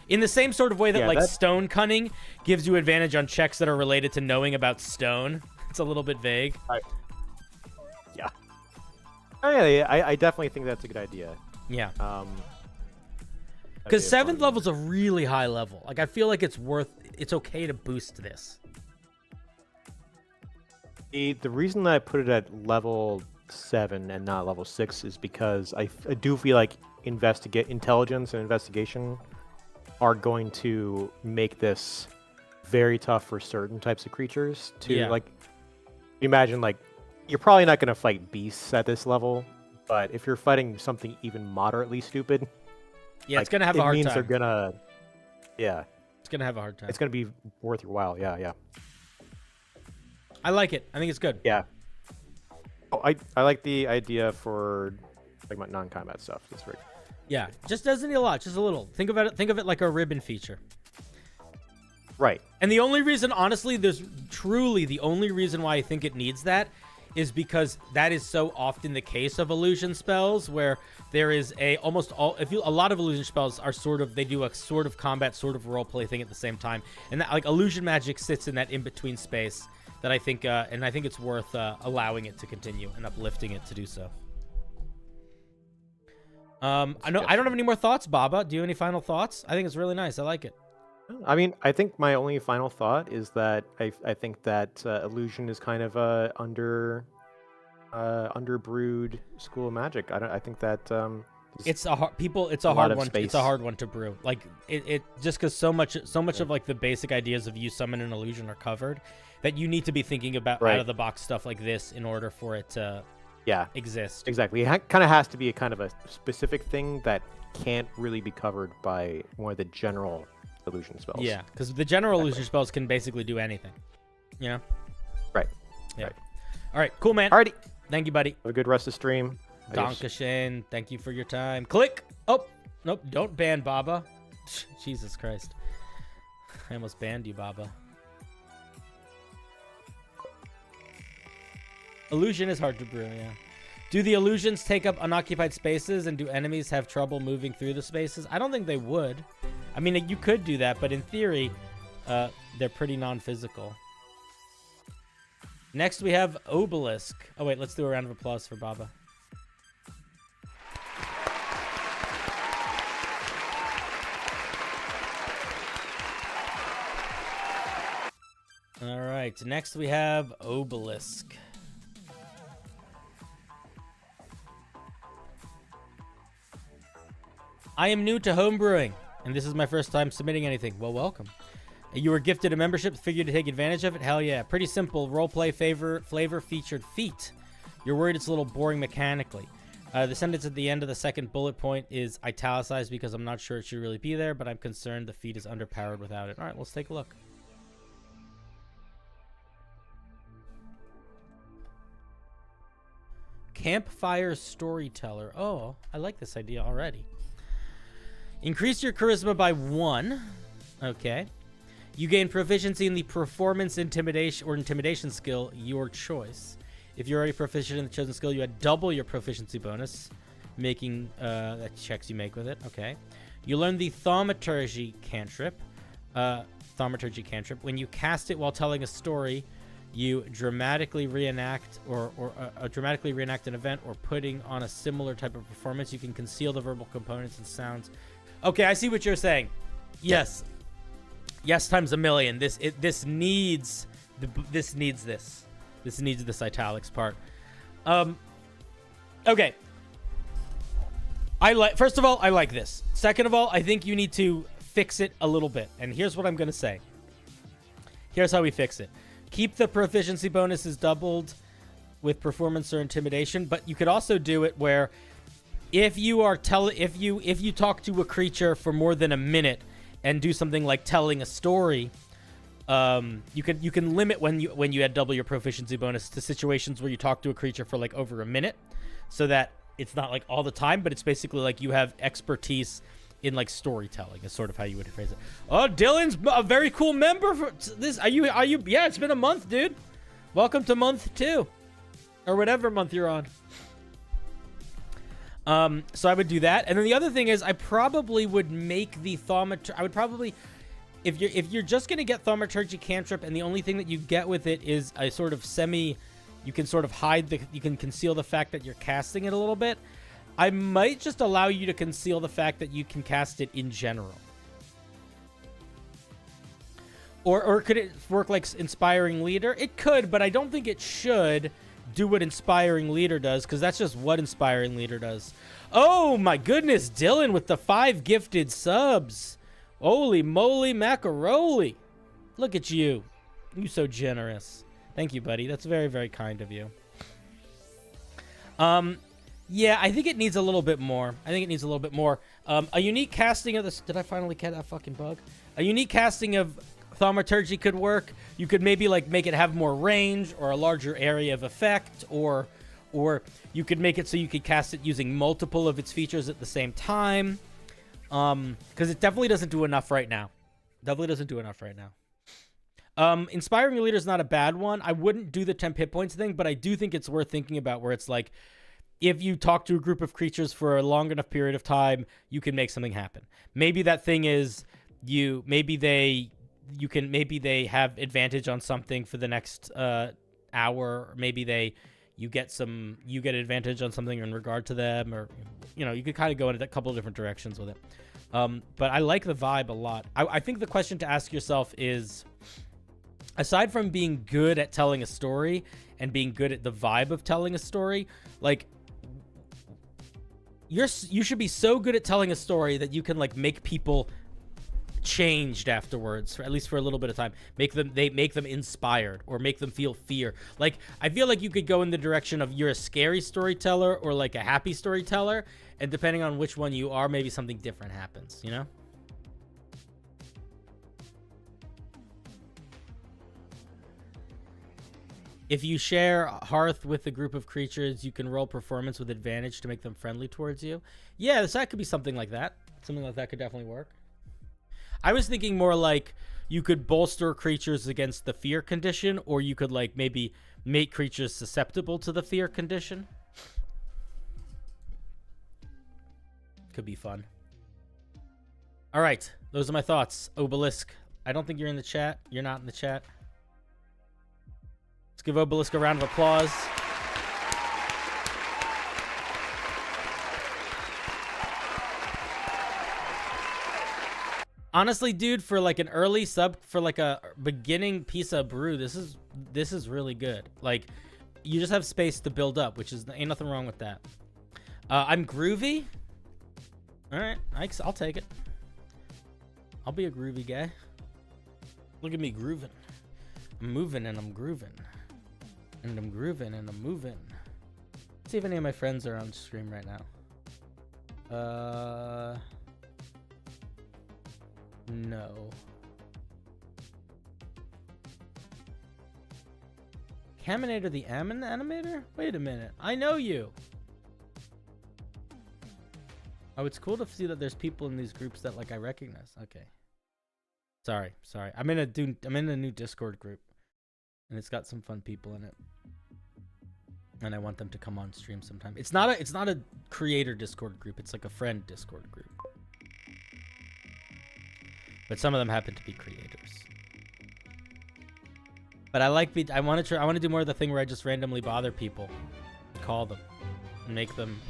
In the same sort of way that stone cunning gives you advantage on checks that are related to knowing about stone. It's a little bit vague. Yeah. Oh, yeah, I definitely think that's a good idea. Yeah. That'd Because be a 7th fun- level's a really high level. Like, I feel like it's okay to boost this. The reason that I put it at level 7 and not level 6 is because I do feel like intelligence and investigation are going to make this very tough for certain types of creatures. Like, imagine, like, you're probably not going to fight beasts at this level, but if you're fighting something even moderately stupid, Yeah, it's gonna have a hard it means time. they're gonna, It's gonna have a hard time. it's gonna be worth your while. Yeah. I like it. I think it's good. Yeah. Oh, I like the idea for like my non-combat stuff. That's very. Yeah, just doesn't need a lot, just a little. Think of it like a ribbon feature. Right. And the only reason, honestly, there's truly the only reason why I think it needs that is because that is so often the case of illusion spells, where there is a lot of illusion spells are they do a sort of combat, sort of roleplay thing at the same time, and that, like, illusion magic sits in that in between space that I think, and I think it's worth allowing it to continue and uplifting it to do so. I don't have any more thoughts, Baba. Do you have any final thoughts? I think it's really nice. I like it. I mean, I think my only final thought is that I think that illusion is kind of a underbrewed school of magic. I think that It's a hard lot of one. space. It's a hard one to brew. Like it just because so much of like the basic ideas of you summon an illusion are covered, that you need to be thinking about out of the box stuff like this in order for it to exist. Exactly. It kind of has to be a kind of a specific thing that can't really be covered by one of the general illusion spells. Yeah, because the general illusion spells can basically do anything. You know? Right. Yeah. Right. All right. Cool, man. Alrighty. Thank you, buddy. Have a good rest of stream. Adios. Dankeschön. Thank you for your time. Click. Oh, nope. Don't ban Baba. Jesus Christ. I almost banned you, Baba. Illusion is hard to brew, yeah. Do the illusions take up unoccupied spaces, and do enemies have trouble moving through the spaces? I don't think they would. I mean, you could do that, but in theory, they're pretty non-physical. Next, we have Obelisk. Oh, wait, let's do a round of applause for Baba. All right, next we have Obelisk. I am new to homebrewing, and this is my first time submitting anything. Well, welcome. You were gifted a membership, figured to take advantage of it? Hell yeah. Pretty simple. Roleplay flavor featured feat. You're worried it's a little boring mechanically. The sentence at the end of the second bullet point is italicized because I'm not sure it should really be there, but I'm concerned the feat is underpowered without it. All right, let's take a look. Campfire storyteller. Oh, I like this idea already. Increase your charisma by 1. Okay. You gain proficiency in the performance intimidation skill, your choice. If you're already proficient in the chosen skill, you add double your proficiency bonus, making that checks you make with it. Okay. You learn the thaumaturgy cantrip. When you cast it while telling a story, you dramatically reenact dramatically reenact an event or putting on a similar type of performance. You can conceal the verbal components and sounds. Okay, I see what you're saying. Yes. Yes times a million. This needs this italics part. Okay. First of all, I like this. Second of all, I think you need to fix it a little bit. And here's what I'm going to say. Here's how we fix it. Keep the proficiency bonuses doubled with performance or intimidation, but you could also do it where if you talk to a creature for more than a minute and do something like telling a story, you can limit when you add double your proficiency bonus to situations where you talk to a creature for like over a minute, so that it's not like all the time, but it's basically like you have expertise in like storytelling is sort of how you would phrase it. Oh, Dylan's a very cool member for this. Are you? Yeah, it's been a month, dude. Welcome to month 2, or whatever month you're on. So I would do that, and then the other thing is I probably would make the thaumaturgy. I would probably, if you're just gonna get thaumaturgy cantrip, and the only thing that you get with it is a sort of semi you can sort of you can conceal the fact that you're casting it a little bit. I might just allow you to conceal the fact that you can cast it in general. Or could it work like Inspiring Leader? It could, but I don't think it should do what Inspiring Leader does, because that's just what Inspiring Leader does. Oh my goodness, Dylan with the 5 gifted subs. Holy moly macaroni. Look at you. You so generous. Thank you, buddy. That's very, very kind of you. Yeah, I think it needs a little bit more. A unique casting of this... Did I finally get that fucking bug? A unique casting of Thaumaturgy could work. You could maybe like make it have more range or a larger area of effect, or you could make it so you could cast it using multiple of its features at the same time. Because it definitely doesn't do enough right now. Inspiring Leader is not a bad one. I wouldn't do the temp hit points thing, but I do think it's worth thinking about, where it's like, if you talk to a group of creatures for a long enough period of time, you can make something happen. Maybe that thing is maybe they have advantage on something for the next hour, or maybe you get advantage on something in regard to them, or you could kind of go in a couple of different directions with it. But I like the vibe a lot. I think the question to ask yourself is, aside from being good at telling a story and being good at the vibe of telling a story, like, you should be so good at telling a story that you can like make people changed afterwards, at least for a little bit of time. Make them inspired, or make them feel fear. Like, I feel like you could go in the direction of, you're a scary storyteller or like a happy storyteller, and depending on which one you are, maybe something different happens, If you share Hearth with a group of creatures, you can roll performance with advantage to make them friendly towards you. Yeah, that could be something like that. Something like that could definitely work. I was thinking more like you could bolster creatures against the fear condition, or you could like maybe make creatures susceptible to the fear condition. Could be fun. All right, those are my thoughts. Obelisk, I don't think you're in the chat. You're not in the chat. Let's give Obelisk a round of applause. Honestly, dude, for like an early sub, for like a beginning piece of brew, this is really good. Like, you just have space to build up, which is, ain't nothing wrong with that. I'm groovy. All right, I'll take it. I'll be a groovy guy. Look at me grooving. I'm moving and I'm grooving. And I'm grooving and I'm moving. Let's see if any of my friends are on stream right now. No. Caminator the animator? Wait a minute. I know you. Oh, it's cool to see that there's people in these groups that like I recognize. Okay. Sorry. I'm in a new Discord group, and it's got some fun people in it. And I want them to come on stream sometime. It's not a creator Discord group. It's like a friend Discord group. But some of them happen to be creators. But I want to do more of the thing where I just randomly bother people, call them, and make them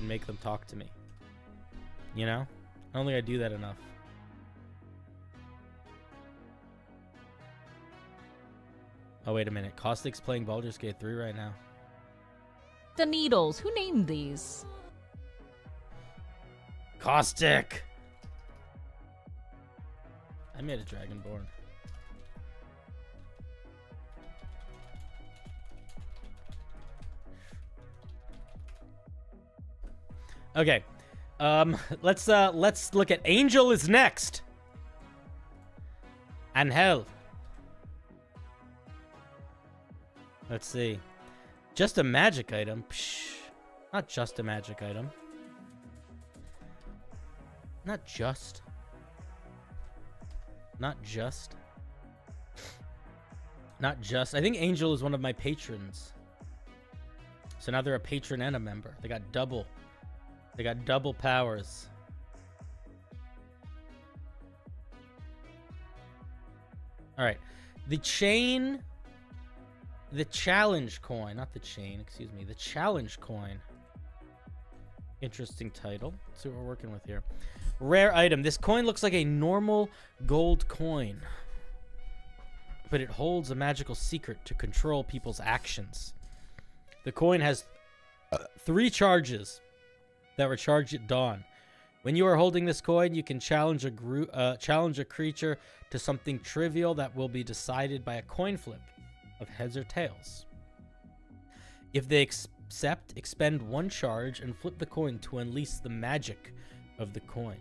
talk to me. I don't think I do that enough. Oh, wait a minute. Caustic's playing Baldur's Gate 3 right now. The Needles. Who named these? Caustic! I made a Dragonborn. Okay. Let's look at Angel is next. And Hell. Let's see. Just a magic item. Psh, not just a magic item. Not just. I think Angel is one of my patrons. So now they're a patron and a member. They got double powers. All right. The chain the challenge coin, not the chain, excuse me, the challenge coin. Interesting title. Let's see what we're working with here. Rare item. This coin looks like a normal gold coin, but it holds a magical secret to control people's actions. The coin has 3 charges that were charged at dawn. When you are holding this coin, you can challenge a creature to something trivial that will be decided by a coin flip of heads or tails. If they accept, expend 1 charge and flip the coin to unleash the magic of the coin.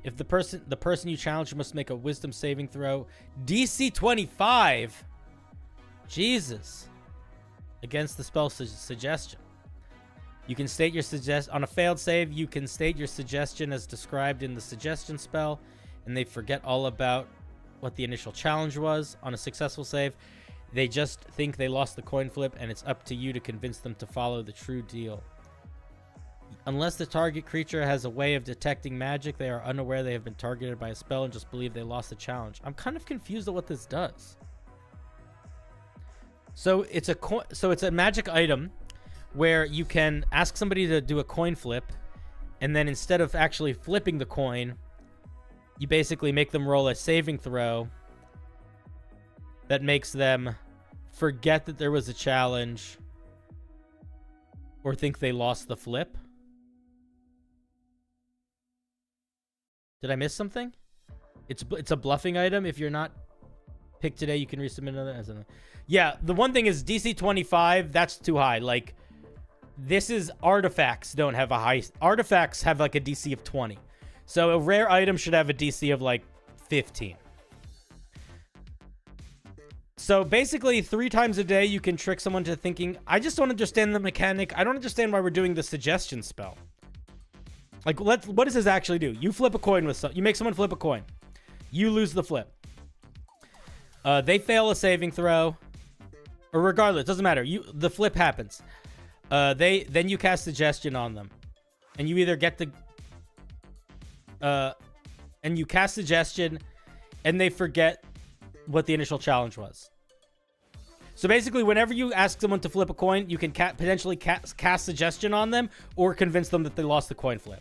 If the person you challenge must make a wisdom saving throw, DC 25. Jesus. Against the spell suggestion. You can state your on a failed save, you can state your suggestion as described in the suggestion spell, and they forget all about what the initial challenge was. On a successful save, they just think they lost the coin flip, and it's up to you to convince them to follow the true deal. Unless the target creature has a way of detecting magic, they are unaware they have been targeted by a spell and just believe they lost the challenge. I'm kind of confused at what this does. So it's a magic item where you can ask somebody to do a coin flip, and then instead of actually flipping the coin, you basically make them roll a saving throw that makes them forget that there was a challenge or think they lost the flip. Did I miss something? It's a bluffing item. If you're not picked today, you can resubmit another. Yeah, the one thing is DC 25, that's too high. Like, this is artifacts don't have a high... Artifacts have like a DC of 20. So a rare item should have a DC of like 15. So basically 3 times a day you can trick someone to thinking, I just don't understand the mechanic. I don't understand why we're doing the suggestion spell. Like, what does this actually do? You flip a coin with you make someone flip a coin. You lose the flip. They fail a saving throw. Or regardless, doesn't matter. The flip happens. Then you cast suggestion on them. And you either get and you cast suggestion and they forget what the initial challenge was. So basically, whenever you ask someone to flip a coin, you can potentially cast suggestion on them or convince them that they lost the coin flip.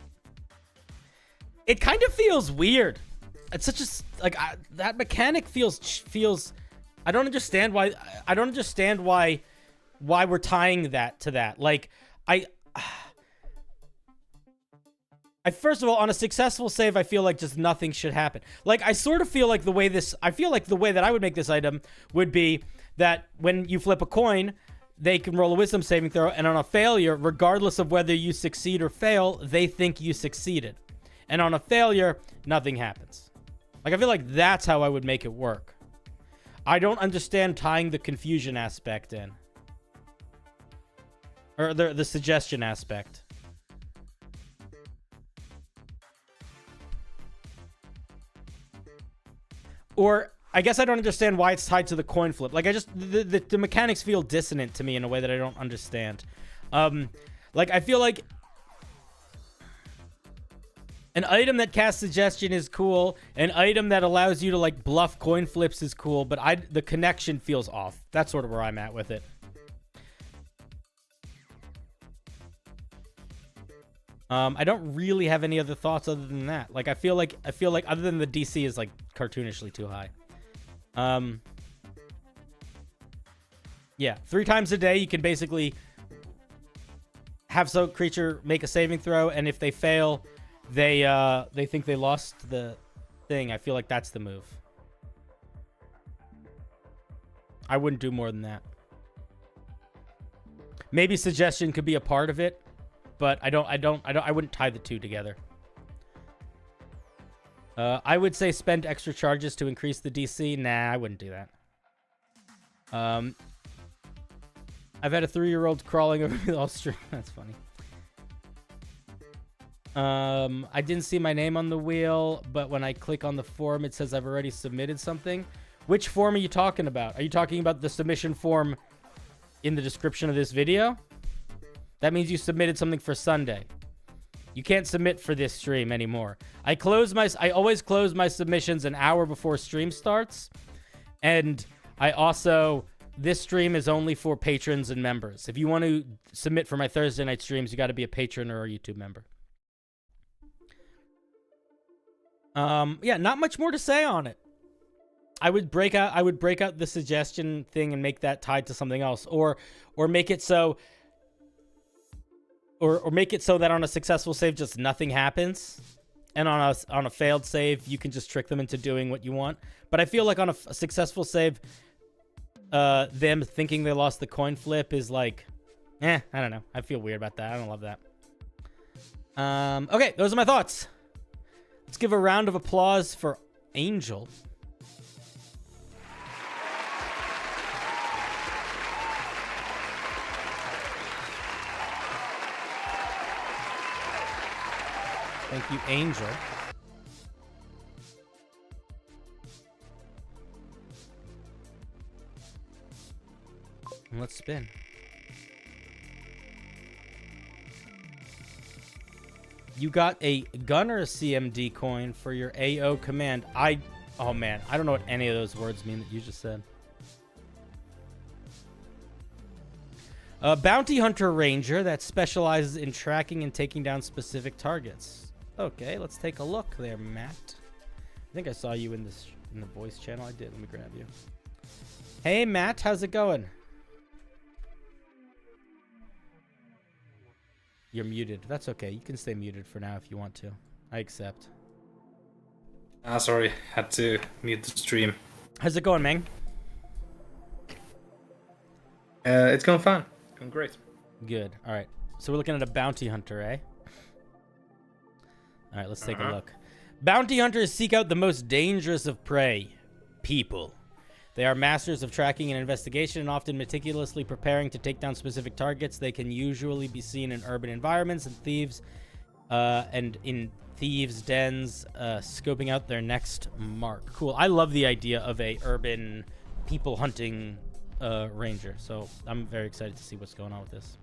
It kind of feels weird. It's such a that mechanic feels. I don't understand why. I don't understand why we're tying that to that. Like I first of all, on a successful save, I feel like just nothing should happen. Like, I sort of feel like the way that I would make this item would be that when you flip a coin, they can roll a wisdom saving throw, and on a failure, regardless of whether you succeed or fail, they think you succeeded. And on a failure, nothing happens. Like, I feel like that's how I would make it work. I don't understand tying the confusion aspect in. Or the suggestion aspect. Or, I guess I don't understand why it's tied to the coin flip. Like, the mechanics feel dissonant to me in a way that I don't understand. Like, I feel like an item that casts suggestion is cool. An item that allows you to, like, bluff coin flips is cool. But the connection feels off. That's sort of where I'm at with it. I don't really have any other thoughts other than that. Like, I feel like other than the DC is, like, cartoonishly too high. Yeah, 3 times a day you can basically have some creature make a saving throw, and if they fail, they think they lost the thing. I feel like that's the move. I wouldn't do more than that. Maybe suggestion could be a part of it, but I wouldn't tie the two together. I would say spend extra charges to increase the DC. Nah, I wouldn't do that. I've had a 3-year-old crawling over me all stream. That's funny. I didn't see my name on the wheel, but when I click on the form, it says I've already submitted something. Which form are you talking about? Are you talking about the submission form in the description of this video? That means you submitted something for Sunday. You can't submit for this stream anymore. I always close my submissions an hour before stream starts. And I also this stream is only for patrons and members. If you want to submit for my Thursday night streams, you got to be a patron or a YouTube member. Yeah, not much more to say on it. I would break out the suggestion thing and make that tied to something else, or make it so, or make it so that on a successful save just nothing happens, and on a failed save you can just trick them into doing what you want. But I feel like on a successful save, them thinking they lost the coin flip is like, I don't know. I feel weird about that. I don't love that. Okay, those are my thoughts. Let's give a round of applause for Angel. Thank you, Angel. And let's spin. You got a Gunner CMD coin for your AO command. Oh man, I don't know what any of those words mean that you just said. A Bounty Hunter Ranger that specializes in tracking and taking down specific targets. Okay, let's take a look there, Matt. I think I saw you in the voice channel. I did. Let me grab you. Hey, Matt, how's it going? You're muted. That's okay. You can stay muted for now if you want to. I accept. Sorry. Had to mute the stream. How's it going, man? It's going fine. Going great. Good. All right. So we're looking at a Bounty Hunter, eh? All right, let's take a look. Bounty hunters seek out the most dangerous of prey, people. They are masters of tracking and investigation and often meticulously preparing to take down specific targets. They can usually be seen in urban environments and in thieves' dens, scoping out their next mark. Cool. I love the idea of a urban people hunting ranger, so I'm very excited to see what's going on with this.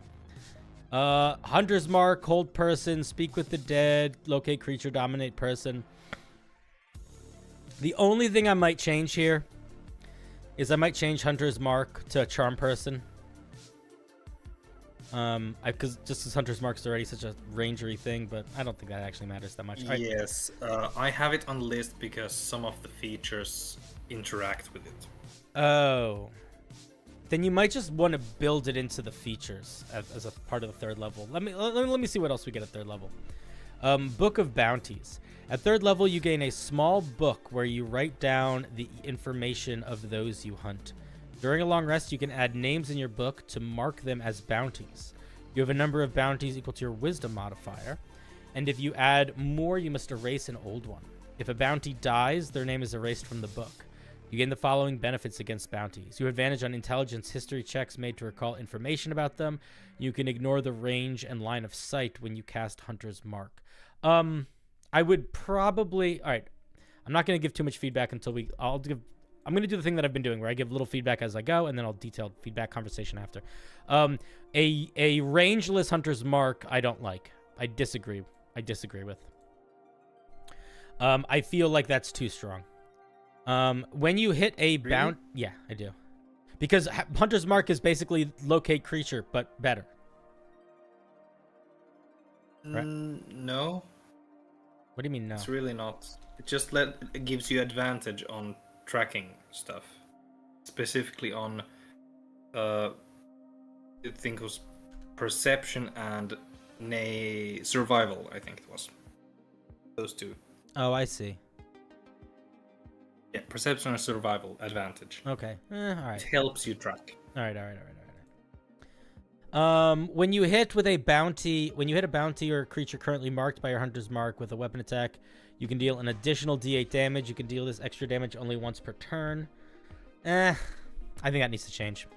Hunter's Mark, hold person, speak with the dead, locate creature, dominate person. The only thing I might change here is I might change Hunter's Mark to charm person. Because Hunter's Mark is already such a rangery thing, but I don't think that actually matters that much. Yes, I have it on the list because some of the features interact with it. Oh. Then you might just want to build it into the features as a part of the third level. Let me see what else we get at third level. Book of Bounties. At third level, you gain a small book where you write down the information of those you hunt. During a long rest, you can add names in your book to mark them as bounties. You have a number of bounties equal to your wisdom modifier, and if you add more, you must erase an old one. If a bounty dies, their name is erased from the book. You gain the following benefits against bounties. You have advantage on intelligence history checks made to recall information about them. You can ignore the range and line of sight when you cast Hunter's Mark. I would probably... All right. I'm not going to give too much feedback until I'm going to do the thing that I've been doing where I give little feedback as I go, and then I'll detailed feedback conversation after. A rangeless Hunter's Mark, I don't like. I disagree with. I feel like that's too strong. When you hit a Really? Yeah, I do. Because Hunter's Mark is basically locate creature, but better. Right? No. What do you mean no? It's really not. It gives you advantage on tracking stuff. Specifically on, I think it was perception and survival, I think it was. Those two. Oh, I see. Yeah, perception and survival advantage. Okay. All right. It helps you track. All right. When you hit a bounty or creature currently marked by your Hunter's Mark with a weapon attack, you can deal an additional D8 damage. You can deal this extra damage only once per turn. I think that needs to change.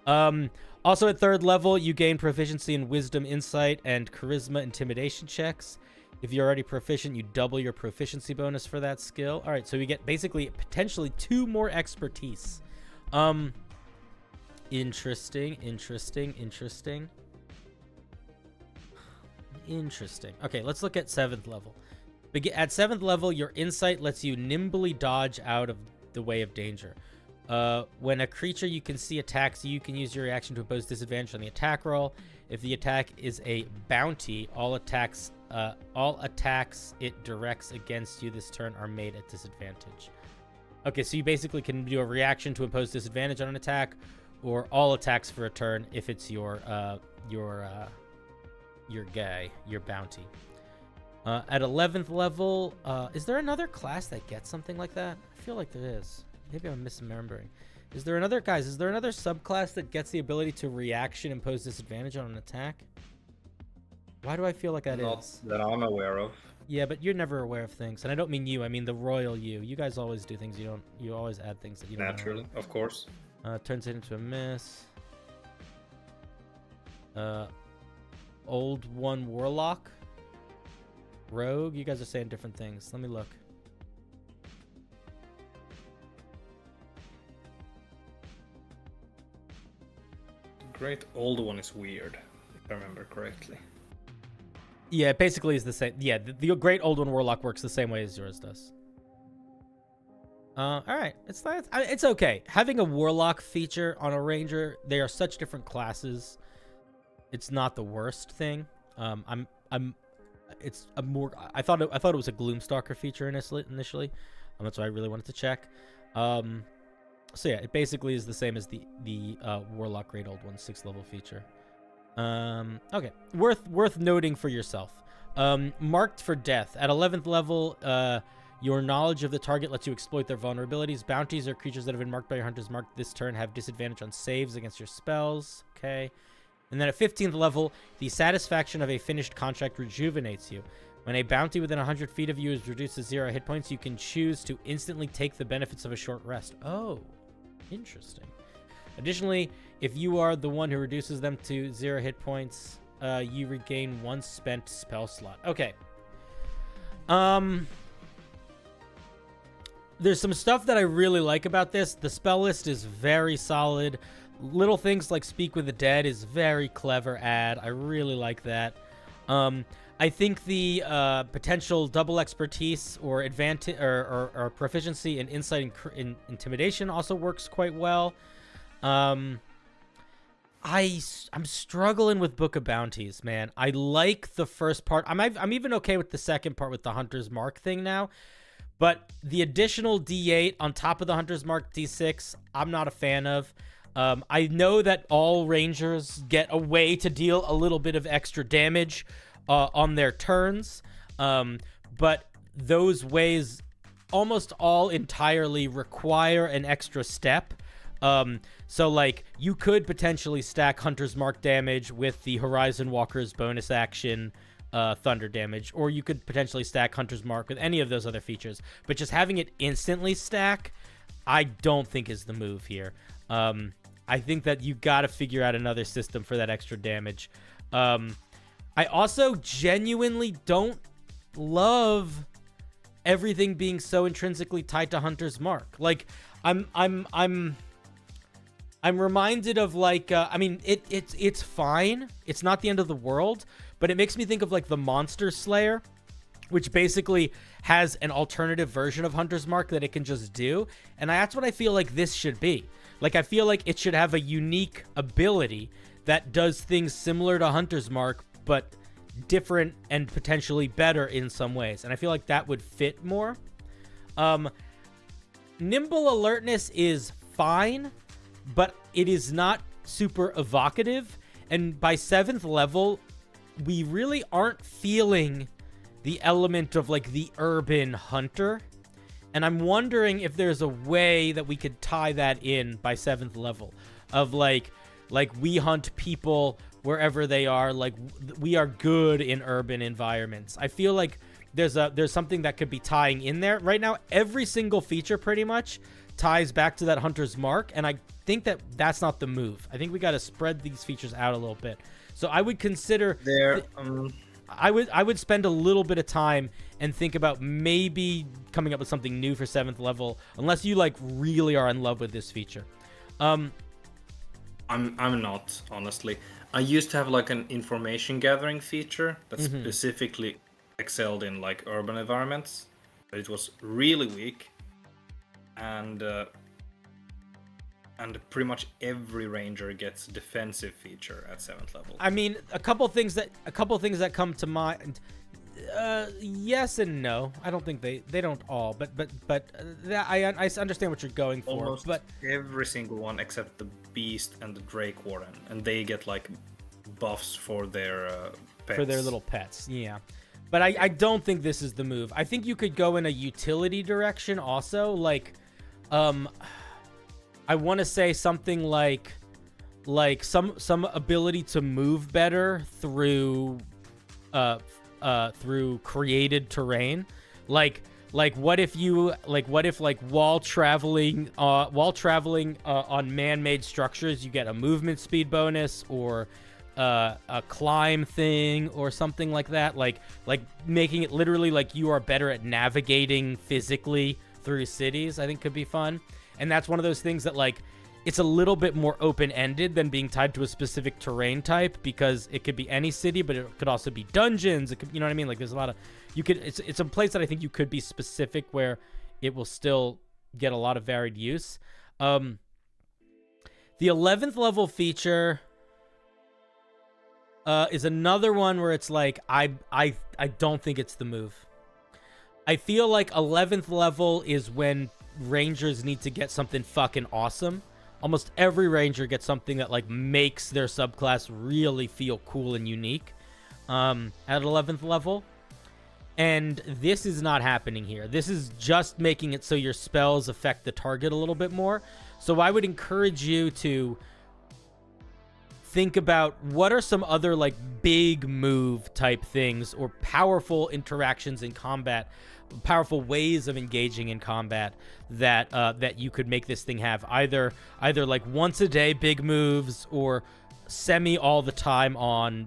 Also at third level, you gain proficiency in Wisdom, Insight, and Charisma Intimidation checks. If you're already proficient, you double your proficiency bonus for that skill. All right, so we get basically potentially 2 more expertise. Interesting. Okay, let's look at 7th level. At 7th level, your insight lets you nimbly dodge out of the way of danger. When a creature you can see attacks you, can use your reaction to impose disadvantage on the attack roll. If the attack is a bounty, all attacks it directs against you this turn are made at disadvantage. Okay, so you basically can do a reaction to impose disadvantage on an attack, or all attacks for a turn if it's your bounty. At 11th level, is there another class that gets something like that? I feel like there is. Maybe I'm misremembering. Is there another subclass that gets the ability to reaction impose disadvantage on an attack? Why do I feel like that Not is? that I'm aware of. Yeah, but you're never aware of things, and I don't mean you. I mean the royal you. You guys always do things you don't. You always add things that you don't. Naturally, of course. Turns it into a miss. Old one warlock. Rogue. You guys are saying different things. Let me look. Great old one is weird, if I remember correctly. Yeah, it basically is the same. Yeah, the great old one warlock works the same way as yours does. All right, it's okay. Having a warlock feature on a ranger, they are such different classes. It's not the worst thing. I thought it was a Gloomstalker feature initially. That's why I really wanted to check. So yeah, it basically is the same as the warlock great old one 6th level feature. Okay, worth noting for yourself. Marked for death at 11th level. Your knowledge of the target lets you exploit their vulnerabilities. Bounties or creatures that have been marked by your hunters marked this turn have disadvantage on saves against your spells. Okay. And then at 15th level, the satisfaction of a finished contract rejuvenates you. When a bounty within 100 feet of you is reduced to 0 hit points, you can choose to instantly take the benefits of a short rest. Oh, interesting. Additionally, if you are the one who reduces them to 0 hit points, you regain 1 spent spell slot. Okay. There's some stuff that I really like about this. The spell list is very solid. Little things like Speak with the Dead is very clever add. I really like that. I think the potential double expertise or advantage or proficiency in insight and intimidation also works quite well. I'm struggling with Book of Bounties, man. I like the first part. I'm even okay with the second part with the Hunter's Mark thing now. But the additional D8 on top of the Hunter's Mark D6, I'm not a fan of. I know that all Rangers get a way to deal a little bit of extra damage on their turns, but those ways almost all entirely require an extra step. So, like, you could potentially stack Hunter's Mark damage with the Horizon Walker's bonus action thunder damage, or you could potentially stack Hunter's Mark with any of those other features. But just having it instantly stack, I don't think is the move here. I think that you got to figure out another system for that extra damage. I also genuinely don't love everything being so intrinsically tied to Hunter's Mark. Like, I'm reminded of, like, I mean, it's fine. It's not the end of the world, but it makes me think of, like, the Monster Slayer, which basically has an alternative version of Hunter's Mark that it can just do. And that's what I feel like this should be. Like, I feel like it should have a unique ability that does things similar to Hunter's Mark, but different and potentially better in some ways. And I feel like that would fit more. Nimble Alertness is fine, but it is not super evocative. And by 7th level, we really aren't feeling the element of, like, the urban hunter. And I'm wondering if there's a way that we could tie that in by 7th level of, like we hunt people wherever they are. Like, we are good in urban environments. I feel like there's something that could be tying in there. Right now, every single feature pretty much ties back to that Hunter's Mark, and I think that that's not the move. I think we got to spread these features out a little bit. So I would consider I would spend a little bit of time and think about maybe coming up with something new for 7th level, unless you, like, really are in love with this feature. I'm not, honestly. I used to have, like, an information gathering feature that specifically excelled in, like, urban environments, but it was really weak. And and pretty much every ranger gets defensive feature at 7th level. I mean, a couple things that come to mind. Yes and no. I don't think they don't all, but I understand what you're going for. Almost but every single one except the beast and the Drake Warden, and they get like buffs for their pets. For their little pets, yeah. But I don't think this is the move. I think you could go in a utility direction also, like, I want to say something like some ability to move better through created terrain, like what if while traveling on man-made structures you get a movement speed bonus, or a climb thing or something like that, like making it literally like you are better at navigating physically through cities. I think could be fun. And that's one of those things that, like, it's a little bit more open-ended than being tied to a specific terrain type, because it could be any city, but it could also be dungeons. It could, you know what I mean? Like, there's a lot of, it's a place that I think you could be specific where it will still get a lot of varied use. The 11th level feature is another one where it's like, I don't think it's the move. I feel like 11th level is when rangers need to get something fucking awesome. Almost every ranger gets something that like makes their subclass really feel cool and unique at 11th level. And this is not happening here. This is just making it so your spells affect the target a little bit more. So I would encourage you to think about what are some other like big move type things or powerful interactions in combat, powerful ways of engaging in combat that that you could make this thing have, either like once a day big moves or semi all the time on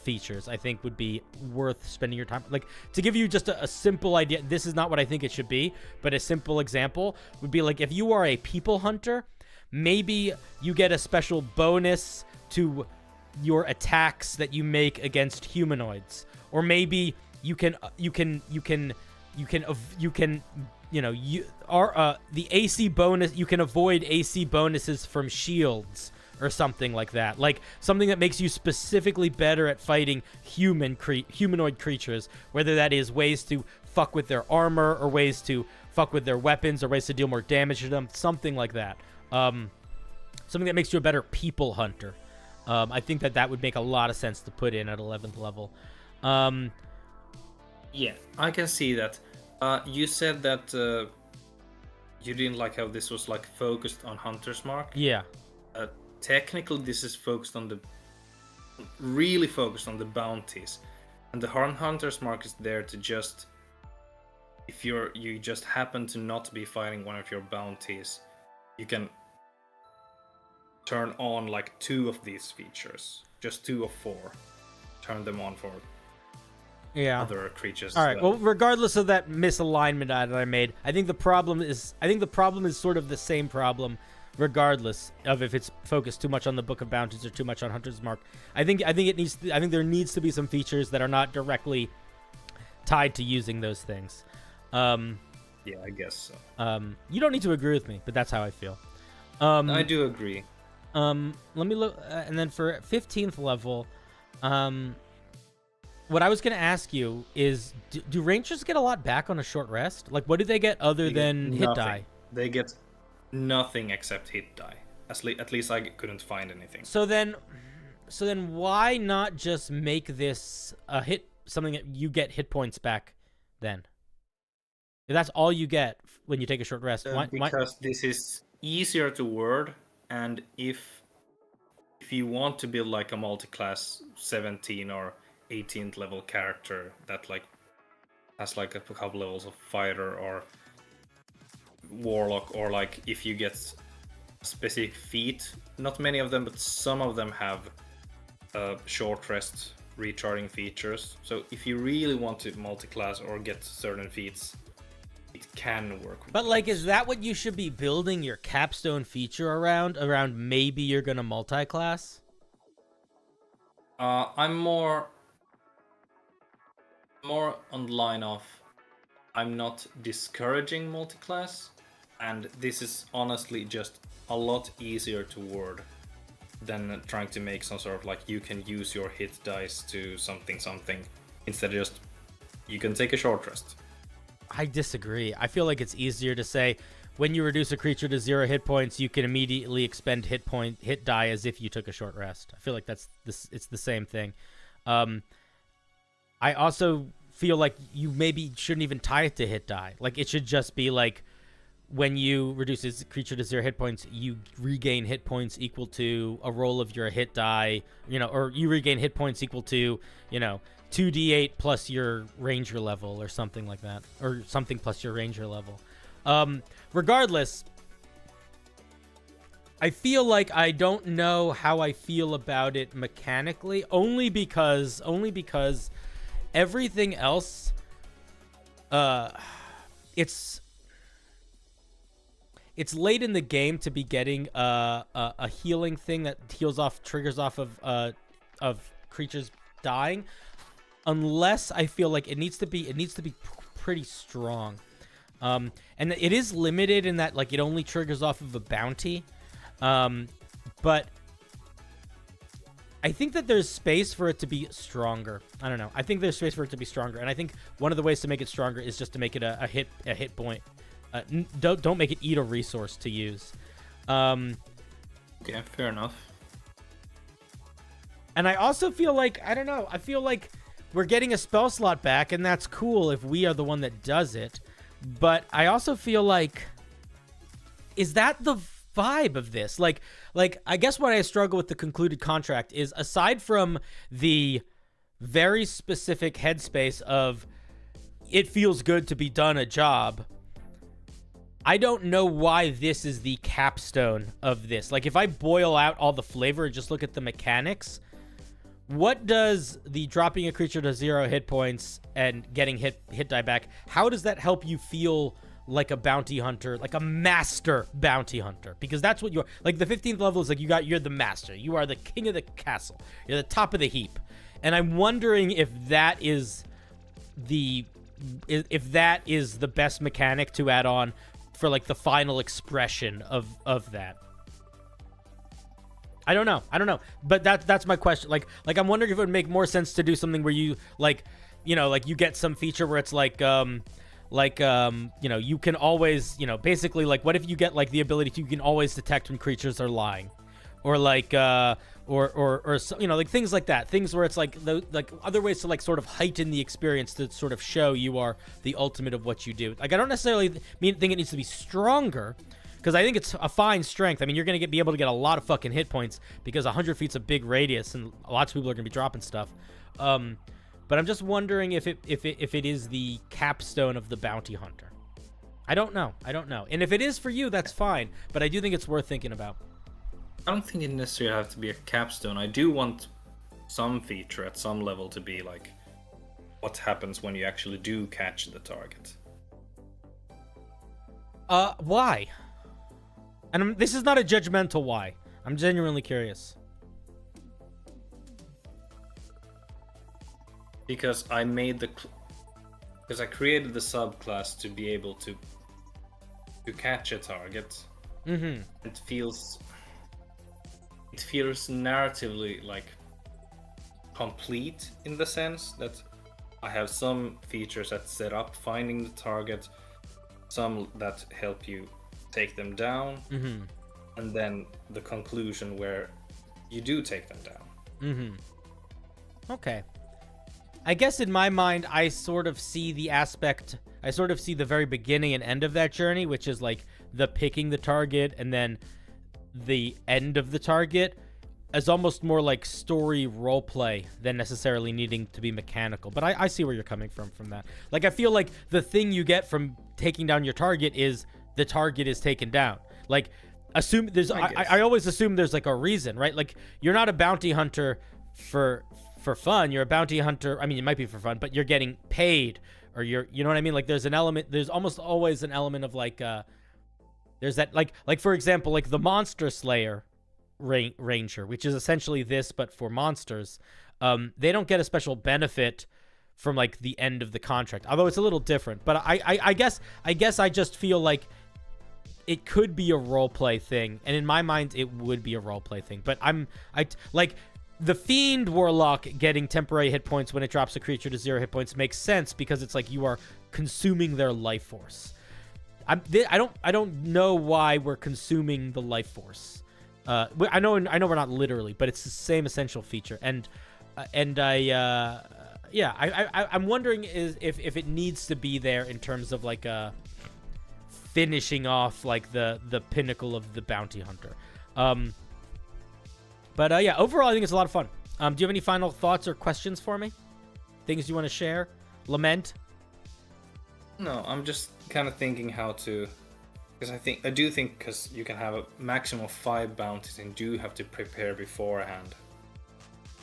features. I think would be worth spending your time. Like, to give you just a simple idea, this is not what I think it should be, but a simple example would be like, if you are a people hunter, maybe you get a special bonus to your attacks that you make against humanoids, or maybe the AC bonus, you can avoid AC bonuses from shields or something like that. Like something that makes you specifically better at fighting humanoid creatures, whether that is ways to fuck with their armor or ways to fuck with their weapons or ways to deal more damage to them, something like that. Something that makes you a better people hunter. I think that would make a lot of sense to put in at 11th level. Yeah, I can see that. You said that you didn't like how this was like focused on Hunter's Mark. Yeah. Technically, this is really focused on the bounties, and the Hunter's Mark is there to just, if you just happen to not be fighting one of your bounties, you can turn on like 2 of these features, just 2 of 4. Turn them on for other creatures. All right. Well, regardless of that misalignment that I made, I think the problem is sort of the same problem, regardless of if it's focused too much on the Book of Bounties or too much on Hunter's Mark. I think there needs to be some features that are not directly tied to using those things. Yeah, I guess so. You don't need to agree with me, but that's how I feel. I do agree. Let me look, and then for 15th level, what I was going to ask you is, do rangers get a lot back on a short rest? Like, what do they get other than hit die? They get nothing except hit die. At least I couldn't find anything. So then why not just make this something that you get hit points back then? If that's all you get when you take a short rest. Because this is easier to word, and if you want to build like a multi-class 17 or 18th level character that like has like a couple levels of fighter or warlock, or like if you get specific feat, not many of them, but some of them have short rest recharging features. So if you really want to multi-class or get certain feats, it can work. But like, is that what you should be building your capstone feature around? Around maybe you're gonna multi-class? I'm more on the line of, I'm not discouraging multi-class. And this is honestly just a lot easier to word than trying to make some sort of like you can use your hit dice to something. Instead of just you can take a short rest. I disagree. I feel like it's easier to say when you reduce a creature to 0 hit points, you can immediately expend hit die as if you took a short rest. I feel like it's the same thing. I also feel like you maybe shouldn't even tie it to hit die. Like it should just be like when you reduce a creature to 0 hit points, you regain hit points equal to a roll of your hit die, or you regain hit points equal to, 2d8 plus your ranger level or something like that, or something plus your ranger level. Regardless, I feel like I don't know how I feel about it mechanically, only because everything else, it's late in the game to be getting a healing thing that triggers off of creatures dying, unless I feel like it needs to be pretty strong. And it is limited in that like it only triggers off of a bounty. But I think that there's space for it to be stronger. I don't know. I think there's space for it to be stronger, and I think one of the ways to make it stronger is just to make it a hit point. Don't make it eat a resource to use. Okay, fair enough. And I also feel like, I don't know, I feel like we're getting a spell slot back, and that's cool if we are the one that does it. But I also feel like, is that the vibe of this? Like I guess what I struggle with the concluded contract is, aside from the very specific headspace of it feels good to be done a job, I don't know why this is the capstone of this. Like, if I boil out all the flavor and just look at the mechanics, what does the dropping a creature to 0 hit points and getting hit die back, how does that help you feel like a bounty hunter, like a master bounty hunter? Because that's what you're, like, the 15th level is like you're the master. You are the king of the castle. You're the top of the heap. And I'm wondering if that is the best mechanic to add on for like the final expression of that. I don't know. But that's my question. Like I'm wondering if it would make more sense to do something where you like you get some feature where it's like you can always, basically, like, what if you get like the ability to, you can always detect when creatures are lying, or like or like things like that, things where it's like like other ways to like sort of heighten the experience to sort of show you are the ultimate of what you do. Like, I don't necessarily think it needs to be stronger, because I think it's a fine strength. I mean, you're going to be able to get a lot of fucking hit points because 100 feet's a big radius and lots of people are going to be dropping stuff. But I'm just wondering if it is the capstone of the bounty hunter. I don't know. And if it is for you, that's fine. But I do think it's worth thinking about. I don't think it necessarily have to be a capstone. I do want some feature at some level to be like what happens when you actually do catch the target. Why? And this is not a judgmental why. I'm genuinely curious. Because I made because I created the subclass to be able to catch a target. Mm-hmm. It feels narratively like complete, in the sense that I have some features that set up finding the target, some that help you take them down, mm-hmm. and then the conclusion where you do take them down. Mm-hmm. Okay. I guess in my mind, I sort of see the very beginning and end of that journey, which is like the picking the target and then the end of the target, as almost more like story roleplay than necessarily needing to be mechanical. But I see where you're coming from that. Like, I feel like the thing you get from taking down your target is the target is taken down. Like, assume there's, I always assume there's like a reason, right? Like, you're not a bounty hunter for fun. You're a bounty hunter. I mean, it might be for fun, but you're getting paid, or you know what I mean? Like, there's almost always an element of like, there's that, like for example, like the Monster Slayer Ranger, which is essentially this, but for monsters. They don't get a special benefit from like the end of the contract, although it's a little different. But I guess I just feel like it could be a roleplay thing, and in my mind, it would be a roleplay thing. But like the Fiend Warlock getting temporary hit points when it drops a creature to 0 hit points makes sense because it's like you are consuming their life force. I don't know why we're consuming the life force. I know we're not literally, but it's the same essential feature. I'm wondering if it needs to be there in terms of like finishing off like the pinnacle of the bounty hunter. But yeah, overall I think it's a lot of fun. Do you have any final thoughts or questions for me? Things you want to share? Lament? No, I'm just kind of thinking how to, because I do think because you can have a maximum of 5 bounties and do have to prepare beforehand.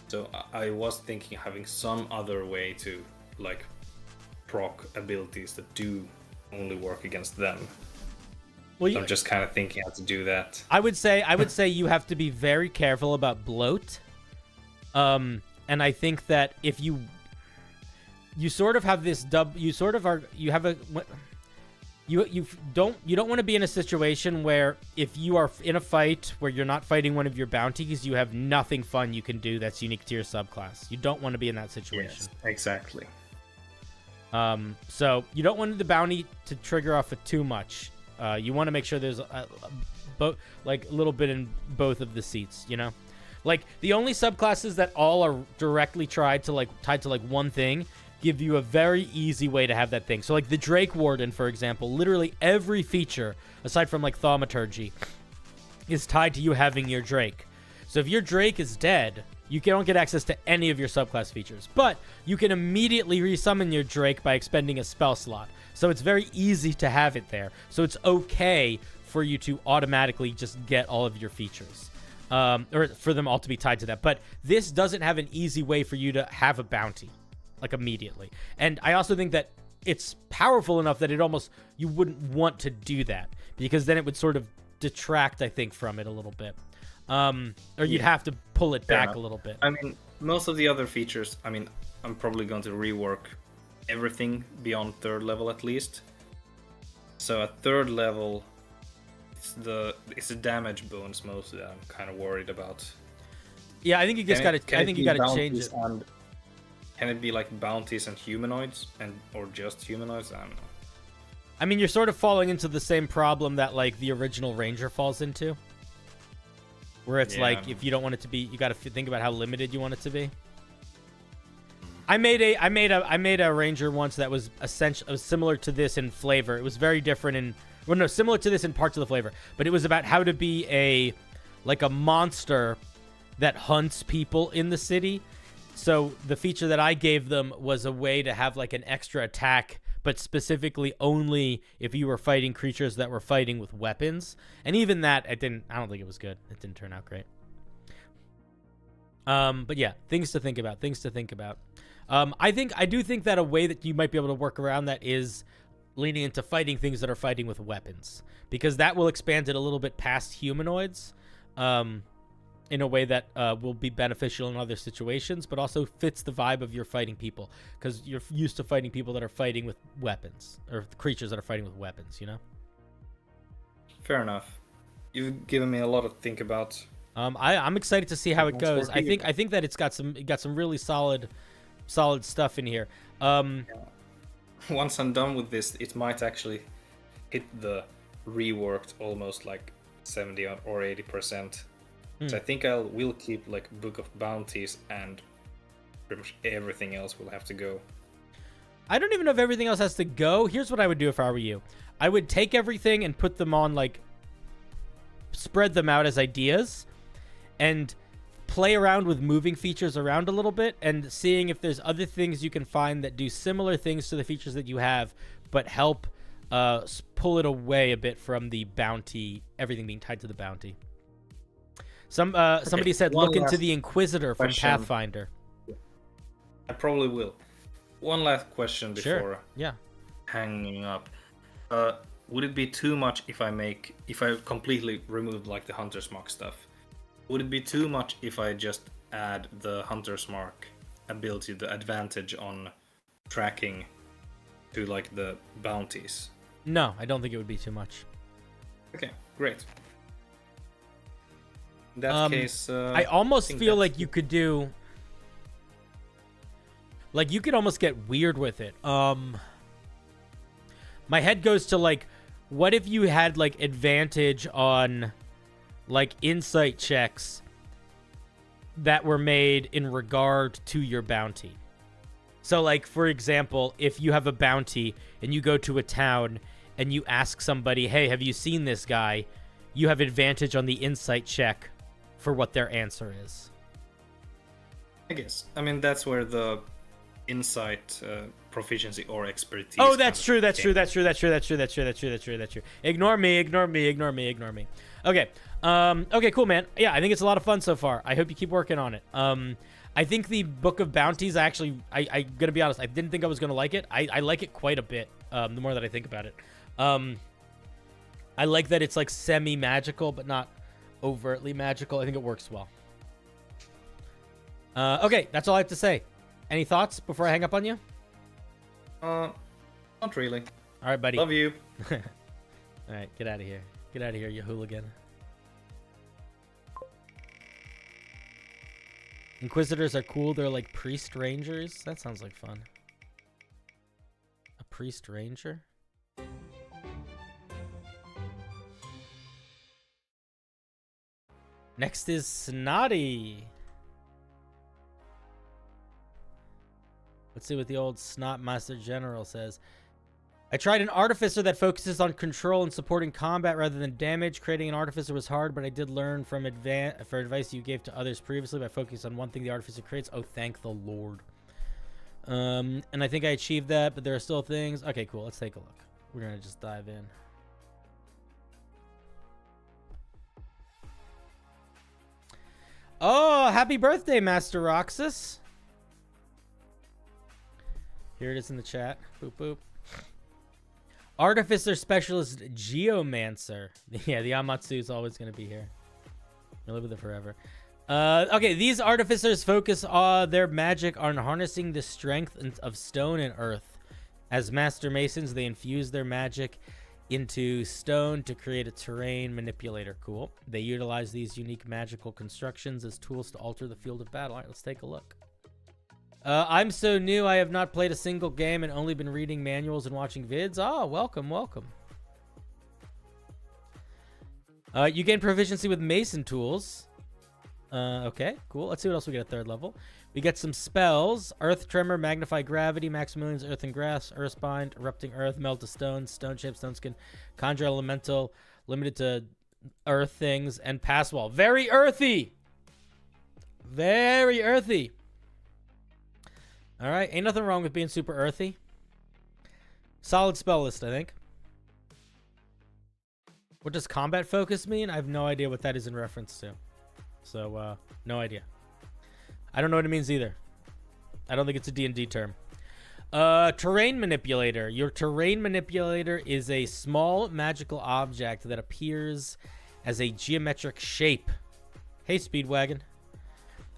So I was thinking having some other way to like proc abilities that do only work against them. Well, so I'm just kind of thinking how to do that. I would say you have to be very careful about bloat. And I think that if you sort of have this you don't want to be in a situation where if you are in a fight where you're not fighting one of your bounties, you have nothing fun you can do that's unique to your subclass. You don't want to be in that situation. Yes, exactly. So you don't want the bounty to trigger off of too much. You want to make sure there's a little bit in both of the seats, you know? Like the only subclasses that all are directly tied to like one thing give you a very easy way to have that thing. So like the Drake Warden, for example, literally every feature aside from like Thaumaturgy is tied to you having your Drake. So if your Drake is dead, you don't get access to any of your subclass features, but you can immediately resummon your Drake by expending a spell slot. So it's very easy to have it there. So it's okay for you to automatically just get all of your features, or for them all to be tied to that. But this doesn't have an easy way for you to have a bounty, like immediately. And I also think that it's powerful enough that you wouldn't want to do that because then it would sort of detract, I think, from it a little bit. Or you'd have to pull it back a little bit. I mean, most of the other features, I mean, I'm probably going to rework everything beyond 3rd level at least. So at 3rd level, it's the damage bonus mostly that I'm kind of worried about. Yeah, I think you just got to. I think you got to change it. Can it be like bounties and humanoids, or just humanoids? I don't know. I mean, you're sort of falling into the same problem that like the original Ranger falls into. Where it's like, if you don't want it to be, you got to think about how limited you want it to be. I made a Ranger once that was similar to this in flavor. It was very different similar to this in parts of the flavor, but it was about how to be a monster that hunts people in the city. So the feature that I gave them was a way to have like an extra attack, but specifically only if you were fighting creatures that were fighting with weapons. And even that, I don't think it was good. It didn't turn out great. But yeah, things to think about. I do think that a way that you might be able to work around that is leaning into fighting things that are fighting with weapons, because that will expand it a little bit past humanoids, in a way that will be beneficial in other situations, but also fits the vibe of your fighting people, because you're used to fighting people that are fighting with weapons, or creatures that are fighting with weapons, you know? Fair enough. You've given me a lot to think about. I'm excited to see how it goes. I think that it got some really solid stuff in here. Once I'm done with this, it might actually hit the reworked almost like 70 or 80%. So I think we'll keep like Book of Bounties, and pretty much everything else will have to go. I don't even know if everything else has to go. Here's what I would do if I were you. I would take everything and put them on, like, spread them out as ideas and play around with moving features around a little bit and seeing if there's other things you can find that do similar things to the features that you have, but help pull it away a bit from the bounty, everything being tied to the bounty. Somebody said look into the Inquisitor from Pathfinder. I probably will. One last question before Yeah. hanging up. Would it be too much if I completely removed like the Hunter's Mark stuff? Would it be too much if I just add the Hunter's Mark ability, the advantage on tracking, to like the bounties? No, I don't think it would be too much. Okay, great. In that case, I almost think feel that's like you could do. Like you could almost get weird with it. My head goes to like, what if you had like advantage on like insight checks that were made in regard to your bounty? So like, for example, if you have a bounty and you go to a town and you ask somebody, hey, have you seen this guy? You have advantage on the insight check for what their answer is. I guess. I mean, that's where the insight, proficiency, or expertise. Oh, that's true. That's came. true. That's true. That's true. That's true. That's true. That's true. That's true. That's true. Ignore me. Ignore me. Ignore me. Ignore me. Okay. Okay. Cool, man. Yeah, I think it's a lot of fun so far. I hope you keep working on it. I think the Book of Bounties. I gotta be honest. I didn't think I was gonna like it. I like it quite a bit. The more that I think about it. I like that it's like semi-magical, but not overtly magical. I think it works well. Okay, that's all I have to say. Any thoughts before I hang up on you? Not really. All right, buddy. Love you. All right, get out of here. Get out of here, you hooligan. Inquisitors are cool. They're like priest rangers. That sounds like fun. A priest ranger? Next is Snotty. Let's see what the old Snot Master General says. I tried an artificer that focuses on control and supporting combat rather than damage. Creating an artificer was hard, but I did learn from advice you gave to others previously by focusing on one thing the artificer creates. Oh, thank the Lord. And I think I achieved that, but there are still things. Okay, cool. Let's take a look. We're going to just dive in. Oh, happy birthday, Master Roxas. Here it is in the chat. Boop, boop. Artificer Specialist Geomancer. Yeah, the Amatsu is always going to be here. You'll live with it forever. Okay, these artificers focus their magic on harnessing the strength of stone and earth. As Master Masons, they infuse their magic into stone to create a terrain manipulator. Cool. They utilize these unique magical constructions as tools to alter the field of battle. All right, let's take a look. I'm so new, I have not played a single game and only been reading manuals and watching vids. Oh, welcome, welcome. You gain proficiency with mason tools. Okay, cool. Let's see what else we get at 3rd level. We get some spells. Earth Tremor, Magnify Gravity, Maximilian's Earth and Grass, Earthbind, Erupting Earth, Melt a Stone, Stone Shape, Stone Skin, Conjure Elemental, limited to Earth things, and Pass Wall. Very earthy! Very earthy. All right, ain't nothing wrong with being super earthy. Solid spell list, I think. What does combat focus mean? I have no idea what that is in reference to. So, no idea. I don't know what it means either. I don't think it's a D&D term. Terrain manipulator. Your terrain manipulator is a small magical object that appears as a geometric shape. Hey, Speedwagon.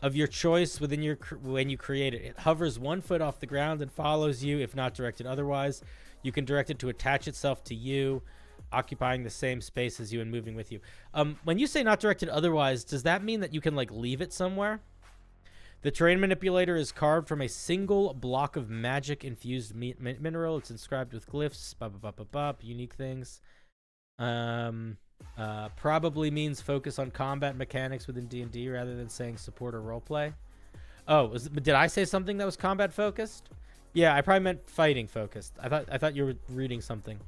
Of your choice when you create it. It hovers 1 foot off the ground and follows you if not directed otherwise. You can direct it to attach itself to you, occupying the same space as you and moving with you. When you say not directed otherwise, does that mean that you can like leave it somewhere? The terrain manipulator is carved from a single block of magic infused mineral. It's inscribed with glyphs, unique things. Probably means focus on combat mechanics within D&D rather than saying support or roleplay. Oh, did I say something that was combat focused? Yeah, I probably meant fighting focused. I thought you were reading something.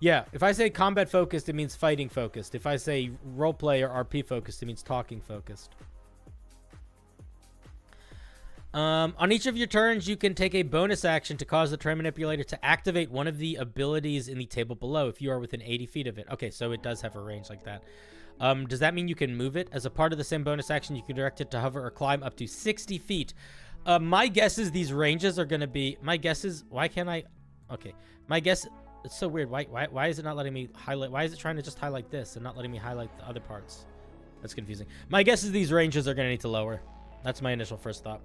Yeah, if I say combat focused, it means fighting focused. If I say roleplay or RP focused, it means talking focused. On each of your turns, you can take a bonus action to cause the terrain manipulator to activate one of the abilities in the table below if you are within 80 feet of it. Okay, so it does have a range like that. Does that mean you can move it? As a part of the same bonus action, you can direct it to hover or climb up to 60 feet. My guess is these ranges are going to be... My guess is... Why can't I... Okay. My guess... It's so weird. Why is it not letting me highlight... Why is it trying to just highlight this and not letting me highlight the other parts? That's confusing. My guess is these ranges are going to need to lower. That's my initial first thought.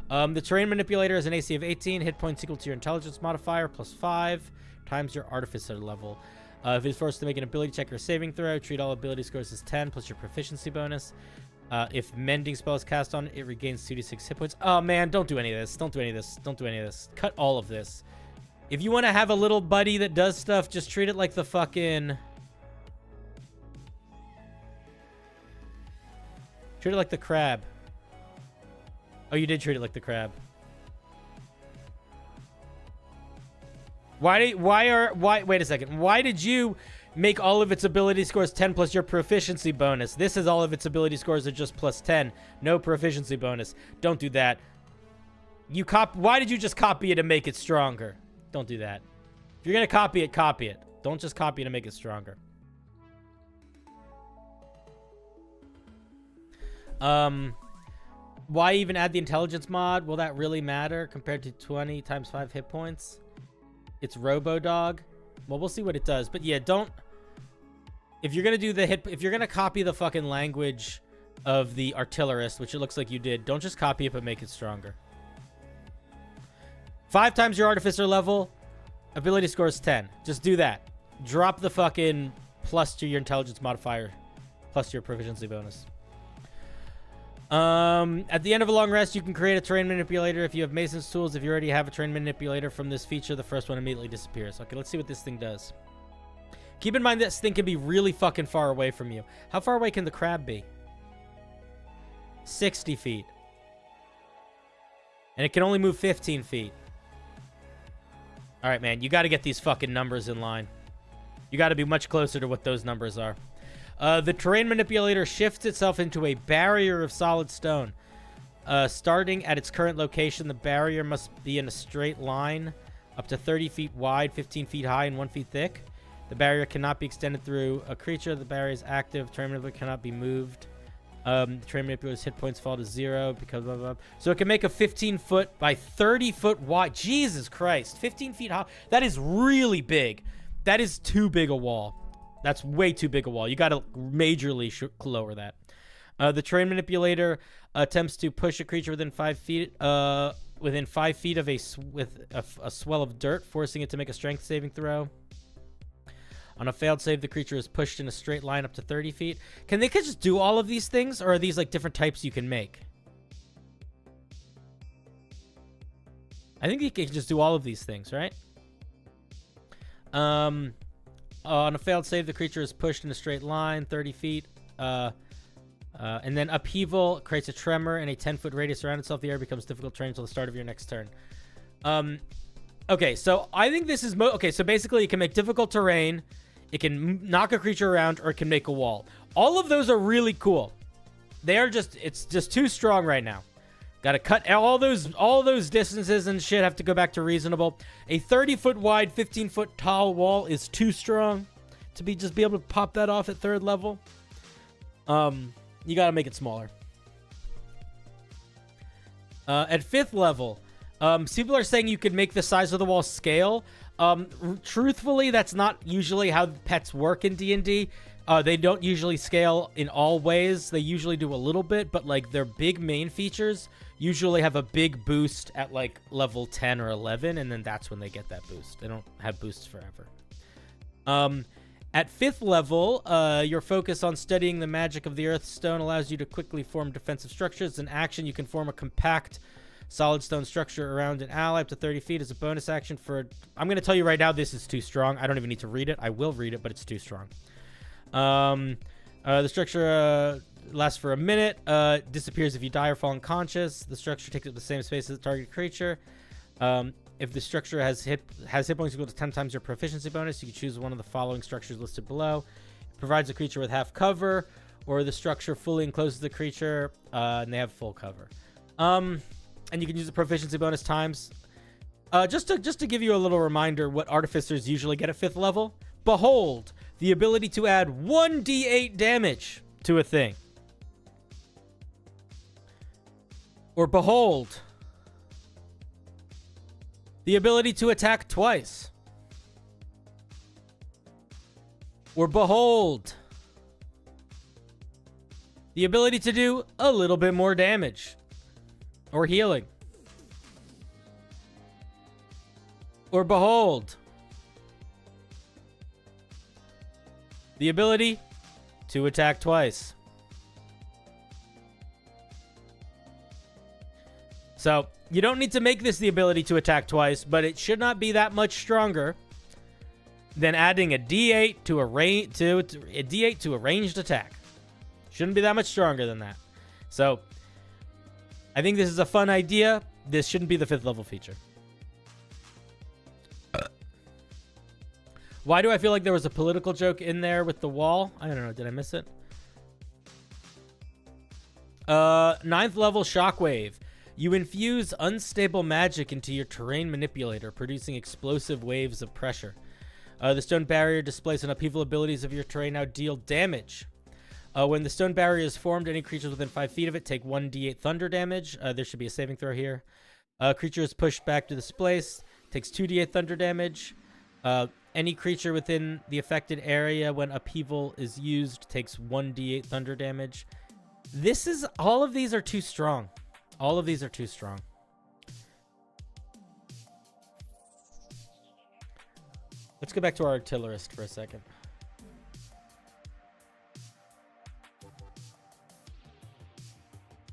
The terrain manipulator has an AC of 18, hit points equal to your intelligence modifier plus 5 times your artificer level. If it's forced to make an ability check or saving throw, treat all ability scores as 10 plus your proficiency bonus. If mending spell is cast on it, it regains 2d6 hit points. Oh man, don't do any of this. Don't do any of this. Don't do any of this. Cut all of this. If you want to have a little buddy that does stuff, just treat it like the fucking... Treat it like the crab. Oh, you did treat it like the crab. Wait a second. Why did you make all of its ability scores 10 plus your proficiency bonus? This is all of its ability scores are just plus 10. No proficiency bonus. Don't do that. Why did you just copy it and make it stronger? Don't do that. If you're going to copy it, copy it. Don't just copy it and make it stronger. Why even add the intelligence mod? Will that really matter compared to 20 times 5 hit points? It's Robo-Dog. Well, we'll see what it does. But yeah, don't... If you're going to do the hit... If you're going to copy the fucking language of the artillerist, which it looks like you did, don't just copy it but make it stronger. 5 times your artificer level, ability score is 10. Just do that. Drop the fucking plus to your intelligence modifier, plus your proficiency bonus. At the end of a long rest, you can create a terrain manipulator if you have Mason's tools. If you already have a terrain manipulator from this feature, the first one immediately disappears. Okay, let's see what this thing does. Keep in mind this thing can be really fucking far away from you. How far away can the crab be? 60 feet. And it can only move 15 feet. All right, man, you got to get these fucking numbers in line. You got to be much closer to what those numbers are. The terrain manipulator shifts itself into a barrier of solid stone. Starting at its current location, the barrier must be in a straight line, up to 30 feet wide, 15 feet high, and 1 foot thick. The barrier cannot be extended through a creature. The barrier is active. Terrain manipulator cannot be moved. The terrain manipulator's hit points fall to 0 because blah, blah, blah. So it can make a 15-foot by 30-foot wide. Jesus Christ. 15 feet high. That is really big. That is too big a wall. That's way too big a wall. You got to majorly lower that. The terrain manipulator attempts to push a creature within 5 feet of a swell of dirt, forcing it to make a strength saving throw. On a failed save, the creature is pushed in a straight line up to 30 feet. Can they just do all of these things, or are these like different types you can make? I think you can just do all of these things, right? On a failed save, the creature is pushed in a straight line, 30 feet. And then upheaval creates a tremor and a 10-foot radius around itself. The air becomes difficult terrain until the start of your next turn. Okay, so I think this is... okay, so basically it can make difficult terrain, it can knock a creature around, or it can make a wall. All of those are really cool. They are just... It's just too strong right now. Gotta cut all those distances and shit have to go back to reasonable. A 30-foot wide, 15-foot tall wall is too strong to just be able to pop that off at 3rd level. You gotta make it smaller. At 5th level, people are saying you could make the size of the wall scale. Truthfully, that's not usually how pets work in D&D. They don't usually scale in all ways. They usually do a little bit, but like their big main features usually have a big boost at like level 10 or 11, and then that's when they get that boost. They don't have boosts forever. At 5th level, your focus on studying the magic of the Earth Stone allows you to quickly form defensive structures. In action, you can form a compact solid stone structure around an ally up to 30 feet as a bonus action for... I'm going to tell you right now, this is too strong. I don't even need to read it. I will read it, but it's too strong. The structure lasts for a minute, disappears if you die or fall unconscious. The structure takes up the same space as the target creature. If the structure has hit points equal to 10 times your proficiency bonus, you can choose one of the following structures listed below. It provides a creature with half cover, or the structure fully encloses the creature, and they have full cover. And you can use the proficiency bonus times. Just to give you a little reminder what artificers usually get at 5th level. Behold, the ability to add 1d8 damage to a thing. Or behold, the ability to attack twice. Or behold, the ability to do a little bit more damage. Or healing. Or behold, the ability to attack twice. So, you don't need to make this the ability to attack twice, but it should not be that much stronger than adding a D8 to a D8 to a ranged attack. Shouldn't be that much stronger than that. So, I think this is a fun idea. This shouldn't be the 5th level feature. Why do I feel like there was a political joke in there with the wall? I don't know. Did I miss it? 9th level Shockwave. You infuse unstable magic into your terrain manipulator, producing explosive waves of pressure. The stone barrier displays and upheaval abilities of your terrain now deal damage. When the stone barrier is formed, any creatures within 5 feet of it take 1d8 thunder damage. There should be a saving throw here. Creature is pushed back to this place, takes 2d8 thunder damage. Any creature within the affected area when upheaval is used takes 1d8 thunder damage. All of these are too strong. All of these are too strong. Let's go back to our artillerist for a second.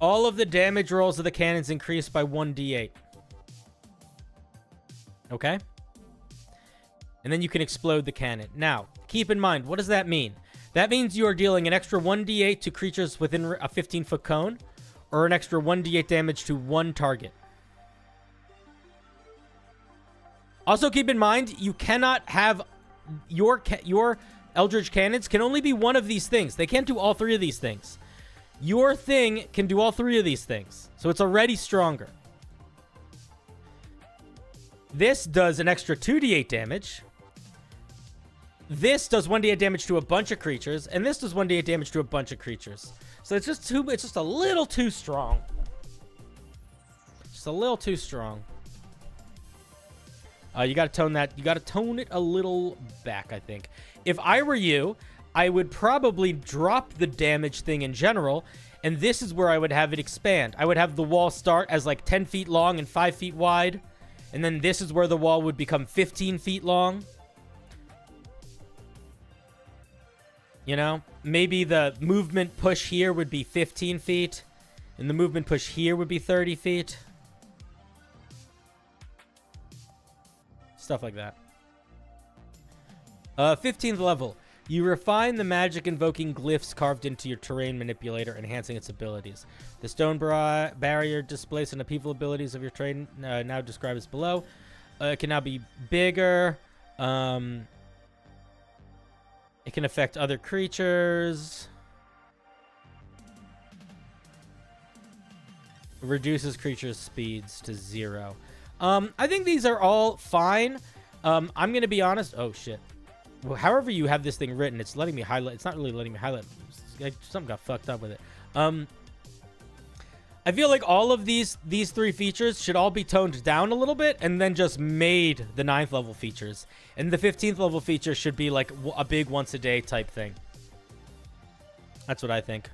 All of the damage rolls of the cannons increase by 1d8. Okay? And then you can explode the cannon. Now, keep in mind, what does that mean? That means you are dealing an extra 1d8 to creatures within a 15-foot cone, or an extra 1d8 damage to one target. Also keep in mind, you cannot have your Eldritch Cannons can only be one of these things. They can't do all 3 of these things. Your thing can do all 3 of these things. So it's already stronger. This does an extra 2d8 damage. This does 1d8 damage to a bunch of creatures, and this does 1d8 damage to a bunch of creatures. So it's just a little too strong. Just a little too strong. You gotta tone it a little back, I think. If I were you, I would probably drop the damage thing in general, and this is where I would have it expand. I would have the wall start as like 10 feet long and 5 feet wide, and then this is where the wall would become 15 feet long. You know, maybe the movement push here would be 15 feet, and the movement push here would be 30 feet. Stuff like that. 15th level. You refine the magic invoking glyphs carved into your terrain manipulator, enhancing its abilities. The stone barrier displays and upheaval abilities of your terrain, now described as below. It can now be bigger. It can affect other creatures. Reduces creatures' speeds to 0. I think these are all fine. I'm going to be honest. Oh, shit. Well, however you have this thing written, it's letting me highlight. It's not really letting me highlight. Something got fucked up with it. I feel like all of these 3 features should all be toned down a little bit and then just made the 9th level features. And the 15th level feature should be like a big once a day type thing. That's what I think.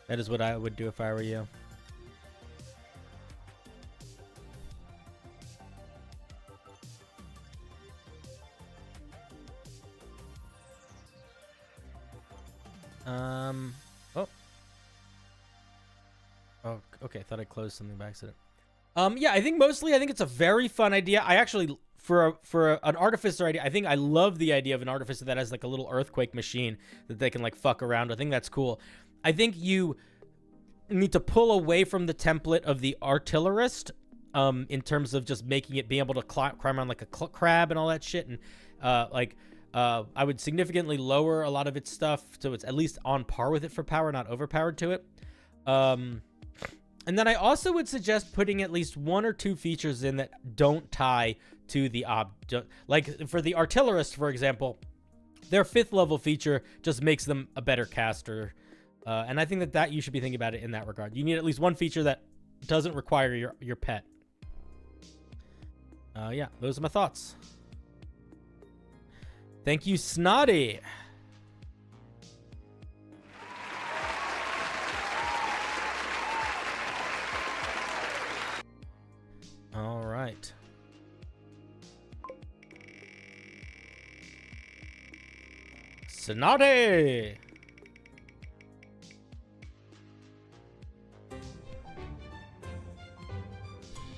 That is what I would do if I were you. Oh, okay. I thought I closed something by accident. Yeah, I think it's a very fun idea. I actually, for an artificer idea, I think I love the idea of an artificer that has like a little earthquake machine that they can like fuck around. I think that's cool. I think you need to pull away from the template of the artillerist, in terms of just making it being able to climb around like a crab and all that shit, and I would significantly lower a lot of its stuff so it's at least on par with it for power, not overpowered to it. And then I also would suggest putting at least 1 or 2 features in that don't tie to the object. Like for the artillerist, for example, their 5th level feature just makes them a better caster. And I think that you should be thinking about it in that regard. You need at least 1 feature that doesn't require your pet. Yeah, those are my thoughts. Thank you, Snotty. All right. Sonate!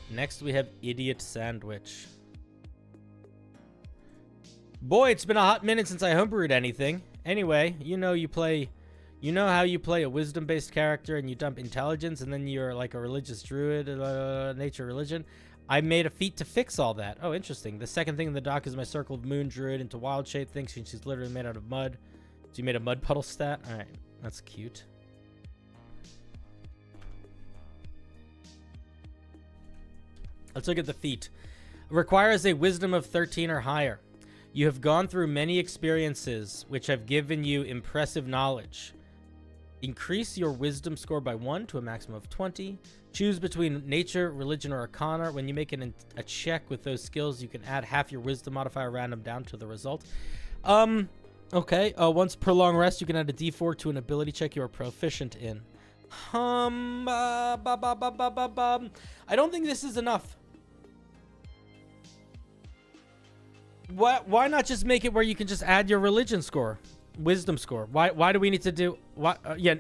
Next we have Idiot Sandwich. Boy, it's been a hot minute since I homebrewed anything. Anyway, you know how you play a wisdom-based character and you dump intelligence and then you're like a religious druid, nature religion. I made a feat to fix all that. Oh, interesting. The second thing in the dock is my Circle of Moon druid into wild shape thing. She's literally made out of mud. So you made a mud puddle stat? Alright, that's cute. Let's look at the feat. It requires a wisdom of 13 or higher. You have gone through many experiences which have given you impressive knowledge. Increase your wisdom score by 1 to a maximum of 20. Choose between nature, religion, or arcana. When you make a check with those skills, you can add half your wisdom modifier random down to the result. Okay. Once per long rest, you can add a d4 to an ability check you are proficient in. I don't think this is enough. Why not just make it where you can just add your religion score, wisdom score? Why do we need to do what? Yeah,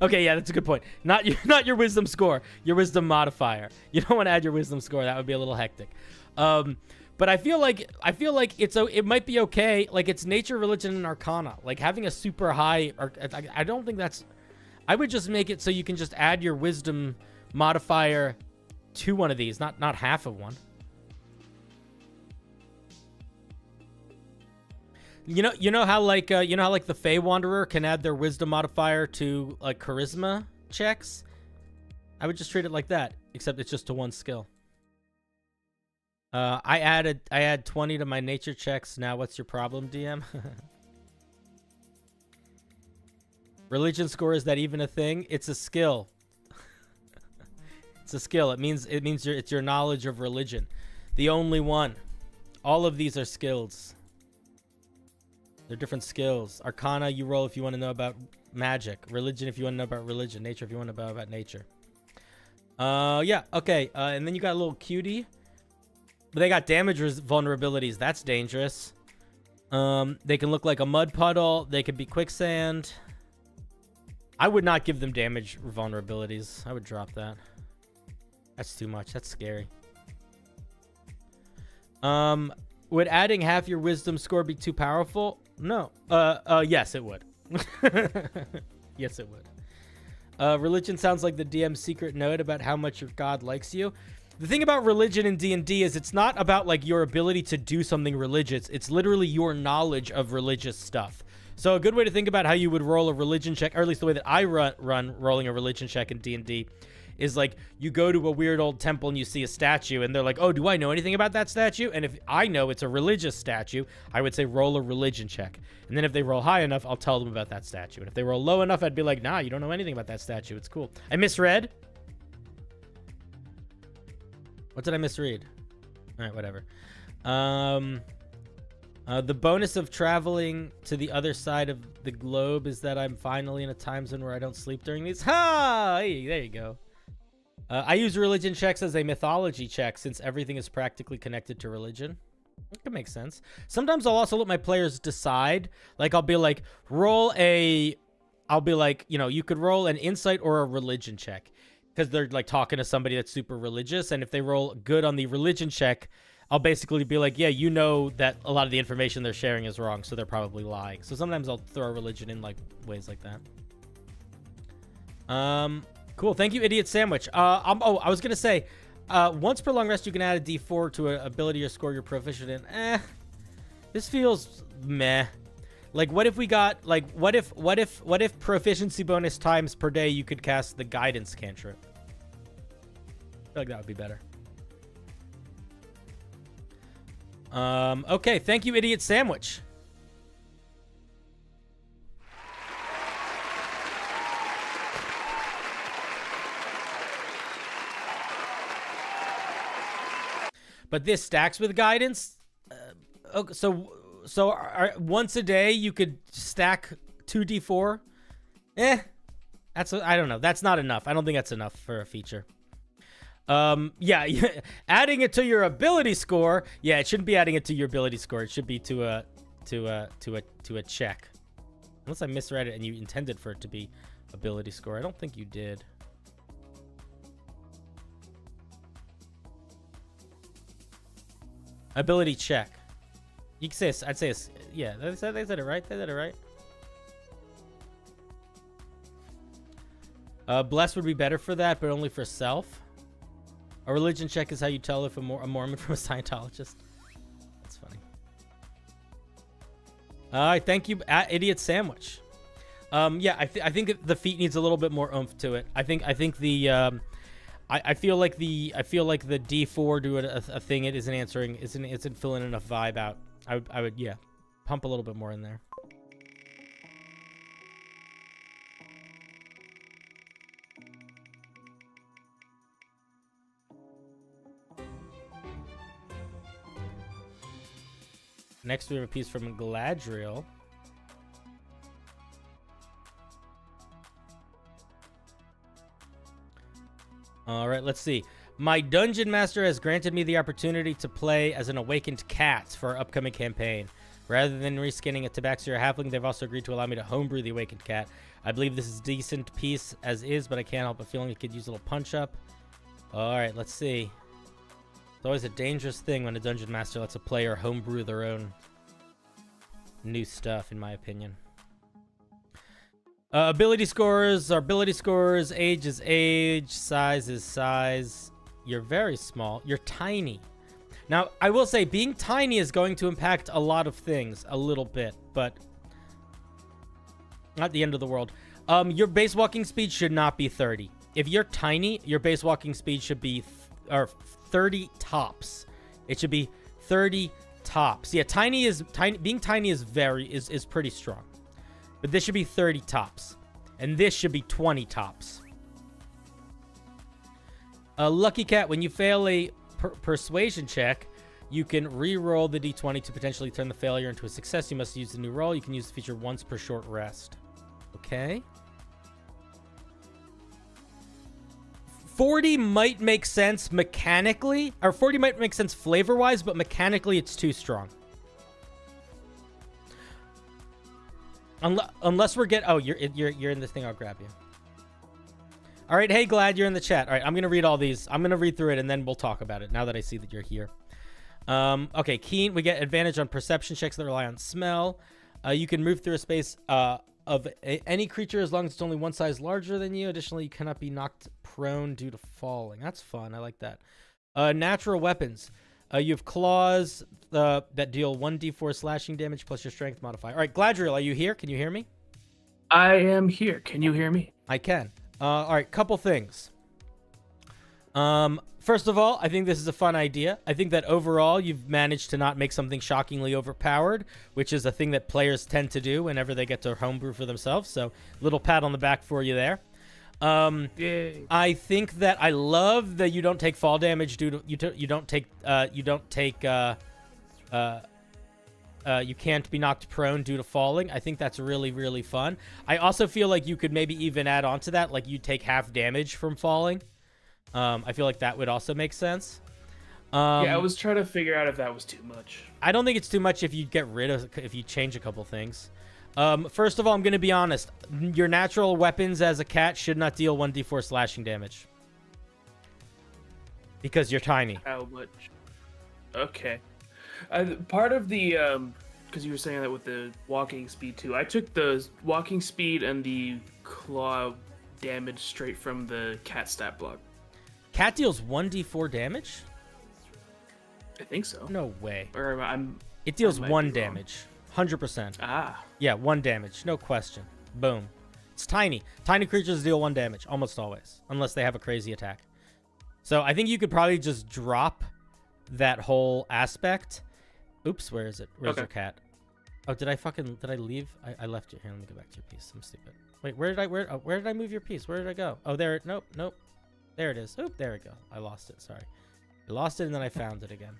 okay, yeah, that's a good point. Not your wisdom score, your wisdom modifier. You don't want to add your wisdom score. That would be a little hectic. But I feel like it might be okay. Like it's nature, religion, and arcana. Like having a super high. I don't think that's. I would just make it so you can just add your wisdom modifier to one of these, not half of one. You know how the Fey Wanderer can add their wisdom modifier to like charisma checks? I would just treat it like that, except it's just to one skill. I add 20 to my nature checks. Now what's your problem, DM? Religion score, is that even a thing? It's a skill. It's a skill. It means it's your knowledge of religion. The only one. All of these are skills. They're different skills. Arcana, you roll if you want to know about magic. Religion, if you want to know about religion. Nature, if you want to know about nature. Yeah, okay. And then you got a little cutie. But they got damage vulnerabilities. That's dangerous. They can look like a mud puddle. They could be quicksand. I would not give them damage vulnerabilities. I would drop that. That's too much. That's scary. Would adding half your wisdom score be too powerful? No. Yes, it would. Yes, it would. Religion sounds like the DM's secret note about how much your god likes you. The thing about religion in D&D is it's not about like your ability to do something religious. It's literally your knowledge of religious stuff. So a good way to think about how you would roll a religion check, or at least the way that I run rolling a religion check in D&D, is like you go to a weird old temple and you see a statue and they're like, oh, do I know anything about that statue? And if I know it's a religious statue, I would say roll a religion check. And then if they roll high enough, I'll tell them about that statue. And if they roll low enough, I'd be like, nah, you don't know anything about that statue. It's cool. I misread. What did I misread? All right, whatever. The bonus of traveling to the other side of the globe is that I'm finally in a time zone where I don't sleep during these. Ha! Hey, there you go. I use religion checks as a mythology check since everything is practically connected to religion. It could make sense. Sometimes I'll also let my players decide. Like, I'll be like, you could roll an insight or a religion check. Because they're, like, talking to somebody that's super religious. And if they roll good on the religion check, I'll basically be like, yeah, you know that a lot of the information they're sharing is wrong, so they're probably lying. So sometimes I'll throw religion in, like, ways like that. Cool. Thank you, Idiot Sandwich. I was going to say, once per long rest, you can add a d4 to an ability or score you're proficient in. This feels meh. Like, what if we got, like, what if proficiency bonus times per day you could cast the guidance cantrip? I feel like that would be better. Okay. Thank you, Idiot Sandwich. But this stacks with guidance. Okay, so once a day you could stack 2d4. I don't know. That's not enough. I don't think that's enough for a feature. Yeah, adding it to your ability score. Yeah, it shouldn't be adding it to your ability score. It should be to a check. Unless I misread it and you intended for it to be ability score. I don't think you did. Ability check. You can say, I'd say, yeah, they said it right. They said it right. Bless would be better for that, but only for self. A religion check is how you tell if a Mormon from a Scientologist. That's funny. All right, thank you, Idiot Sandwich. Yeah, I think the feat needs a little bit more oomph to it. I think the I feel like the D4 doing a thing it isn't answering, isn't filling enough vibe out. I would yeah, pump a little bit more in there. Next, we have a piece from Galadriel. All right, let's see. My dungeon master has granted me the opportunity to play as an awakened cat for our upcoming campaign. Rather than reskinning a tabaxi or halfling, they've also agreed to allow me to homebrew the awakened cat. I believe this is a decent piece as is, but I can't help but feeling it could use a little punch up. All right, let's see. It's always a dangerous thing when a dungeon master lets a player homebrew their own new stuff, in my opinion. Ability scores are ability scores. Age is age. Size is size. You're very small. You're tiny. Now, I will say being tiny is going to impact a lot of things a little bit, but not the end of the world. Your base walking speed should not be 30. If you're tiny, your base walking speed should be 30 tops. It should be 30 tops. Yeah, being tiny is pretty strong. But this should be 30 tops. And this should be 20 tops. Lucky Cat, when you fail a persuasion check, you can re-roll the d20 to potentially turn the failure into a success. You must use the new roll. You can use the feature once per short rest. Okay. 40 might make sense mechanically, or 40 might make sense flavor-wise, but mechanically it's too strong. Unless we're oh, you're in this thing. I'll grab you. All right, hey, glad you're in the chat. All right, I'm gonna read all these. I'm gonna read through it and then we'll talk about it. Now that I see that you're here. Okay, keen. We get advantage on perception checks that rely on smell. You can move through a space of any creature as long as it's only one size larger than you. Additionally, you cannot be knocked prone due to falling. That's fun. I like that. Natural weapons. You have claws that deal 1d4 slashing damage plus your strength modifier. All right, Galadriel, are you here? Can you hear me? I am here. Can you hear me? I can. All right, couple things. First of all, I think this is a fun idea. I think that overall, you've managed to not make something shockingly overpowered, which is a thing that players tend to do whenever they get to homebrew for themselves. So, little pat on the back for you there. Yay. I think that I love that you don't take fall damage due to you can't be knocked prone due to falling. I think that's really, really fun. I also feel like you could maybe even add on to that, like you take half damage from falling. I feel like that would also make sense. Yeah, I was trying to figure out if that was too much. I don't think it's too much if you change a couple things. First of all, I'm going to be honest. Your natural weapons as a cat should not deal 1d4 slashing damage. Because you're tiny. How much? Okay. Part of the, because you were saying that with the walking speed too, I took the walking speed and the claw damage straight from the cat stat block. Cat deals 1d4 damage? I think so. No way. Or it deals 1 damage. 100%. Ah. Yeah, 1 damage. No question. Boom. It's tiny. Tiny creatures deal 1 damage, almost always. Unless they have a crazy attack. So I think you could probably just drop that whole aspect. Oops, where is it? Where's your cat? Oh, did I leave? I left you. Here, let me go back to your piece. I'm stupid. Wait, where did I move your piece? Where did I go? Oh, there. Nope. There it is. Oop, there we go. I lost it. Sorry. I lost it and then I found it again.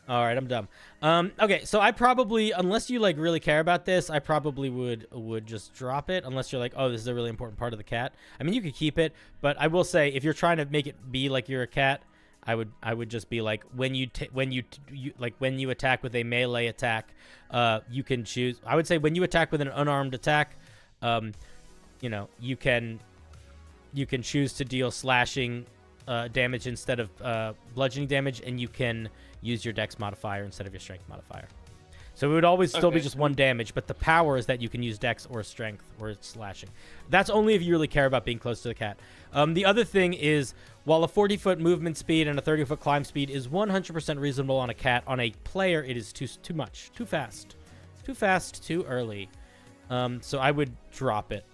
All right, I'm dumb. Okay, so I probably, unless you like really care about this, I probably would just drop it. Unless you're like, oh, this is a really important part of the cat. I mean, you could keep it, but I will say if you're trying to make it be like you're a cat, I would just be like, when you attack with a melee attack, you can choose. I would say when you attack with an unarmed attack, you know, you can choose to deal slashing damage instead of bludgeoning damage, and you can use your dex modifier instead of your strength modifier. So it would always still be just 1 damage, but the power is that you can use dex or strength or slashing. That's only if you really care about being close to the cat. The other thing is, while a 40-foot movement speed and a 30-foot climb speed is 100% reasonable on a cat, on a player it is too much, too fast, too early. So I would drop it.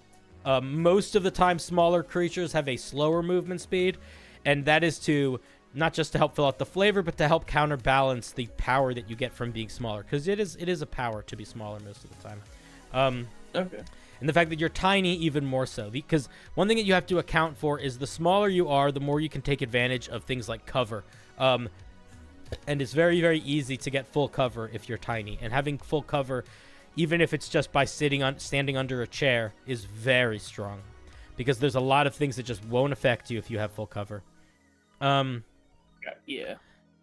Most of the time, smaller creatures have a slower movement speed, and that is to not just to help fill out the flavor, but to help counterbalance the power that you get from being smaller, because it is a power to be smaller most of the time. Okay. And the fact that you're tiny, even more so, because one thing that you have to account for is the smaller you are, the more you can take advantage of things like cover. And it's very, very easy to get full cover if you're tiny, and having full cover, even if it's just by standing under a chair, is very strong, because there's a lot of things that just won't affect you if you have full cover. Yeah.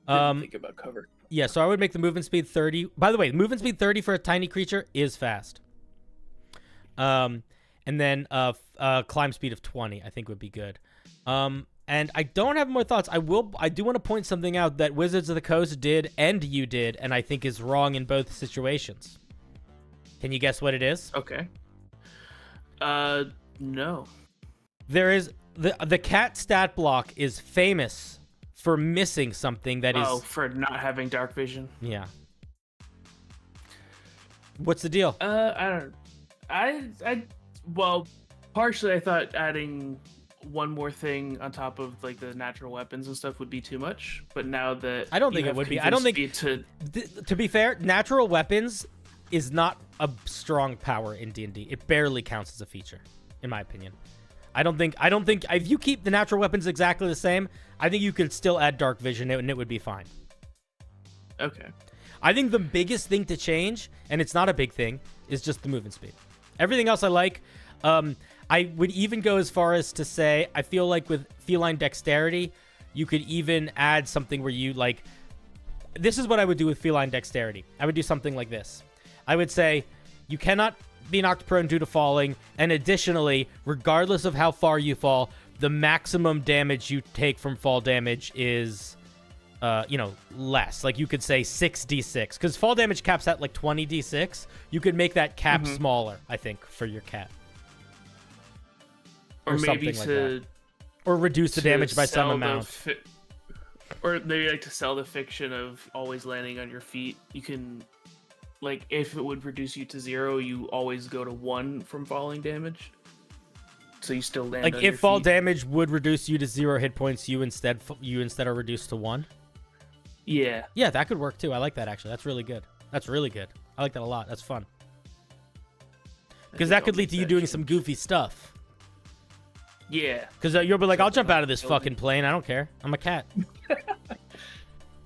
Didn't think about cover. Yeah, so I would make the movement speed 30. By the way, movement speed 30 for a tiny creature is fast. And then climb speed of 20, I think would be good. And I don't have more thoughts. I do want to point something out that Wizards of the Coast did and you did, and I think is wrong in both situations. Can you guess what it is? Okay. No. There is the cat stat block is famous for missing something that is. Oh, for not having dark vision. Yeah. What's the deal? I don't. Well, partially I thought adding one more thing on top of like the natural weapons and stuff would be too much, but now that I don't think it would be. I don't think to be fair, natural weapons is not a strong power in D&D. It barely counts as a feature, in my opinion. I don't think if you keep the natural weapons exactly the same, I think you could still add dark vision and it would be fine. Okay. I think the biggest thing to change, and it's not a big thing, is just the movement speed. Everything else I like. I would even go as far as to say, I feel like with feline dexterity, you could even add something where you like, this is what I would do with feline dexterity. I would do something like this. I would say, you cannot be knocked prone due to falling, and additionally, regardless of how far you fall, the maximum damage you take from fall damage is, less. Like you could say 6d6, because fall damage caps at like 20d6. You could make that cap smaller, I think, for your cat. Or maybe like that. Or reduce the damage by some amount. Or maybe like to sell the fiction of always landing on your feet. You can, like, if it would reduce you to 0, you always go to 1 from falling damage. So you still land. Like on if your fall feet. damage would reduce you to 0 hit points, you instead are reduced to 1. Yeah. Yeah, that could work too. I like that actually. That's really good. That's really good. I like that a lot. That's fun. Because that could lead to you doing some goofy stuff. Yeah. Because you'll be like, I'll jump out of this fucking plane. I don't care. I'm a cat.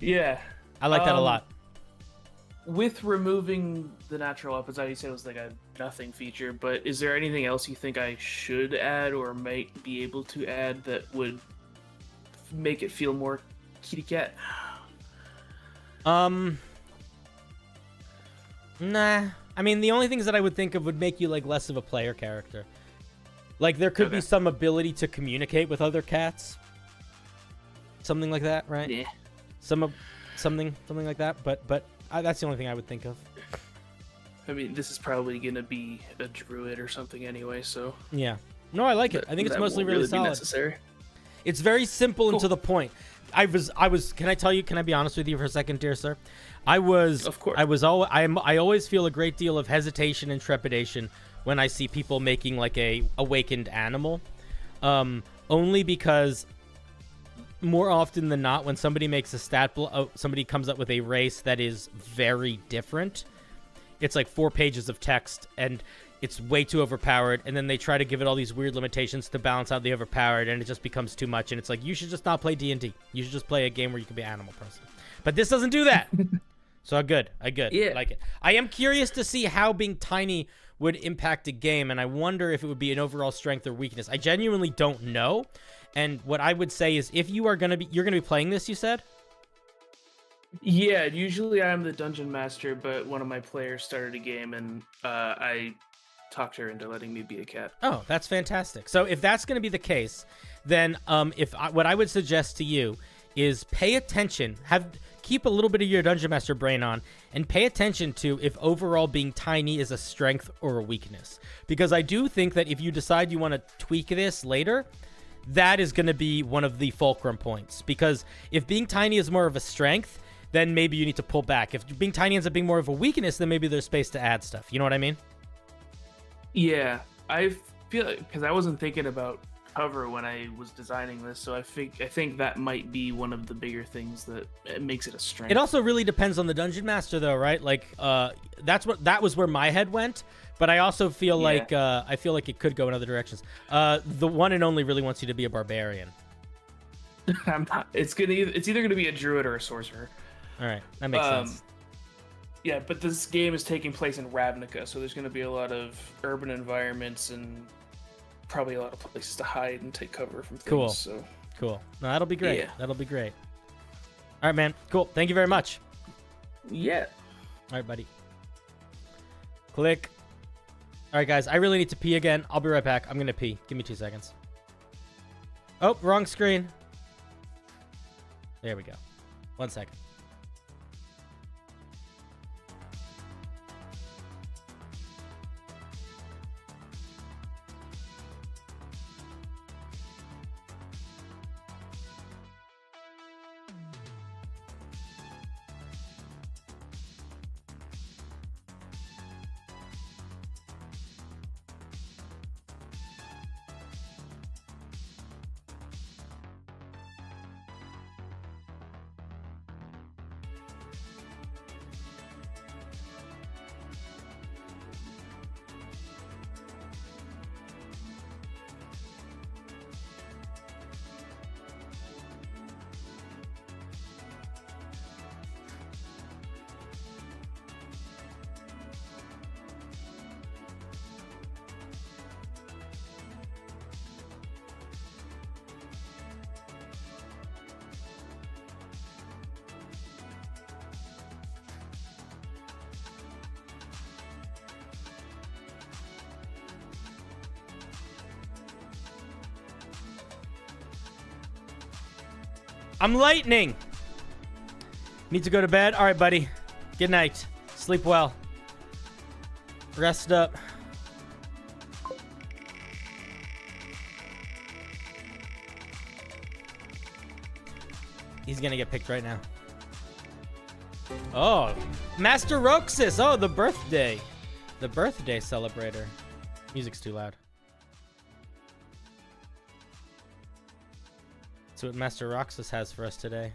Yeah. I like that a lot. With removing the natural weapons, I said it was like a nothing feature, but is there anything else you think I should add or might be able to add that would make it feel more kitty cat? Nah. I mean, the only things that I would think of would make you like less of a player character. Like there could be some ability to communicate with other cats. Something like that, right? Yeah. Something like that, but that's the only thing I would think of. I mean, this is probably gonna be a druid or something anyway, so yeah. No, I like it. I think it's mostly really solid. Necessary. It's very simple and to the point. I was. Can I be honest with you for a second, dear sir? Of course. I always feel a great deal of hesitation and trepidation when I see people making like a awakened animal, only because more often than not, when somebody makes a somebody comes up with a race that is very different, it's like 4 pages of text and it's way too overpowered, and then they try to give it all these weird limitations to balance out the overpowered, and it just becomes too much, and it's like, you should just not play D&D. You should just play a game where you can be an animal person. But this doesn't do that. So good. Yeah. I like it. I am curious to see how being tiny would impact a game, and I wonder if it would be an overall strength or weakness. I genuinely don't know. And what I would say is, if you're gonna be playing this, you said? Yeah, usually I'm the dungeon master, but one of my players started a game, and I talked her into letting me be a cat. Oh, that's fantastic. So if that's going to be the case, then what I would suggest to you is pay attention, keep a little bit of your dungeon master brain on, and pay attention to if overall being tiny is a strength or a weakness. Because I do think that if you decide you want to tweak this later, that is going to be one of the fulcrum points. Because if being tiny is more of a strength, then maybe you need to pull back. If being tiny ends up being more of a weakness, then maybe there's space to add stuff. You know what I mean? Yeah, I feel because I wasn't thinking about cover when I was designing this, so I think that might be one of the bigger things that makes it a strength. It also really depends on the dungeon master, though, right? Like, that was where my head went. But I also feel like it could go in other directions. The one and only really wants you to be a barbarian. I'm not. It's either gonna be a druid or a sorcerer. All right, that makes sense. Yeah, but this game is taking place in Ravnica, so there's going to be a lot of urban environments and probably a lot of places to hide and take cover from things. Cool. So. Cool. No, that'll be great. Yeah. That'll be great. All right, man. Cool. Thank you very much. Yeah. All right, buddy. Click. All right, guys. I really need to pee again. I'll be right back. I'm going to pee. Give me 2 seconds. Oh, wrong screen. There we go. 1 second. I'm lightning. Need to go to bed. All right, buddy. Good night. Sleep well. Rest up. He's gonna get picked right now. Oh, Master Roxas. Oh, the birthday. The birthday celebrator. Music's too loud. That's what Master Roxas has for us today.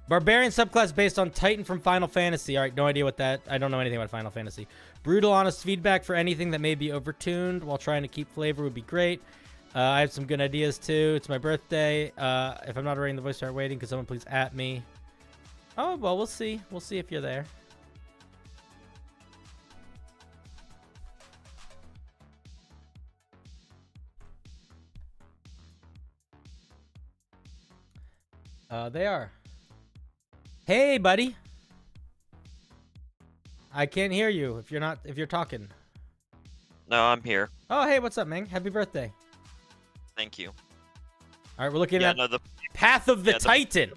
Barbarian subclass based on Titan from Final Fantasy. All right, no idea what that... I don't know anything about Final Fantasy. Brutal, honest feedback for anything that may be overtuned while trying to keep flavor would be great. I have some good ideas, too. It's my birthday. If I'm not already in the voice, start waiting. Could someone please at me? Oh, well, we'll see. We'll see if you're there. They are. Hey, buddy. I can't hear you if you're talking. No, I'm here. Oh, hey, what's up, man? Happy birthday. Thank you. All right, we're looking at the Path of the Titan.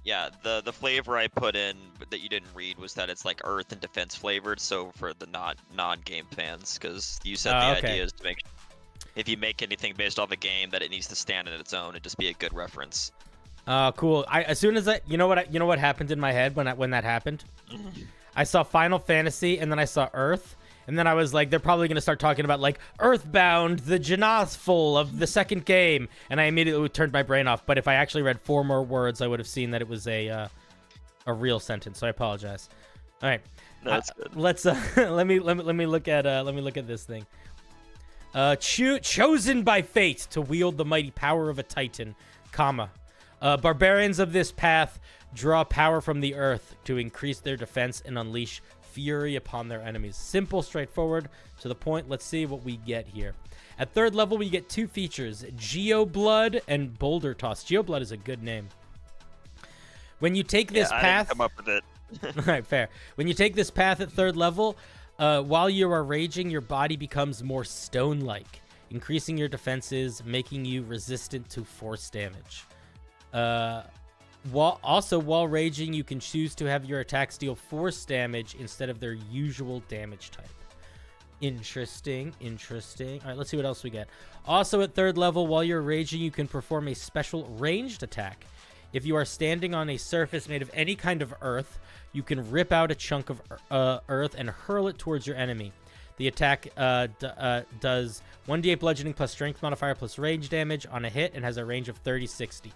Yeah, the flavor I put in that you didn't read was that it's like earth and defense flavored, so for the non-game fans, because you said the idea is to make, if you make anything based off a game, that it needs to stand on its own and just be a good reference. Cool. As soon as you know what happened in my head when that happened? I saw Final Fantasy and then I saw Earth, and then I was like, they're probably gonna start talking about like Earthbound, the Genothful of the second game, and I immediately turned my brain off. But if I actually read 4 more words, I would have seen that it was a real sentence. So I apologize. All right, that's good. Let's let me look at this thing. Chosen by fate to wield the mighty power of a Titan, comma. Barbarians of this path draw power from the earth to increase their defense and unleash fury upon their enemies. Simple, straightforward, to the point. Let's see what we get here. At 3rd level, we get 2 features, Geoblood and Boulder Toss. Geoblood is a good name. When you take this path... I didn't come up with it. All right, fair. When you take this path at 3rd level, while you are raging, your body becomes more stone-like, increasing your defenses, making you resistant to force damage. While raging, you can choose to have your attacks deal force damage instead of their usual damage type. Interesting. All right, let's see what else we get. Also at 3rd level, while you're raging, you can perform a special ranged attack. If you are standing on a surface made of any kind of earth, you can rip out a chunk of earth and hurl it towards your enemy. The attack does 1d8 bludgeoning plus strength modifier plus range damage on a hit and has a range of 30-60.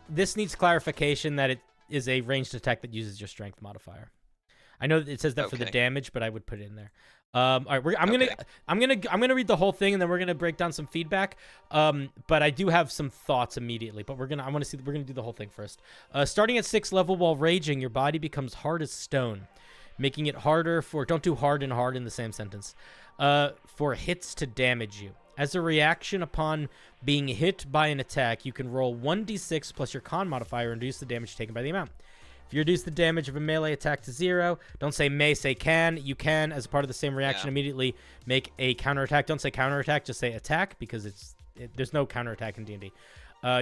This needs clarification that it is a ranged attack that uses your strength modifier. I know that it says that for the damage, but I would put it in there. All right, I'm gonna read the whole thing and then we're gonna break down some feedback. But I do have some thoughts immediately. But we're gonna do the whole thing first. Starting at 6th level, while raging, your body becomes hard as stone, making it harder for don't do hard and hard in the same sentence. For hits to damage you. As a reaction upon being hit by an attack, you can roll 1d6 plus your con modifier and reduce the damage taken by the amount. If you reduce the damage of a melee attack to 0, don't say may, say can. You can, as part of the same reaction, immediately make a counterattack. Don't say counterattack, just say attack, because there's no counterattack in D&D.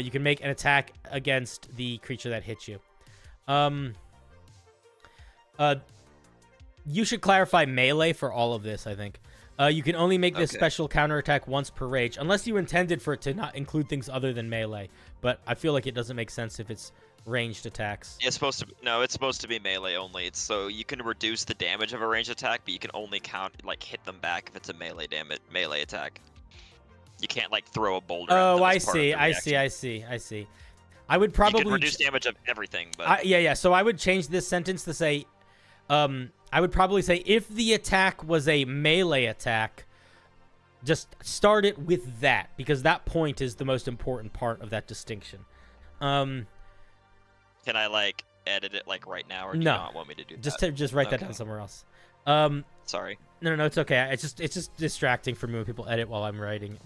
You can make an attack against the creature that hits you. You should clarify melee for all of this, I think. You can only make this special counterattack once per rage, unless you intended for it to not include things other than melee. But I feel like it doesn't make sense if it's ranged attacks. It's supposed to be melee only. It's so you can reduce the damage of a ranged attack, but you can only hit them back if it's a melee attack. You can't throw a boulder. Oh, I see. I would probably you can reduce damage of everything, but yeah. So I would change this sentence to say, I would probably say if the attack was a melee attack, just start it with that, because that point is the most important part of that distinction. Can I edit it right now, or do you No. not want me to do that? Just write that down somewhere else. Sorry. No, it's okay. It's just distracting for me when people edit while I'm reading.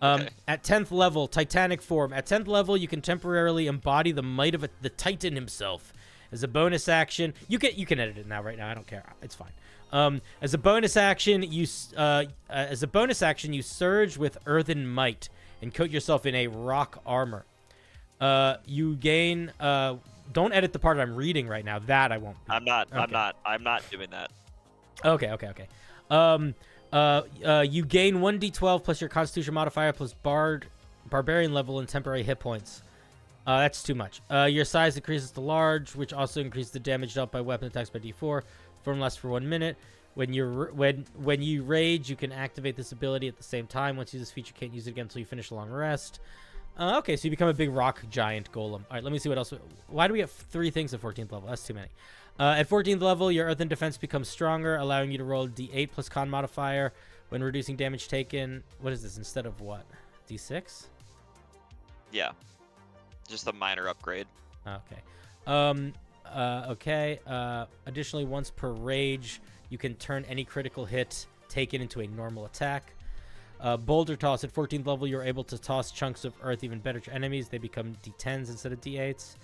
At 10th level, Titanic form. At 10th level, you can temporarily embody the might of the Titan himself. As a bonus action, you can edit it now. Right now, I don't care. It's fine. As a bonus action, you surge with earthen might and coat yourself in a rock armor. You gain. Don't edit the part I'm reading right now. That I won't. I'm not doing that. Okay. You gain 1d12 plus your Constitution modifier plus Barbarian level and temporary hit points. That's too much. Your size increases to large, which also increases the damage dealt by weapon attacks by d4. Form lasts for 1 minute. When you rage, you can activate this ability at the same time. Once you use this feature, you can't use it again until you finish a long rest. Okay, so you become a big rock giant golem. All right, let me see what else. Why do we have 3 things at 14th level? That's too many. At 14th level, your earthen defense becomes stronger, allowing you to roll d8 plus con modifier when reducing damage taken. What is this instead of what? d6? Yeah. Just a minor upgrade. Okay. Additionally, once per rage, you can turn any critical hit taken into a normal attack. Boulder toss. At 14th level, you're able to toss chunks of earth even better to enemies. They become d10s instead of d8s.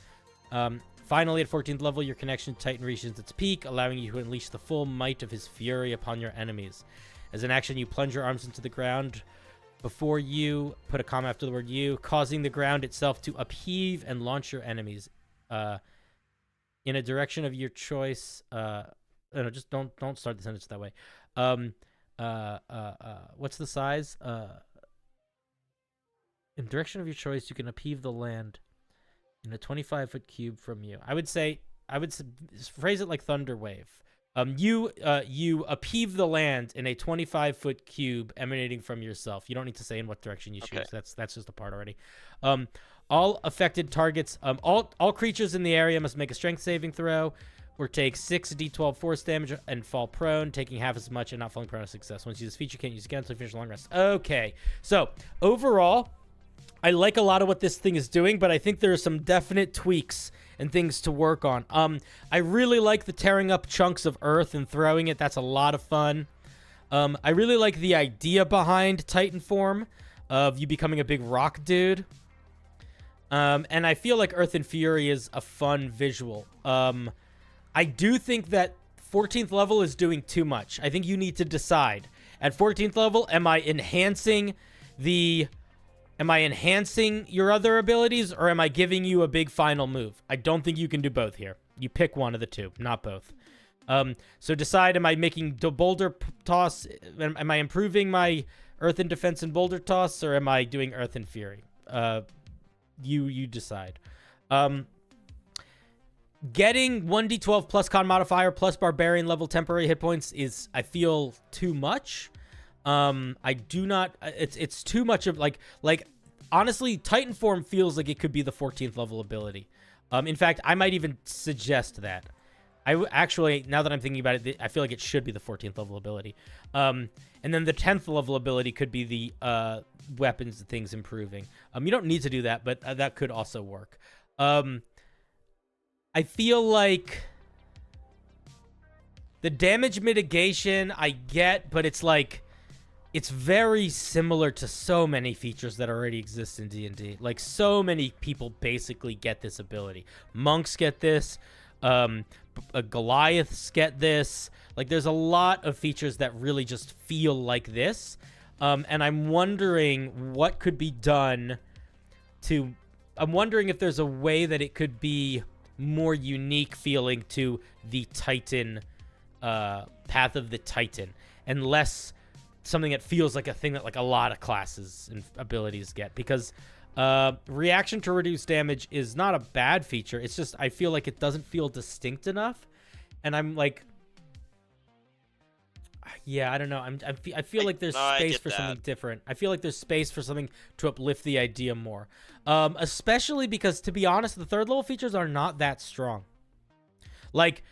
Finally, at 14th level, your connection to Titan reaches its peak, allowing you to unleash the full might of his fury upon your enemies. As an action, you plunge your arms into the ground before you, put a comma after the word you, causing the ground itself to upheave and launch your enemies in a direction of your choice. Just don't start the sentence that way. What's the size? In direction of your choice, you can upheave the land in a 25-foot cube from you. I would phrase it like Thunder Wave. You upheave the land in a 25-foot cube emanating from yourself. You don't need to say in what direction you choose. That's just the part already. All affected targets, all creatures in the area must make a strength saving throw or take 6d12 force damage and fall prone, taking half as much and not falling prone to success. Once you use this feature, you can't use it again until you finish a long rest. Okay, so overall, I like a lot of what this thing is doing, but I think there are some definite tweaks and things to work on. I really like the tearing up chunks of earth and throwing it. That's a lot of fun. I really like the idea behind Titan form of you becoming a big rock dude. And I feel like Earth and Fury is a fun visual. I do think that 14th level is doing too much. I think you need to decide. At 14th level, am I enhancing your other abilities, or am I giving you a big final move? I don't think you can do both here. You pick one of the two, not both. So decide, am I making the boulder toss? Am I improving my Earth and Defense and boulder toss, or am I doing Earth and Fury? You decide. Getting 1d12 plus con modifier plus barbarian level temporary hit points is, I feel, too much. I do not, it's too much of like honestly, Titan form feels like it could be the 14th level ability. In fact, I might even suggest that. Actually, now that I'm thinking about it, I feel like it should be the 14th level ability. And then the 10th level ability could be the weapons and things improving. You don't need to do that, but that could also work. I feel like the damage mitigation I get, but it's like, it's very similar to so many features that already exist in D&D. Like, so many people basically get this ability. Monks get this. Goliaths get this. Like, there's a lot of features that really just feel like this. And I'm wondering what could be done to... I'm wondering if there's a way that it could be more unique feeling to the Titan, Path of the Titan, and less something that feels like a thing that like a lot of classes and abilities get, because reaction to reduce damage is not a bad feature. It's just I feel like it doesn't feel distinct enough, and I'm like, yeah, I don't know. I feel like there's space for something different. I feel like there's space for something to uplift the idea more, especially because, to be honest, the third level features are not that strong. Like,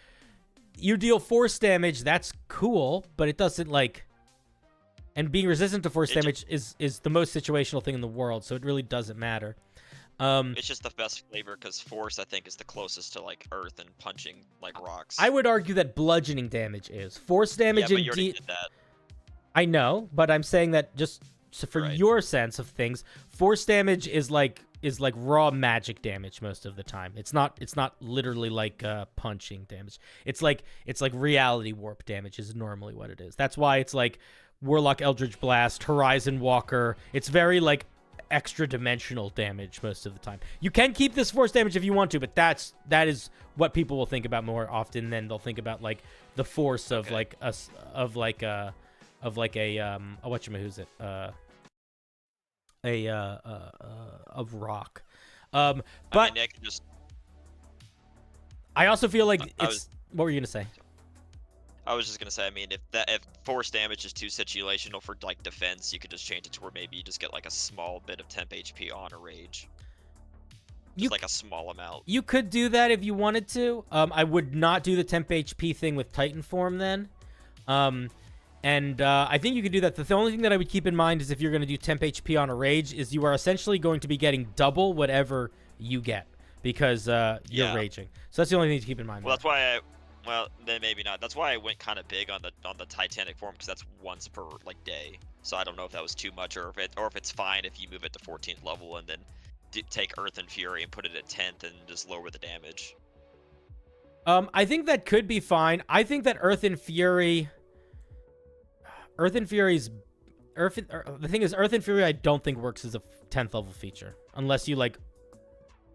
you deal force damage, that's cool, but it doesn't like. And being resistant to force damage is the most situational thing in the world, so it really doesn't matter. It's just the best flavor because force, I think, is the closest to like earth and punching like rocks. I would argue that bludgeoning damage is force damage. Yeah, but you already did that. I know, but I'm saying that just for your sense of things, force damage is like raw magic damage most of the time. It's not literally like punching damage. It's like reality warp damage is normally what it is. That's why it's like Warlock Eldritch Blast, Horizon Walker. It's very like extra dimensional damage most of the time. You can keep this force damage if you want to, but that is what people will think about more often than they'll think about like the force of like a whatchamahoo's of rock. But I mean, I also feel like what were you gonna say? I was just gonna say, I mean, if force damage is too situational for like defense, you could just change it to where maybe you just get like a small bit of temp HP on a rage. Just like a small amount. You could do that if you wanted to. I would not do the temp HP thing with Titan form then. And I think you could do that. The only thing that I would keep in mind is if you're going to do temp HP on a rage, is you are essentially going to be getting double whatever you get because you're raging. So that's the only thing to keep in mind. Well, that's why well, then maybe not. That's why I went kind of big on the Titanic form, because that's once per like day. So I don't know if that was too much, or if it's fine if you move it to 14th level and then take Earth and Fury and put it at 10th and just lower the damage. I think that could be fine. I think that the thing is, Earth and Fury I don't think works as a 10th level feature unless you like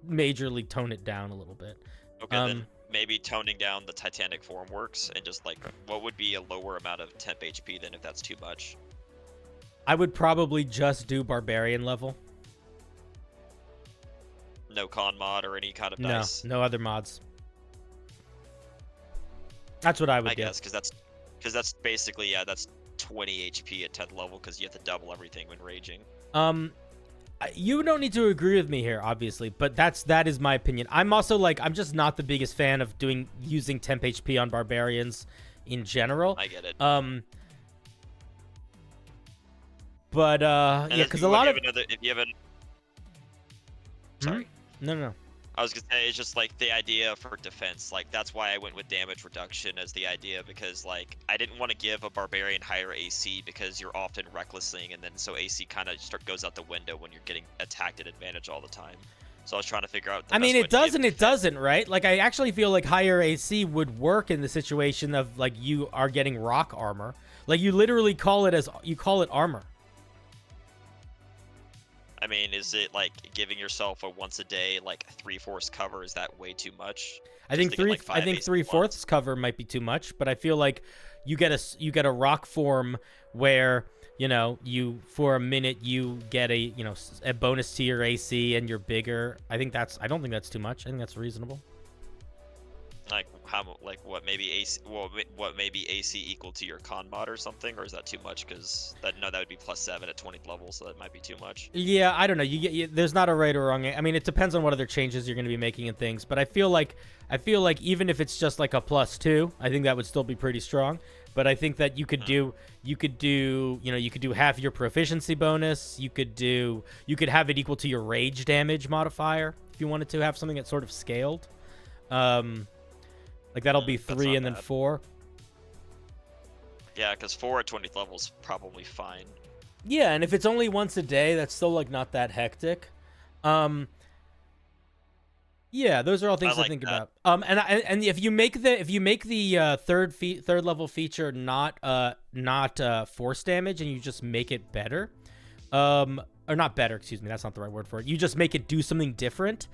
majorly tone it down a little bit. Okay, then maybe toning down the Titanic form works, and just like what would be a lower amount of temp HP then if that's too much? I would probably just do Barbarian level. No con mod or any kind of dice? No other mods. That's what I would do. I guess, because that's basically, that's 20 HP at 10th level, because you have to double everything when raging. You don't need to agree with me here, obviously, but that is my opinion. I'm also like, I'm just not the biggest fan of using temp HP on barbarians in general. I get it. But yeah, because a lot of Sorry. No. I was gonna say it's just like the idea for defense. Like that's why I went with damage reduction as the idea, because like I didn't want to give a barbarian higher AC because you're often recklessing, and then so AC kind of goes out the window when you're getting attacked at advantage all the time. So I was trying to figure out. I mean, it doesn't, right? Like I actually feel like higher AC would work in the situation of like you are getting rock armor. Like you literally call it armor. I mean, is it like giving yourself a once a day like 3/4 cover? Is that way too much? I think 3/4 cover might be too much, but I feel like you get a rock form where you for a minute you get a bonus to your AC and you're bigger. I don't think that's too much. I think that's reasonable. Like what maybe AC? Well, what maybe AC equal to your con mod or something, or is that too much? Because that would be +7 at 20th level, so that might be too much. Yeah, I don't know. There's not a right or wrong. I mean, it depends on what other changes you're going to be making and things. But I feel like even if it's just like a +2, I think that would still be pretty strong. But I think that you could do half your proficiency bonus. You could have it equal to your rage damage modifier if you wanted to have something that's sort of scaled. Like that'll be 3 and then 4. Yeah, because 4 at 20th level is probably fine. Yeah, and if it's only once a day, that's still like not that hectic. Yeah, those are all things to think about. And if you make the third level feature not force damage, and you just make it better, or not better, excuse me, that's not the right word for it. You just make it do something different.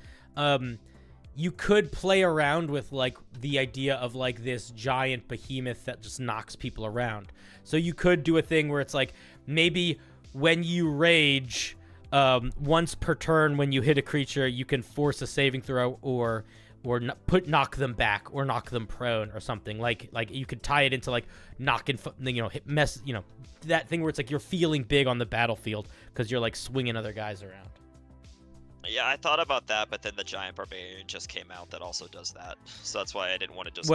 You could play around with like the idea of like this giant behemoth that just knocks people around. So you could do a thing where it's like maybe when you rage, once per turn when you hit a creature, you can force a saving throw or knock them back or knock them prone or something. Like you could tie it into like knocking, that thing where it's like you're feeling big on the battlefield because you're like swinging other guys around. Yeah, I thought about that, but then the Giant Barbarian just came out that also does that. So that's why I didn't want to just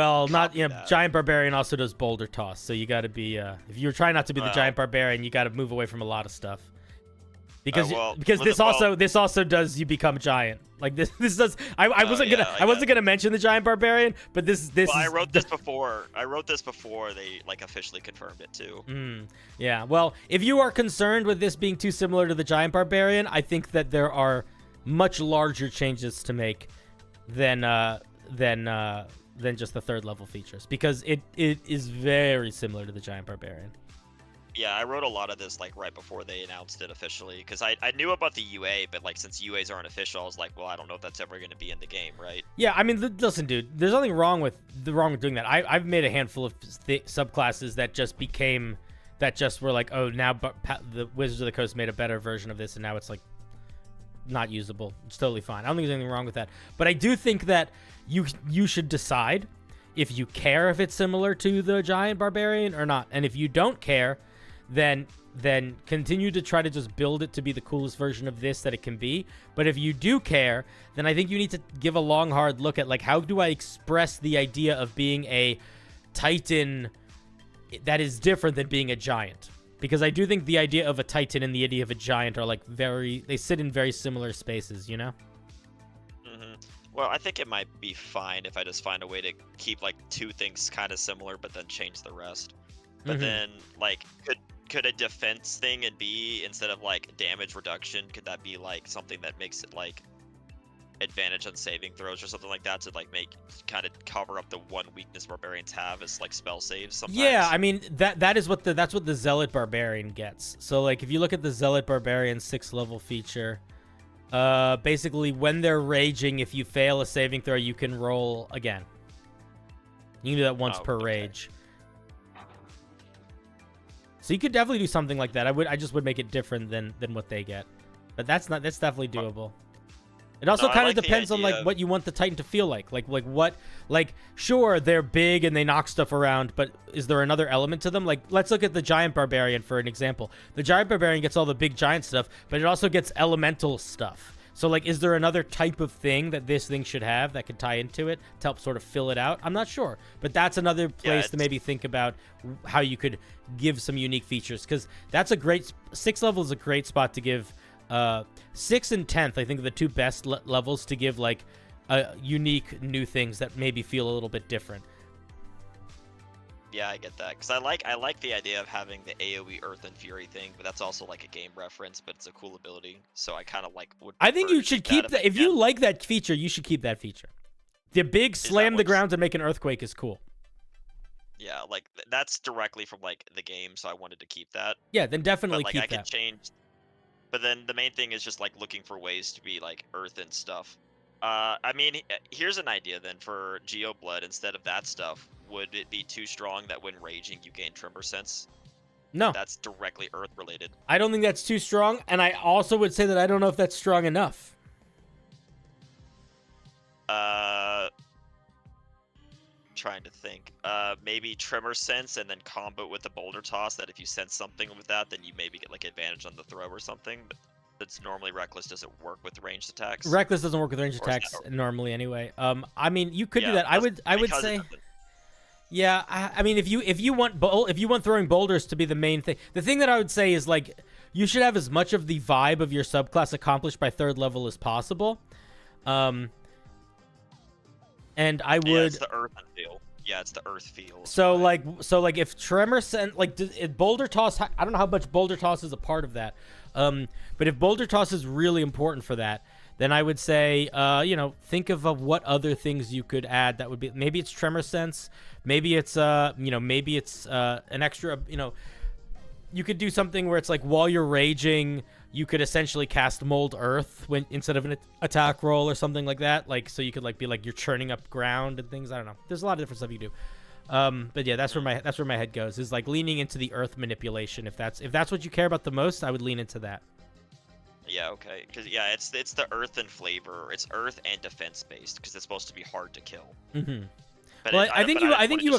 Giant Barbarian also does Boulder Toss. So you got to be if you're trying not to be the Giant Barbarian, you got to move away from a lot of stuff. Because this also does you become giant. Like this does I wasn't gonna mention the Giant Barbarian, but this I wrote this before they like officially confirmed it too. Yeah. Well, if you are concerned with this being too similar to the Giant Barbarian, I think that there are much larger changes to make than just the third level features, because it is very similar to the Giant Barbarian. Yeah, I wrote a lot of this like right before they announced it officially, because I knew about the UA, but like since UAs aren't official, I was like, well, I don't know if that's ever going to be in the game, right? Yeah, I mean, listen, dude, there's nothing wrong with doing that. I've made a handful of subclasses that just were like, oh, now the Wizards of the Coast made a better version of this, and now it's like not usable. It's totally fine. I don't think there's anything wrong with that. But I do think that you should decide if you care if it's similar to the Giant Barbarian or not, and if you don't care, then continue to try to just build it to be the coolest version of this that it can be. But if you do care, then I think you need to give a long, hard look at like, how do I express the idea of being a Titan that is different than being a giant? Because I do think the idea of a Titan and the idea of a giant are like they sit in very similar spaces, you know? Well, I think it might be fine if I just find a way to keep like two things kind of similar, but then change the rest. But then like could a defense thing and be, instead of like damage reduction, could that be like something that makes it like advantage on saving throws or something like that, to like make kind of cover up the one weakness barbarians have is like spell saves sometimes? Yeah, I mean that's what the Zealot Barbarian gets. So like if you look at the Zealot Barbarian 6th level feature, basically when they're raging, if you fail a saving throw, you can roll again. You can do that once per rage. So you could definitely do something like that. I just would make it different than what they get. But that's definitely doable. It also kind of depends on like what you want the Titan to feel like. Like sure, they're big and they knock stuff around, but is there another element to them? Like let's look at the Giant Barbarian for an example. The Giant Barbarian gets all the big giant stuff, but it also gets elemental stuff. So like, is there another type of thing that this thing should have that could tie into it to help sort of fill it out? I'm not sure, but that's another place to maybe think about how you could give some unique features, because that's a great 6th level is a great spot to give 6 and 10th, I think, are the two best levels to give like unique new things that maybe feel a little bit different. Yeah, I get that, because I like the idea of having the AoE Earth and Fury thing, but that's also like a game reference, but it's a cool ability, so I kind of like would. I think you should keep that. If you like that feature, you should keep that feature. The big slam the ground and make an earthquake is cool. Yeah, like that's directly from like the game, so I wanted to keep that. Yeah, then definitely but, like, keep I that. could change. But then the main thing is just like looking for ways to be like Earth and stuff. I mean, here's an idea then for Geo Blood instead of that stuff. Would it be too strong that when raging you gain Tremor Sense? No. That's directly Earth related. I don't think that's too strong, and I also would say that I don't know if that's strong enough. Trying to think. Maybe Tremor Sense and then combo with the Boulder Toss, that if you sense something with that, then you maybe get like advantage on the throw or something. But that's normally Reckless doesn't work with ranged attacks. Reckless doesn't work with ranged attacks normally anyway. I mean, you could do that. I would say. Yeah, I mean, if you want throwing boulders to be the main thing, the thing that I would say is like you should have as much of the vibe of your subclass accomplished by 3rd level as possible. And I would. Yeah, it's the Earth feel. Yeah, it's the Earth feel. So like if Tremor Sense, like if Boulder Toss, I don't know how much Boulder Toss is a part of that. But if Boulder Toss is really important for that, then I would say, think of what other things you could add. That would be, maybe it's Tremor Sense, maybe it's an extra, you could do something where it's like while you're raging, you could essentially cast Mold Earth instead of an attack roll or something like that. Like, so you could like be like you're churning up ground and things. I don't know. There's a lot of different stuff you do. But yeah, that's where my head goes, is like leaning into the Earth manipulation. If that's what you care about the most, I would lean into that. Yeah, okay. Because yeah, it's the Earth and flavor. It's Earth and defense based because it's supposed to be hard to kill. Mm-hmm. But well, I think you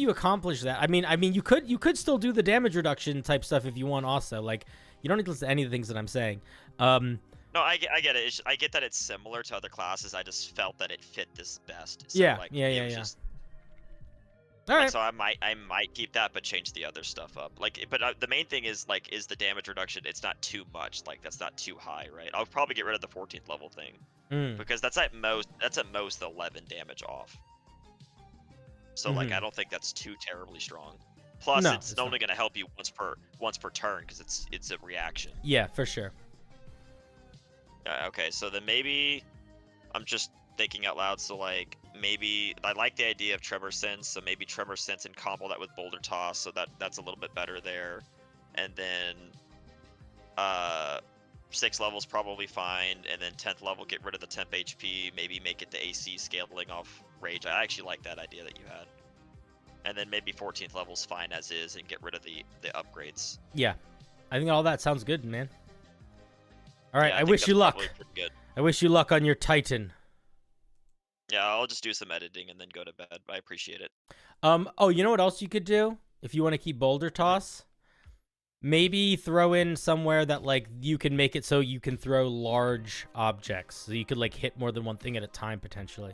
accomplish that. I mean, you could still do the damage reduction type stuff if you want. Also, like, you don't need to listen to any of the things that I'm saying. No, I get it. I get that it's similar to other classes. I just felt that it fit this best. So, yeah, like, yeah. Just, all right. Like, so I might keep that, but change the other stuff up. Like, but the main thing is the damage reduction. It's not too much. Like, that's not too high, right? I'll probably get rid of the 14th level thing because that's at most 11 damage off. So like, I don't think that's too terribly strong. Plus, it's only going to help you once per turn because it's a reaction. Yeah, for sure. Okay, so then maybe I'm just thinking out loud. So like, maybe I like the idea of Tremor Sense. So maybe Tremor Sense and combo that with Boulder Toss. So that's a little bit better there. And then 6th level's probably fine. And then 10th level, get rid of the temp HP. Maybe make it the AC scaling off rage. I actually like that idea that you had. And then maybe 14th level's fine as is, and get rid of the upgrades. Yeah, I think all that sounds good, man. All right, Yeah, I wish you luck. Good. I wish you luck on your Titan. Yeah, I'll just do some editing and then go to bed. I appreciate it. Oh, you know what else you could do if you want to keep Boulder Toss? Maybe throw in somewhere that like you can make it so you can throw large objects, so you could like hit more than one thing at a time potentially.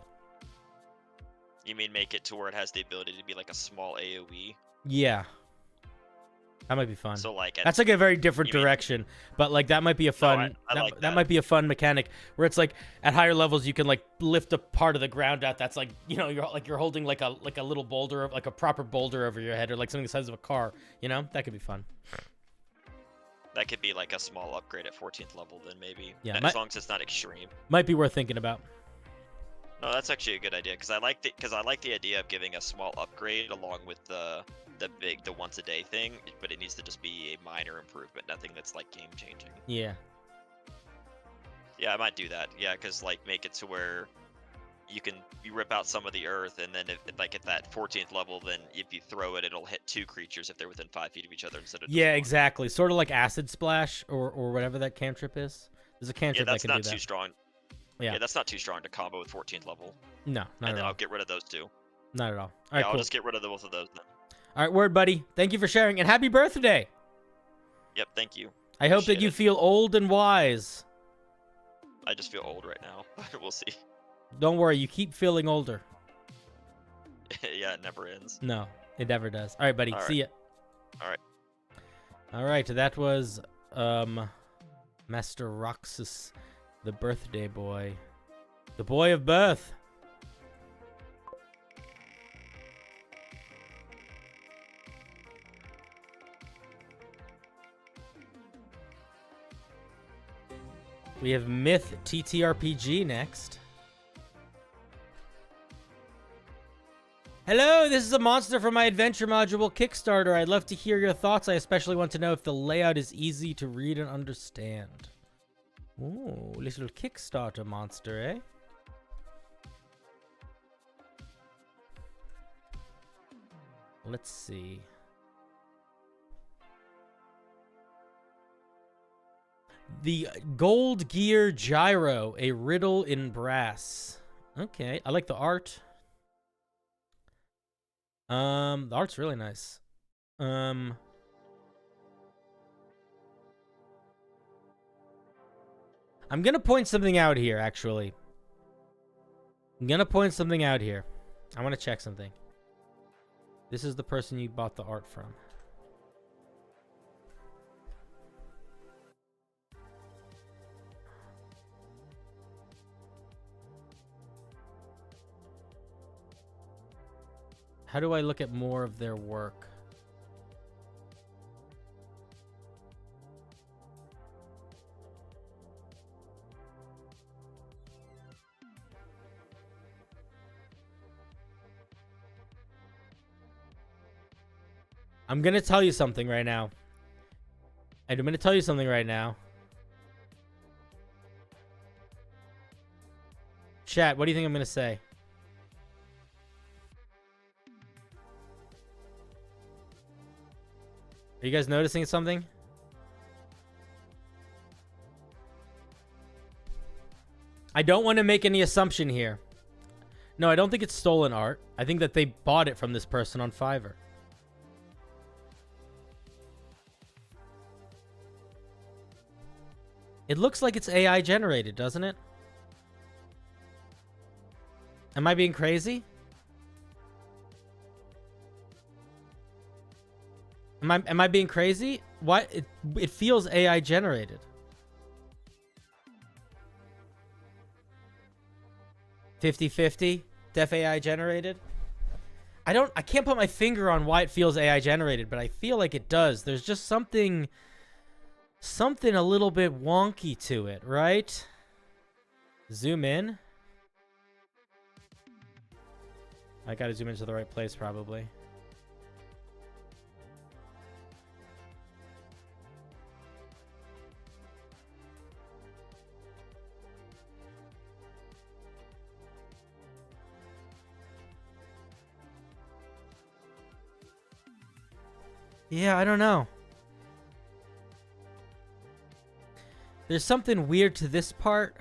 You mean make it to where it has the ability to be like a small AoE? Yeah. That might be fun. So like that's like a very different direction, but like that might be a fun that might be a fun mechanic where it's like at higher levels you can like lift a part of the ground out that's like, you're holding like a little boulder, like a proper boulder over your head, or like something the size of a car, that could be fun. That could be like a small upgrade at 14th level then maybe. Yeah, as long as it's not extreme. Might be worth thinking about. No, that's actually a good idea because I like the idea of giving a small upgrade along with the once a day thing, but it needs to just be a minor improvement, nothing that's like game changing. Yeah. Yeah, I might do that. Yeah, because like make it to where you rip out some of the earth, and then at that 14th level, then if you throw it, it'll hit 2 creatures if they're within 5 feet of each other instead of yeah, just exactly. Sort of like Acid Splash or whatever that cantrip is. There's a cantrip that can do that. That's not too strong. Yeah, that's not too strong to combo with 14th level. No, not and then at all. I'll get rid of those 2. Not at all. All right, I'll cool. just get rid of both of those then. All right, word, buddy. Thank you for sharing, and happy birthday. Yep, thank you. I hope that you feel old and wise. I just feel old right now. We'll see. Don't worry, you keep feeling older. Yeah, it never ends. No, it never does. All right, buddy. All right. See ya. All right. All right, that was Master Roxas, the birthday boy. The boy of birth. We have Myth TTRPG next. Hello, this is a monster from my adventure module Kickstarter. I'd love to hear your thoughts. I especially want to know if the layout is easy to read and understand. Ooh, little Kickstarter monster, eh? Let's see. The Gold Gear Gyro, a riddle in brass. Okay, I like the art. The art's really nice. I'm gonna point something out here, actually. I'm gonna point something out here. I want to check something. This is the person you bought the art from. How do I look at more of their work? I'm gonna tell you something right now. I'm gonna tell you something right now. Chat, what do you think I'm gonna say? Are you guys noticing something? I don't want to make any assumption here. No, I don't think it's stolen art. I think that they bought it from this person on Fiverr. It looks like it's AI generated, doesn't it? Am I being crazy? Am I being crazy? What? It feels AI generated. 50-50? Def AI generated? I can't put my finger on why it feels AI generated, but I feel like it does. There's just something a little bit wonky to it, right? Zoom in. I gotta zoom into the right place, probably. Yeah, I don't know. There's something weird to this part.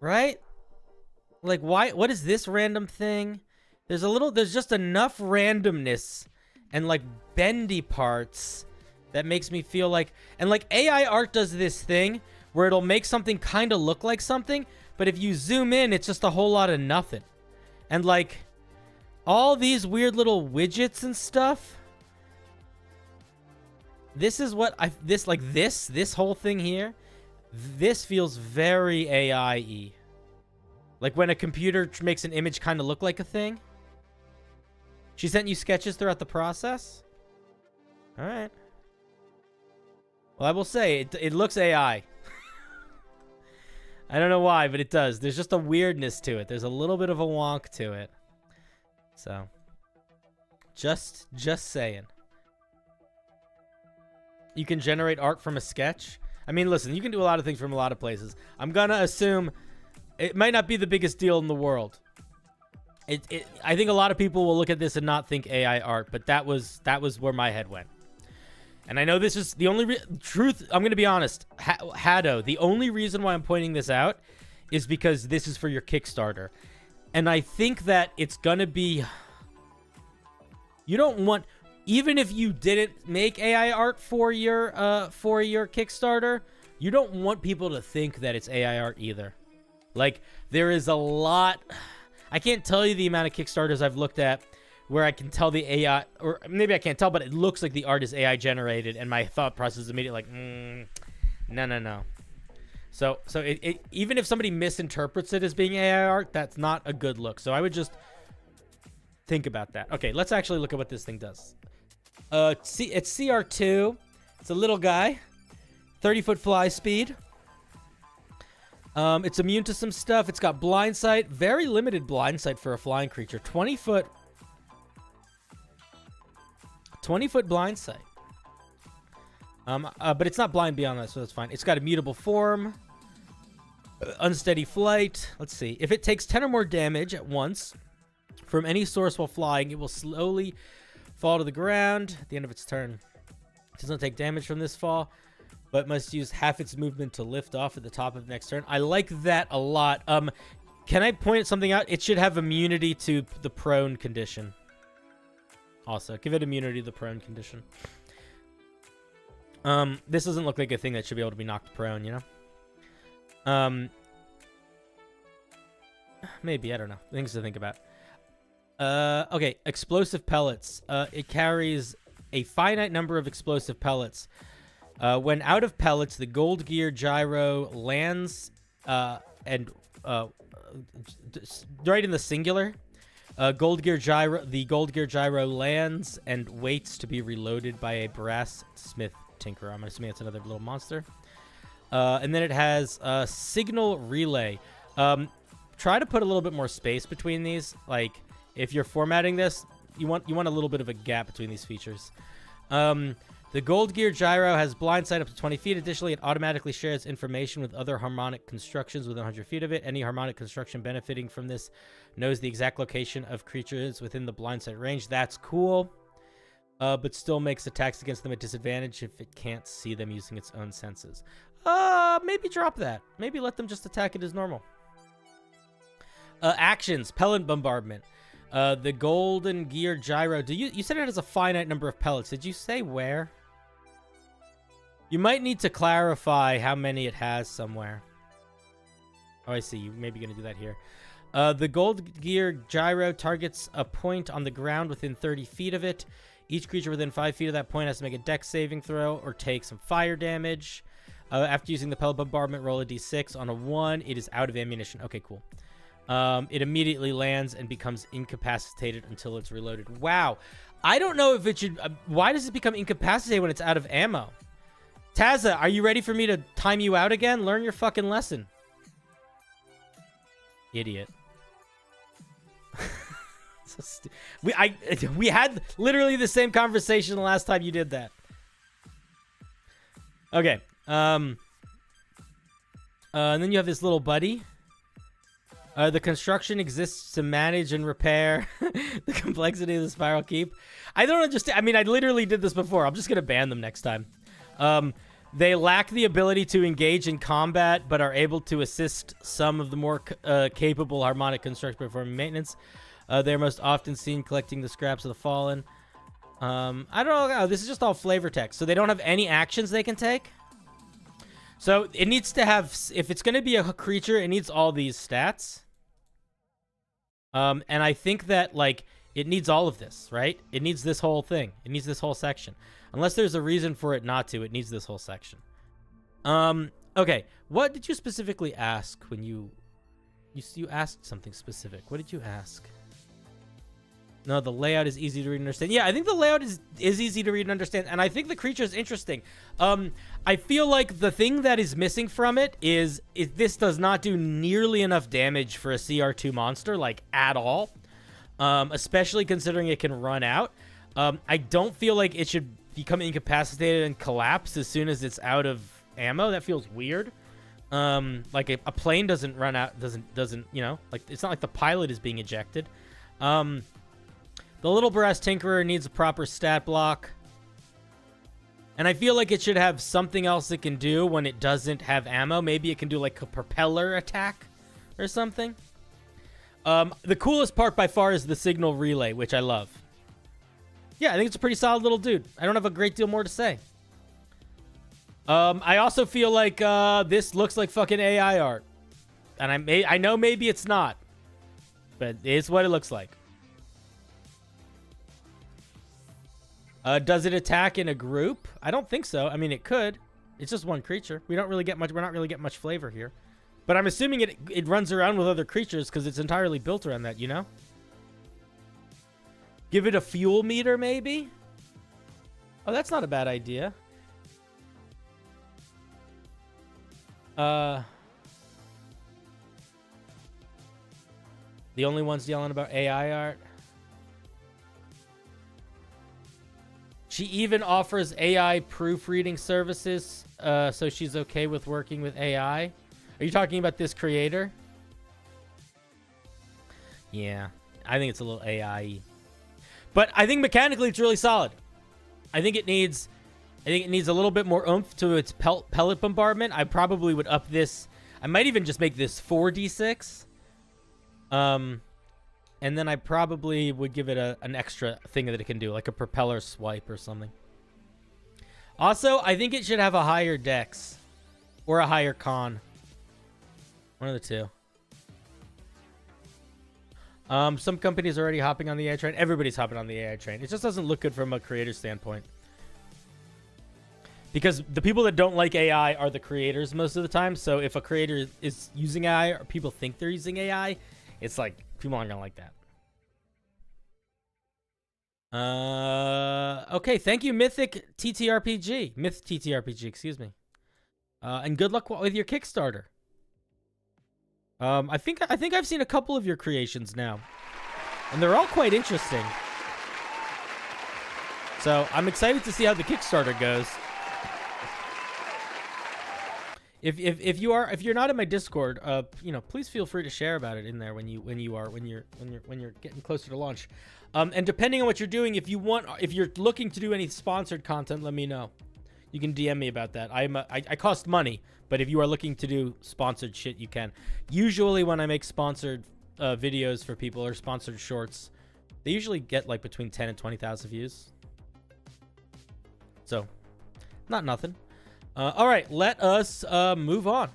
Right? Like, why? What is this random thing? There's just enough randomness and like bendy parts that makes me feel like, and like AI art does this thing where it'll make something kind of look like something, but if you zoom in, it's just a whole lot of nothing. And like all these weird little widgets and stuff. This is what this whole thing here, this feels very AI-y. Like when a computer makes an image kind of look like a thing. She sent you sketches throughout the process? All right. Well, I will say, it looks AI. I don't know why, but it does. There's just a weirdness to it. There's a little bit of a wonk to it. So, just saying. You can generate art from a sketch. I mean, listen, you can do a lot of things from a lot of places. I'm gonna assume it might not be the biggest deal in the world. I think a lot of people will look at this and not think AI art, but that was where my head went. And I know this is the only truth. I'm going to be honest. Hado, the only reason why I'm pointing this out is because this is for your Kickstarter. And I think that it's going to be... You don't want... Even if you didn't make AI art for your Kickstarter, you don't want people to think that it's AI art either. Like, there is a lot. I can't tell you the amount of Kickstarters I've looked at where I can tell the AI, or maybe I can't tell, but it looks like the art is AI generated, and my thought process is immediately like, no. So it even if somebody misinterprets it as being AI art, that's not a good look. So I would just think about that. Okay, let's actually look at what this thing does. It's CR2. It's a little guy, 30-foot fly speed. It's immune to some stuff. It's got blind sight, very limited blind sight for a flying creature. 20-foot blind sight. But it's not blind beyond that, so that's fine. It's got immutable form, unsteady flight. Let's see. If it takes 10 or more damage at once from any source while flying, it will slowly fall to the ground at the end of its turn. It does not take damage from this fall, but must use half its movement to lift off at the top of the next turn. I like that a lot. Can I point something out? It should have immunity to the prone condition. Also, give it immunity to the prone condition. This doesn't look like a thing that should be able to be knocked prone, you know? Maybe, I don't know. Things to think about. Okay, explosive pellets. It carries a finite number of explosive pellets. When out of pellets, the Gold Gear Gyro lands and right in the singular. The Gold Gear Gyro lands and waits to be reloaded by a brass smith tinkerer. I'm assuming it's another little monster. And then it has a signal relay. Try to put a little bit more space between these. Like, if you're formatting this, you want a little bit of a gap between these features. The Gold Gear Gyro has blind sight up to 20 feet. Additionally, it automatically shares information with other harmonic constructions within 100 feet of it. Any harmonic construction benefiting from this knows the exact location of creatures within the blind sight range. That's cool, but still makes attacks against them a disadvantage if it can't see them using its own senses. Maybe drop that. Maybe let them just attack it as normal. Actions. Pellet bombardment. The Golden Gear Gyro. You said it has a finite number of pellets. Did you say where? You might need to clarify how many it has somewhere. Oh, I see. You may be going to do that here. The Gold Gear Gyro targets a point on the ground within 30 feet of it. Each creature within 5 feet of that point has to make a dex saving throw or take some fire damage. After using the pellet bombardment, roll a d6. On a 1, it is out of ammunition. Okay, cool. It immediately lands and becomes incapacitated until it's reloaded. Wow. I don't know if it should... why does it become incapacitated when it's out of ammo? Tazza, are you ready for me to time you out again? Learn your fucking lesson. Idiot. We had literally the same conversation the last time you did that. Okay. And then you have this little buddy. The construction exists to manage and repair the complexity of the Spiral Keep. I don't understand. I mean, I literally did this before. I'm just going to ban them next time. They lack the ability to engage in combat, but are able to assist some of the more capable harmonic constructs performing maintenance. They're most often seen collecting the scraps of the fallen. I don't know. Oh, this is just all flavor text. So they don't have any actions they can take. So it needs to have, if it's going to be a creature, it needs all these stats. And I think that, like, it needs all of this, right? It needs this whole thing. It needs this whole section. Unless there's a reason for it not to, it needs this whole section. Okay. What did you specifically ask when you asked something specific? What did you ask? No, the layout is easy to read and understand. Yeah, I think the layout is easy to read and understand, and I think the creature is interesting. I feel like the thing that is missing from it is this does not do nearly enough damage for a CR2 monster, like, at all. Especially considering it can run out. I don't feel like it should become incapacitated and collapse as soon as it's out of ammo. That feels weird. Like a plane doesn't run out, doesn't, you know, like, it's not like the pilot is being ejected. The little brass tinkerer needs a proper stat block. And I feel like it should have something else it can do when it doesn't have ammo. Maybe it can do like a propeller attack or something. The coolest part by far is the signal relay, which I love. Yeah, I think it's a pretty solid little dude. I don't have a great deal more to say. I also feel like this looks like fucking AI art, and I know maybe it's not, but it's what it looks like. Does it attack in a group? I don't think so. I mean, it could. It's just one creature. We don't really get much. We're not really getting much flavor here, but I'm assuming it runs around with other creatures because it's entirely built around that. You know. Give it a fuel meter, maybe. Oh, that's not a bad idea. The only ones yelling about AI art. She even offers AI proofreading services, so she's okay with working with AI. Are you talking about this creator? Yeah, I think it's a little AI-y. But I think mechanically it's really solid. I think it needs a little bit more oomph to its pellet bombardment. I probably would up this. I might even just make this 4d6. And then I probably would give it an extra thing that it can do, like a propeller swipe or something. Also, I think it should have a higher dex or a higher con. One of the two. Some companies are already hopping on the AI train. Everybody's hopping on the AI train. It just doesn't look good from a creator standpoint. Because the people that don't like AI are the creators most of the time. So if a creator is using AI or people think they're using AI, it's like people aren't gonna like that. Okay, thank you, Mythic TTRPG. Myth TTRPG, excuse me. And good luck with your Kickstarter. I think I've seen a couple of your creations now, and they're all quite interesting. So I'm excited to see how the Kickstarter goes. If you're not in my Discord, please feel free to share about it in there when you're getting closer to launch. And depending on what you're doing, if you're looking to do any sponsored content, let me know. You can DM me about that. I cost money, but if you are looking to do sponsored shit, you can. Usually when I make sponsored videos for people or sponsored shorts, they usually get like between 10 and 20,000 views. So, not nothing. All right, let us move on.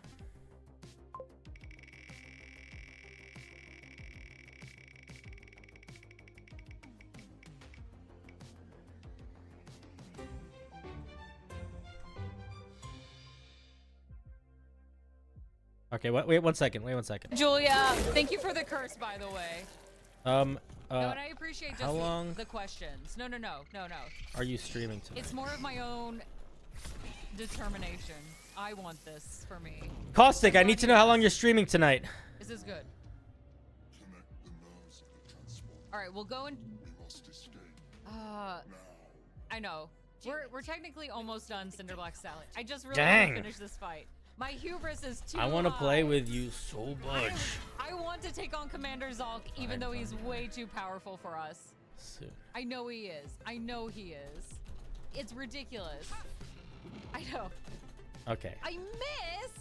Okay, wait 1 second. Wait 1 second. Julia, thank you for the curse, by the way. No, and I appreciate just the questions. No. Are you streaming tonight? It's more of my own determination. I want this for me. Caustic, I need to know how long you're streaming tonight. This is good. All right, we'll go and. I know. We're technically almost done, CinderBlocksally. I just really want to finish this fight. My hubris is too I want to high. play with you so much. I want to take on Commander Zalk, even though he's way too powerful for us. Soon. I know he is. I know he is. It's ridiculous. I know. Okay. I missed!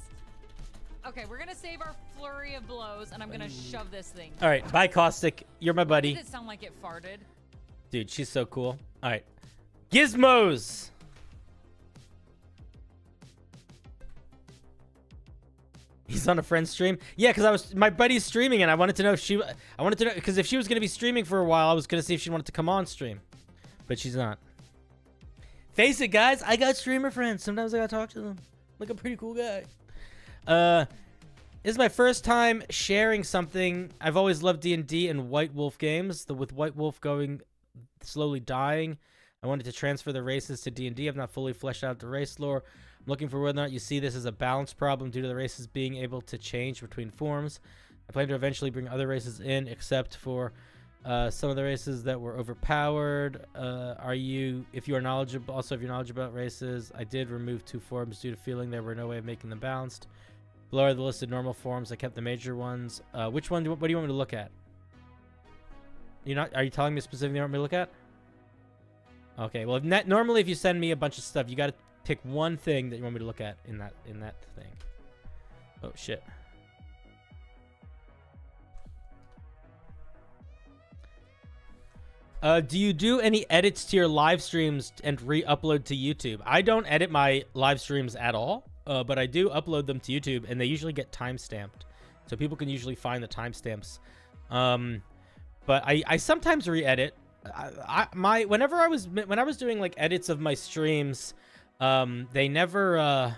Okay, we're gonna save our flurry of blows, and I'm gonna shove this thing. All right, bye, Caustic. You're my buddy. Did it sound like it farted? Dude, she's so cool. All right. Gizmos! He's on a friend's stream. Yeah, because my buddy's streaming, and I wanted to know because if she was gonna be streaming for a while, I was gonna see if she wanted to come on stream, but she's not. Face it, guys, I got streamer friends. Sometimes I gotta talk to them. Like, I'm a pretty cool guy. This is my first time sharing something. I've always loved D&D and White Wolf games. With White Wolf slowly dying, I wanted to transfer the races to D&D. I've not fully fleshed out the race lore. I'm looking for whether or not you see this as a balance problem due to the races being able to change between forms. I plan to eventually bring other races in, except for some of the races that were overpowered. If you're knowledgeable about races, I did remove 2 forms due to feeling there were no way of making them balanced. Below are the listed normal forms. I kept the major ones. What do you want me to look at? Are you telling me specifically what you want me to look at? Okay, well, normally if you send me a bunch of stuff, you gotta pick one thing that you want me to look at in that thing. Oh shit. Do you do any edits to your live streams and re-upload to YouTube? I don't edit my live streams at all, but I do upload them to YouTube, and they usually get time-stamped, so people can usually find the timestamps. But I sometimes re-edit. Whenever I was doing like edits of my streams, they never I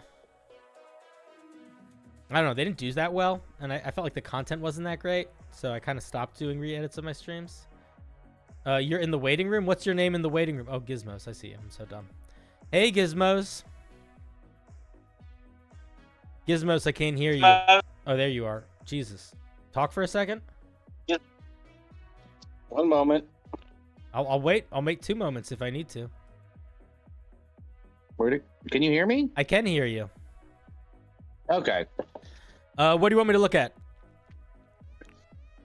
don't know, they didn't do that well, and I felt like the content wasn't that great, so I kind of stopped doing re-edits of my streams. You're in the waiting room? What's your name in the waiting room? Oh, Gizmos. I see you. I'm so dumb. Hey, Gizmos. Gizmos, I can't hear you. Oh, there you are. Jesus. Talk for a second? Yeah. 1 moment. I'll wait. I'll make 2 moments if I need to. Can you hear me? I can hear you. Okay. What do you want me to look at?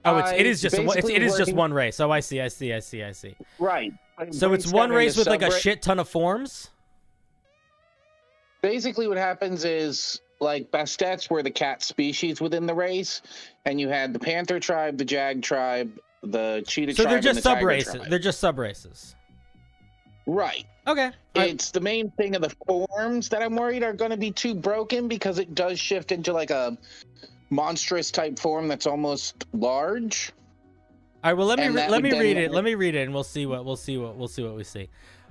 Oh, it is just one race. Oh, I see. Right. So it's one race with like a shit ton of forms? Basically what happens is, like, Bastet's were the cat species within the race, and you had the panther tribe, the jag tribe, the cheetah tribe, they're just and the tiger sub-races. tribe. They're just sub-races. Right. Okay. It's the main thing of the forms that I'm worried are going to be too broken, because it does shift into like a monstrous type form that's almost large. All right, well let me read it. Let me read it, and we'll see what we see. All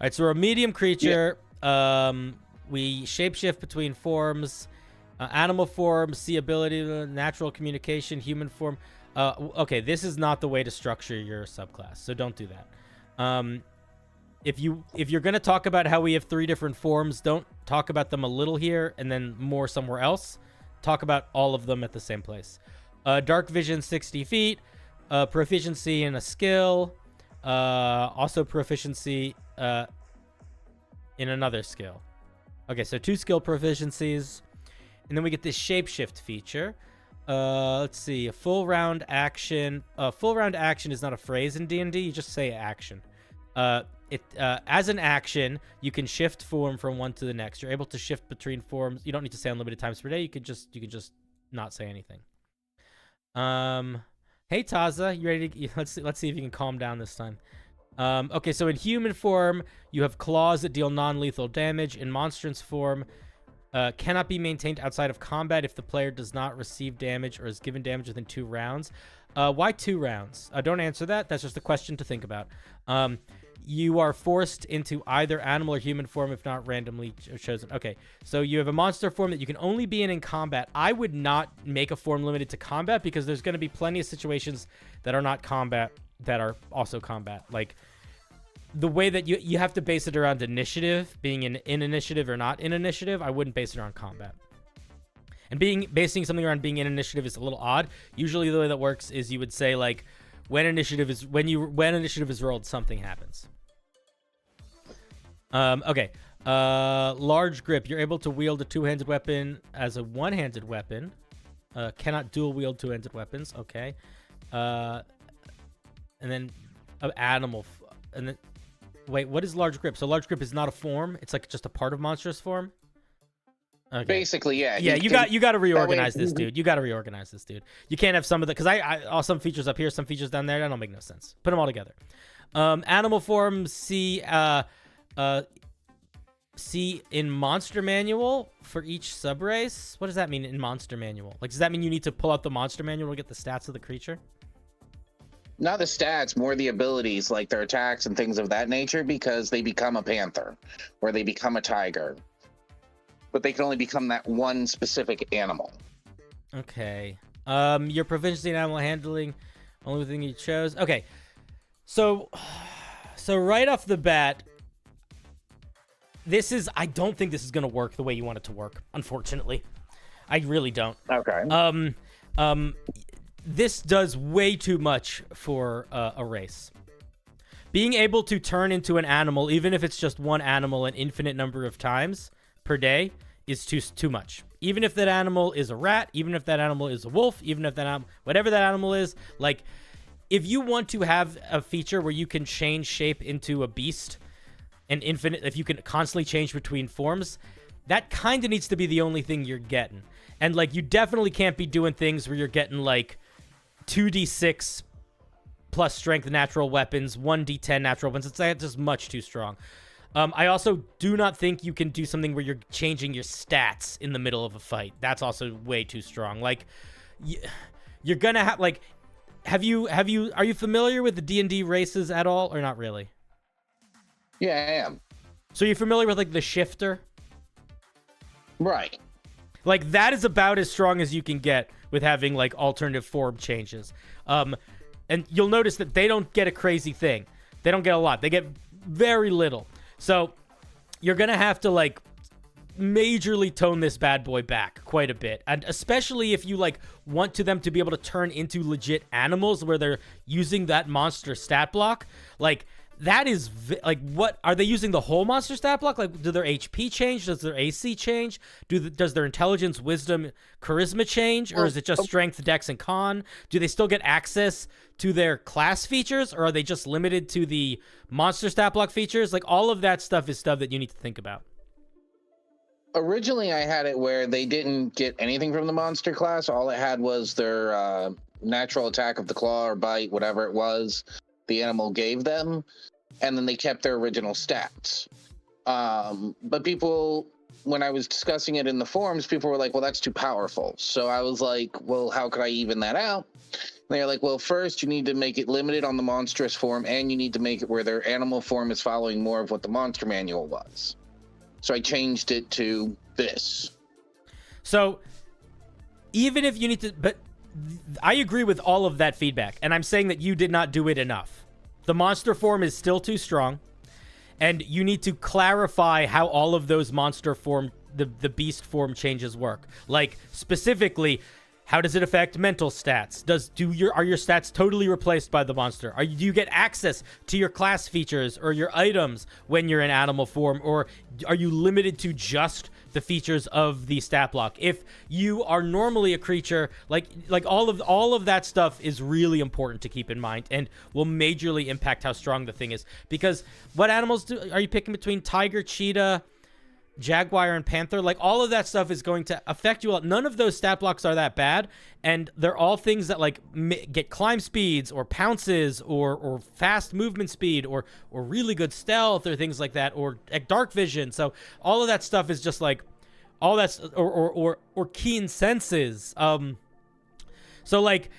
right, so we're a medium creature. Yeah. We shapeshift between forms, animal form, see ability, natural communication, human form. Okay, this is not the way to structure your subclass, so don't do that. If you're gonna talk about how we have 3 different forms, don't talk about them a little here and then more somewhere else. Talk about all of them at the same place. Dark vision 60 feet, proficiency in a skill, also proficiency in another skill. Okay, so 2 skill proficiencies, and then we get this shapeshift feature. Let's see, a full round action. Full round action is not a phrase in D&D. You just say action. As an action, you can shift form from one to the next. You're able to shift between forms. You don't need to say unlimited times per day. You can just not say anything. Hey Taza, you ready to? Let's see if you can calm down this time. Okay, so in human form, you have claws that deal non-lethal damage. In monstrous form, cannot be maintained outside of combat if the player does not receive damage or is given damage within 2 rounds. Why 2 rounds? Don't answer that. That's just a question to think about. You are forced into either animal or human form if not randomly chosen. Okay, so you have a monster form that you can only be in combat. I would not make a form limited to combat, because there's going to be plenty of situations that are not combat that are also combat. Like, the way that you have to base it around initiative, being in initiative or not in initiative, I wouldn't base it around combat. And basing something around being in initiative is a little odd. Usually the way that works is you would say, like, when initiative is rolled, something happens. Okay. Large grip. You're able to wield a 2-handed weapon as a 1-handed weapon. Cannot dual wield 2-handed weapons. Okay. And then animal. And then wait, what is large grip? So large grip is not a form. It's like just a part of monstrous form. Okay. Basically, yeah. Yeah, you got to reorganize this, dude. You got to reorganize this, dude. You can't have some of the, because I some features up here, some features down there. That don't make no sense. Put them all together. Animal form. See in monster manual for each subrace. What does that mean in monster manual? Like, does that mean you need to pull out the monster manual to get the stats of the creature? Not the stats, more the abilities, like their attacks and things of that nature, because they become a panther or they become a tiger. But they can only become that one specific animal. Okay. Your proficiency in animal handling, only thing you chose. Okay. So right off the bat, I don't think this is going to work the way you want it to work, unfortunately. I really don't. Okay. This does way too much for a race. Being able to turn into an animal, even if it's just one animal an infinite number of times per day, is too much. Even if that animal is a rat, even if that animal is a wolf, even if that whatever that animal is, like, if you want to have a feature where you can change shape into a beast, and infinite, if you can constantly change between forms, that kind of needs to be the only thing you're getting. And, like, you definitely can't be doing things where you're getting, like, 2d6 plus strength natural weapons, 1d10 natural weapons. It's just much too strong. I also do not think you can do something where you're changing your stats in the middle of a fight. That's also way too strong. Like, you're gonna have, like, are you familiar with the D&D races at all, or not really? Yeah, I am. So you're familiar with, like, the shifter? Right. Like, that is about as strong as you can get with having, like, alternative form changes. And you'll notice that they don't get a crazy thing. They don't get a lot. They get very little. So you're going to have to, like, majorly tone this bad boy back quite a bit. And especially if you, like, want them to be able to turn into legit animals where they're using that monster stat block. Like, that is, like, what are they using the whole monster stat block? Like, do their HP change? Does their AC change? Does their intelligence, wisdom, charisma change? Or is it just strength, dex, and con? Do they still get access to their class features? Or are they just limited to the monster stat block features? Like, all of that stuff is stuff that you need to think about. Originally, I had it where they didn't get anything from the monster class. All it had was their natural attack of the claw or bite, whatever it was the animal gave them, and then they kept their original stats. But people, when I was discussing it in the forums, people were like, well, that's too powerful. So I was like, well, how could I even that out? And they're like, well, first you need to make it limited on the monstrous form, and you need to make it where their animal form is following more of what the monster manual was. So I changed it to this. So even if you need to, but I agree with all of that feedback, and I'm saying that you did not do it enough. The monster form is still too strong, and you need to clarify how all of those monster form, the beast form changes work. Like, specifically, how does it affect mental stats? Are your stats totally replaced by the monster? Do you get access to your class features or your items when you're in animal form, or are you limited to just the features of the stat block? If you are normally a creature, like all of that stuff is really important to keep in mind and will majorly impact how strong the thing is. Because what animals are you picking between? Tiger, cheetah, jaguar, and panther? Like, all of that stuff is going to affect you a lot. None of those stat blocks are that bad, and they're all things that, like, get climb speeds or pounces or fast movement speed or really good stealth or things like that, or dark vision. So all of that stuff is just like all that's or keen senses. So, like,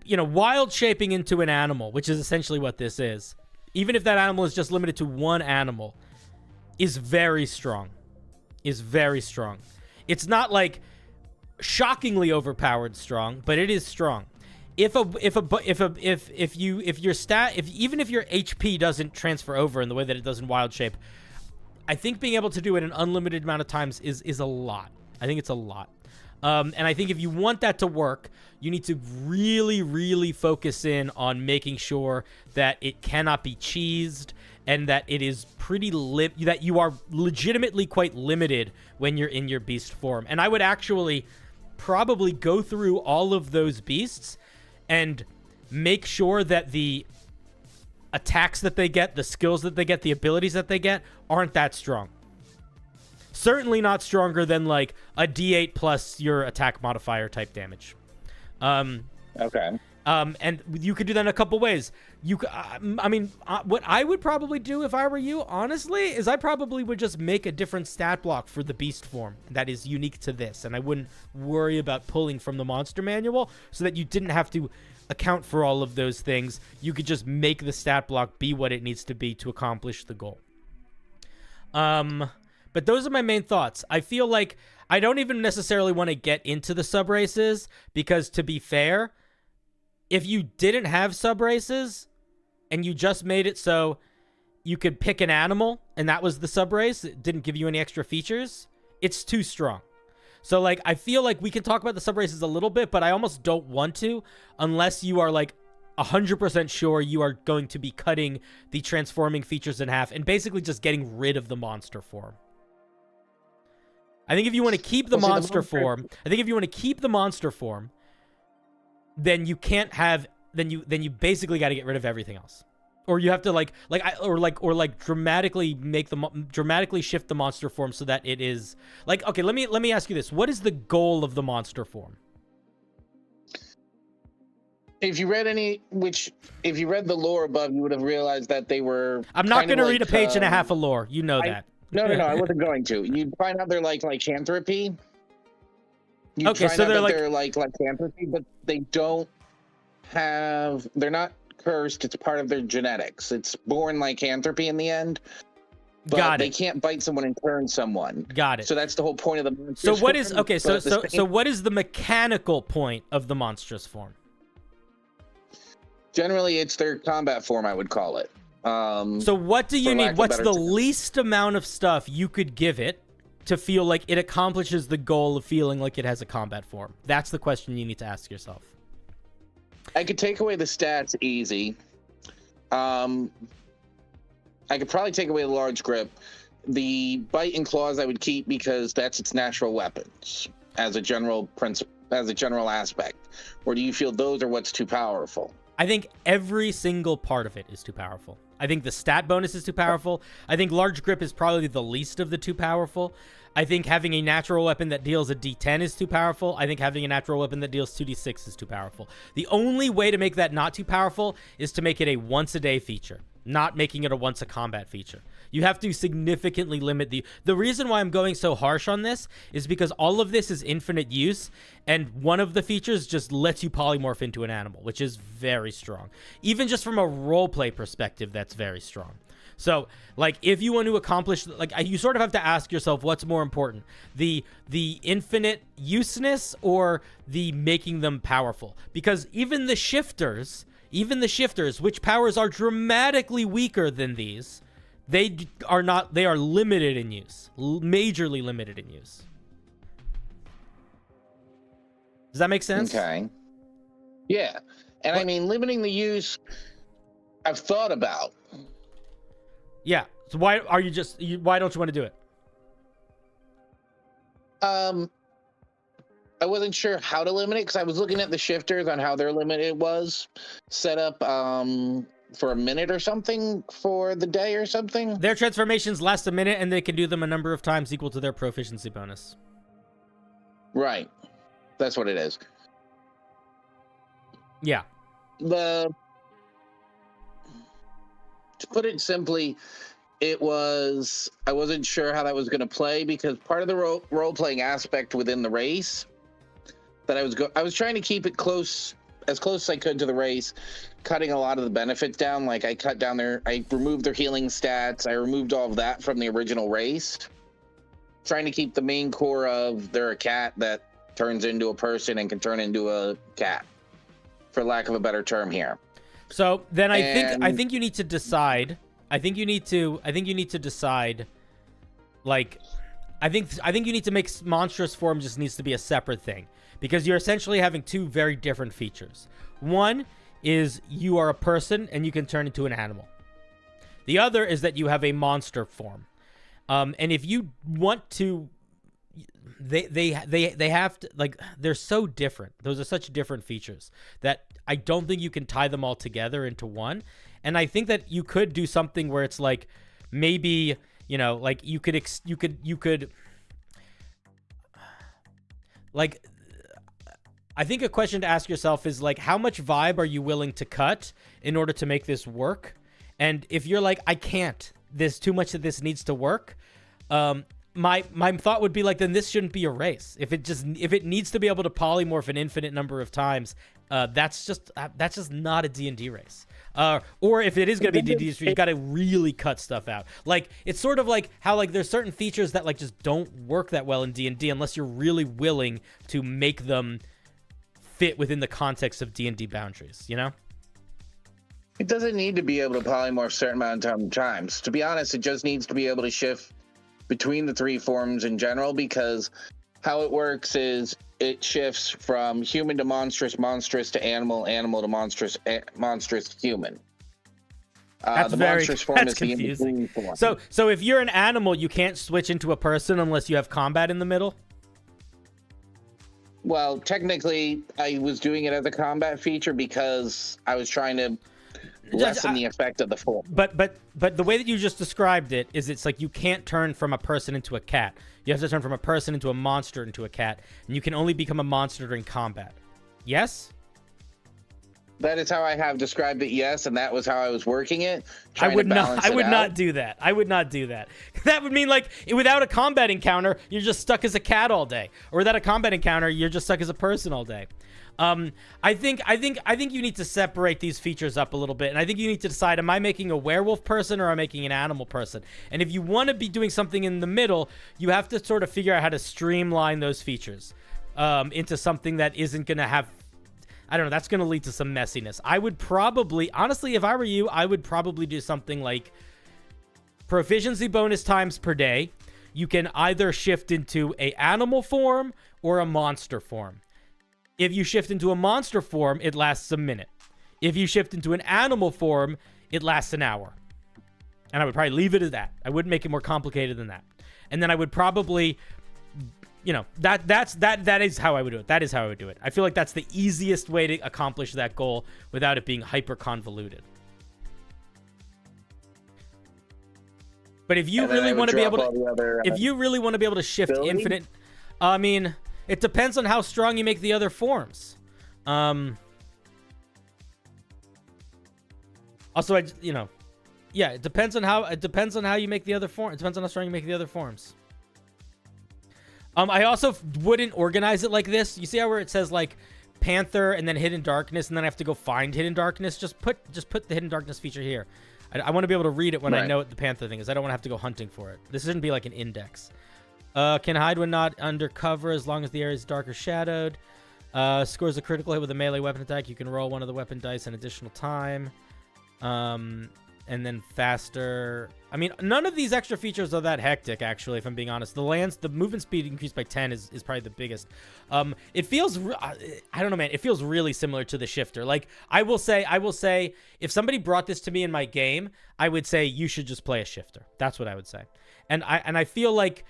you know, wild shaping into an animal, which is essentially what this is, even if that animal is just limited to one animal, is very strong. It's not, like, shockingly overpowered strong, but it is strong. Even if your HP doesn't transfer over in the way that it does in wild shape, I think being able to do it an unlimited amount of times is a lot. I think it's a lot. And I think if you want that to work, you need to really, really focus in on making sure that it cannot be cheesed, and that it is that you are legitimately quite limited when you're in your beast form. And I would actually probably go through all of those beasts and make sure that the attacks that they get, the skills that they get, the abilities that they get aren't that strong. Certainly not stronger than, like, a D8 plus your attack modifier type damage. Okay. And you could do that in a couple ways. What I would probably do if I were you, honestly, is I probably would just make a different stat block for the beast form that is unique to this, and I wouldn't worry about pulling from the monster manual, so that you didn't have to account for all of those things. You could just make the stat block be what it needs to be to accomplish the goal. But those are my main thoughts. I feel like I don't even necessarily want to get into the sub races, because, to be fair, if you didn't have sub races and you just made it so you could pick an animal and that was the sub race, it didn't give you any extra features, it's too strong. So, like, I feel like we can talk about the sub races a little bit, but I almost don't want to unless you are, like, 100% sure you are going to be cutting the transforming features in half and basically just getting rid of the monster form. I think if you want to keep the monster form, then you can't have, then you basically got to get rid of everything else, or you have to dramatically shift the monster form so that it is like, okay, let me ask you this: what is the goal of the monster form? If you read the lore above, you would have realized that they were. I'm not going to read a page and a half of lore. You know that. No, I wasn't going to. You'd find out they're like lycanthropy. You'd Okay, find so out they're that they're like lycanthropy, but they don't have. They're not cursed. It's part of their genetics. It's born lycanthropy in the end. But Got it. they can't bite someone and turn someone. Got it. So that's the whole point of the monstrous So what form, is okay? but So what is the mechanical point of the monstrous form? Generally, it's their combat form, I would call it. So what do you need? What's the least amount of stuff you could give it to feel like it accomplishes the goal of feeling like it has a combat form? That's the question you need to ask yourself. I could take away the stats easy. I could probably take away the large grip. The bite and claws I would keep because that's its natural weapons as a general principle, as a general aspect. Or do you feel those are what's too powerful? I think every single part of it is too powerful. I think the stat bonus is too powerful. I think large grip is probably the least of the too powerful. I think having a natural weapon that deals a D10 is too powerful. I think having a natural weapon that deals 2D6 is too powerful. The only way to make that not too powerful is to make it a once-a-day feature, not making it a once-a-combat feature. You have to significantly limit the reason why I'm going so harsh on this is because all of this is infinite use, and one of the features just lets you polymorph into an animal, which is very strong. Even just from a roleplay perspective, that's very strong. So, like, if you want to accomplish, like, you sort of have to ask yourself what's more important, the infinite useness or the making them powerful? Because even the shifters, which powers are dramatically weaker than these, they are limited in use, majorly limited in use. Does that make sense? Okay. Yeah. And I mean, limiting the use, I've thought about. Yeah. So why don't you want to do it? I wasn't sure how to limit it because I was looking at the shifters on how their limit was set up for a minute or something for the day or something. Their transformations last a minute and they can do them a number of times equal to their proficiency bonus. Right. That's what it is. Yeah. To put it simply, I wasn't sure how that was going to play because part of the role-playing aspect within the race that I was trying to keep it as close as I could to the race, cutting a lot of the benefits down. Like I removed their healing stats. I removed all of that from the original race, trying to keep the main core of they're a cat that turns into a person and can turn into a cat, for lack of a better term here. So then I think you need to decide. I think you need to decide. Like, I think you need to make monstrous form just needs to be a separate thing because you're essentially having two very different features. One is you are a person and you can turn into an animal. The other is that you have a monster form. And if you want to, they have to, like, they're so different. Those are such different features that I don't think you can tie them all together into one. And I think that you could do something where it's like, maybe, you know, like you could like, I think a question to ask yourself is like, how much vibe are you willing to cut in order to make this work? And if you're like, I can't, there's too much that this needs to work. My thought would be like, then this shouldn't be a race. If it needs to be able to polymorph an infinite number of times, that's just not a D&D race. Or if it is going to be a D&D race, you got to really cut stuff out. Like, it's sort of like how like there's certain features that like just don't work that well in D&D unless you're really willing to make them fit within the context of D&D boundaries, you know? It doesn't need to be able to polymorph a certain amount of times. To be honest, it just needs to be able to shift between the three forms in general, because how it works is it shifts from human to monstrous, monstrous to animal, animal to monstrous, monstrous to human. That's monstrous form is confusing. the in-between form. So if you're an animal, you can't switch into a person unless you have combat in the middle? Well, technically, I was doing it as a combat feature because I was trying to lessen the effect of the form. But the way that you just described it is it's like you can't turn from a person into a cat. You have to turn from a person into a monster into a cat, and you can only become a monster during combat. Yes? That is how I have described it, yes, and that was how I was working it. I would not out. do that. I would not do that. That would mean, like, without a combat encounter, you're just stuck as a cat all day. Or without a combat encounter, you're just stuck as a person all day. I think you need to separate these features up a little bit, and I think you need to decide, am I making a werewolf person or am I making an animal person? And if you want to be doing something in the middle, you have to sort of figure out how to streamline those features into something that isn't going to have, I don't know, that's going to lead to some messiness. I would probably, honestly, if I were you, I would probably do something like proficiency bonus times per day. You can either shift into a animal form or a monster form. If you shift into a monster form, it lasts a minute. If you shift into an animal form, it lasts an hour. And I would probably leave it at that. I wouldn't make it more complicated than that. And then I would probably, you know, that is how I would do it. That is how I would do it. I feel like that's the easiest way to accomplish that goal without it being hyper convoluted. But if you really want to be able to, if you really want to be able to shift infinite, I mean, it depends on how strong you make the other forms. Also, yeah, it depends on how you make the other form. It depends on how strong you make the other forms. I also wouldn't organize it like this. You see how where it says like Panther and then Hidden Darkness, and then I have to go find Hidden Darkness? Just put the Hidden Darkness feature here. I want to be able to read it when I know what the Panther thing is. I don't want to have to go hunting for it. This shouldn't be like an index. Can hide when not under cover as long as the area is dark or shadowed. Scores a critical hit with a melee weapon attack. You can roll one of the weapon dice an additional time. And then faster. I mean, none of these extra features are that hectic, actually, if I'm being honest. The movement speed increased by 10 is probably the biggest. It feels, I don't know, man. It feels really similar to the shifter. Like, I will say, if somebody brought this to me in my game, I would say you should just play a shifter. That's what I would say. And I feel like,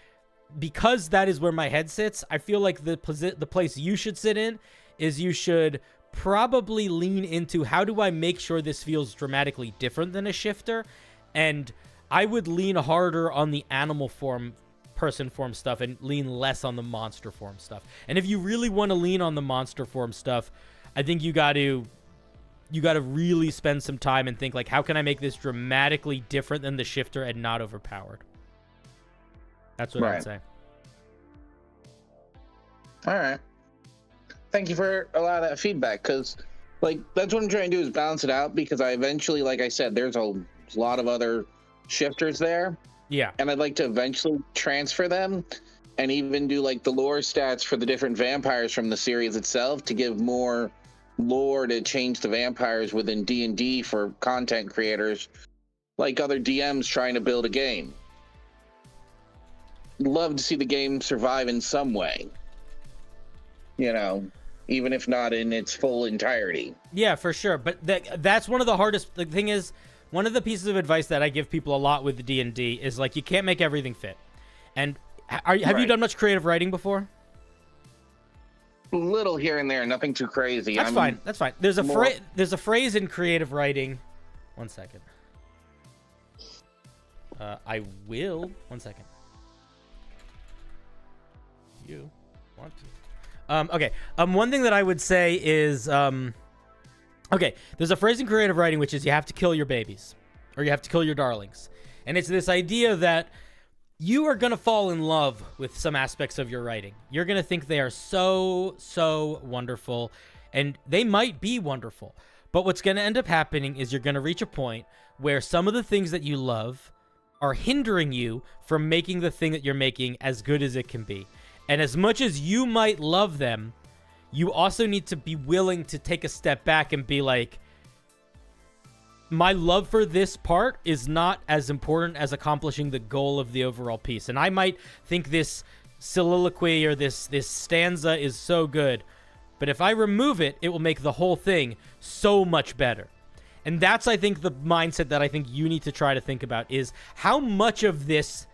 because that is where my head sits, I feel like the place you should sit in is you should probably lean into, how do I make sure this feels dramatically different than a shifter? And I would lean harder on the animal form, person form stuff, and lean less on the monster form stuff. And if you really want to lean on the monster form stuff, I think you got to really spend some time and think, like, how can I make this dramatically different than the shifter and not overpowered? That's what I'd say. All right. Thank you for a lot of that feedback, because, like, that's what I'm trying to do, is balance it out, because I eventually, like I said, there's a lot of other shifters there. Yeah. And I'd like to eventually transfer them and even do, like, the lore stats for the different vampires from the series itself to give more lore to change the vampires within D&D for content creators, like other DMs trying to build a game. Love to see the game survive in some way. You know, even if not in its full entirety. Yeah, for sure. But that's one of the hardest. The thing is, one of the pieces of advice that I give people a lot with the D&D is, like, you can't make everything fit. And have you done much creative writing before? A little here and there, nothing too crazy. That's fine. That's fine. There's a phrase in creative writing. One second. I will. One second. You want to? Okay. One thing that I would say is, okay, there's a phrase in creative writing, which is you have to kill your babies, or you have to kill your darlings. And it's this idea that you are going to fall in love with some aspects of your writing. You're going to think they are so, so wonderful, and they might be wonderful. But what's going to end up happening is you're going to reach a point where some of the things that you love are hindering you from making the thing that you're making as good as it can be. And as much as you might love them, you also need to be willing to take a step back and be like, my love for this part is not as important as accomplishing the goal of the overall piece. And I might think this soliloquy or this stanza is so good, but if I remove it, it will make the whole thing so much better. And that's, I think, the mindset that I think you need to try to think about is, how much of this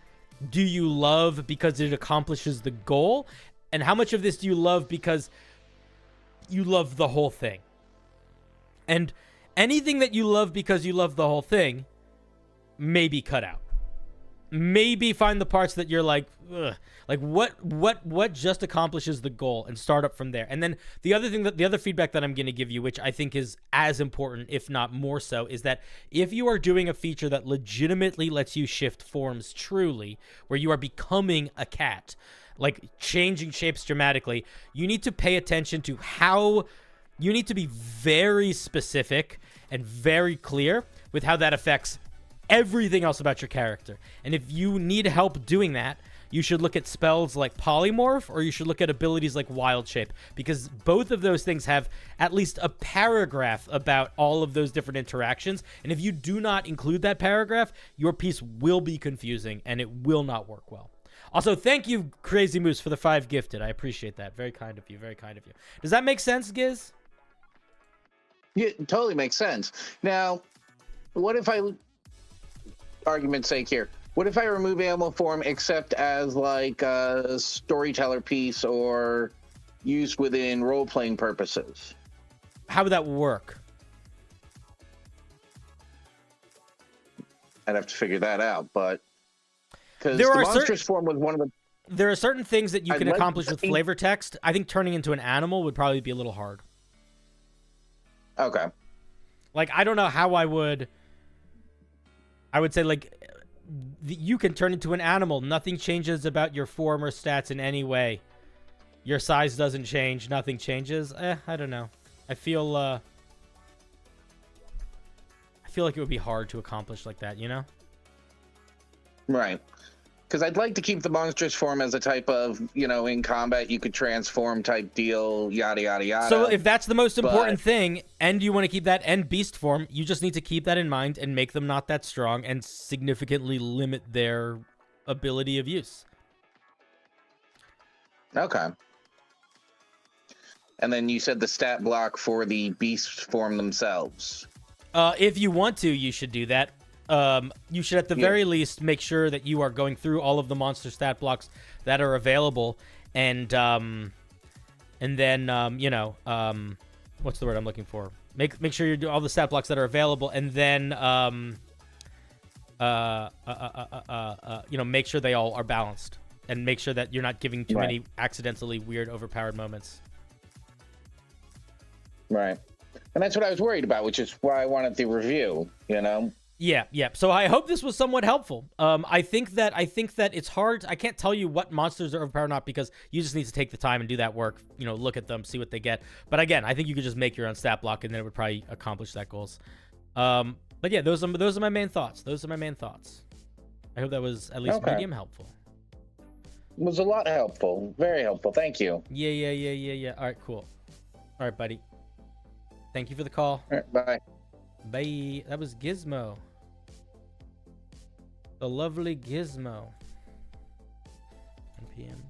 do you love because it accomplishes the goal? And how much of this do you love because you love the whole thing? And anything that you love because you love the whole thing may be cut out. maybe find the parts that you're like, ugh. Like what just accomplishes the goal and start up from there. And then the other feedback that I'm going to give you, which I think is as important, if not more so, is that if you are doing a feature that legitimately lets you shift forms truly, where you are becoming a cat, like changing shapes dramatically, you need to pay attention to how you need to be very specific and very clear with how that affects everything else about your character. And if you need help doing that, you should look at spells like Polymorph, or you should look at abilities like Wild Shape, because both of those things have at least a paragraph about all of those different interactions. And if you do not include that paragraph, your piece will be confusing and it will not work well. Also, thank you, Crazy Moose, for the 5 gifted. I appreciate that. Very kind of you. Very kind of you. Does that make sense, Giz? Yeah, it totally makes sense. Now, what if argument's sake here, what if I remove animal form except as like a storyteller piece or used within role-playing purposes? How would that work? I'd have to figure that out, but because the monstrous form was one of the... There are certain things that you can accomplish with flavor text. I think turning into an animal would probably be a little hard. Okay. Like, I don't know how I would say, like, you can turn into an animal. Nothing changes about your form or stats in any way. Your size doesn't change. Nothing changes. I don't know. I feel like it would be hard to accomplish like that, you know? Right. Because I'd like to keep the monstrous form as a type of, you know, in combat you could transform type deal, yada, yada, yada. So if that's the most important thing, and you want to keep that and beast form, you just need to keep that in mind and make them not that strong and significantly limit their ability of use. Okay. And then you said the stat block for the beast form themselves. If you want to, you should do that. You should at the very least make sure that you are going through all of the monster stat blocks that are available, and then you know, what's the word I'm looking for? Make sure you do all the stat blocks that are available, and then you know, make sure they all are balanced, and make sure that you're not giving too many accidentally weird overpowered moments. Right. And that's what I was worried about, which is why I wanted the review, you know? Yeah. So I hope this was somewhat helpful. I think that it's hard. I can't tell you what monsters are overpowered or not, because you just need to take the time and do that work. You know, look at them, see what they get. But again, I think you could just make your own stat block, and then it would probably accomplish that goals. But yeah, those are my main thoughts. I hope that was at least medium helpful. It was a lot helpful. Very helpful. Thank you. Yeah. All right, cool. All right, buddy. Thank you for the call. All right, bye. Bye. That was Gizmo. The lovely Gizmo. 1 p.m.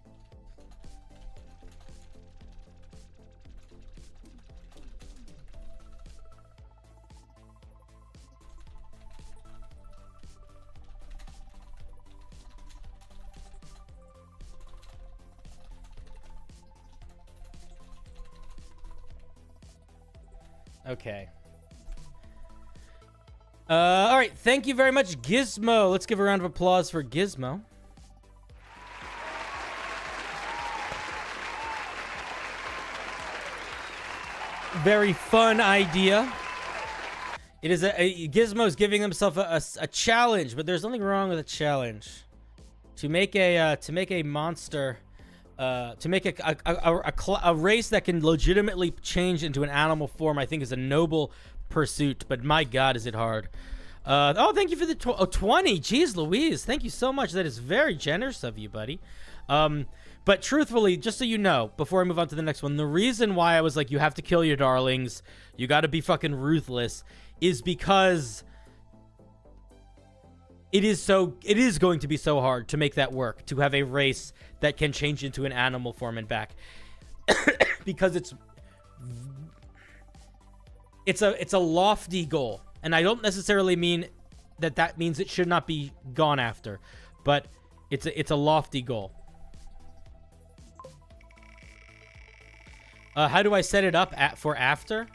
Okay. All right. Thank you very much, Gizmo. Let's give a round of applause for Gizmo. Very fun idea. It is Gizmo's giving himself a challenge, but there's nothing wrong with a challenge. To make a monster, to make a race that can legitimately change into an animal form, I think is a noble pursuit, but my God, is it hard. Oh, thank you for the 20. Jeez Louise, thank you so much. That is very generous of you, buddy. But truthfully, just so you know, before I move on to the next one, the reason why I was like, you have to kill your darlings, you got to be fucking ruthless, is because it is going to be so hard to make that work, to have a race that can change into an animal form and back. Because it's a lofty goal, and I don't necessarily mean that means it should not be gone after, but it's a lofty goal. How do I set it up for after?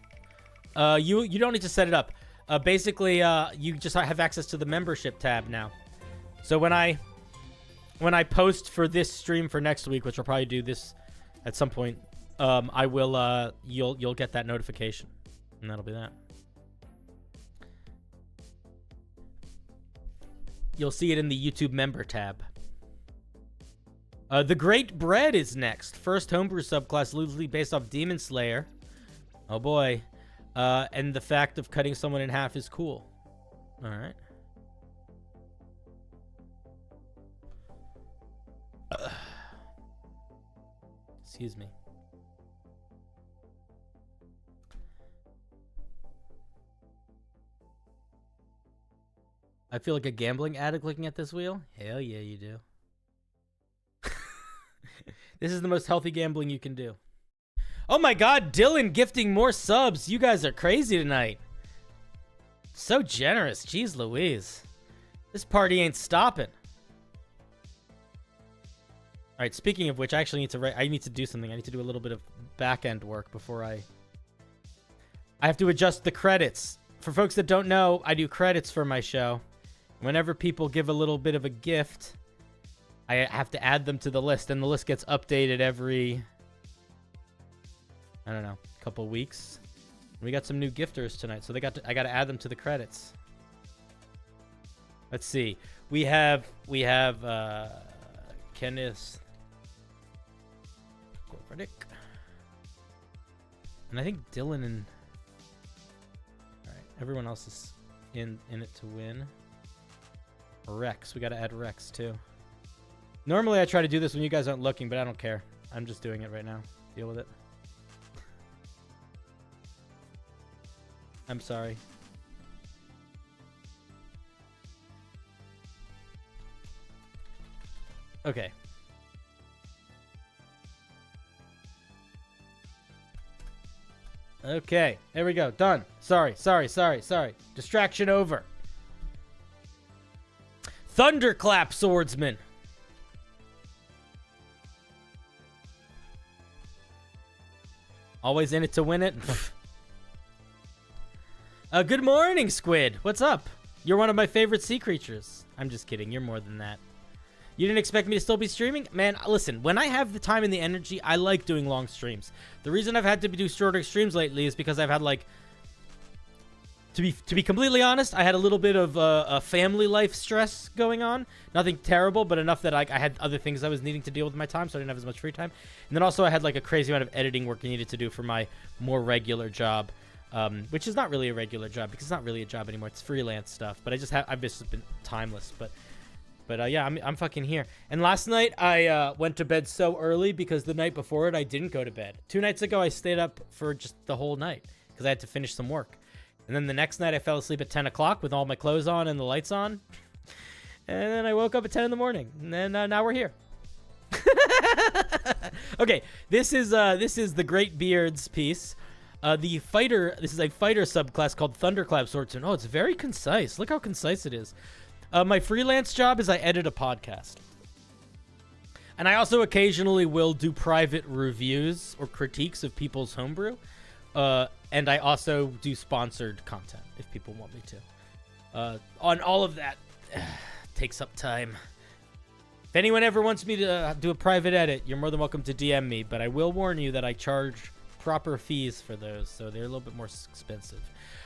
You don't need to set it up. Basically, you just have access to the membership tab now. So when I post for this stream for next week, which I'll probably do this at some point, I will you'll get that notification, and that'll be that. You'll see it in the YouTube member tab. The Great Bread is next. First homebrew subclass loosely based off Demon Slayer. Oh boy. And the fact of cutting someone in half is cool. All right. Excuse me. I feel like a gambling addict looking at this wheel. Hell yeah, you do. This is the most healthy gambling you can do. Oh my god, Dylan gifting more subs. You guys are crazy tonight. So generous. Jeez Louise. This party ain't stopping. All right, speaking of which, I actually need to do something. I need to do a little bit of back-end work before I have to adjust the credits. For folks that don't know, I do credits for my show. Whenever people give a little bit of a gift, I have to add them to the list, and the list gets updated every, I don't know, couple weeks. We got some new gifters tonight, so I got to add them to the credits. Let's see. We have Kenneth Chromatic. And I think Dylan and everyone else is in it to win. Rex. We got to add Rex too. Normally I try to do this when you guys aren't looking, but I don't care. I'm just doing it right now. Deal with it. I'm sorry. Okay. Okay, there we go. Done. Sorry. Distraction over. Thunderclap Swordsman. Always in it to win it. Good morning, Squid. What's up? You're one of my favorite sea creatures. I'm just kidding. You're more than that. You didn't expect me to still be streaming? Man, listen, when I have the time and the energy, I like doing long streams. The reason I've had to do shorter streams lately is because I've had, like, to be completely honest, I had a little bit of a family life stress going on. Nothing terrible, but enough that I had other things I was needing to deal with my time, so I didn't have as much free time. And then also I had, like, a crazy amount of editing work I needed to do for my more regular job, which is not really a regular job because it's not really a job anymore. It's freelance stuff, but I've just been timeless, But yeah, I'm fucking here. And last night, I went to bed so early because the night before it, I didn't go to bed. 2 nights ago, I stayed up for just the whole night because I had to finish some work. And then the next night, I fell asleep at 10 o'clock with all my clothes on and the lights on. And then I woke up at 10 in the morning. And then now we're here. Okay, this is the Great Beard's piece. This is a fighter subclass called Thunderclap Swordsman. Oh, it's very concise. Look how concise it is. My freelance job is I edit a podcast. And I also occasionally will do private reviews or critiques of people's homebrew. And I also do sponsored content if people want me to. On all of that, takes up time. If anyone ever wants me to do a private edit, you're more than welcome to DM me. But I will warn you that I charge proper fees for those, so they're a little bit more expensive.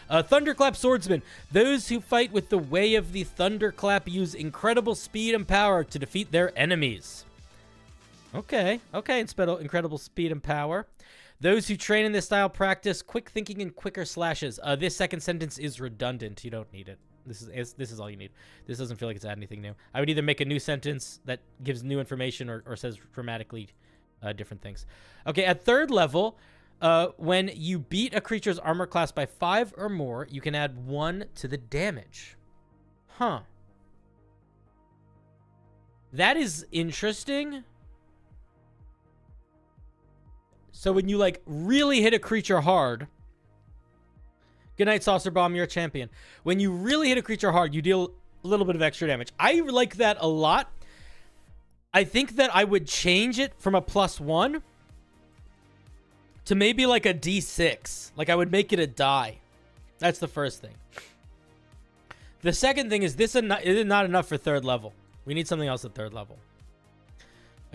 Thunderclap Swordsman. Those who fight with the way of the Thunderclap use incredible speed and power to defeat their enemies. Okay, incredible speed and power. Those who train in this style practice quick thinking and quicker slashes. This second sentence is redundant. You don't need it. This is all you need. This doesn't feel like it's adding anything new. I would either make a new sentence that gives new information or says dramatically different things. Okay, at 3rd level, when you beat a creature's armor class by 5 or more, you can add 1 to the damage. Huh. That is interesting. So when you, like, really hit a creature hard... Good night, Saucer Bomb, you're a champion. When you really hit a creature hard, you deal a little bit of extra damage. I like that a lot. I think that I would change it from a +1 to maybe like a D6. Like, I would make it a die. That's the first thing. The second thing is this is not enough for 3rd level. We need something else at 3rd level.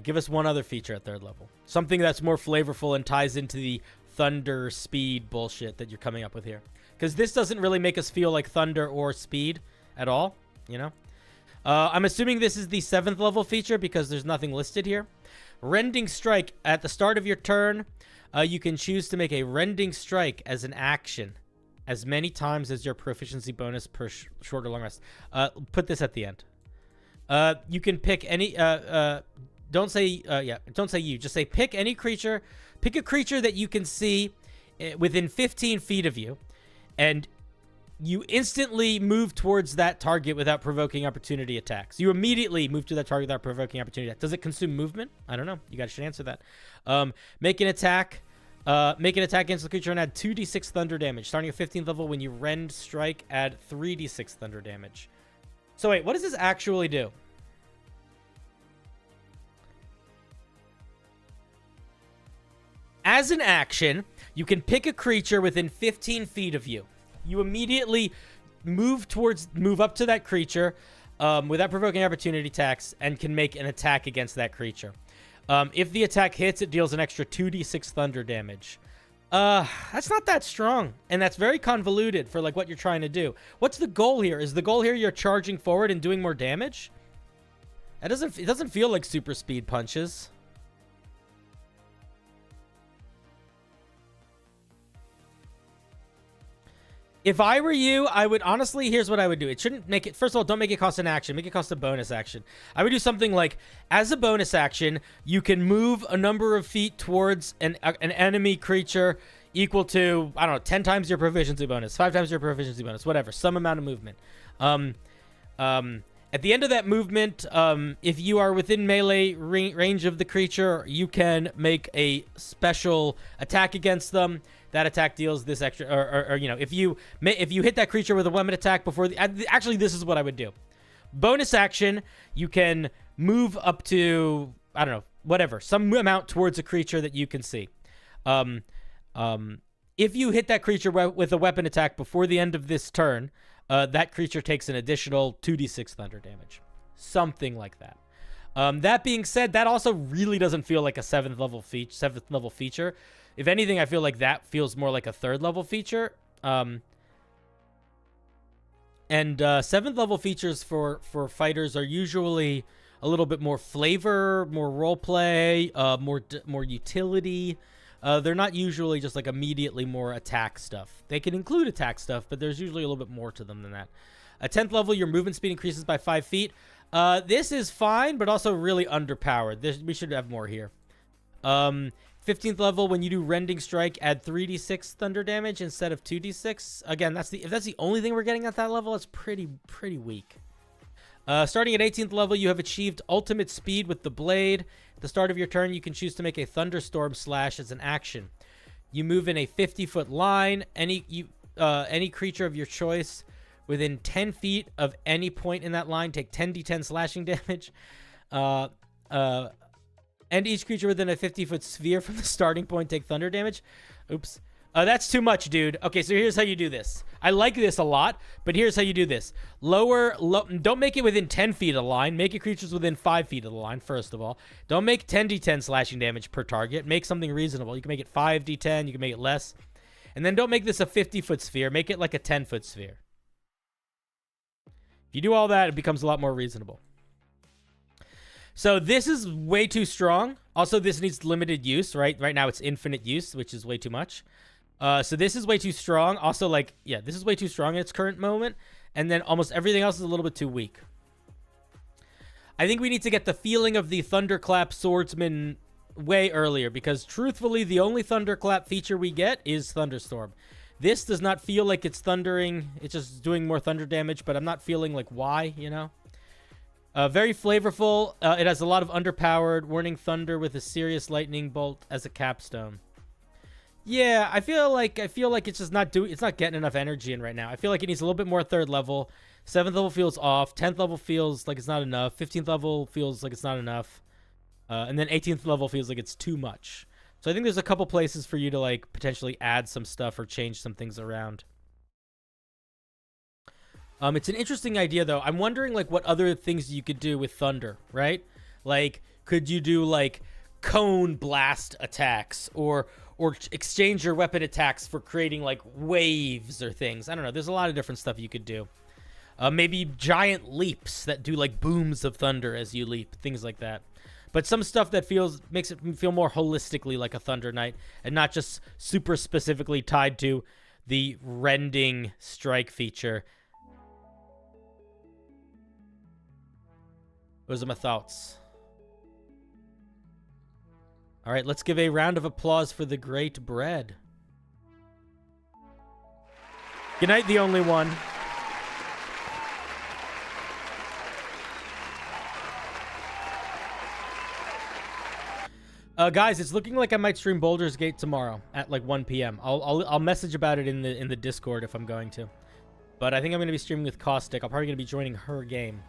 Give us one other feature at 3rd level. Something that's more flavorful and ties into the thunder speed bullshit that you're coming up with here. Because this doesn't really make us feel like thunder or speed at all, you know? I'm assuming this is the 7th level feature because there's nothing listed here. Rending Strike. At the start of your turn, you can choose to make a Rending Strike as an action as many times as your proficiency bonus per short or long rest. Put this at the end. You can pick any... don't say you. Just say pick any creature. Pick a creature that you can see within 15 feet of you. And you instantly move towards that target without provoking opportunity attacks. You immediately move to that target without provoking opportunity attacks. Does it consume movement? I don't know. You guys should answer that. Make an attack. Make an attack against the creature and add 2d6 thunder damage. Starting at 15th level, when you rend strike, add 3d6 thunder damage. So wait, what does this actually do? As an action, you can pick a creature within 15 feet of you. You immediately move up to that creature without provoking opportunity attacks and can make an attack against that creature. If the attack hits, it deals an extra 2d6 thunder damage. That's not that strong, and that's very convoluted for like what you're trying to do. What's the goal here? Is the goal here you're charging forward and doing more damage? It doesn't feel like super speed punches. If I were you, I would honestly, here's what I would do. It shouldn't make it, first of all, don't make it cost an action. Make it cost a bonus action. I would do something like, as a bonus action, you can move a number of feet towards an enemy creature equal to, I don't know, 10 times your proficiency bonus, 5 times your proficiency bonus, whatever, some amount of movement. At the end of that movement, if you are within melee range of the creature, you can make a special attack against them. That attack deals this extra, or you know, if you hit that creature with a weapon attack before actually, this is what I would do. Bonus action, you can move up to, I don't know, whatever, some amount towards a creature that you can see. If you hit that creature with a weapon attack before the end of this turn, that creature takes an additional 2d6 thunder damage. Something like that. That being said, that also really doesn't feel like a 7th level feature. If anything, I feel like that feels more like a 3rd level feature. And 7th level features for fighters are usually a little bit more flavor, more roleplay, more utility. They're not usually just like immediately more attack stuff. They can include attack stuff, but there's usually a little bit more to them than that. At 10th level, your movement speed increases by 5 feet. This is fine, but also really underpowered. We should have more here. 15th level, when you do Rending Strike, add 3d6 thunder damage instead of 2d6. Again, if that's the only thing we're getting at that level, it's pretty weak. Starting at 18th level, you have achieved ultimate speed with the blade. At the start of your turn, you can choose to make a thunderstorm slash as an action. You move in a 50-foot line. Any creature of your choice within 10 feet of any point in that line take 10d10 slashing damage. And each creature within a 50-foot sphere from the starting point take thunder damage. Oops. That's too much, dude. Okay, so here's how you do this. I like this a lot, but here's how you do this. Don't make it within 10 feet of the line. Make your creatures within 5 feet of the line, first of all. Don't make 10d10 slashing damage per target. Make something reasonable. You can make it 5d10. You can make it less. And then don't make this a 50-foot sphere. Make it like a 10-foot sphere. If you do all that, it becomes a lot more reasonable. So this is way too strong. Also, this needs limited use, right? Right now it's infinite use, which is way too much. So this is way too strong. Also, like, yeah, this is way too strong in its current moment. And then almost everything else is a little bit too weak. I think we need to get the feeling of the Thunderclap Swordsman way earlier, because truthfully, the only Thunderclap feature we get is Thunderstorm. This does not feel like it's thundering. It's just doing more thunder damage, but I'm not feeling like why, you know? Very flavorful. It has a lot of underpowered warning thunder with a serious lightning bolt as a capstone. Yeah, I feel like it's just it's not getting enough energy in right now. I feel like it needs a little bit more 3rd level. 7th level feels off. 10th level feels like it's not enough. 15th level feels like it's not enough. And then 18th level feels like it's too much. So I think there's a couple places for you to like potentially add some stuff or change some things around. It's an interesting idea, though. I'm wondering, like, what other things you could do with thunder, right? Like, could you do, like, cone blast attacks or exchange your weapon attacks for creating, like, waves or things? I don't know. There's a lot of different stuff you could do. Maybe giant leaps that do, like, booms of thunder as you leap, things like that. But some stuff that makes it feel more holistically like a Thunder Knight and not just super specifically tied to the rending strike feature. Those are my thoughts. All right, let's give a round of applause for the great bread. Good night, the only one. Guys, it's looking like I might stream Baldur's Gate tomorrow at like 1 p.m. I'll message about it in the Discord if I'm going to. But I think I'm going to be streaming with Caustic. I'm probably going to be joining her game.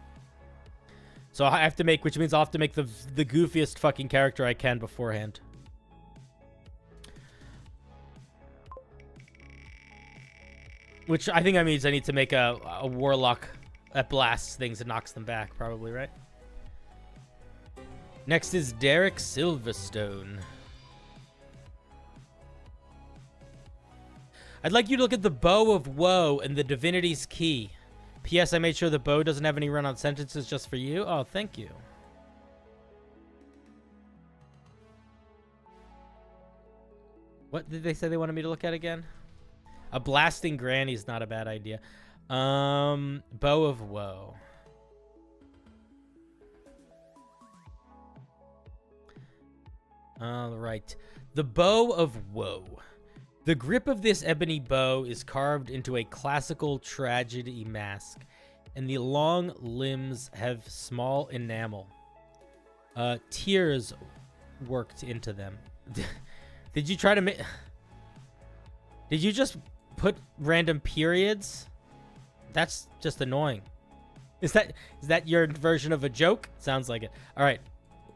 So I have to make, which means I'll have to make the goofiest fucking character I can beforehand. Which I think that means I need to make a warlock that blasts things and knocks them back, probably, right? Next is Derek Silverstone. I'd like you to look at the Bow of Woe and the Divinity's Key. P.S. I made sure the bow doesn't have any run-on sentences just for you. Oh, thank you. What did they say they wanted me to look at again? A blasting granny is not a bad idea. Bow of Woe. All right. The Bow of Woe. The grip of this ebony bow is carved into a classical tragedy mask, and the long limbs have small enamel. Tears worked into them. Did you try to make... Did you just put random periods? That's just annoying. Is that your version of a joke? Sounds like it. All right.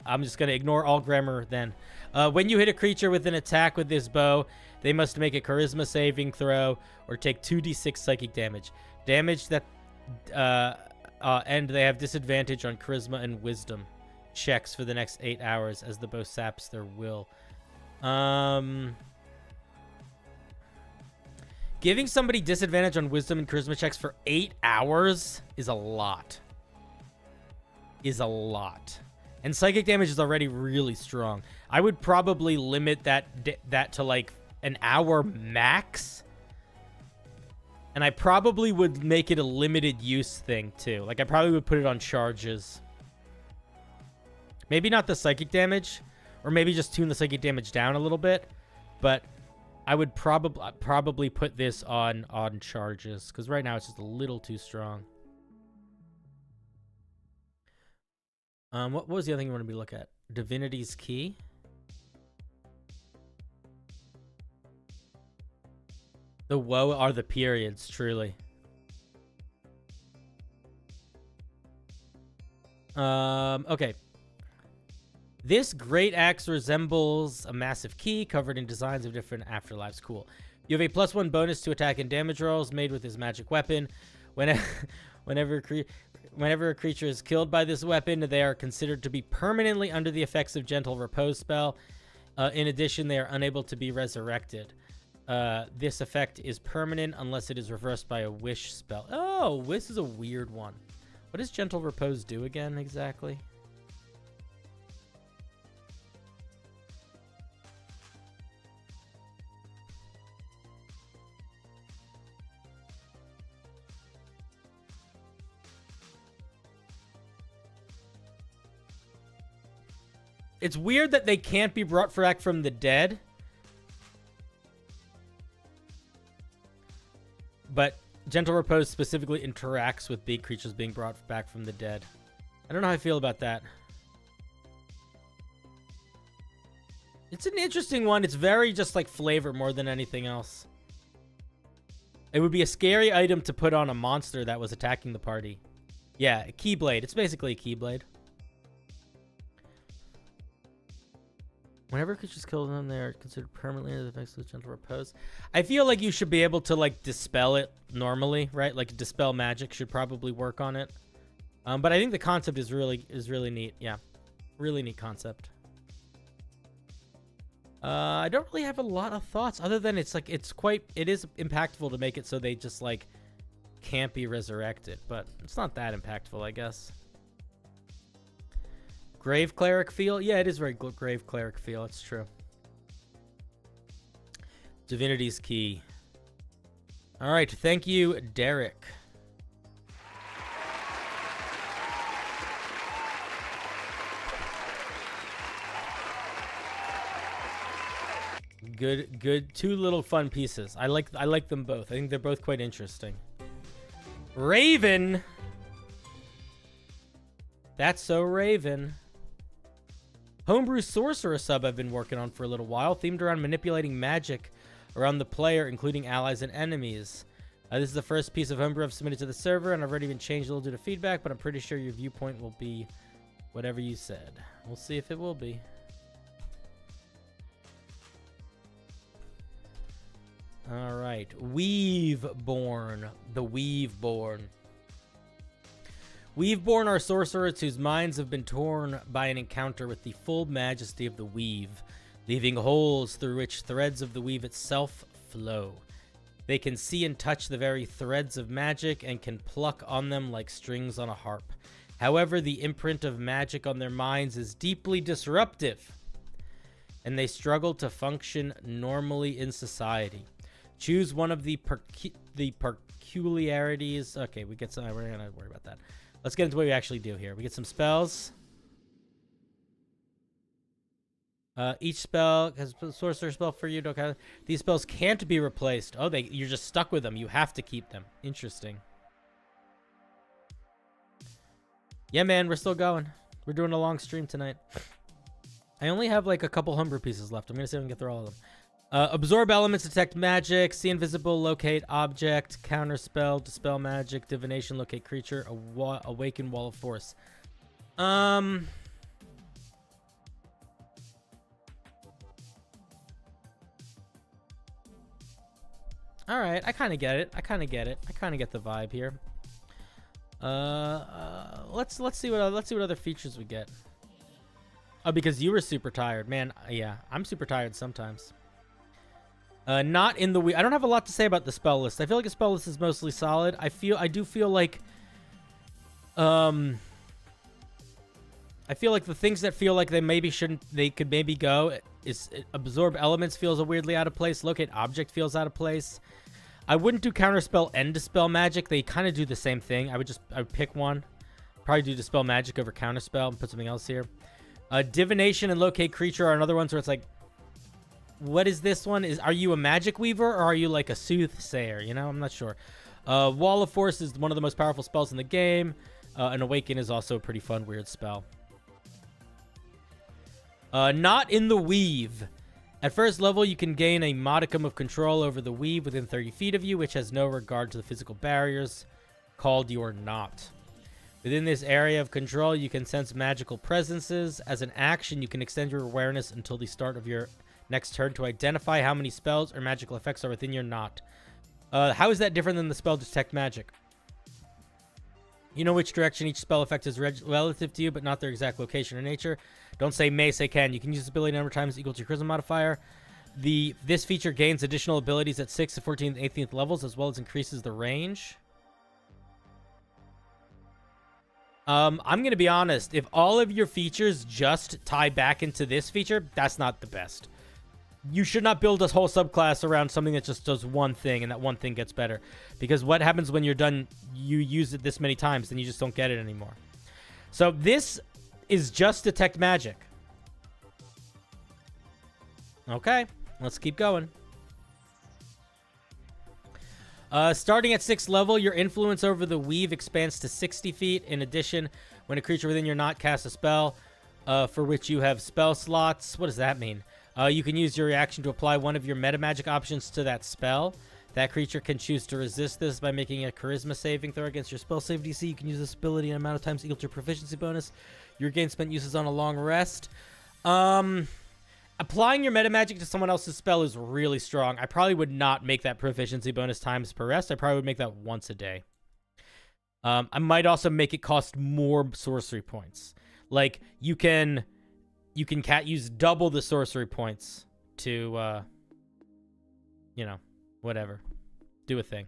I'm just going to ignore all grammar then. When you hit a creature with an attack with this bow, they must make a charisma saving throw or take 2d6 psychic damage. Damage that... and they have disadvantage on charisma and wisdom checks for the next 8 hours as the bow saps their will. Giving somebody disadvantage on wisdom and charisma checks for 8 hours is a lot. And psychic damage is already really strong. I would probably limit that to like an hour max. And I probably would make it a limited use thing too. Like I probably would put it on charges. Maybe not the psychic damage, or maybe just tune the psychic damage down a little bit. But I would probably put this on charges, because right now it's just a little too strong. What was the other thing you wanted me to look at? Divinity's Key? The woe are the periods, truly. Okay. This great axe resembles a massive key covered in designs of different afterlives. Cool. You have a +1 bonus to attack and damage rolls made with this magic weapon. Whenever a creature is killed by this weapon, they are considered to be permanently under the effects of Gentle Repose spell. In addition, they are unable to be resurrected. This effect is permanent unless it is reversed by a wish spell. Oh, this is a weird one. What does Gentle Repose do again, exactly? It's weird that they can't be brought back from the dead. But Gentle Repose specifically interacts with big creatures being brought back from the dead. I don't know how I feel about that. It's an interesting one. It's very just like flavor more than anything else. It would be a scary item to put on a monster that was attacking the party. Yeah, a Keyblade. It's basically a Keyblade. Whenever creatures kill them, they are considered permanently in the effects of gentle repose. I feel like you should be able to like dispel it normally, right? Like dispel magic should probably work on it. But I think the concept is really neat. Yeah, really neat concept. I don't really have a lot of thoughts other than it is impactful to make it so they just like can't be resurrected, but it's not that impactful, I guess. Grave Cleric feel? Yeah, it is very Grave Cleric feel. It's true. Divinity's Key. All right. Thank you, Derek. Good. Two little fun pieces. I like them both. I think they're both quite interesting. Raven. That's so Raven. Homebrew Sorcerer sub I've been working on for a little while, themed around manipulating magic around the player, including allies and enemies. This is the first piece of Homebrew I've submitted to the server, and I've already been changed a little due to feedback, but I'm pretty sure your viewpoint will be whatever you said. We'll see if it will be. All right. Weaveborn. The Weaveborn. Weaveborn are sorcerers whose minds have been torn by an encounter with the full majesty of the weave, leaving holes through which threads of the weave itself flow. They can see and touch the very threads of magic and can pluck on them like strings on a harp. However, the imprint of magic on their minds is deeply disruptive, and they struggle to function normally in society. Choose one of the peculiarities. Okay, we're gonna worry about that. Let's get into what we actually do here. We get some spells. Each spell has a sorcerer spell for you. These spells can't be replaced. Oh, you're just stuck with them. You have to keep them. Interesting. Yeah, man, we're still going. We're doing a long stream tonight. I only have like a couple Homebrew pieces left. I'm gonna see if I can get through all of them. Absorb elements, detect magic, see invisible, locate object, counter spell, dispel magic, divination, locate creature, awaken wall of force. All right, I kind of get it. I kind of get the vibe here. Let's see what other features we get. Oh, because you were super tired, man. Yeah, I'm super tired sometimes. Not in the I don't have a lot to say about the spell list. I feel like the spell list is mostly solid. I do feel like I feel like the things that feel like they could maybe go is absorb elements feels weirdly out of place. Locate object feels out of place. I wouldn't do counterspell and dispel magic. They kind of do the same thing. I would pick one. Probably do dispel magic over counterspell and put something else here. Divination and locate creature are another ones where it's like, what is this one? Are you a magic weaver or are you like a soothsayer? You know, I'm not sure. Wall of Force is one of the most powerful spells in the game. And Awaken is also a pretty fun, weird spell. Not in the Weave. At first level, you can gain a modicum of control over the weave within 30 feet of you, which has no regard to the physical barriers called your knot. Within this area of control, you can sense magical presences. As an action, you can extend your awareness until the start of your next turn to identify how many spells or magical effects are within your knot. How is that different than the spell Detect Magic? You know which direction each spell effect is relative to you, but not their exact location or nature. Don't say may, say can. You can use this ability a number of times equal to your Charisma modifier. This feature gains additional abilities at 6th, 14th, and 18th levels, as well as increases the range. I'm going to be honest. If all of your features just tie back into this feature, that's not the best. You should not build a whole subclass around something that just does one thing, and that one thing gets better. Because what happens when you're done, you use it this many times, then you just don't get it anymore. So this is just Detect Magic. Okay, let's keep going. Starting at 6th level, your influence over the weave expands to 60 feet. In addition, when a creature within your knot casts a spell for which you have spell slots, what does that mean? You can use your reaction to apply one of your meta magic options to that spell. That creature can choose to resist this by making a charisma saving throw against your spell save DC. You can use this ability an amount of times equal to your proficiency bonus. Your gain spent uses on a long rest. applying your meta magic to someone else's spell is really strong. I probably would not make that proficiency bonus times per rest. I probably would make that once a day. I might also make it cost more sorcery points. Like you can use double the sorcery points to whatever. Do a thing.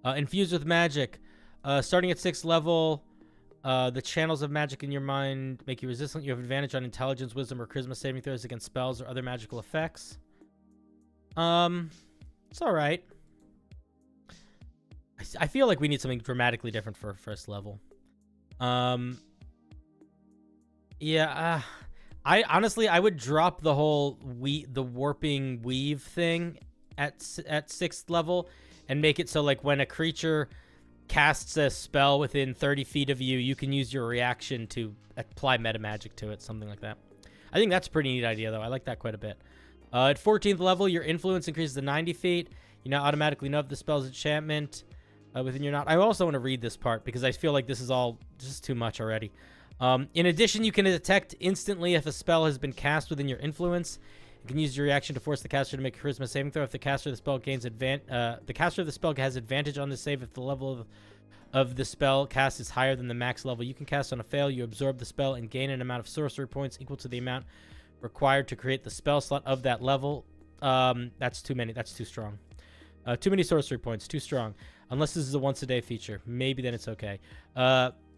Infused with magic. Starting at 6th level, the channels of magic in your mind make you resistant. You have advantage on intelligence, wisdom, or charisma saving throws against spells or other magical effects. It's all right. I feel like we need something dramatically different for first level. Yeah. I honestly, I would drop the whole the warping weave thing at 6th level and make it so like when a creature casts a spell within 30 feet of you, you can use your reaction to apply meta magic to it, something like that. I think that's a pretty neat idea, though. I like that quite a bit. At 14th level, your influence increases to 90 feet. You now automatically know if the spell's enchantment within your knot. I also want to read this part because I feel like this is all just too much already. In addition, you can detect instantly if a spell has been cast within your influence. You can use your reaction to force the caster to make a charisma saving throw. If the caster of the spell the caster of the spell has advantage on the save if the level of the spell cast is higher than the max level you can cast. On a fail, you absorb the spell and gain an amount of sorcery points equal to the amount required to create the spell slot of that level. That's too many. That's too strong. Too many sorcery points. Too strong. Unless this is a once-a-day feature. Maybe then it's okay.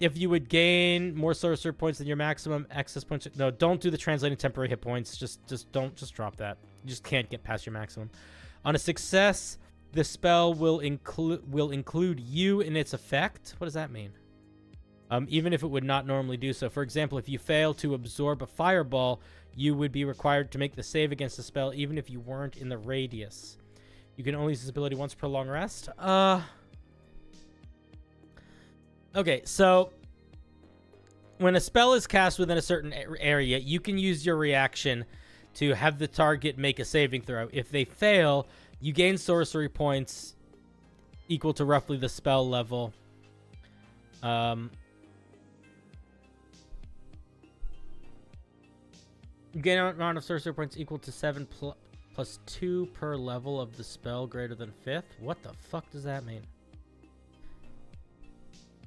If you would gain more sorcery points than your maximum excess points... No, don't do the translating temporary hit points. Just drop that. You just can't get past your maximum. On a success, the spell will include you in its effect. What does that mean? Even if it would not normally do so. For example, if you fail to absorb a fireball, you would be required to make the save against the spell even if you weren't in the radius. You can only use this ability once per long rest. Okay, so when a spell is cast within a certain area, you can use your reaction to have the target make a saving throw. If they fail, you gain sorcery points equal to roughly the spell level. You gain an amount of sorcery points equal to 7 plus 2 per level of the spell greater than 5th. What the fuck does that mean?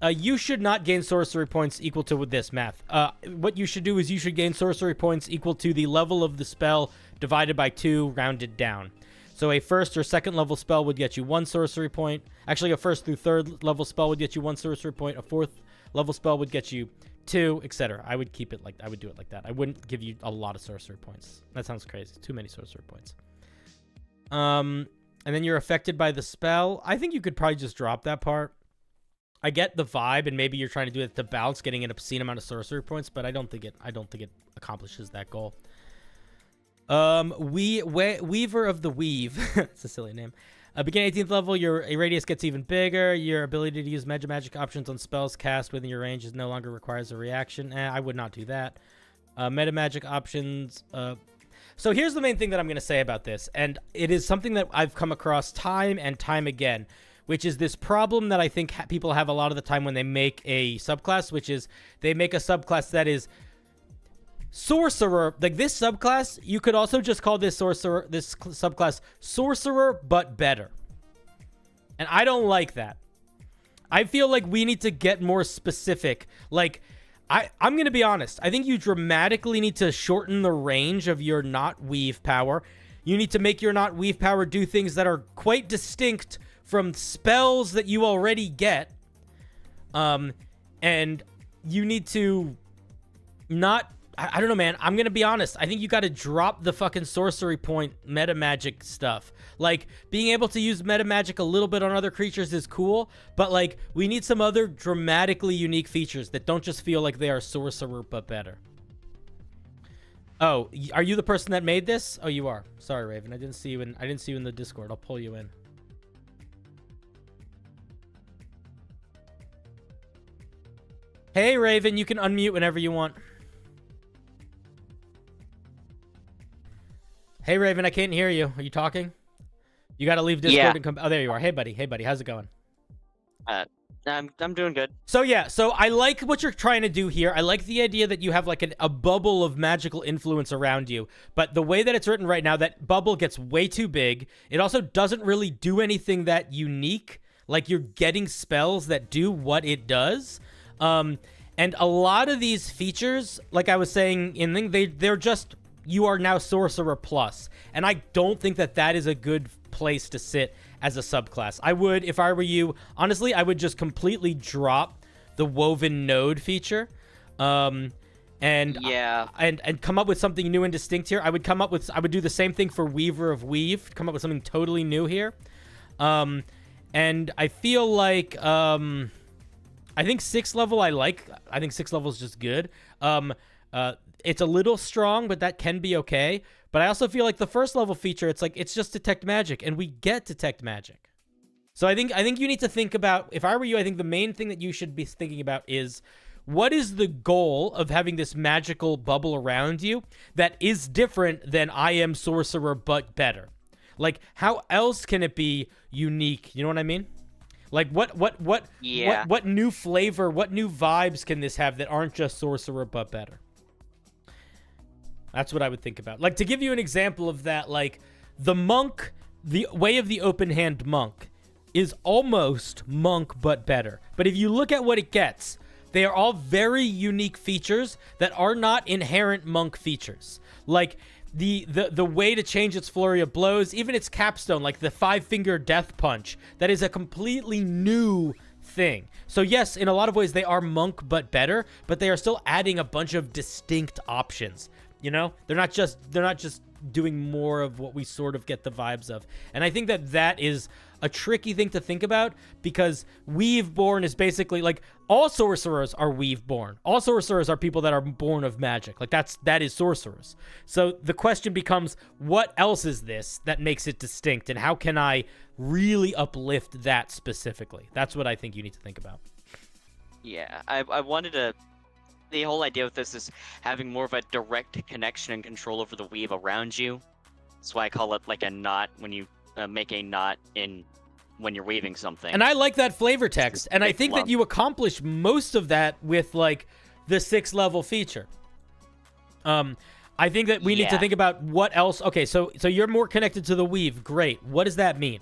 You should not gain sorcery points equal to this math. What you should do is you should gain sorcery points equal to the level of the spell divided by 2 rounded down. So a 1st or 2nd level spell would get you 1 sorcery point. Actually, a 1st through 3rd level spell would get you 1 sorcery point. A 4th level spell would get you 2, etc. I would keep it like I would do it like that. I wouldn't give you a lot of sorcery points. That sounds crazy. Too many sorcery points. And then you're affected by the spell. I think you could probably just drop that part. I get the vibe, and maybe you're trying to do it to balance getting an obscene amount of sorcery points, but I don't think it accomplishes that goal. Weaver of the Weave. It's a silly name. Beginning 18th level, your radius gets even bigger. Your ability to use magic options on spells cast within your range no longer requires a reaction. I would not do that. Meta magic options. So here's the main thing that I'm going to say about this, and it is something that I've come across time and time again, which is this problem that I think people have a lot of the time when they make a subclass, which is they make a subclass that is sorcerer. Like this subclass, you could also just call this subclass sorcerer, but better. And I don't like that. I feel like we need to get more specific. Like, I'm going to be honest. I think you dramatically need to shorten the range of your not weave power. You need to make your not weave power do things that are quite distinct from spells that you already get. And you need to not... I don't know, man. I'm going to be honest. I think you got to drop the fucking sorcery point meta magic stuff. Like, being able to use meta magic a little bit on other creatures is cool, but, like, we need some other dramatically unique features that don't just feel like they are sorcerer, but better. Oh, are you the person that made this? Oh, you are. Sorry, Raven. I didn't see you in the Discord. I'll pull you in. Hey, Raven, you can unmute whenever you want. Hey, Raven, I can't hear you. Are you talking? You got to leave Discord and come... Oh, there you are. Hey, buddy. How's it going? I'm doing good. So yeah, so I like what you're trying to do here. I like the idea that you have like a bubble of magical influence around you, but the way that it's written right now, that bubble gets way too big. It also doesn't really do anything that unique. Like, you're getting spells that do what it does. And a lot of these features, like I was saying, they're just, you are now Sorcerer Plus. And I don't think that that is a good place to sit as a subclass. I would, if I were you, honestly, I would just completely drop the Woven Node feature, and come up with something new and distinct here. I would do the same thing for Weaver of Weave, come up with something totally new here. And I feel like, I think 6th level I think 6th level is just good. It's a little strong, but that can be okay. But I also feel like the 1st level feature, it's just Detect Magic, and we get Detect Magic. So I think you need to think about, if I were you, I think the main thing that you should be thinking about is, what is the goal of having this magical bubble around you that is different than I am Sorcerer but better? Like, how else can it be unique? You know what I mean? Like, what new flavor, what new vibes can this have that aren't just Sorcerer but better? That's what I would think about. Like, to give you an example of that, like, the Monk, the Way of the Open Hand Monk, is almost Monk but better. But if you look at what it gets, they are all very unique features that are not inherent Monk features. Like, the way to change its flurry of blows, even its capstone, like the 5-finger death punch, that is a completely new thing. So yes, in a lot of ways they are Monk but better, but they are still adding a bunch of distinct options. You know, they're not just doing more of what we sort of get the vibes of. And I think that is a tricky thing to think about, because Weaveborn is basically like, all sorcerers are Weaveborn. All sorcerers are people that are born of magic. Like, that is sorcerers. So the question becomes, what else is this that makes it distinct, and how can I really uplift that specifically? That's what I think you need to think about. Yeah, I wanted to. The whole idea with this is having more of a direct connection and control over the weave around you. That's why I call it like a knot, when you make a knot when you're weaving something. And I like that flavor text, and I think that you accomplish most of that with like the 6th level feature. I think that we need to think about what else. Okay, so you're more connected to the weave. Great. What does that mean?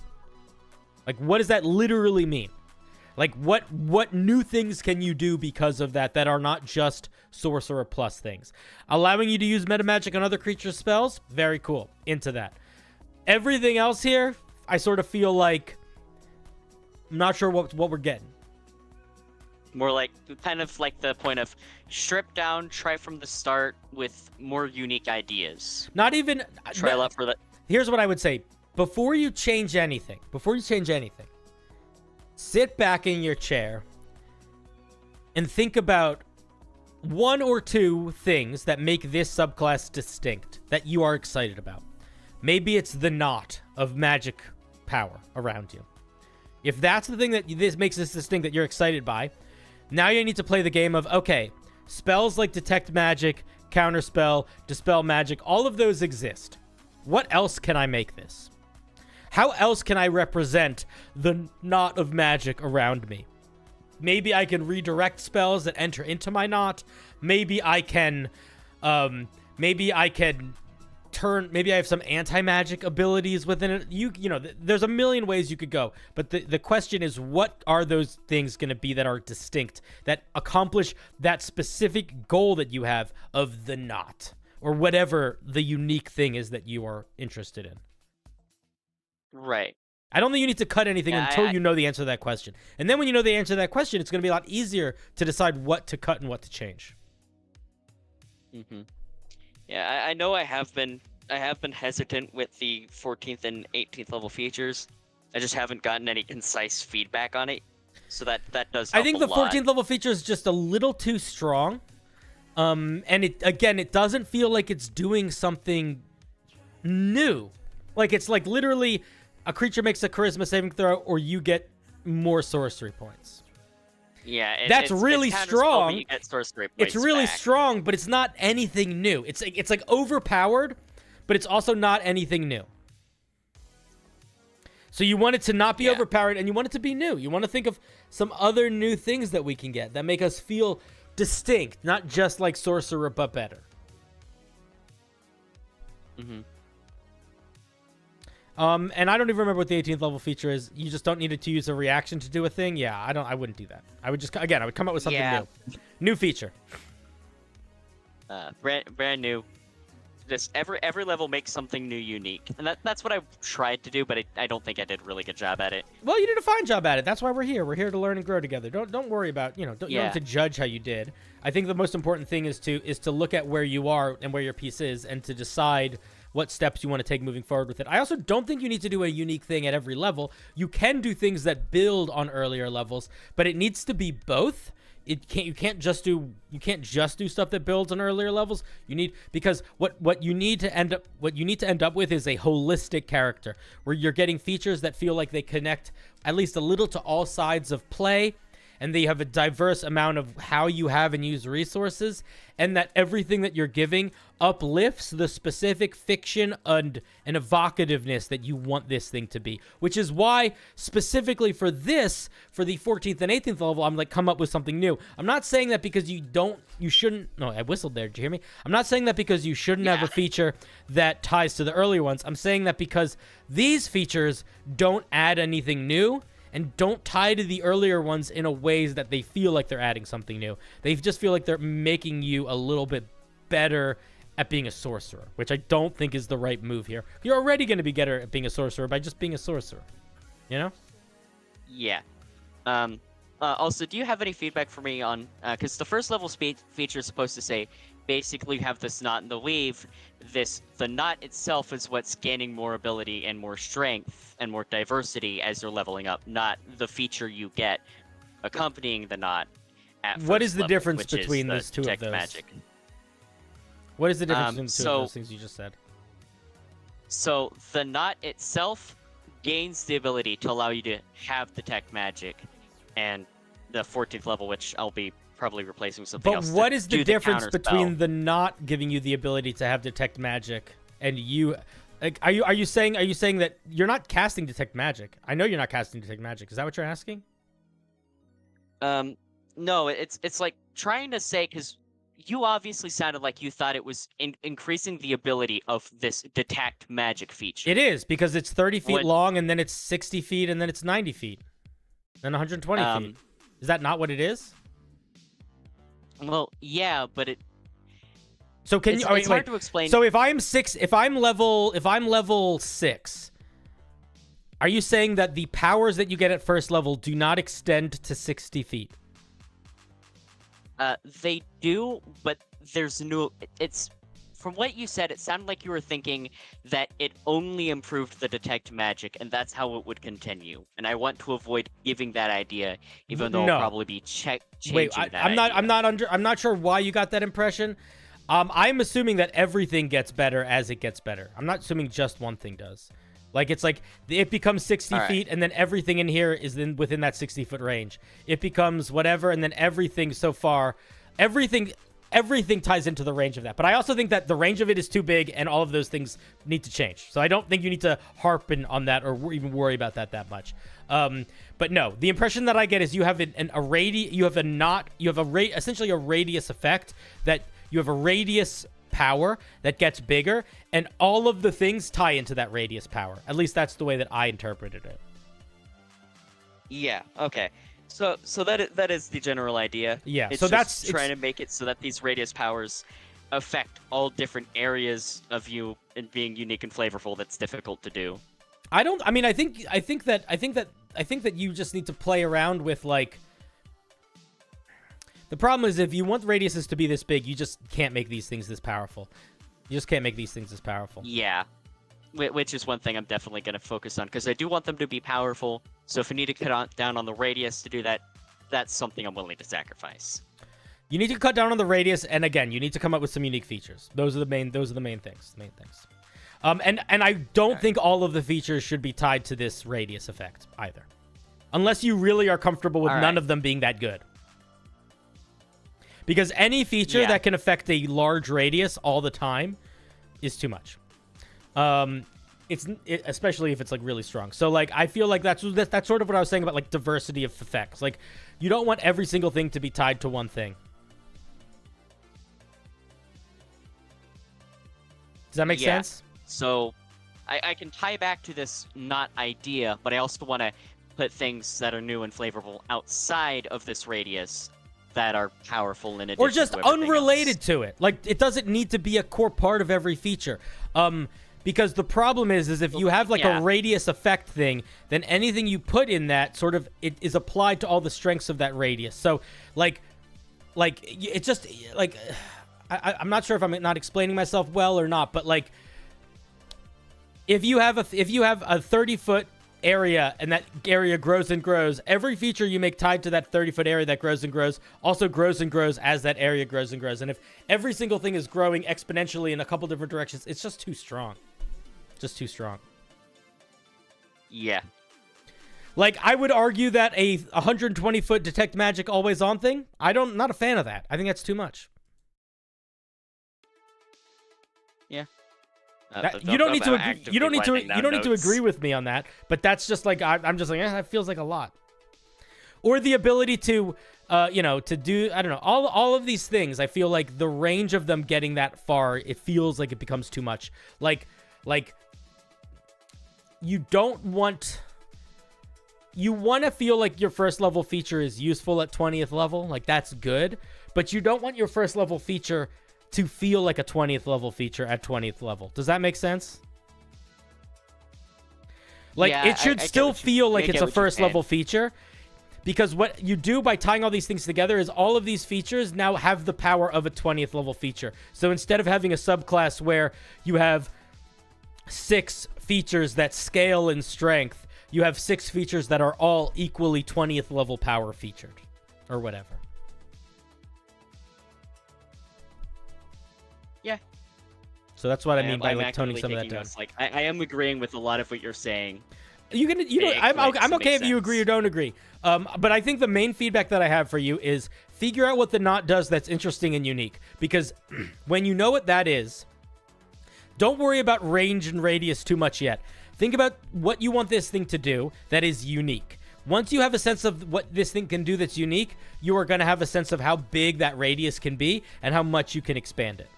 Like, what does that literally mean? Like, what new things can you do because of that are not just Sorcerer Plus things? Allowing you to use meta magic on other creatures' spells? Very cool. Into that. Everything else here, I sort of feel like I'm not sure what we're getting. More like, kind of like the point of strip down, try from the start with more unique ideas. Not even... Try a lot for that. Here's what I would say. Before you change anything, sit back in your chair and think about 1 or 2 things that make this subclass distinct, that you are excited about. Maybe it's the knot of magic power around you. If that's the thing that this makes this distinct that you're excited by, now you need to play the game of, okay, spells like Detect Magic, Counterspell, Dispel Magic, all of those exist. What else can I make this? How else can I represent the knot of magic around me? Maybe I can redirect spells that enter into my knot. Maybe I can maybe I have some anti-magic abilities within it. You know, there's a million ways you could go. But the question is, what are those things going to be that are distinct, that accomplish that specific goal that you have of the knot, or whatever the unique thing is that you are interested in? Right. I don't think you need to cut anything until you know the answer to that question. And then when you know the answer to that question, it's going to be a lot easier to decide what to cut and what to change. Mm-hmm. Yeah, I know I have been hesitant with the 14th and 18th level features. I just haven't gotten any concise feedback on it. So that does help. I think the 14th level feature is just a little too strong. And it doesn't feel like it's doing something new. Like, it's like literally a creature makes a charisma saving throw, or you get more sorcery points. Yeah, that's really strong. You get sorcery points it's really back. strong, but it's not anything new. It's like overpowered, but it's also not anything new. So you want it to not be Yeah. overpowered, and you want it to be new. You want to think of some other new things that we can get that make us feel distinct, not just like Sorcerer, but better. Mm-hmm. And I don't even remember what the 18th level feature is. You just don't need it to use a reaction to do a thing. Yeah, I wouldn't do that. I would just, again, I would come up with something new. New feature. Brand new. Just every level makes something new unique, and that's what I tried to do, but I don't think I did a really good job at it. Well, you did a fine job at it. That's why we're here. We're here to learn and grow together. Don't worry about, you don't have to judge how you did. I think the most important thing is to look at where you are and where your piece is, and to decide what steps you want to take moving forward with it. I also don't think you need to do a unique thing at every level. You can do things that build on earlier levels, but it needs to be both. You can't just do stuff that builds on earlier levels. Because what you need to end up with is a holistic character where you're getting features that feel like they connect at least a little to all sides of play, and they have a diverse amount of how you have and use resources, and that everything that you're giving uplifts the specific fiction and evocativeness that you want this thing to be. Which is why, specifically for the 14th and 18th level, I'm like, come up with something new. I'm not saying that because you shouldn't. No, I whistled there. Did you hear me? I'm not saying that because you shouldn't have a feature that ties to the earlier ones. I'm saying that because these features don't add anything new, and don't tie to the earlier ones in a ways that they feel like they're adding something new. They just feel like they're making you a little bit better at being a sorcerer, which I don't think is the right move here. You're already going to be better at being a sorcerer by just being a sorcerer, you know? Yeah. Also, do you have any feedback for me on, because the first level feature is supposed to say, basically you have this knot in the weave. The knot itself is what's gaining more ability and more strength and more diversity as you're leveling up, not the feature you get accompanying the knot at first What is the level, difference which is between the those two of detect those? magic. What is the difference between the two of those things you just said? So the knot itself gains the ability to allow you to have detect magic, and the 14th level, which I'll be probably replacing with something But else. what is the difference counter between spell. the not giving you the ability to have detect magic and you? Like, are you saying that you're not casting detect magic? I know you're not casting detect magic. Is that what you're asking? No, it's like trying to say, because you obviously sounded like you thought it was increasing the ability of this detect magic feature. It is, because it's 30 feet What- long, and then it's 60 feet, and then it's 90 feet, then 120 feet. Is that not what it is? Well, yeah, but it. So can it's, you? Oh, it's wait, hard to explain. So if I'm level 6, are you saying that the powers that you get at first level do not extend to 60 feet? They do, but there's no. It's from what you said. It sounded like you were thinking that it only improved the detect magic, and that's how it would continue. And I want to avoid giving that idea, even though I'll probably be changing Wait, that I'm not sure why you got that impression. I'm assuming that everything gets better as it gets better. I'm not assuming just one thing does. Like, it's like it becomes 60 feet, and then everything in here is within that 60-foot range. It becomes whatever, and then everything so far, everything ties into the range of that. But I also think that the range of it is too big, and all of those things need to change. So I don't think you need to harpen on that or even worry about that much. But no, the impression that I get is you have essentially a radius effect, that you have a radius power that gets bigger, and all of the things tie into that radius power. At least that's the way that I interpreted it. Yeah. Okay. So that is the general idea. Yeah. It's So just that's trying to make it so that these radius powers affect all different areas of you and being unique and flavorful. That's difficult to do. I think that you just need to play around with, like, the problem is if you want radiuses to be this big, you just can't make these things this powerful. You just can't make these things this powerful. Yeah. Which is one thing I'm definitely going to focus on, because I do want them to be powerful. So if I need to cut down on the radius to do that, that's something I'm willing to sacrifice. You need to cut down on the radius, and again, you need to come up with some unique features. Those are the main things. And I don't think all of the features should be tied to this radius effect either, unless you really are comfortable with none of them being that good. Because any feature that can affect a large radius all the time is too much. especially if it's like really strong. So like I feel like that's sort of what I was saying about like diversity of effects. Like you don't want every single thing to be tied to one thing. Does that make sense? So I can tie back to this not idea, but I also want to put things that are new and flavorful outside of this radius that are powerful in addition or just to everything unrelated else. to it. Like it doesn't need to be a core part of every feature. Because the problem is if you have like a radius effect thing, then anything you put in that sort of it is applied to all the strengths of that radius. So like it's just like I'm not sure if I'm not explaining myself well or not, but like if you have a 30-foot area and that area grows and grows, every feature you make tied to that 30-foot area that grows and grows also grows and grows as that area grows and grows. And if every single thing is growing exponentially in a couple different directions, it's just too strong. Just too strong. Yeah. Like, I would argue that a 120-foot detect magic always on thing, not a fan of that. I think that's too much. Yeah. You don't need to agree. You don't need to agree with me on that. But that's just like I'm just like that feels like a lot. Or the ability to, to do I don't know all of these things. I feel like the range of them getting that far, it feels like it becomes too much. Like you don't want. You want to feel like your first level feature is useful at 20th level. Like that's good, but you don't want your first level feature to feel like a 20th level feature at 20th level. Does that make sense? Like, yeah, it should still feel like it's a first level feature, because what you do by tying all these things together is all of these features now have the power of a 20th level feature. So instead of having a subclass where you have 6 features that scale in strength, you have 6 features that are all equally 20th level power featured, or whatever. Yeah. So that's what I mean by like toning some of that taking down. notes. Like I am agreeing with a lot of what you're saying. I'm okay if you agree or don't agree. But I think the main feedback that I have for you is figure out what the knot does that's interesting and unique. Because when you know what that is, don't worry about range and radius too much yet. Think about what you want this thing to do that is unique. Once you have a sense of what this thing can do that's unique, you are going to have a sense of how big that radius can be and how much you can expand it.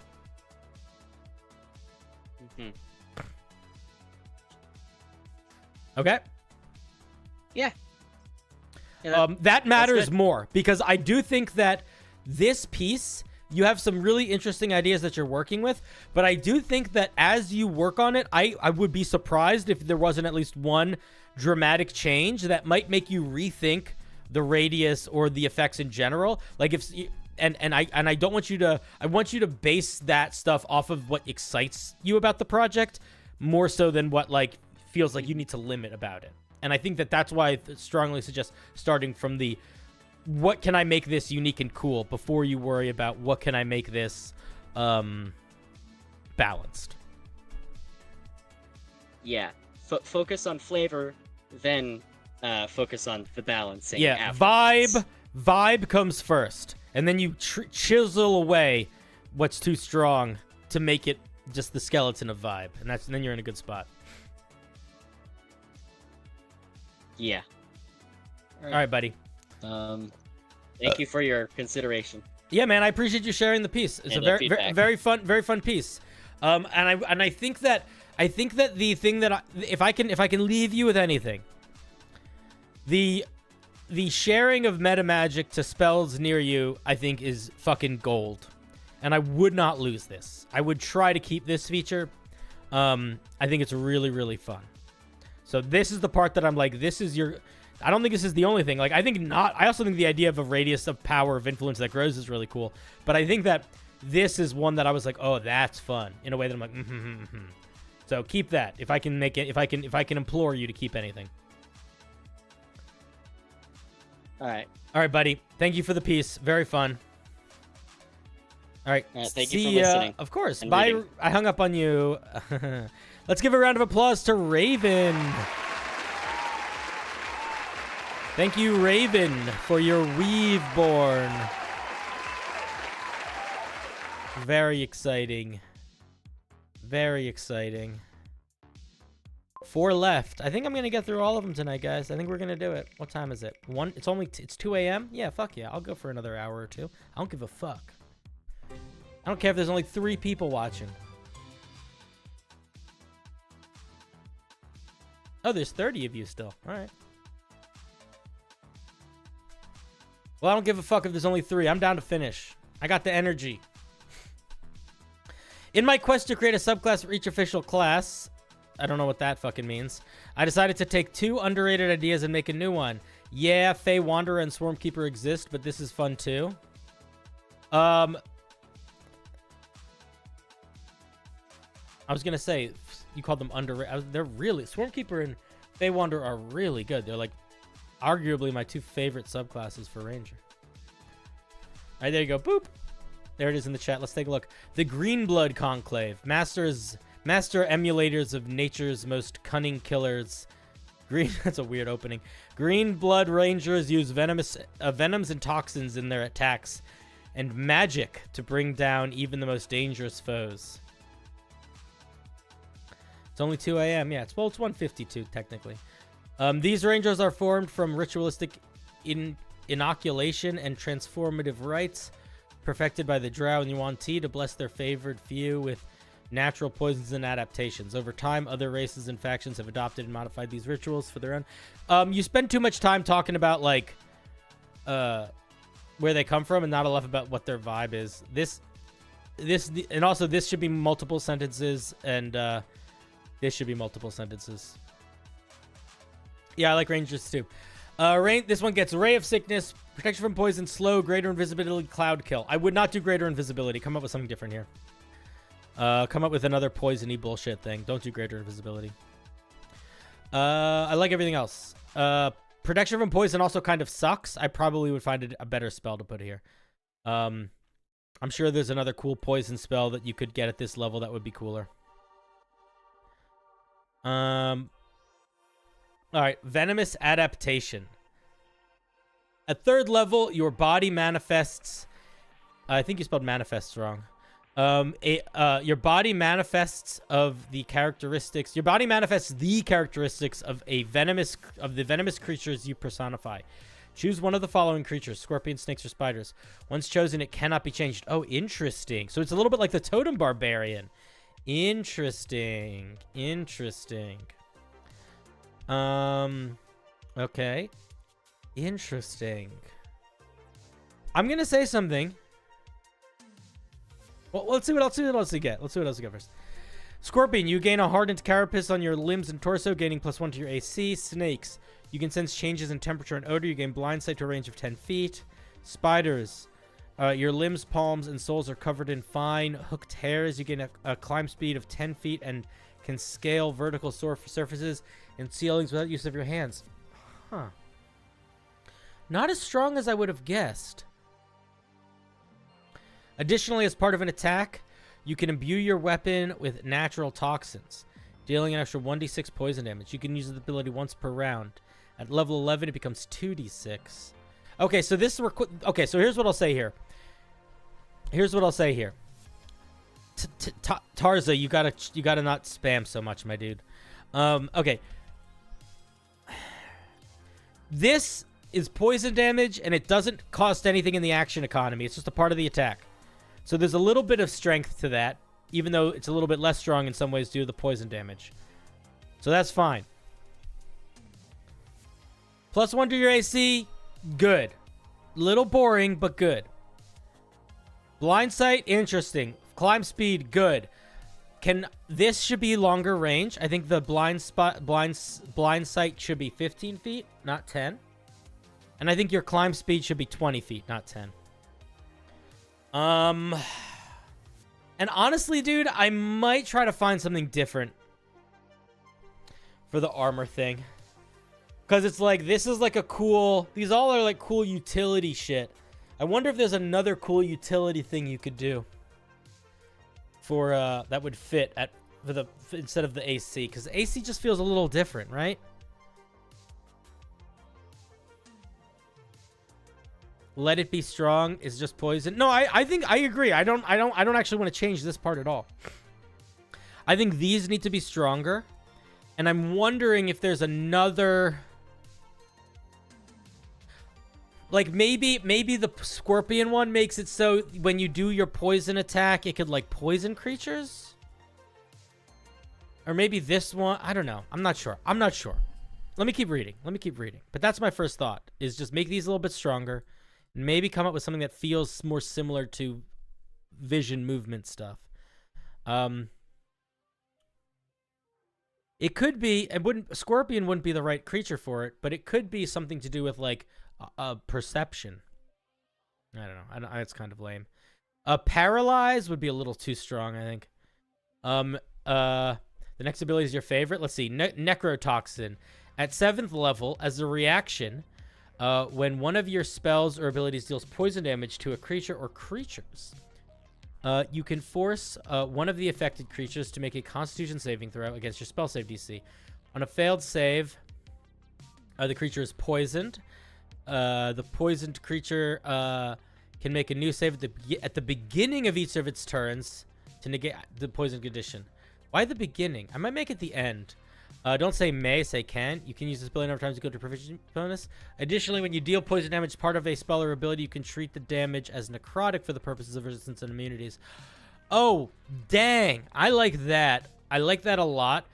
Okay? Yeah. That matters more, because I do think that this piece, you have some really interesting ideas that you're working with, but I do think that as you work on it, I would be surprised if there wasn't at least one dramatic change that might make you rethink the radius or the effects in general. Like if I don't want you to, I want you to base that stuff off of what excites you about the project more so than what like feels like you need to limit about it. And I think that that's why I strongly suggest starting from the what can I make this unique and cool before you worry about what can I make this balanced. Yeah. Focus on flavor, then focus on the balancing. Yeah, afterwards. vibe comes first, and then you chisel away what's too strong to make it just the skeleton of vibe, and then you're in a good spot. Yeah. All right, buddy. Thank you for your consideration. Yeah, man, I appreciate you sharing the piece. It's a very fun piece. And I think that the thing that if I can leave you with anything, the sharing of meta magic to spells near you, I think, is fucking gold. And I would not lose this. I would try to keep this feature. I think it's really, really fun. So this is the part that I'm like, I don't think this is the only thing. Like, I also think the idea of a radius of power of influence that grows is really cool. But I think that this is one that I was like, oh, that's fun, in a way that I'm like, So keep that. If I can make it, if I can implore you to keep anything. All right, buddy. Thank you for the piece. Very fun. All right. Thank you for listening. Of course. And Bye. reading. I hung up on you. Let's give a round of applause to Raven. Thank you, Raven, for your Weaveborn. Very exciting. Very exciting. 4 left. I think I'm gonna get through all of them tonight, guys. I think we're gonna do it. What time is it? It's 2 a.m. Yeah, fuck yeah. I'll go for another hour or two. I don't give a fuck. I don't care if there's only 3 people watching. Oh, there's 30 of you still. All right. Well, I don't give a fuck if there's only 3. I'm down to finish. I got the energy. In my quest to create a subclass for each official class, I don't know what that fucking means, I decided to take 2 underrated ideas and make a new one. Yeah, Fey Wanderer and Swarmkeeper exist, but this is fun too. I was gonna say, you called them underrated. They're really, Swarmkeeper and Fey Wanderer are really good. They're like arguably my 2 favorite subclasses for Ranger. All right, there you go. Boop. There it is in the chat. Let's take a look. The Greenblood Conclave. Master emulators of nature's most cunning killers. That's a weird opening. Green blood rangers use venoms and toxins in their attacks and magic to bring down even the most dangerous foes. It's only 2 a.m. Yeah, it's 1:52 technically. These rangers are formed from ritualistic inoculation and transformative rites perfected by the Drow and Yuan Ti to bless their favored few with natural poisons and adaptations. Over time, other races and factions have adopted and modified these rituals for their own. You spend too much time talking about like where they come from and not enough about what their vibe is. And also this should be multiple sentences, and this should be multiple sentences. Yeah, I like Rangers too. This one gets Ray of Sickness, Protection from Poison, Slow, Greater Invisibility, Cloud Kill. I would not do Greater Invisibility. Come up with something different here. Come up with another poisony bullshit thing. Don't do Greater Invisibility. I like everything else. Protection from Poison also kind of sucks. I probably would find it a better spell to put here. I'm sure there's another cool poison spell that you could get at this level that would be cooler. Alright, Venomous Adaptation. At 3rd level, your body manifests... I think you spelled manifests wrong. Your body manifests the characteristics of the venomous creatures you personify. Choose one of the following creatures: scorpions, snakes, or spiders. Once chosen, it cannot be changed. Oh, interesting. So it's a little bit like the Totem Barbarian. Interesting. Okay. Interesting. I'm gonna say something. Well, let's see what else we get. Let's see what else we get first. Scorpion, you gain a hardened carapace on your limbs and torso, gaining +1 to your AC. Snakes, you can sense changes in temperature and odor. You gain blind sight to a range of 10 feet. Spiders, your limbs, palms, and soles are covered in fine hooked hairs. You gain a climb speed of 10 feet and can scale vertical surfaces and ceilings without use of your hands. Huh. Not as strong as I would have guessed. Additionally, as part of an attack, you can imbue your weapon with natural toxins, dealing an extra 1d6 poison damage. You can use the ability once per round. At level 11, it becomes 2d6. Okay, so so here's what I'll say here. Tarza, you gotta not spam so much, my dude. Okay. This is poison damage, and it doesn't cost anything in the action economy. It's just a part of the attack. So there's a little bit of strength to that, even though it's a little bit less strong in some ways due to the poison damage. So that's fine. +1 to your AC, good. Little boring, but good. Blind sight, interesting. Climb speed, good. This should be longer range. I think the blind sight should be 15 feet, not 10. And I think your climb speed should be 20 feet, not 10. And honestly, dude, I might try to find something different for the armor thing. Because it's like, this is like a cool... These all are like cool utility shit. I wonder if there's another cool utility thing you could do for that would fit instead of the AC, because AC just feels a little different, right? Let it be strong is just poison. No, I think I agree. I don't actually want to change this part at all. I think these need to be stronger, And I'm wondering if there's another... Like, maybe the scorpion one makes it so when you do your poison attack, it could, like, poison creatures? Or maybe this one... I don't know. I'm not sure. Let me keep reading. But that's my first thought, is just make these a little bit stronger. And maybe come up with something that feels more similar to vision movement stuff. It could be... Scorpion wouldn't be the right creature for it, but it could be something to do with, like... perception. I don't know. It's kind of lame. Paralyze would be a little too strong, I think. The next ability is your favorite. Let's see. Necrotoxin. At 7th level, as a reaction, when one of your spells or abilities deals poison damage to a creature or creatures, you can force one of the affected creatures to make a Constitution saving throw against your spell save DC. On a failed save, the creature is poisoned. The poisoned creature can make a new save at the beginning of each of its turns to negate the poison condition. Why the beginning? I might make it the end. Don't say may, say can. You can use this ability a number of times to go to proficiency bonus. Additionally, when you deal poison damage part of a spell or ability, you can treat the damage as necrotic for the purposes of resistance and immunities. Oh, dang. I like that. I like that a lot.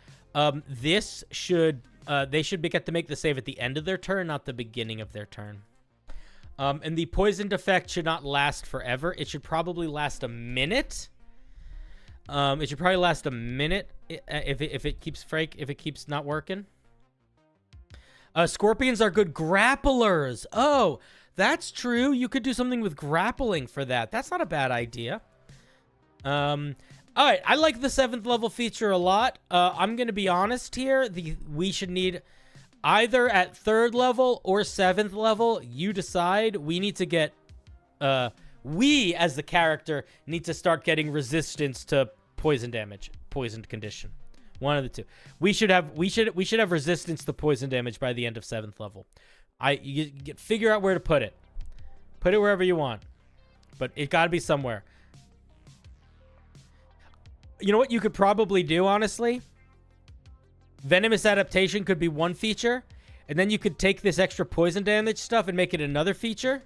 This should... they should get to make the save at the end of their turn, not the beginning of their turn. And the poisoned effect should not last forever. It should probably last a minute. It should probably last a minute if it keeps not working. Scorpions are good grapplers. Oh, that's true. You could do something with grappling for that. That's not a bad idea. All right, I like the 7th level feature a lot. I'm going to be honest here. We should need either at 3rd level or 7th level. You decide. We need to get... we, as the character, need to start getting resistance to poison damage. Poisoned condition. One of the two. We should have resistance to poison damage by the end of 7th level. Figure out where to put it. Put it wherever you want. But it got to be somewhere. You know what you could probably do, honestly? Venomous Adaptation could be one feature. And then you could take this extra poison damage stuff and make it another feature.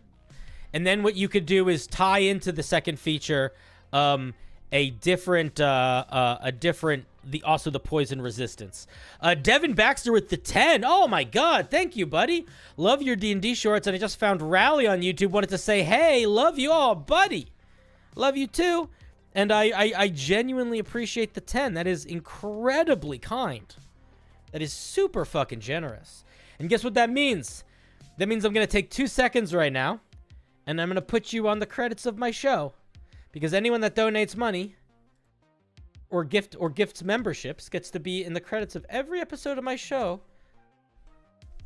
And then what you could do is tie into the second feature also the poison resistance. Devin Baxter with the 10. Oh my god, thank you, buddy. Love your D&D shorts, and I just found Rally on YouTube. Wanted to say, hey, love you all, buddy. Love you too. And I genuinely appreciate the 10. That is incredibly kind. That is super fucking generous. And guess what that means? That means I'm going to take 2 seconds right now, and I'm going to put you on the credits of my show. Because anyone that donates money or gifts memberships gets to be in the credits of every episode of my show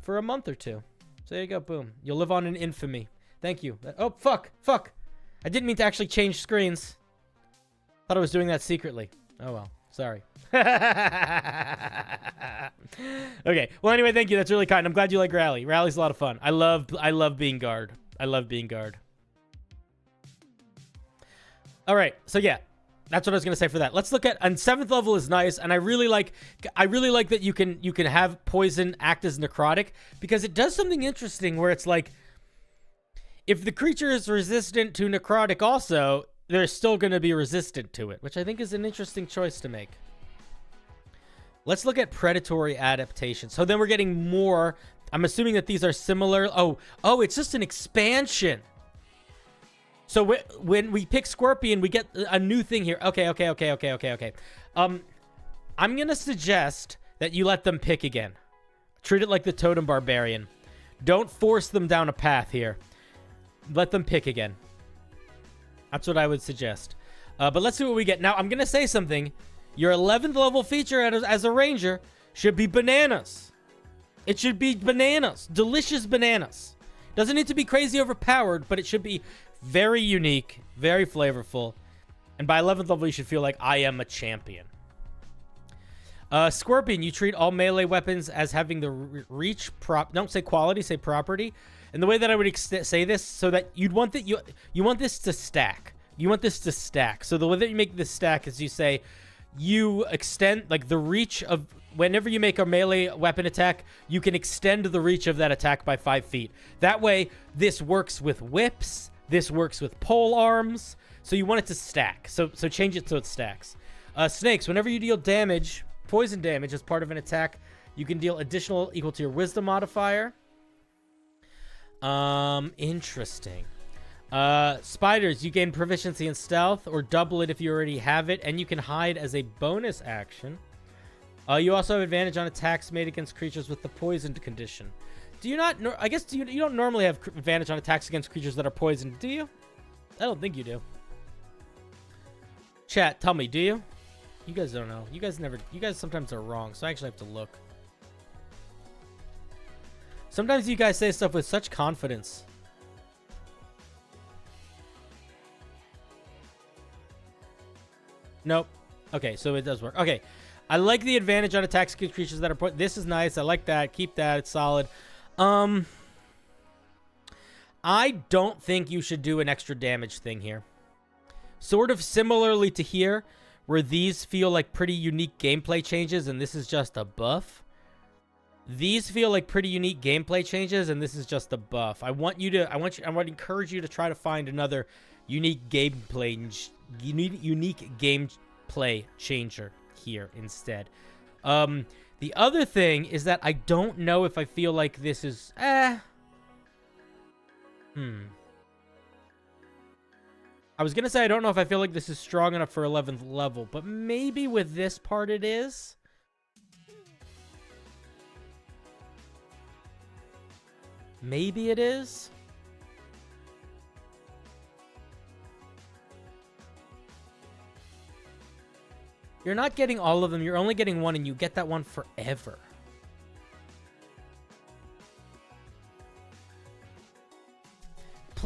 for a month or two. So there you go, boom. You'll live on in infamy. Thank you. Oh, fuck. I didn't mean to actually change screens. Thought I was doing that secretly. Oh well, sorry. Okay. Well, anyway, thank you. That's really kind. I'm glad you like Rally. Rally's a lot of fun. I love being guard. All right. So yeah, that's what I was gonna say for that. Let's look at. And 7th level is nice, and I really like that you can have poison act as necrotic, because it does something interesting where it's like, if the creature is resistant to necrotic also, they're still going to be resistant to it, which I think is an interesting choice to make. Let's look at predatory adaptation. So then we're getting more. I'm assuming that these are similar. Oh, it's just an expansion. So when we pick Scorpion, we get a new thing here. Okay. I'm going to suggest that you let them pick again. Treat it like the Totem Barbarian. Don't force them down a path here. Let them pick again. That's what I would suggest. But let's see what we get. Now, I'm going to say something. Your 11th level feature as a ranger should be bananas. It should be bananas. Delicious bananas. Doesn't need to be crazy overpowered, but it should be very unique, very flavorful. And by 11th level, you should feel like I am a champion. Scorpion, you treat all melee weapons as having the reach don't say quality, say property. And the way that I would say this, so that you want this to stack. You want this to stack. So the way that you make this stack is you say you extend, like, the reach of whenever you make a melee weapon attack, you can extend the reach of that attack by 5 feet. That way, this works with whips. This works with pole arms. So you want it to stack. So change it so it stacks. Snakes, whenever you deal damage, poison damage as part of an attack, you can deal additional equal to your wisdom modifier. Interesting. Spiders, you gain proficiency in stealth or double it if you already have it, and you can hide as a bonus action. You also have advantage on attacks made against creatures with the poisoned condition. Do you not? I guess you don't normally have advantage on attacks against creatures that are poisoned, do you? I don't think you do. Chat, tell me, do you? You guys don't know. You guys sometimes are wrong, so I actually have to look. Sometimes you guys say stuff with such confidence. Nope. Okay, so it does work. Okay. I like the advantage on attacks against creatures that are put. This is nice. I like that. Keep that. It's solid. I don't think you should do an extra damage thing here. Sort of similarly to here, where these feel like pretty unique gameplay changes, and this is just a buff. These feel like pretty unique gameplay changes, and this is just a buff. I want to encourage you to try to find another unique gameplay changer here instead. The other thing is that I don't know if I feel like this is I was gonna say I don't know if I feel like this is strong enough for 11th level, but maybe with this part it is. Maybe it is. You're not getting all of them. You're only getting one, and you get that one forever.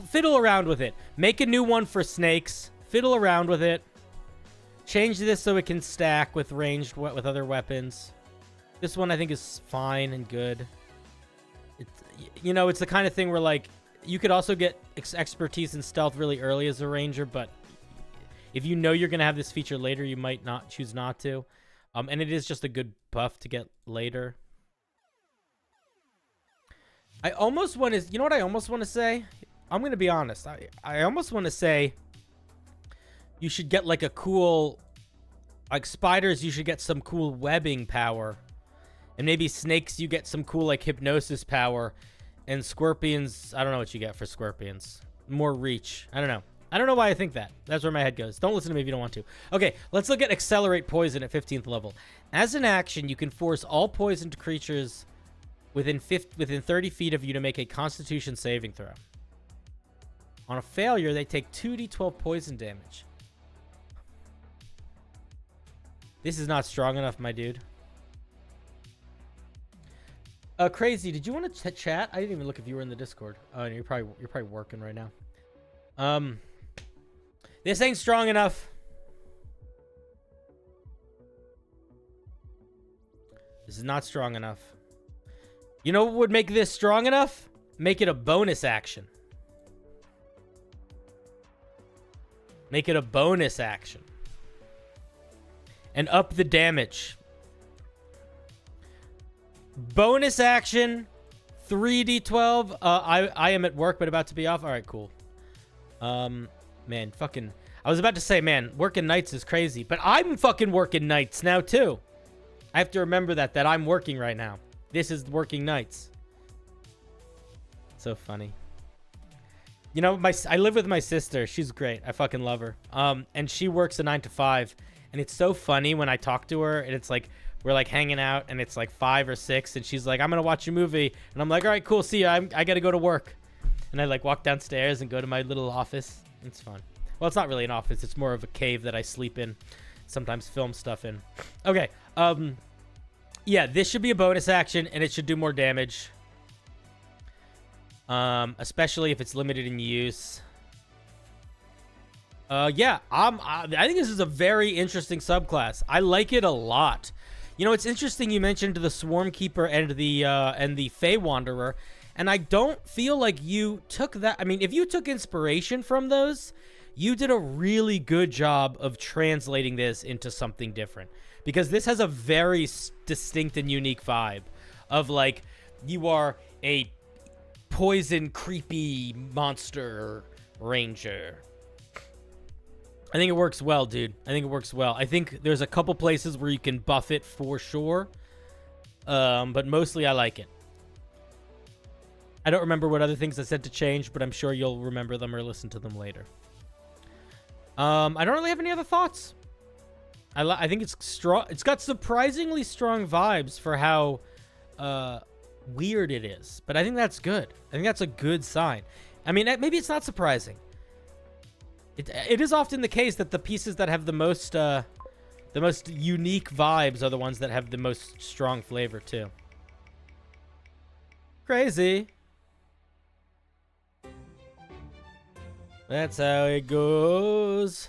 Fiddle around with it. Make a new one for snakes. Fiddle around with it. Change this so it can stack with ranged with other weapons. This one I think is fine and good. You know, it's the kind of thing where, like, you could also get expertise in stealth really early as a ranger, but if you know you're going to have this feature later, you might choose not to. And it is just a good buff to get later. I almost want to... You know what I almost want to say? I'm going to be honest. I almost want to say you should get, like, a cool... Like, spiders, you should get some cool webbing power. And maybe snakes, you get some cool, like, hypnosis power. And scorpions, I don't know what you get for scorpions. More reach. I don't know. I don't know why I think that. That's where my head goes. Don't listen to me if you don't want to. Okay, let's look at Accelerate Poison at 15th level. As an action, you can force all poisoned creatures within 30 feet of you to make a Constitution saving throw. On a failure, they take 2d12 poison damage. This is not strong enough, my dude. Crazy, did you want to chat? I didn't even look if you were in the Discord. Oh, you're probably working right now. This ain't strong enough. This is not strong enough. You know what would make this strong enough? Make it a bonus action. Make it a bonus action. And up the damage. Bonus action. 3d12. I am at work, but about to be off. All right, cool. Man, fucking... I was about to say, man, working nights is crazy. But I'm fucking working nights now, too. I have to remember that I'm working right now. This is working nights. So funny. You know, I live with my sister. She's great. I fucking love her. And she works a 9 to 5. And it's so funny when I talk to her. And it's like, we're like hanging out. And it's like 5 or 6. And she's like, I'm going to watch a movie. And I'm like, all right, cool. See ya. I got to go to work. And I like walk downstairs and go to my little office. It's fun. Well, it's not really an office. It's more of a cave that I sleep in. Sometimes film stuff in. Okay. Yeah, this should be a bonus action. And it should do more damage. Especially if it's limited in use. Yeah, I think this is a very interesting subclass. I like it a lot. You know, it's interesting you mentioned the Swarm Keeper and the Fey Wanderer, and I don't feel like you took that. I mean, if you took inspiration from those, you did a really good job of translating this into something different, because this has a very distinct and unique vibe of like, you are a poison creepy monster ranger. I think it works well, dude. I think it works well. I think there's a couple places where you can buff it for sure, but mostly I like it. I don't remember what other things I said to change, but I'm sure you'll remember them or listen to them later. I don't really have any other thoughts. I think it's strong. It's got surprisingly strong vibes for how weird it is, but I think that's good. I think that's a good sign. I mean, maybe it's not surprising. It is often the case that the pieces that have the most unique vibes are the ones that have the most strong flavor too. Crazy. That's how it goes.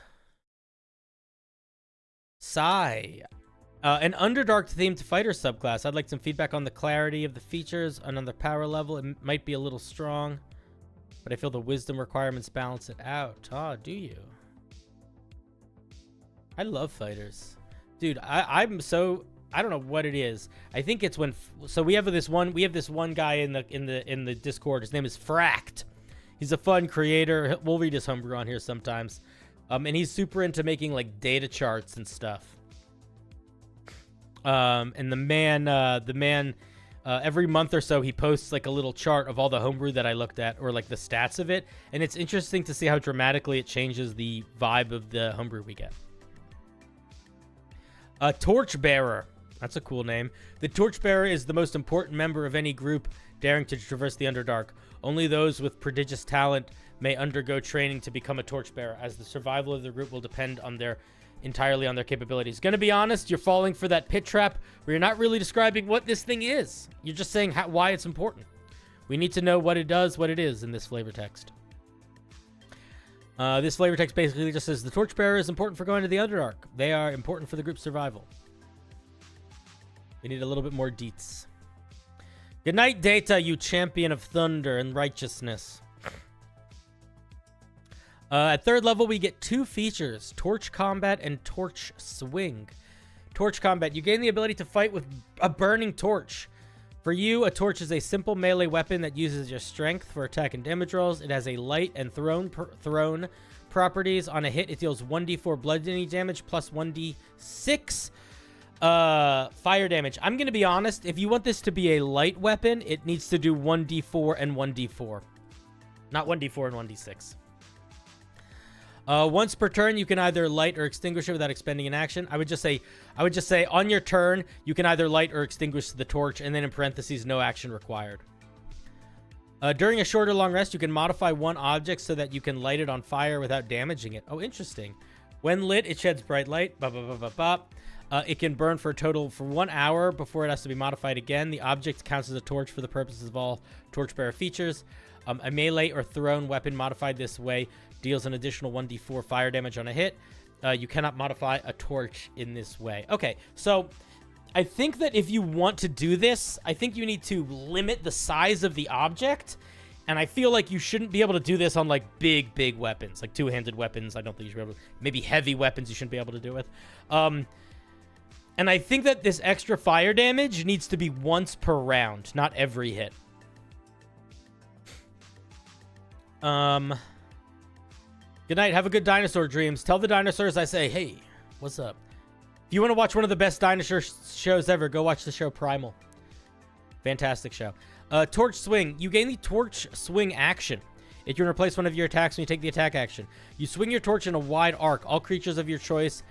Sigh. An Underdark-themed fighter subclass. I'd like some feedback on the clarity of the features. Another power level. It might be a little strong, but I feel the wisdom requirements balance it out. Ah, do you? I love fighters. Dude, I'm so... I don't know what it is. I think it's when... So we have this one guy in the Discord. His name is Fract. He's a fun creator. We'll read his homebrew on here sometimes. And he's super into making like data charts and stuff. And the man, every month or so, he posts like a little chart of all the homebrew that I looked at, or like the stats of it. And it's interesting to see how dramatically it changes the vibe of the homebrew we get. Torchbearer. That's a cool name. The Torchbearer is the most important member of any group daring to traverse the Underdark. Only those with prodigious talent may undergo training to become a Torchbearer, as the survival of the group will depend entirely on their capabilities. Gonna be honest, you're falling for that pit trap where you're not really describing what this thing is. You're just saying why it's important. We need to know what it does, what it is in this flavor text. This flavor text basically just says the Torchbearer is important for going to the Underdark. They are important for the group's survival. We need a little bit more deets. Good night, Data, you champion of thunder and righteousness. At third level, we get 2 features, Torch Combat and Torch Swing. Torch Combat, you gain the ability to fight with a burning torch. For you, a torch is a simple melee weapon that uses your strength for attack and damage rolls. It has a light and thrown properties. On a hit, it deals 1d4 bludgeoning damage plus 1d6 fire damage. I'm going to be honest, if you want this to be a light weapon, it needs to do 1d4 and 1d4. Not 1d4 and 1d6. Once per turn, you can either light or extinguish it without expending an action. I would just say on your turn, you can either light or extinguish the torch, and then in parentheses, no action required. During a short or long rest, you can modify one object so that you can light it on fire without damaging it. Oh, interesting. When lit, it sheds bright light. It can burn for a total for 1 hour before it has to be modified again. The object counts as a torch for the purposes of all Torchbearer features. A melee or thrown weapon modified this way deals an additional 1d4 fire damage on a hit. You cannot modify a torch in this way. Okay, so I think that if you want to do this, I think you need to limit the size of the object. And I feel like you shouldn't be able to do this on like big weapons, like two-handed weapons. I don't think you should be able to. Maybe heavy weapons you shouldn't be able to do with. And I think that this extra fire damage needs to be once per round, not every hit. Good night. Have a good dinosaur dreams. Tell the dinosaurs I say, hey, what's up? If you want to watch one of the best dinosaur shows ever, go watch the show Primal. Fantastic show. Torch Swing. You gain the Torch Swing action. It can replace one of your attacks when you take the attack action. You swing your torch in a wide arc. All creatures of your choice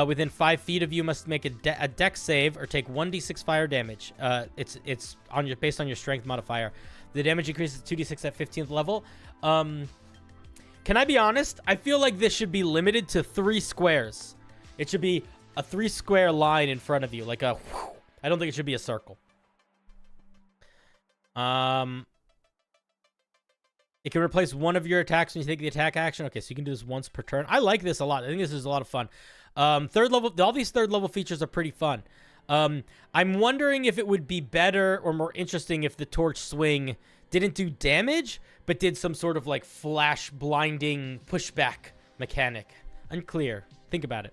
within 5 feet of you must make a dex save or take 1d6 fire damage. It's based on your strength modifier. The damage increases 2d6 at 15th level. Can I be honest? I feel like this should be limited to 3 squares. It should be a 3-square line in front of you, like a. I don't think it should be a circle. It can replace one of your attacks when you take the attack action. Okay, so you can do this once per turn. I like this a lot. I think this is a lot of fun. Third level, all these third level features are pretty fun. I'm wondering if it would be better or more interesting if the Torch Swing didn't do damage, but did some sort of like flash blinding pushback mechanic. Unclear. Think about it.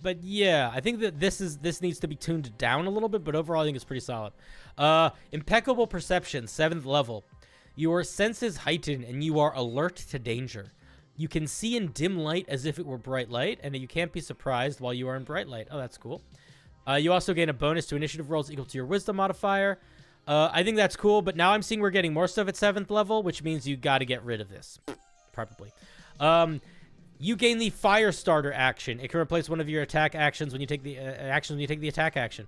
But yeah, I think that this needs to be tuned down a little bit, but overall I think it's pretty solid. Impeccable perception, 7th level. Your senses heighten and you are alert to danger. You can see in dim light as if it were bright light, and you can't be surprised while you are in bright light. Oh, that's cool. You also gain a bonus to initiative rolls equal to your wisdom modifier. I think that's cool, but now I'm seeing we're getting more stuff at 7th level, which means you got to get rid of this. Probably. You gain the fire starter action. It can replace one of your attack actions when you take the attack action.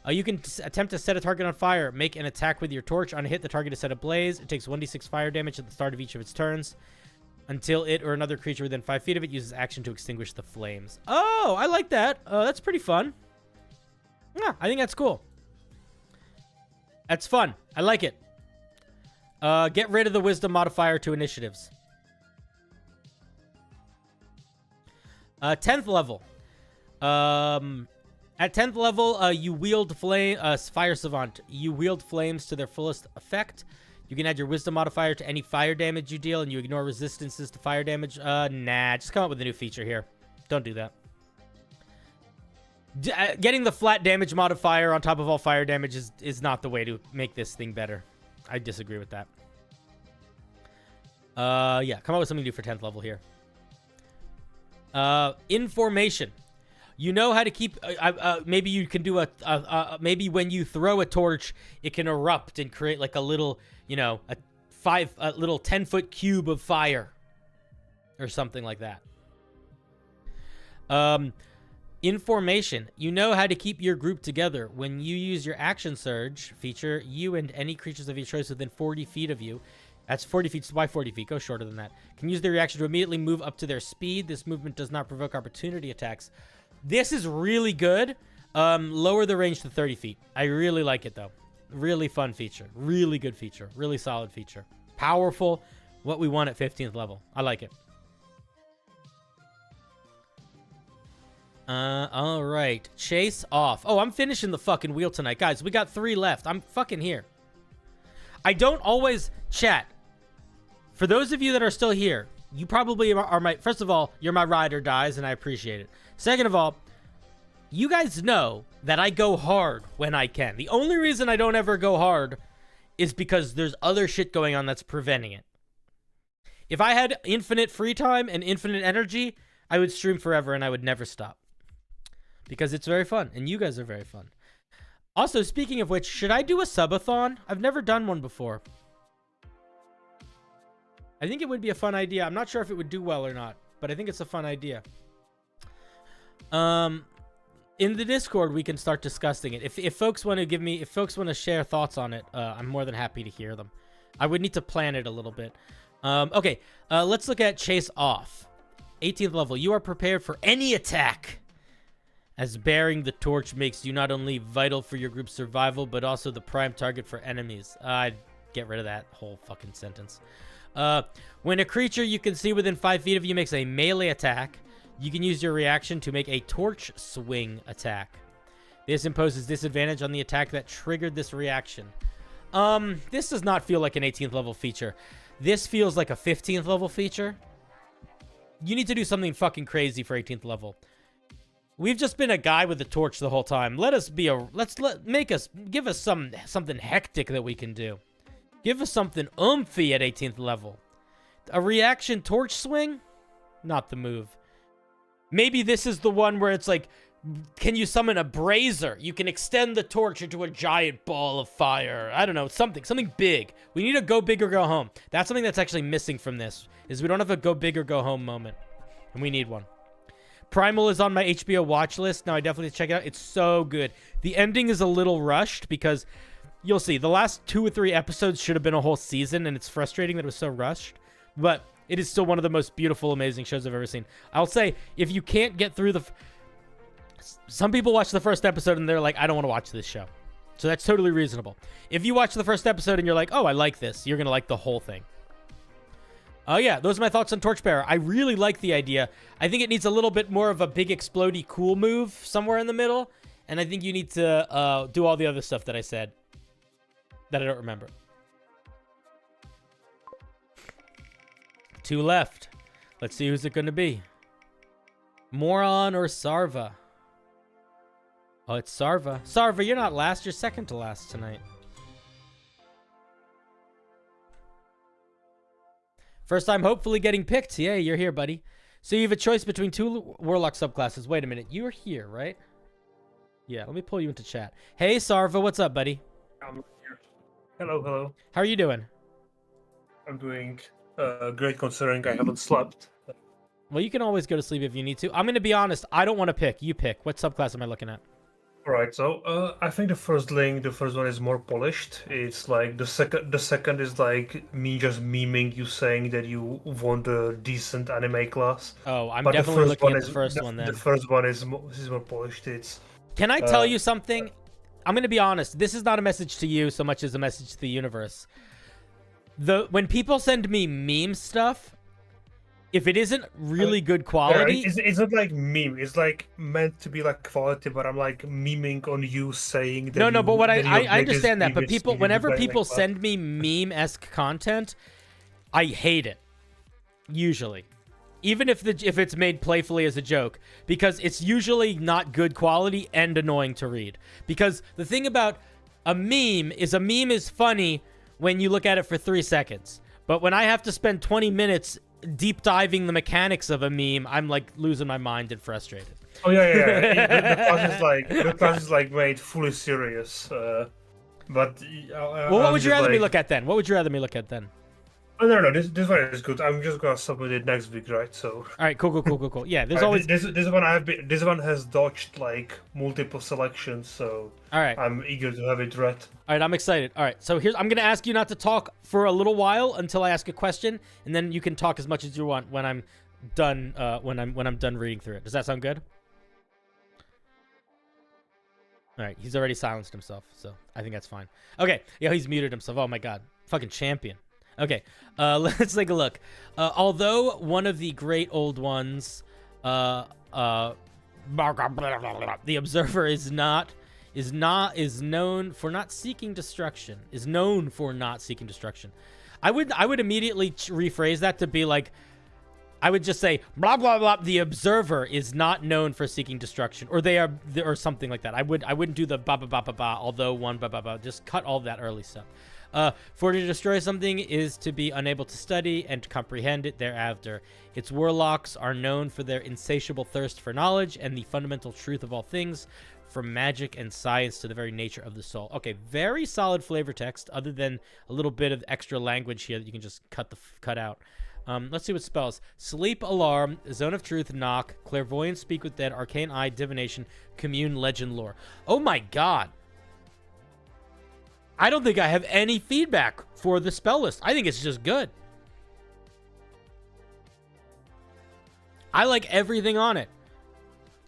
You can attempt to set a target on fire. Make an attack with your torch. On a hit, the target is set ablaze. It takes 1d6 fire damage at the start of each of its turns until it or another creature within 5 feet of it uses action to extinguish the flames. Oh, I like that. That's pretty fun. Yeah, I think that's cool. That's fun. I like it. Get rid of the wisdom modifier to initiatives. 10th level. At 10th level, you wield Fire Savant. You wield flames to their fullest effect. You can add your wisdom modifier to any fire damage you deal, and you ignore resistances to fire damage. Nah, just come up with a new feature here. Don't do that. Getting the flat damage modifier on top of all fire damage is not the way to make this thing better. I disagree with that. Yeah, come up with something new for 10th level here. Information. You know how to keep... maybe you can do maybe when you throw a torch, it can erupt and create like a little, you know, a little 10-foot cube of fire. Or something like that. Information. You know how to keep your group together. When you use your action surge feature, you and any creatures of your choice within 40 feet of you... That's 40 feet. Why 40 feet? Go shorter than that. Can use their reaction to immediately move up to their speed. This movement does not provoke opportunity attacks. This is really good. Lower the range to 30 feet. I really like it, though. Really fun feature. Really good feature. Really solid feature. Powerful. What we want at 15th level. I like it. All right. Chase off. Oh, I'm finishing the fucking wheel tonight. Guys, we got 3 left. I'm fucking here. I don't always chat. For those of you that are still here, you probably are my... First of all, you're my ride or dies, and I appreciate it. Second of all, you guys know that I go hard when I can. The only reason I don't ever go hard is because there's other shit going on that's preventing it. If I had infinite free time and infinite energy, I would stream forever and I would never stop. Because it's very fun, and you guys are very fun. Also, speaking of which, should I do a subathon? I've never done one before. I think it would be a fun idea. I'm not sure if it would do well or not, but I think it's a fun idea. In the Discord, we can start discussing it. If folks want to share thoughts on it, I'm more than happy to hear them. I would need to plan it a little bit. Okay, let's look at Chase Off. 18th level. You are prepared for any attack, as bearing the torch makes you not only vital for your group's survival, but also the prime target for enemies. I'd get rid of that whole fucking sentence. When a creature you can see within 5 feet of you makes a melee attack, you can use your reaction to make a torch swing attack. This imposes disadvantage on the attack that triggered this reaction. This does not feel like an 18th level feature. This feels like a 15th level feature. You need to do something fucking crazy for 18th level. We've just been a guy with a torch the whole time. Give us something hectic that we can do. Give us something oomphy at 18th level. A reaction torch swing? Not the move. Maybe this is the one where it's like, can you summon a brazier? You can extend the torch into a giant ball of fire. I don't know, something big. We need a go big or go home. That's something that's actually missing from this, is we don't have a go big or go home moment. And we need one. Primal is on my HBO watch list. Now I definitely check it out. It's so good. The ending is a little rushed because... You'll see, the last 2 or 3 episodes should have been a whole season, and it's frustrating that it was so rushed. But it is still one of the most beautiful, amazing shows I've ever seen. I'll say, if you can't get through some people watch the first episode and they're like, I don't want to watch this show. So that's totally reasonable. If you watch the first episode and you're like, oh, I like this, you're going to like the whole thing. Oh yeah, those are my thoughts on Torchbearer. I really like the idea. I think it needs a little bit more of a big explodey cool move somewhere in the middle. And I think you need to do all the other stuff that I said. That I don't remember. 2 left. Let's see who's it going to be. Moron or Sarva? Oh, it's Sarva. Sarva, you're not last. You're second to last tonight. First time hopefully getting picked. Yeah, you're here, buddy. So you have a choice between 2 Warlock subclasses. Wait a minute. You're here, right? Yeah, let me pull you into chat. Hey, Sarva, what's up, buddy? I'm here. Hello, hello. How are you doing? I'm doing great considering I haven't slept. Well, you can always go to sleep if you need to. I'm going to be honest. I don't want to pick. You pick. What subclass am I looking at? Right, so I think the first one is more polished. It's like the second is like me just memeing you saying that you want a decent anime class. Oh, I'm definitely looking at the first one then. The first one is more polished. Can I tell you something? I'm going to be honest. This is not a message to you so much as a message to the universe. When people send me meme stuff, if it isn't really good quality... Yeah, it's not like meme. It's like meant to be like quality, but I'm like memeing on you saying that... No, but what I understand that, but whenever people send me meme-esque content, I hate it. Usually. Even if it's made playfully as a joke. Because it's usually not good quality and annoying to read. Because the thing about a meme is funny when you look at it for 3 seconds. But when I have to spend 20 minutes deep diving the mechanics of a meme, I'm like losing my mind and frustrated. Oh the class is like made fully serious. But well, what would you rather me look at then? Oh, no, this one is good. I'm just gonna submit it next week, right? So. All right, cool. Yeah, there's always this one has dodged like multiple selections, so. All right. I'm eager to have it read. All right, I'm excited. All right, so I'm gonna ask you not to talk for a little while until I ask a question, and then you can talk as much as you want when I'm done. When I'm done reading through it. Does that sound good? All right, he's already silenced himself, so I think that's fine. Okay, yeah, he's muted himself. Oh my god, fucking champion. Okay, let's take a look. Although one of the great old ones, the Observer is known for not seeking destruction. I would immediately rephrase that to be like, I would just say blah blah blah. The Observer is not known for seeking destruction, or or something like that. I wouldn't do the ba ba ba ba ba. Although one ba ba ba. Just cut all that early stuff. For to destroy something is to be unable to study and to comprehend it thereafter. Its warlocks are known for their insatiable thirst for knowledge and the fundamental truth of all things, from magic and science to the very nature of the soul. Okay, very solid flavor text, other than a little bit of extra language here that you can just cut out. Let's see what spells. Sleep, Alarm, Zone of Truth, Knock, Clairvoyance, Speak with Dead, Arcane Eye, Divination, Commune, Legend, Lore. Oh my god. I don't think I have any feedback for the spell list. I think it's just good. I like everything on it.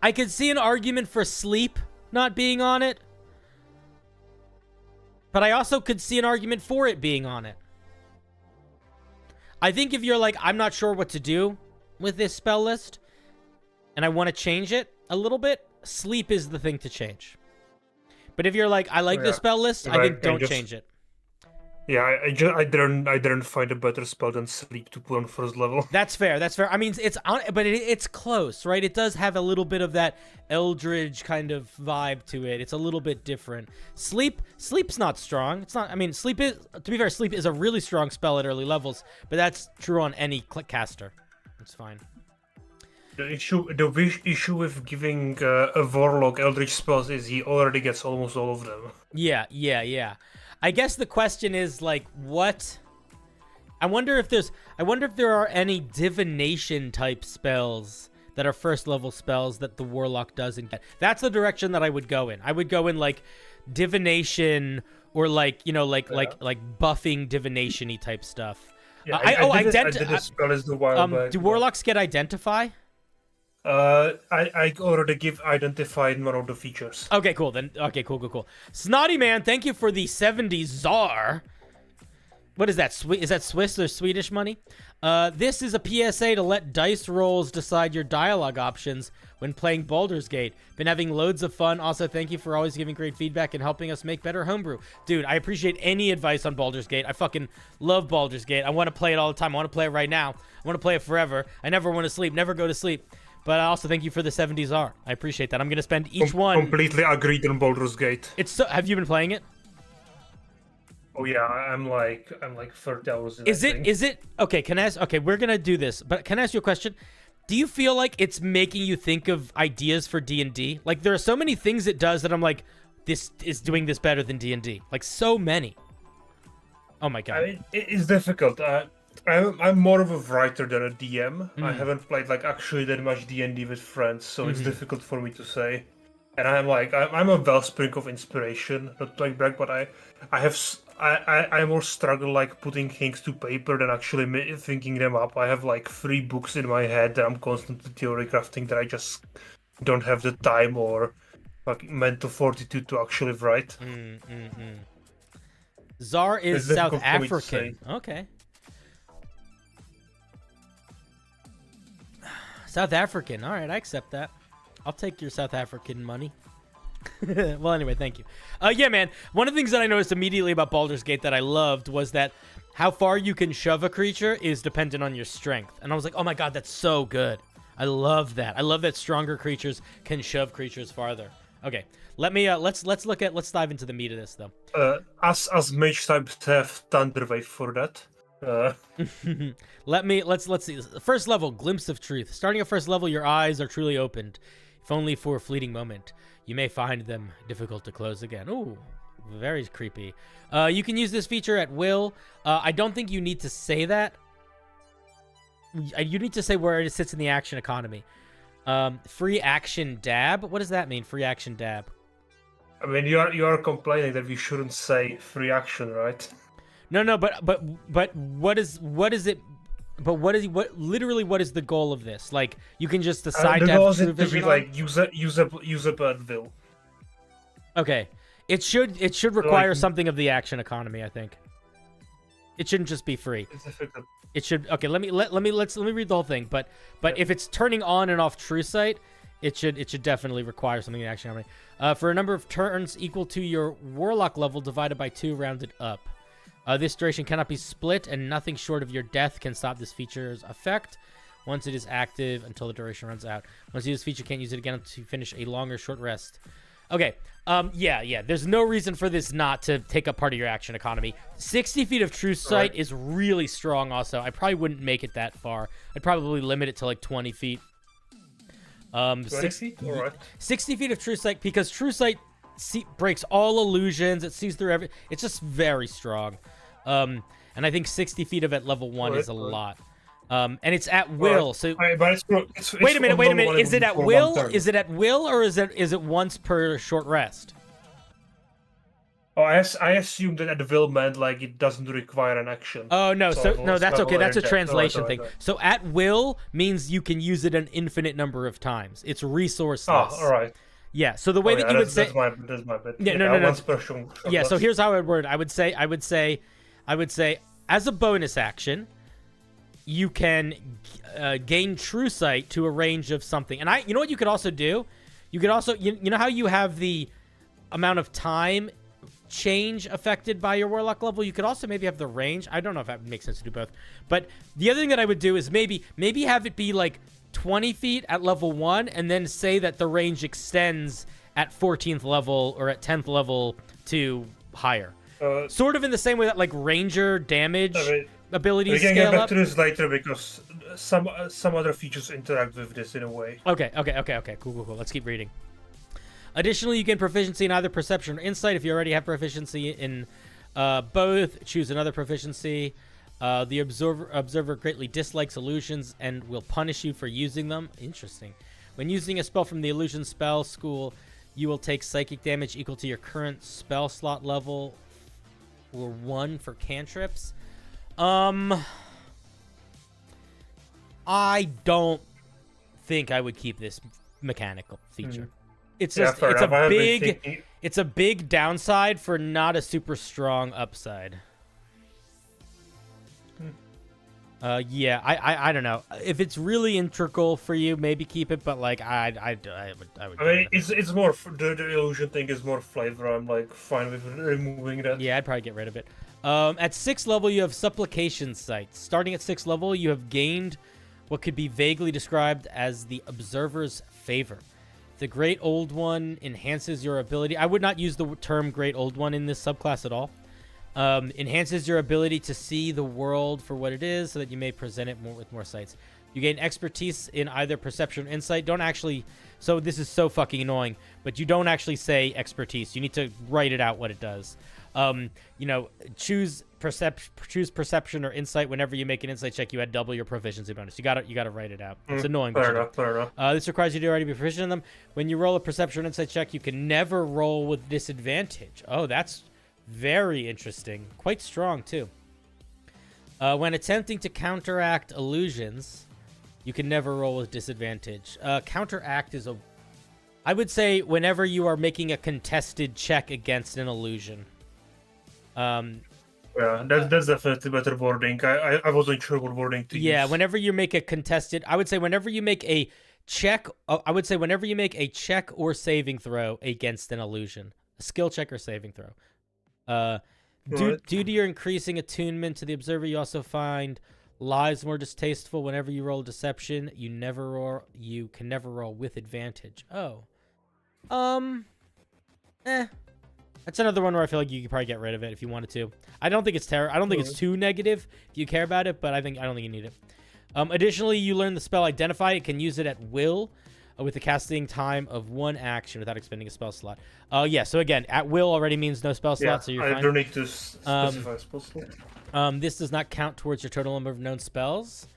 I could see an argument for Sleep not being on it, but I also could see an argument for it being on it. I think if you're like, I'm not sure what to do with this spell list, and I want to change it a little bit, Sleep is the thing to change. But if you're like, I like this spell list, I think don't change it. Yeah, I didn't find a better spell than Sleep to put on first level. That's fair. I mean, it's close, right? It does have a little bit of that Eldritch kind of vibe to it. It's a little bit different. Sleep's not strong. It's not. I mean, Sleep is, to be fair, Sleep is a really strong spell at early levels, but that's true on any caster. It's fine. The issue with giving a Warlock Eldritch spells is he already gets almost all of them. Yeah. I guess the question is like, what? I wonder if there are any divination type spells that are first level spells that the Warlock doesn't get. That's the direction that I would go in. I would go in like divination or like, you know, like buffing divination-y type stuff. Yeah, I did a spell as the while back. Do Warlocks get Identify? I already give identified one of the features. Okay, cool. Then okay, cool. Snotty Man, thank you for the 70 czar. What is that? Is that Swiss or Swedish money? This is a PSA to let dice rolls decide your dialogue options when playing Baldur's Gate. Been having loads of fun. Also, thank you for always giving great feedback and helping us make better homebrew. Dude, I appreciate any advice on Baldur's Gate. I fucking love Baldur's Gate. I want to play it all the time. I want to play it right now. I want to play it forever. I never want to sleep, never go to sleep. But I also thank you for the 70s R. I appreciate that. I'm going to spend each one... Completely agreed on Baldur's Gate. It's so... Have you been playing it? Oh yeah, I'm like 30 hours in. Is it okay? Can I ask? Okay, we're gonna do this, but can I ask you a question? Do you feel like it's making you think of ideas for D&D? Like there are so many things it does that I'm like, this is doing this better than D&D. Like so many. Oh my god. I mean, it's difficult. I'm more of a writer than a DM. I haven't played like actually that much D&D with friends, so it's difficult for me to say. And I'm like, I'm a wellspring of inspiration, not like Bragg, but I more struggle like putting things to paper than actually thinking them up. I have like 3 books in my head that I'm constantly theory crafting that I just don't have the time or like mental fortitude to actually write. Czar is South African. Okay. South African. All right, I accept that. I'll take your South African money. Well, anyway, thank you. Yeah, man. One of the things that I noticed immediately about Baldur's Gate that I loved was that how far you can shove a creature is dependent on your strength. And I was like, oh my god, that's so good. I love that. I love that stronger creatures can shove creatures farther. Okay, let me let's dive into the meat of this though. As mage types have Thunder Wave for that. Let's see. First level, Glimpse of Truth. Starting at first level, your eyes are truly opened, if only for a fleeting moment. You may find them difficult to close again. Ooh, very creepy. You can use this feature at will. I don't think you need to say that. You need to say where it sits in the action economy. Free action dab. What does that mean? Free action dab. I mean, you are complaining that we shouldn't say free action, right? No, but what is it? But what is the goal of this? Like, you can just decide the to goal have is true it to vision be on? like usable at will. Okay, it should require something of the action economy. I think it shouldn't just be free. It's difficult. It should. Okay, let me read the whole thing. But if it's turning on and off True Sight, it should definitely require something in the action economy. For a number of turns equal to your Warlock level divided by 2 rounded up. This duration cannot be split, and nothing short of your death can stop this feature's effect once it is active until the duration runs out. Once you use this feature, can't use it again to finish a long or short rest. Okay, yeah. There's no reason for this not to take up part of your action economy. 60 feet of True Sight is really strong also. I probably wouldn't make it that far. I'd probably limit it to like 20 feet. 60 feet of True Sight, because True Sight breaks all illusions. It sees through every. It's just very strong. And I think 60 feet of it level 1 is a lot. And it's at will. So it's wait a minute. Is it at will? Is it at will, or is it once per short rest? Oh, I assume that at will meant like it doesn't require an action. Oh no, no, that's okay. That's a translation thing. So at will means you can use it an infinite number of times. It's resourceless. Oh, all right. Yeah, so the way that you would say... That's my bit. Yeah, no. Yeah, so here's how I would word it. I would say, as a bonus action, you can gain True Sight to a range of something. And you know what you could also do? You could also... You know how you have the amount of time change affected by your Warlock level? You could also maybe have the range. I don't know if that makes sense to do both. But the other thing that I would do is maybe have it be like 20 feet at level 1, and then say that the range extends at 14th level or at 10th level to higher. Sort of in the same way that like ranger damage abilities scale up. We can get back to this later because some other features interact with this in a way. Okay. Cool. Let's keep reading. Additionally, you gain proficiency in either perception or insight. If you already have proficiency in both, choose another proficiency. The observer greatly dislikes illusions and will punish you for using them. Interesting. When using a spell from the illusion spell school, you will take psychic damage equal to your current spell slot level, or 1 for cantrips. I don't think I would keep this mechanical feature. It's just it's a big downside for not a super strong upside. Yeah, I don't know. If it's really integral for you, maybe keep it. But like, I would. I mean, it's more the illusion thing is more flavor. I'm like fine with removing that. Yeah, I'd probably get rid of it. At 6th level, you have supplication sites. Starting at 6th level, you have gained what could be vaguely described as the Observer's Favor. The Great Old One enhances your ability. I would not use the term Great Old One in this subclass at all. Enhances your ability to see the world for what it is so that you may present it with more sights. You gain expertise in either perception or insight. Don't actually... So this is so fucking annoying, but you don't actually say expertise. You need to write it out what it does. Choose perception or insight. Whenever you make an insight check, you add double your proficiency bonus. You gotta write it out. It's annoying. Fair enough. This requires you to already be proficient in them. When you roll a perception or insight check, you can never roll with disadvantage. Oh, that's very interesting. Quite strong too. When attempting to counteract illusions, you can never roll with disadvantage. Counteract is I would say whenever you are making a contested check against an illusion. Yeah, that's definitely better wording. I wasn't sure what wording to use. Yeah, whenever you make a contested, I would say whenever you make a check, whenever you make a check or saving throw against an illusion, a skill check or saving throw. Due to your increasing attunement to the observer, you also find lies more distasteful. Whenever you roll deception, you can never roll with advantage. Oh. That's another one where I feel like you could probably get rid of it if you wanted to. I don't think it's terrible. I don't think it's too negative if you care about it, but I don't think you need it. Additionally, you learn the spell Identify. It can use it at will with the casting time of 1 action without expending a spell slot. Yeah, so again, at will already means no spell slot, so you're fine. I don't need to specify spell slot. This does not count towards your total number of known spells.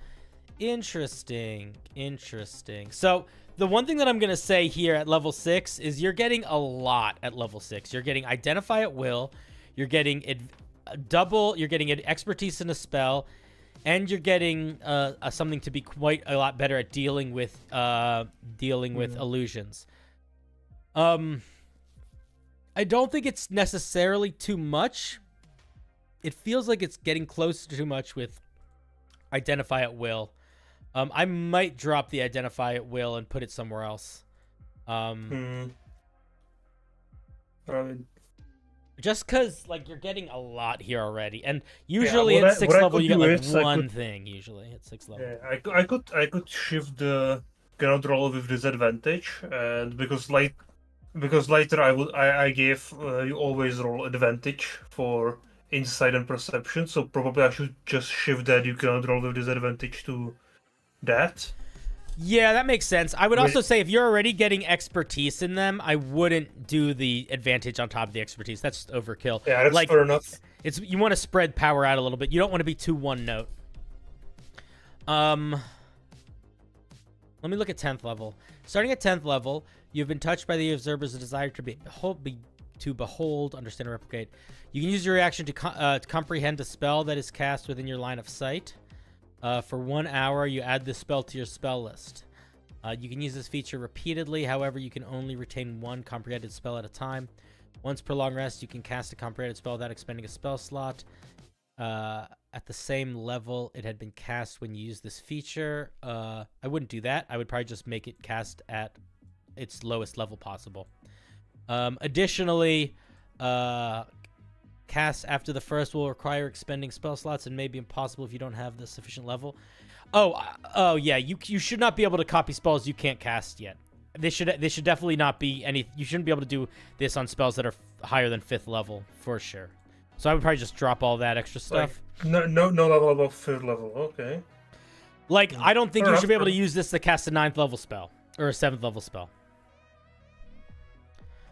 Interesting. So the one thing that I'm going to say here at level 6 is you're getting a lot at level 6. You're getting Identify at will. You're getting you're getting an expertise in a spell. And you're getting something to be quite a lot better at dealing with illusions. I don't think it's necessarily too much. It feels like it's getting close to too much with Identify at will. I might drop the Identify at will and put it somewhere else. Just because, like, you're getting a lot here already, and usually at 6th level you get like one thing. Usually at 6th level. Yeah, I could shift the ground roll with disadvantage, and because later I gave you always roll advantage for insight and perception, so probably I should just shift that you cannot roll with disadvantage to that. Yeah, that makes sense. I would also say if you're already getting expertise in them, I wouldn't do the advantage on top of the expertise. That's overkill. Yeah, that's fair enough. You want to spread power out a little bit. You don't want to be too one note. Let me look at 10th level. Starting at 10th level, you've been touched by the observer's desire to behold, understand, or replicate. You can use your reaction to comprehend a spell that is cast within your line of sight. For 1 hour, you add this spell to your spell list. You can use this feature repeatedly. However, you can only retain 1 comprehended spell at a time. Once per long rest, you can cast a comprehended spell without expending a spell slot. At the same level it had been cast when you use this feature. I wouldn't do that. I would probably just make it cast at its lowest level possible. Additionally, cast after the first will require expending spell slots and may be impossible if you don't have the sufficient level. Oh yeah, you should not be able to copy spells you can't cast yet. This should definitely not be any. You shouldn't be able to do this on spells that are higher than 5th level for sure. So I would probably just drop all that extra stuff. Like, no level above 3rd level. Okay. Like I don't think you should be able to use this to cast a 9th level spell or a 7th level spell.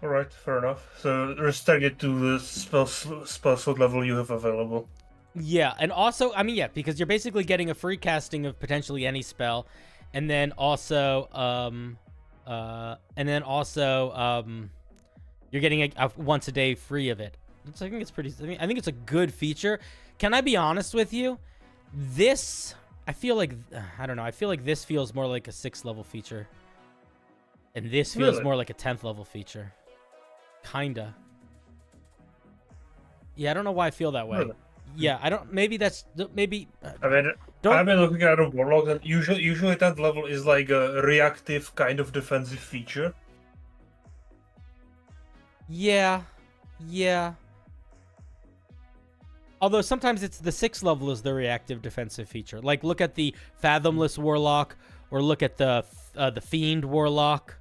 Alright, fair enough. So restrict it to the spell slot level you have available. Yeah, and also, I mean, yeah, because you're basically getting a free casting of potentially any spell, and then also, you're getting a once a day free of it. I think it's pretty. I think it's a good feature. Can I be honest with you? This, I feel like, I don't know. I feel like this feels more like a 6th level feature, and this feels more like a 10th level feature. Kinda. Yeah, I don't know why I feel that way. Really? Yeah, I don't. Maybe that's maybe. I mean, I've been looking at a warlock, and usually that level is like a reactive kind of defensive feature. Yeah. Although sometimes it's the 6th level is the reactive defensive feature. Like look at the Fathomless Warlock, or look at the Fiend Warlock.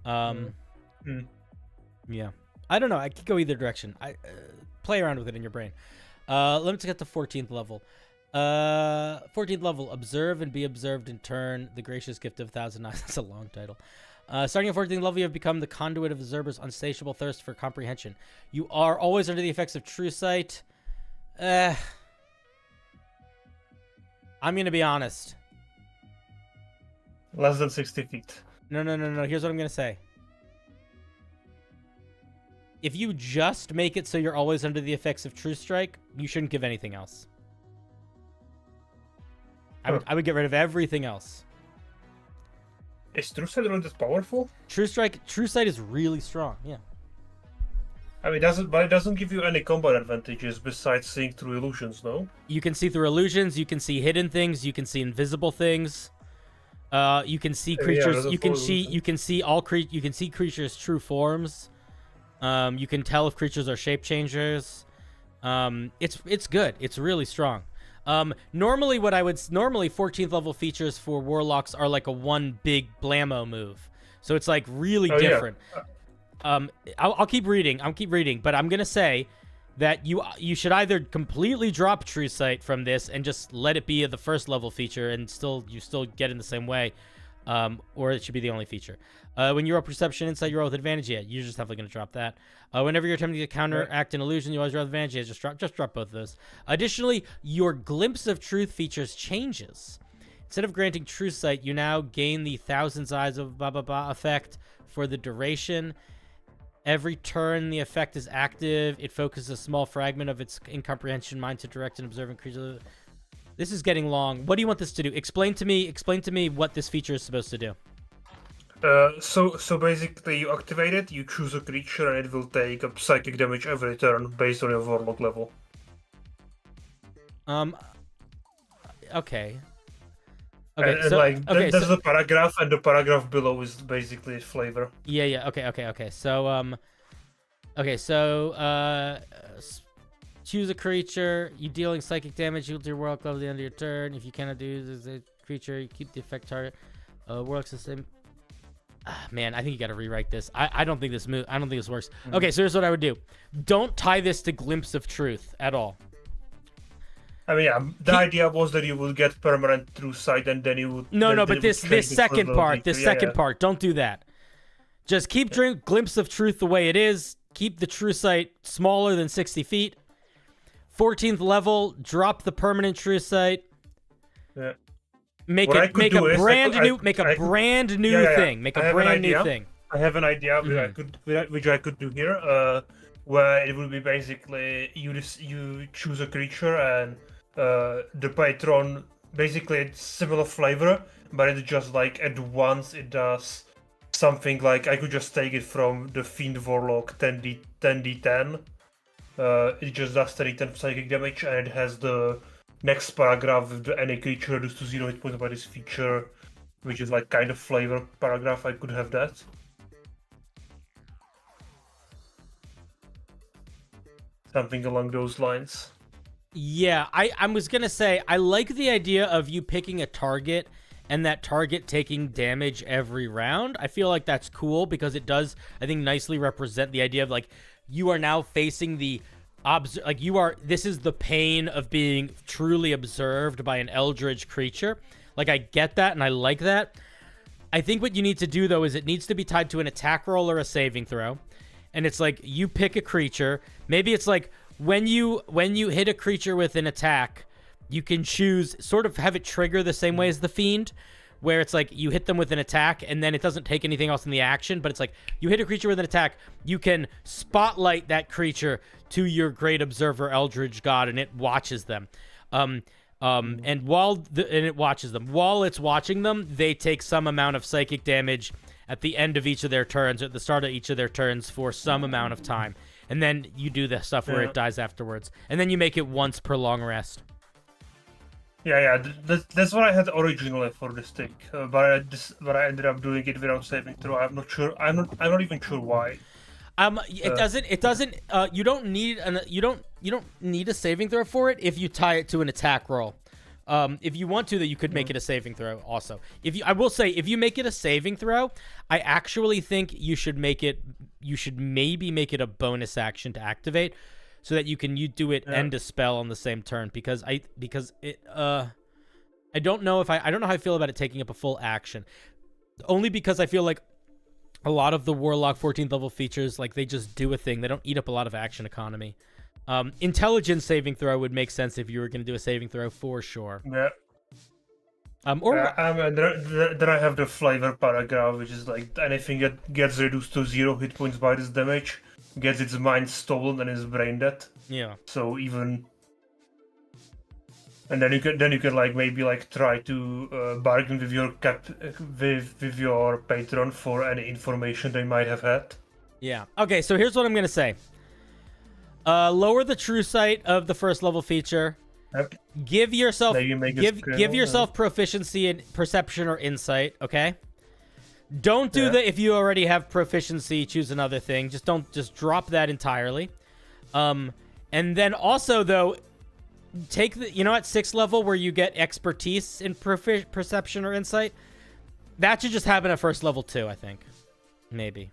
Yeah. I don't know. I could go either direction. I play around with it in your brain. Let's get to 14th level. 14th level, observe and be observed in turn. The gracious gift of 1,000 eyes. That's a long title. Starting at 14th level, you have become the conduit of observers' unsatiable thirst for comprehension. You are always under the effects of true sight. I'm gonna be honest. Less than 60 feet. No. Here's what I'm gonna say. If you just make it so you're always under the effects of True Strike, you shouldn't give anything else. I would get rid of everything else. Is True Sight really that powerful? True Sight is really strong, yeah. I mean, it doesn't give you any combat advantages besides seeing through illusions, no? You can see through illusions, you can see hidden things, you can see invisible things. You can see creatures, you can see creatures' true forms. You can tell if creatures are shape changers. It's good. It's really strong. Normally 14th level features for warlocks are like a one big blammo move. So it's like really different. Yeah. I'll keep reading. But I'm going to say that you should either completely drop True Sight from this and just let it be the first level feature and you still get in the same way. Or it should be the only feature. When you roll perception, insight, you roll with advantage. Yeah, you're just definitely going to drop that. Whenever you're attempting to counteract an illusion, you always roll with advantage. Yeah, just drop both of those. Additionally, your glimpse of truth features changes. Instead of granting true sight, you now gain the Thousand's Eyes of blah blah blah effect for the duration. Every turn the effect is active, it focuses a small fragment of its incomprehension mind to direct an observant creature. This is getting long. What do you want this to do? Explain to me what this feature is supposed to do. So basically you activate it, you choose a creature, and it will take up psychic damage every turn based on your warlock level. Okay. There's the paragraph, and the paragraph below is basically its flavor. Yeah. Okay. So, choose a creature. You dealing psychic damage equal to your warlock level at the end of your turn. If you cannot do the creature, you keep the effect target. Warlock's the same. Man, I think you got to rewrite this. I don't think this works. Mm-hmm. Okay, so here's what I would do. Don't tie this to Glimpse of Truth at all. I mean, yeah, the idea was that you would get permanent True Sight, and then you would... No, but this second part, don't do that. Just keep Glimpse of Truth the way it is. Keep the True Sight smaller than 60 feet. 14th level, drop the permanent True Sight. Yeah. Make a brand new thing. I have an idea which I could do here, where it would be basically you choose a creature, and the patron, basically it's similar flavor, but it's just like at once it does something like I could just take it from the Fiend Warlock 10d10. It just does 10d10 psychic damage, and it has the next paragraph with any creature reduced to 0 hit points by this feature, which is like kind of flavor paragraph. I could have that. Something along those lines. Yeah, I was gonna say, I like the idea of you picking a target and that target taking damage every round. I feel like that's cool because it does, I think, nicely represent the idea of like you are now facing the this is the pain of being truly observed by an eldritch creature. Like, I get that and I like that. I think what you need to do though is it needs to be tied to an attack roll or a saving throw. And it's like you pick a creature. Maybe it's like when you hit a creature with an attack, you can choose, sort of have it trigger the same way as the Fiend, where it's like you hit them with an attack and then it doesn't take anything else in the action, but it's like you hit a creature with an attack, you can spotlight that creature to your great observer Eldritch God, and it watches them. And it watches them. While it's watching them, they take some amount of psychic damage at the end of each of their turns, or at the start of each of their turns for some amount of time. and then you do the stuff where Yeah. it dies afterwards, and then you make it once per long rest. Yeah. That's what I had originally for the stick, but I ended up doing it without saving throw. I'm not sure. I'm not even sure why. It doesn't. You don't need a saving throw for it if you tie it to an attack roll. If you want to, that you could make it a saving throw also. I will say, if you make it a saving throw, I actually think you should maybe make it a bonus action to activate, so that you do it and a spell on the same turn. Because I don't know how I feel about it taking up a full action. Only because I feel like a lot of the Warlock 14th level features, like, they just do a thing. They don't eat up a lot of action economy. Intelligence saving throw would make sense if you were going to do a saving throw for sure. Yeah. Then I have the flavor paragraph, which is like anything that gets reduced to 0 hit points by this damage gets its mind stolen and is brain dead. Yeah. So even, and then you can like maybe like try to bargain with your with your patron for any information they might have had. Yeah. Okay. So here's what I'm gonna say. Lower the true sight of the first level feature. Yep. Give yourself give yourself proficiency in perception or insight. Okay. Don't do if you already have proficiency, choose another thing. Just drop that entirely. And then also though, take the at 6th level where you get expertise in perception or insight. That should just happen at 1st level too, I think. Maybe.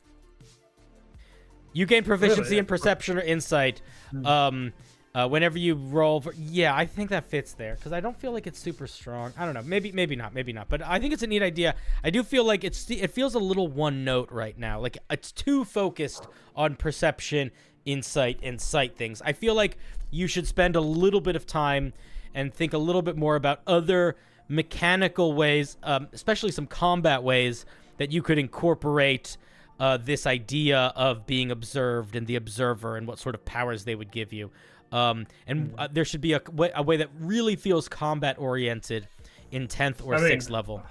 You gain proficiency in perception or insight whenever you roll. I think that fits there because I don't feel like it's super strong. I don't know. Maybe not. But I think it's a neat idea. I do feel like it feels a little one note right now. Like it's too focused on perception, insight, and sight things. I feel like you should spend a little bit of time and think a little bit more about other mechanical ways, especially some combat ways that you could incorporate this idea of being observed and the observer and what sort of powers they would give you. There should be a way that really feels combat oriented in 10th or 6th level.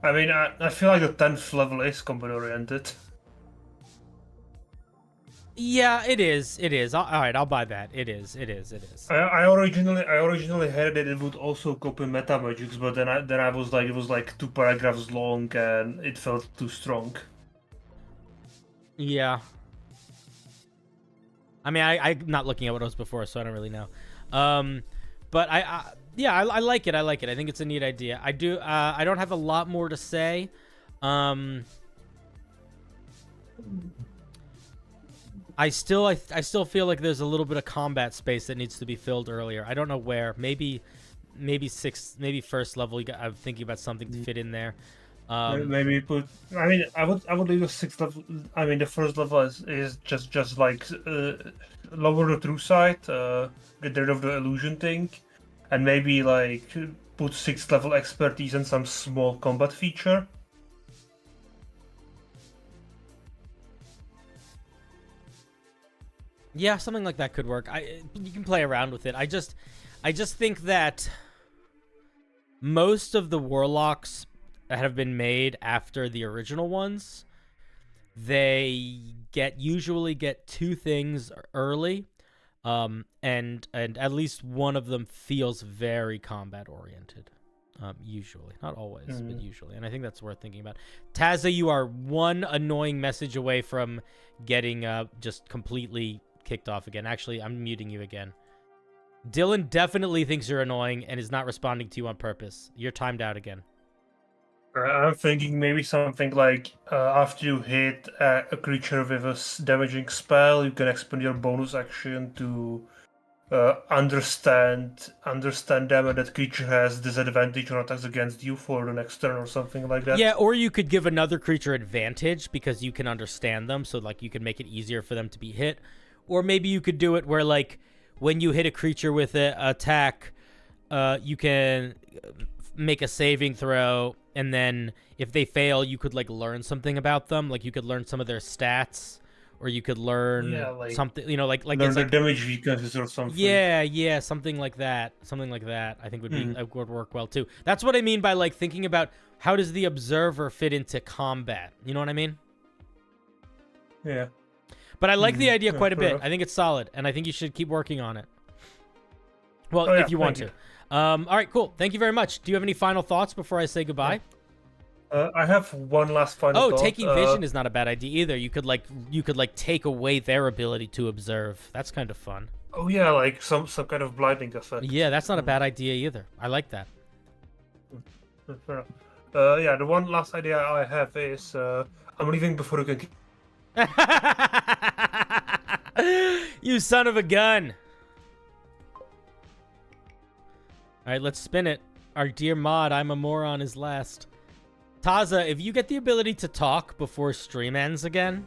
I mean, I feel like the 10th level is combat oriented. Yeah, it is. All right, I'll buy that. It is. I originally had that it would also copy meta magics, but then I was like, it was like 2 paragraphs long and it felt too strong. Yeah. I mean, I'm not looking at what it was before, so I don't really know. But I like it. I think it's a neat idea. I don't have a lot more to say. I still feel like there's a little bit of combat space that needs to be filled earlier. I don't know where. Maybe 1st level. I'm thinking about something to fit in there. Maybe put. I mean, I would leave the 6th level. I mean, the 1st level is just like lower the true sight, get rid of the illusion thing, and maybe like put 6th level expertise and some small combat feature. Yeah, something like that could work. You can play around with it. I just think that most of the warlocks that have been made after the original ones, they usually get 2 things early, and at least one of them feels very combat oriented. Usually, not always, but usually, and I think that's worth thinking about. Tazza, you are one annoying message away from getting just completely kicked off again. Actually, I'm muting you again. Dylan definitely thinks you're annoying and is not responding to you on purpose. You're timed out again. I'm thinking maybe something like after you hit a creature with a damaging spell, you can expend your bonus action to understand them, and that creature has disadvantage on attacks against you for the next turn or something like that. Yeah, or you could give another creature advantage because you can understand them, so like you can make it easier for them to be hit. Or maybe you could do it where like when you hit a creature with an attack, you can make a saving throw, and then if they fail, you could like learn something about them. Like you could learn some of their stats, or you could learn something, like learn it's their like damage weaknesses or something. Yeah, something like that. I think would work well too. That's what I mean by like thinking about how does the observer fit into combat. You know what I mean? Yeah. But I like the idea Yeah, quite a fair bit. enough. I think it's solid, and I think you should keep working on it. Well, Oh, yeah, if you want thank to. All right, cool. Thank you very much. Do you have any final thoughts before I say goodbye? I have one last final Oh, thought. taking vision is not a bad idea either. You could like take away their ability to observe. That's kind of fun. Oh yeah, like some kind of blinding effect. Yeah, that's not a bad idea either. I like that. Fair enough. Yeah, the one last idea I have is I'm leaving before you can. You son of a gun! All right, let's spin it. Our dear mod, I'm a moron, is last. Taza, if you get the ability to talk before stream ends again,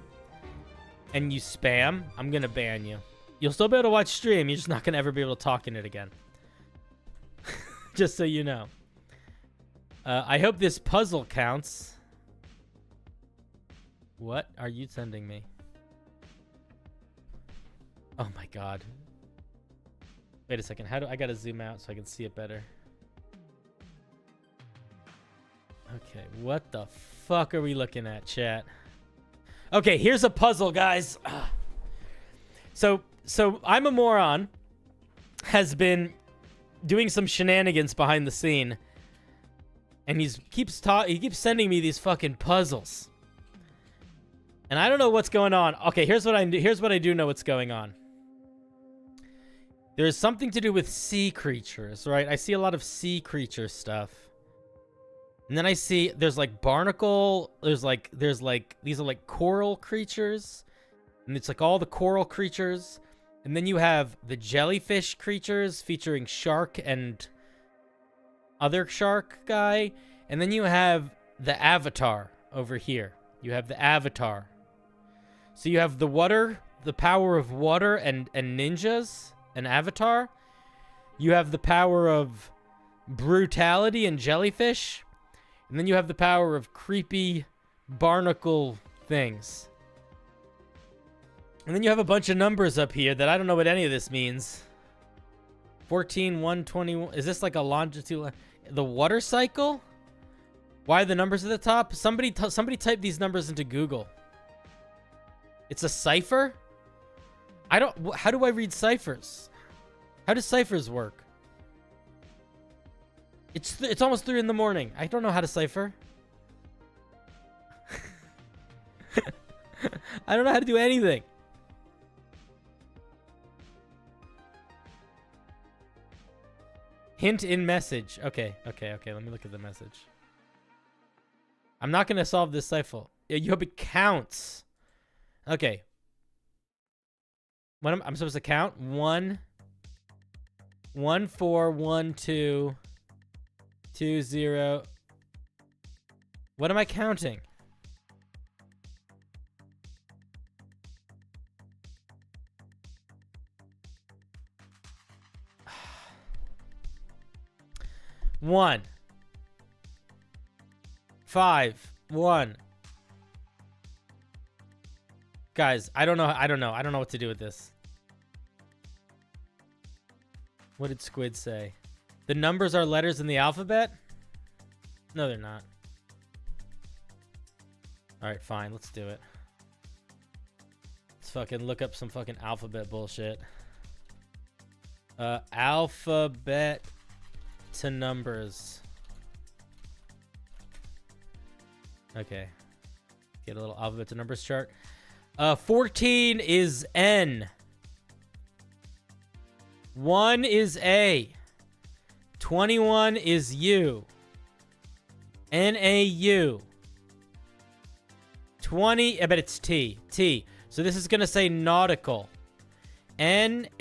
and you spam, I'm gonna ban you. You'll still be able to watch stream, you're just not gonna ever be able to talk in it again. Just so you know. I hope this puzzle counts. What are you sending me? Oh my god. Wait a second. I gotta zoom out so I can see it better. Okay, what the fuck are we looking at, chat? Okay, here's a puzzle, guys. So I'm a moron has been doing some shenanigans behind the scene, and he keeps sending me these fucking puzzles, and I don't know what's going on. Okay, here's what I do know what's going on. There's something to do with sea creatures, right? I see a lot of sea creature stuff. And then I see there's like barnacle, there's like these are like coral creatures. And it's like all the coral creatures. And then you have the jellyfish creatures featuring shark and other shark guy. And then you have the avatar over here. You have the avatar. So you have the water, the power of water and ninjas, an avatar. You have the power of brutality and jellyfish. And then you have the power of creepy barnacle things. And then you have a bunch of numbers up here that I don't know what any of this means. 14, 121. Is this like a longitude? The water cycle? Why are the numbers at the top? Somebody type these numbers into Google. It's a cipher? How do I read ciphers? How do ciphers work? It's almost 3 in the morning. I don't know how to cipher. I don't know how to do anything. Hint in message. Okay. Let me look at the message. I'm not going to solve this cipher. You hope it counts. Okay. What I'm supposed to count? 1, 1, 4, 1, 2, 2, 0. What am I counting? One. 5, 1. Guys, I don't know what to do with this. What did Squid say? The numbers are letters in the alphabet? No, they're not. Alright, fine. Let's do it. Let's fucking look up some fucking alphabet bullshit. Alphabet to numbers. Okay. Get a little alphabet to numbers chart. 14 is N. 1 is A. 21 is U. N-A-U. 20, I bet it's T. T. So this is going to say nautical. N-A-U-T-I-C-A-L.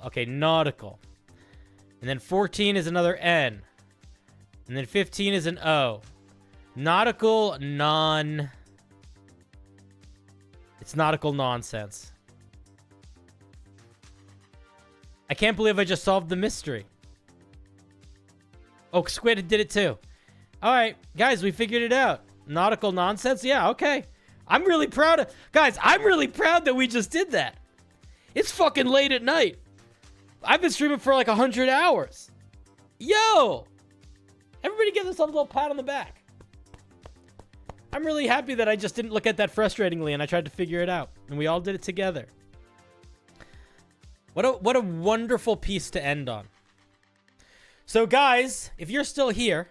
Okay, nautical. And then 14 is another N. And then 15 is an O. Nautical non... It's nautical nonsense. I can't believe I just solved the mystery. Oh, Squid did it too. Alright, guys, we figured it out. Nautical nonsense? Yeah, okay. I'm really proud of... Guys, I'm really proud that we just did that. It's fucking late at night. I've been streaming for like 100 hours. Yo! Everybody give themselves a little pat on the back. I'm really happy that I just didn't look at that frustratingly and I tried to figure it out. And we all did it together. What a wonderful piece to end on. So guys, if you're still here,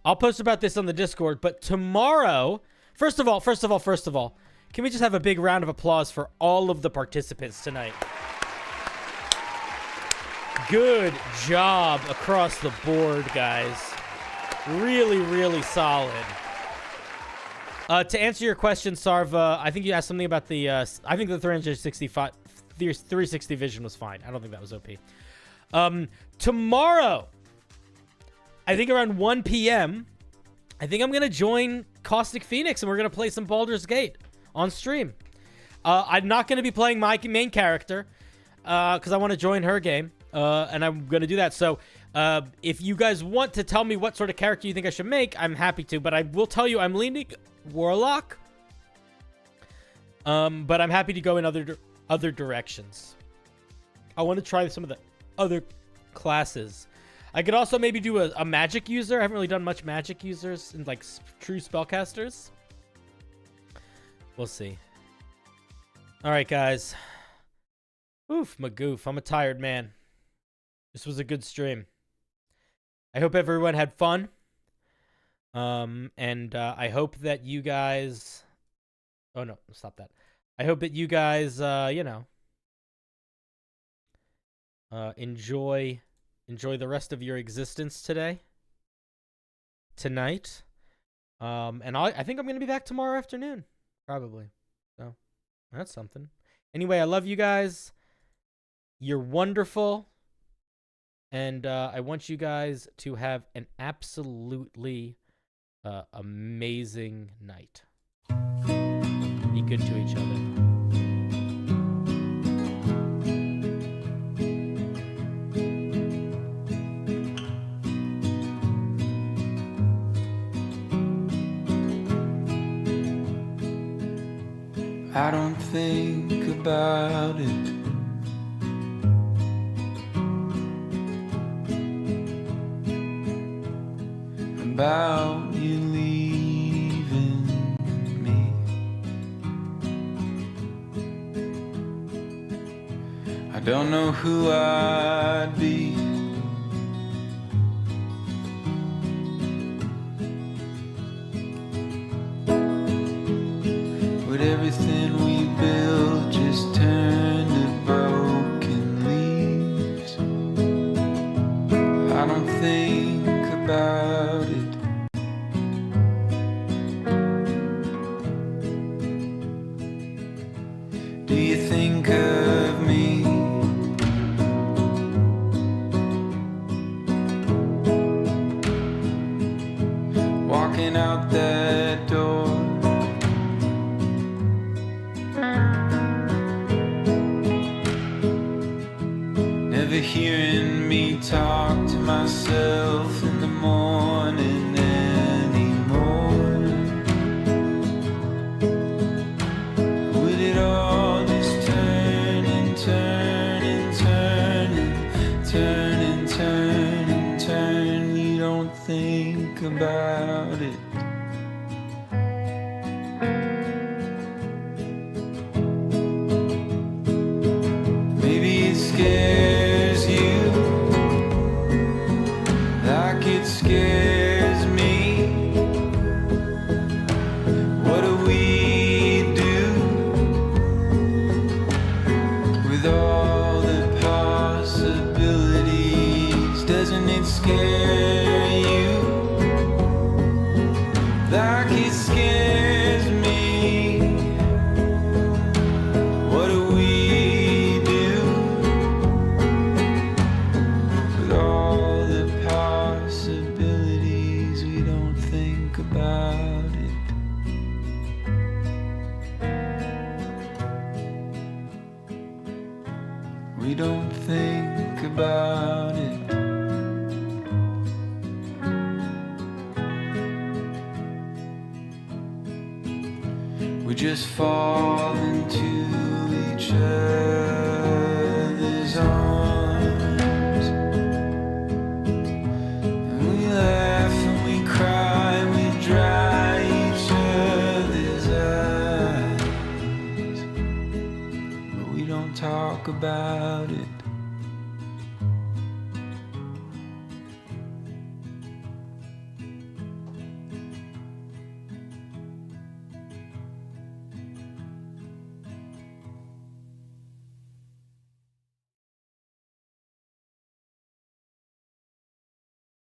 I'll post about this on the Discord, but tomorrow, first of all, can we just have a big round of applause for all of the participants tonight? Good job across the board, guys. Really, really solid. To answer your question, Sarva, I think you asked something about the, I think the 360 vision was fine. I don't think that was OP. Tomorrow, I think around 1 p.m., I think I'm going to join Caustic Phoenix and we're going to play some Baldur's Gate on stream. I'm not going to be playing my main character because I want to join her game. And I'm going to do that. So if you guys want to tell me what sort of character you think I should make, I'm happy to. But I will tell you I'm leaning Warlock. But I'm happy to go in other directions. I want to try some of the other classes. I could also maybe do a magic user. I haven't really done much magic users and like true spellcasters. We'll see. All right, guys. Oof, magoof. I'm a tired man. This was a good stream. I hope everyone had fun. And I hope that you guys... Oh, no. Stop that. I hope that you guys, enjoy the rest of your existence tonight. And I think I'm going to be back tomorrow afternoon. Probably. So, that's something. Anyway, I love you guys. You're wonderful. And I want you guys to have an absolutely amazing night. Be good to each other. I don't think about it. About you leaving me. I don't know who I'd be would everything we built just turn to broken leaves. I don't think about it. Do you think of me? Walking out that door, never hearing me talk to myself in the morning anymore. Would it all just turn and turn and turn and turn and turn and turn? You don't think about it. Maybe it scares you like it scares me. What do we do with all the possibilities? Doesn't it scare you like it scares me? What do we do with all the possibilities? We don't think about it. We don't think about it. We just fall into each other's arms, and we laugh don't talk about it.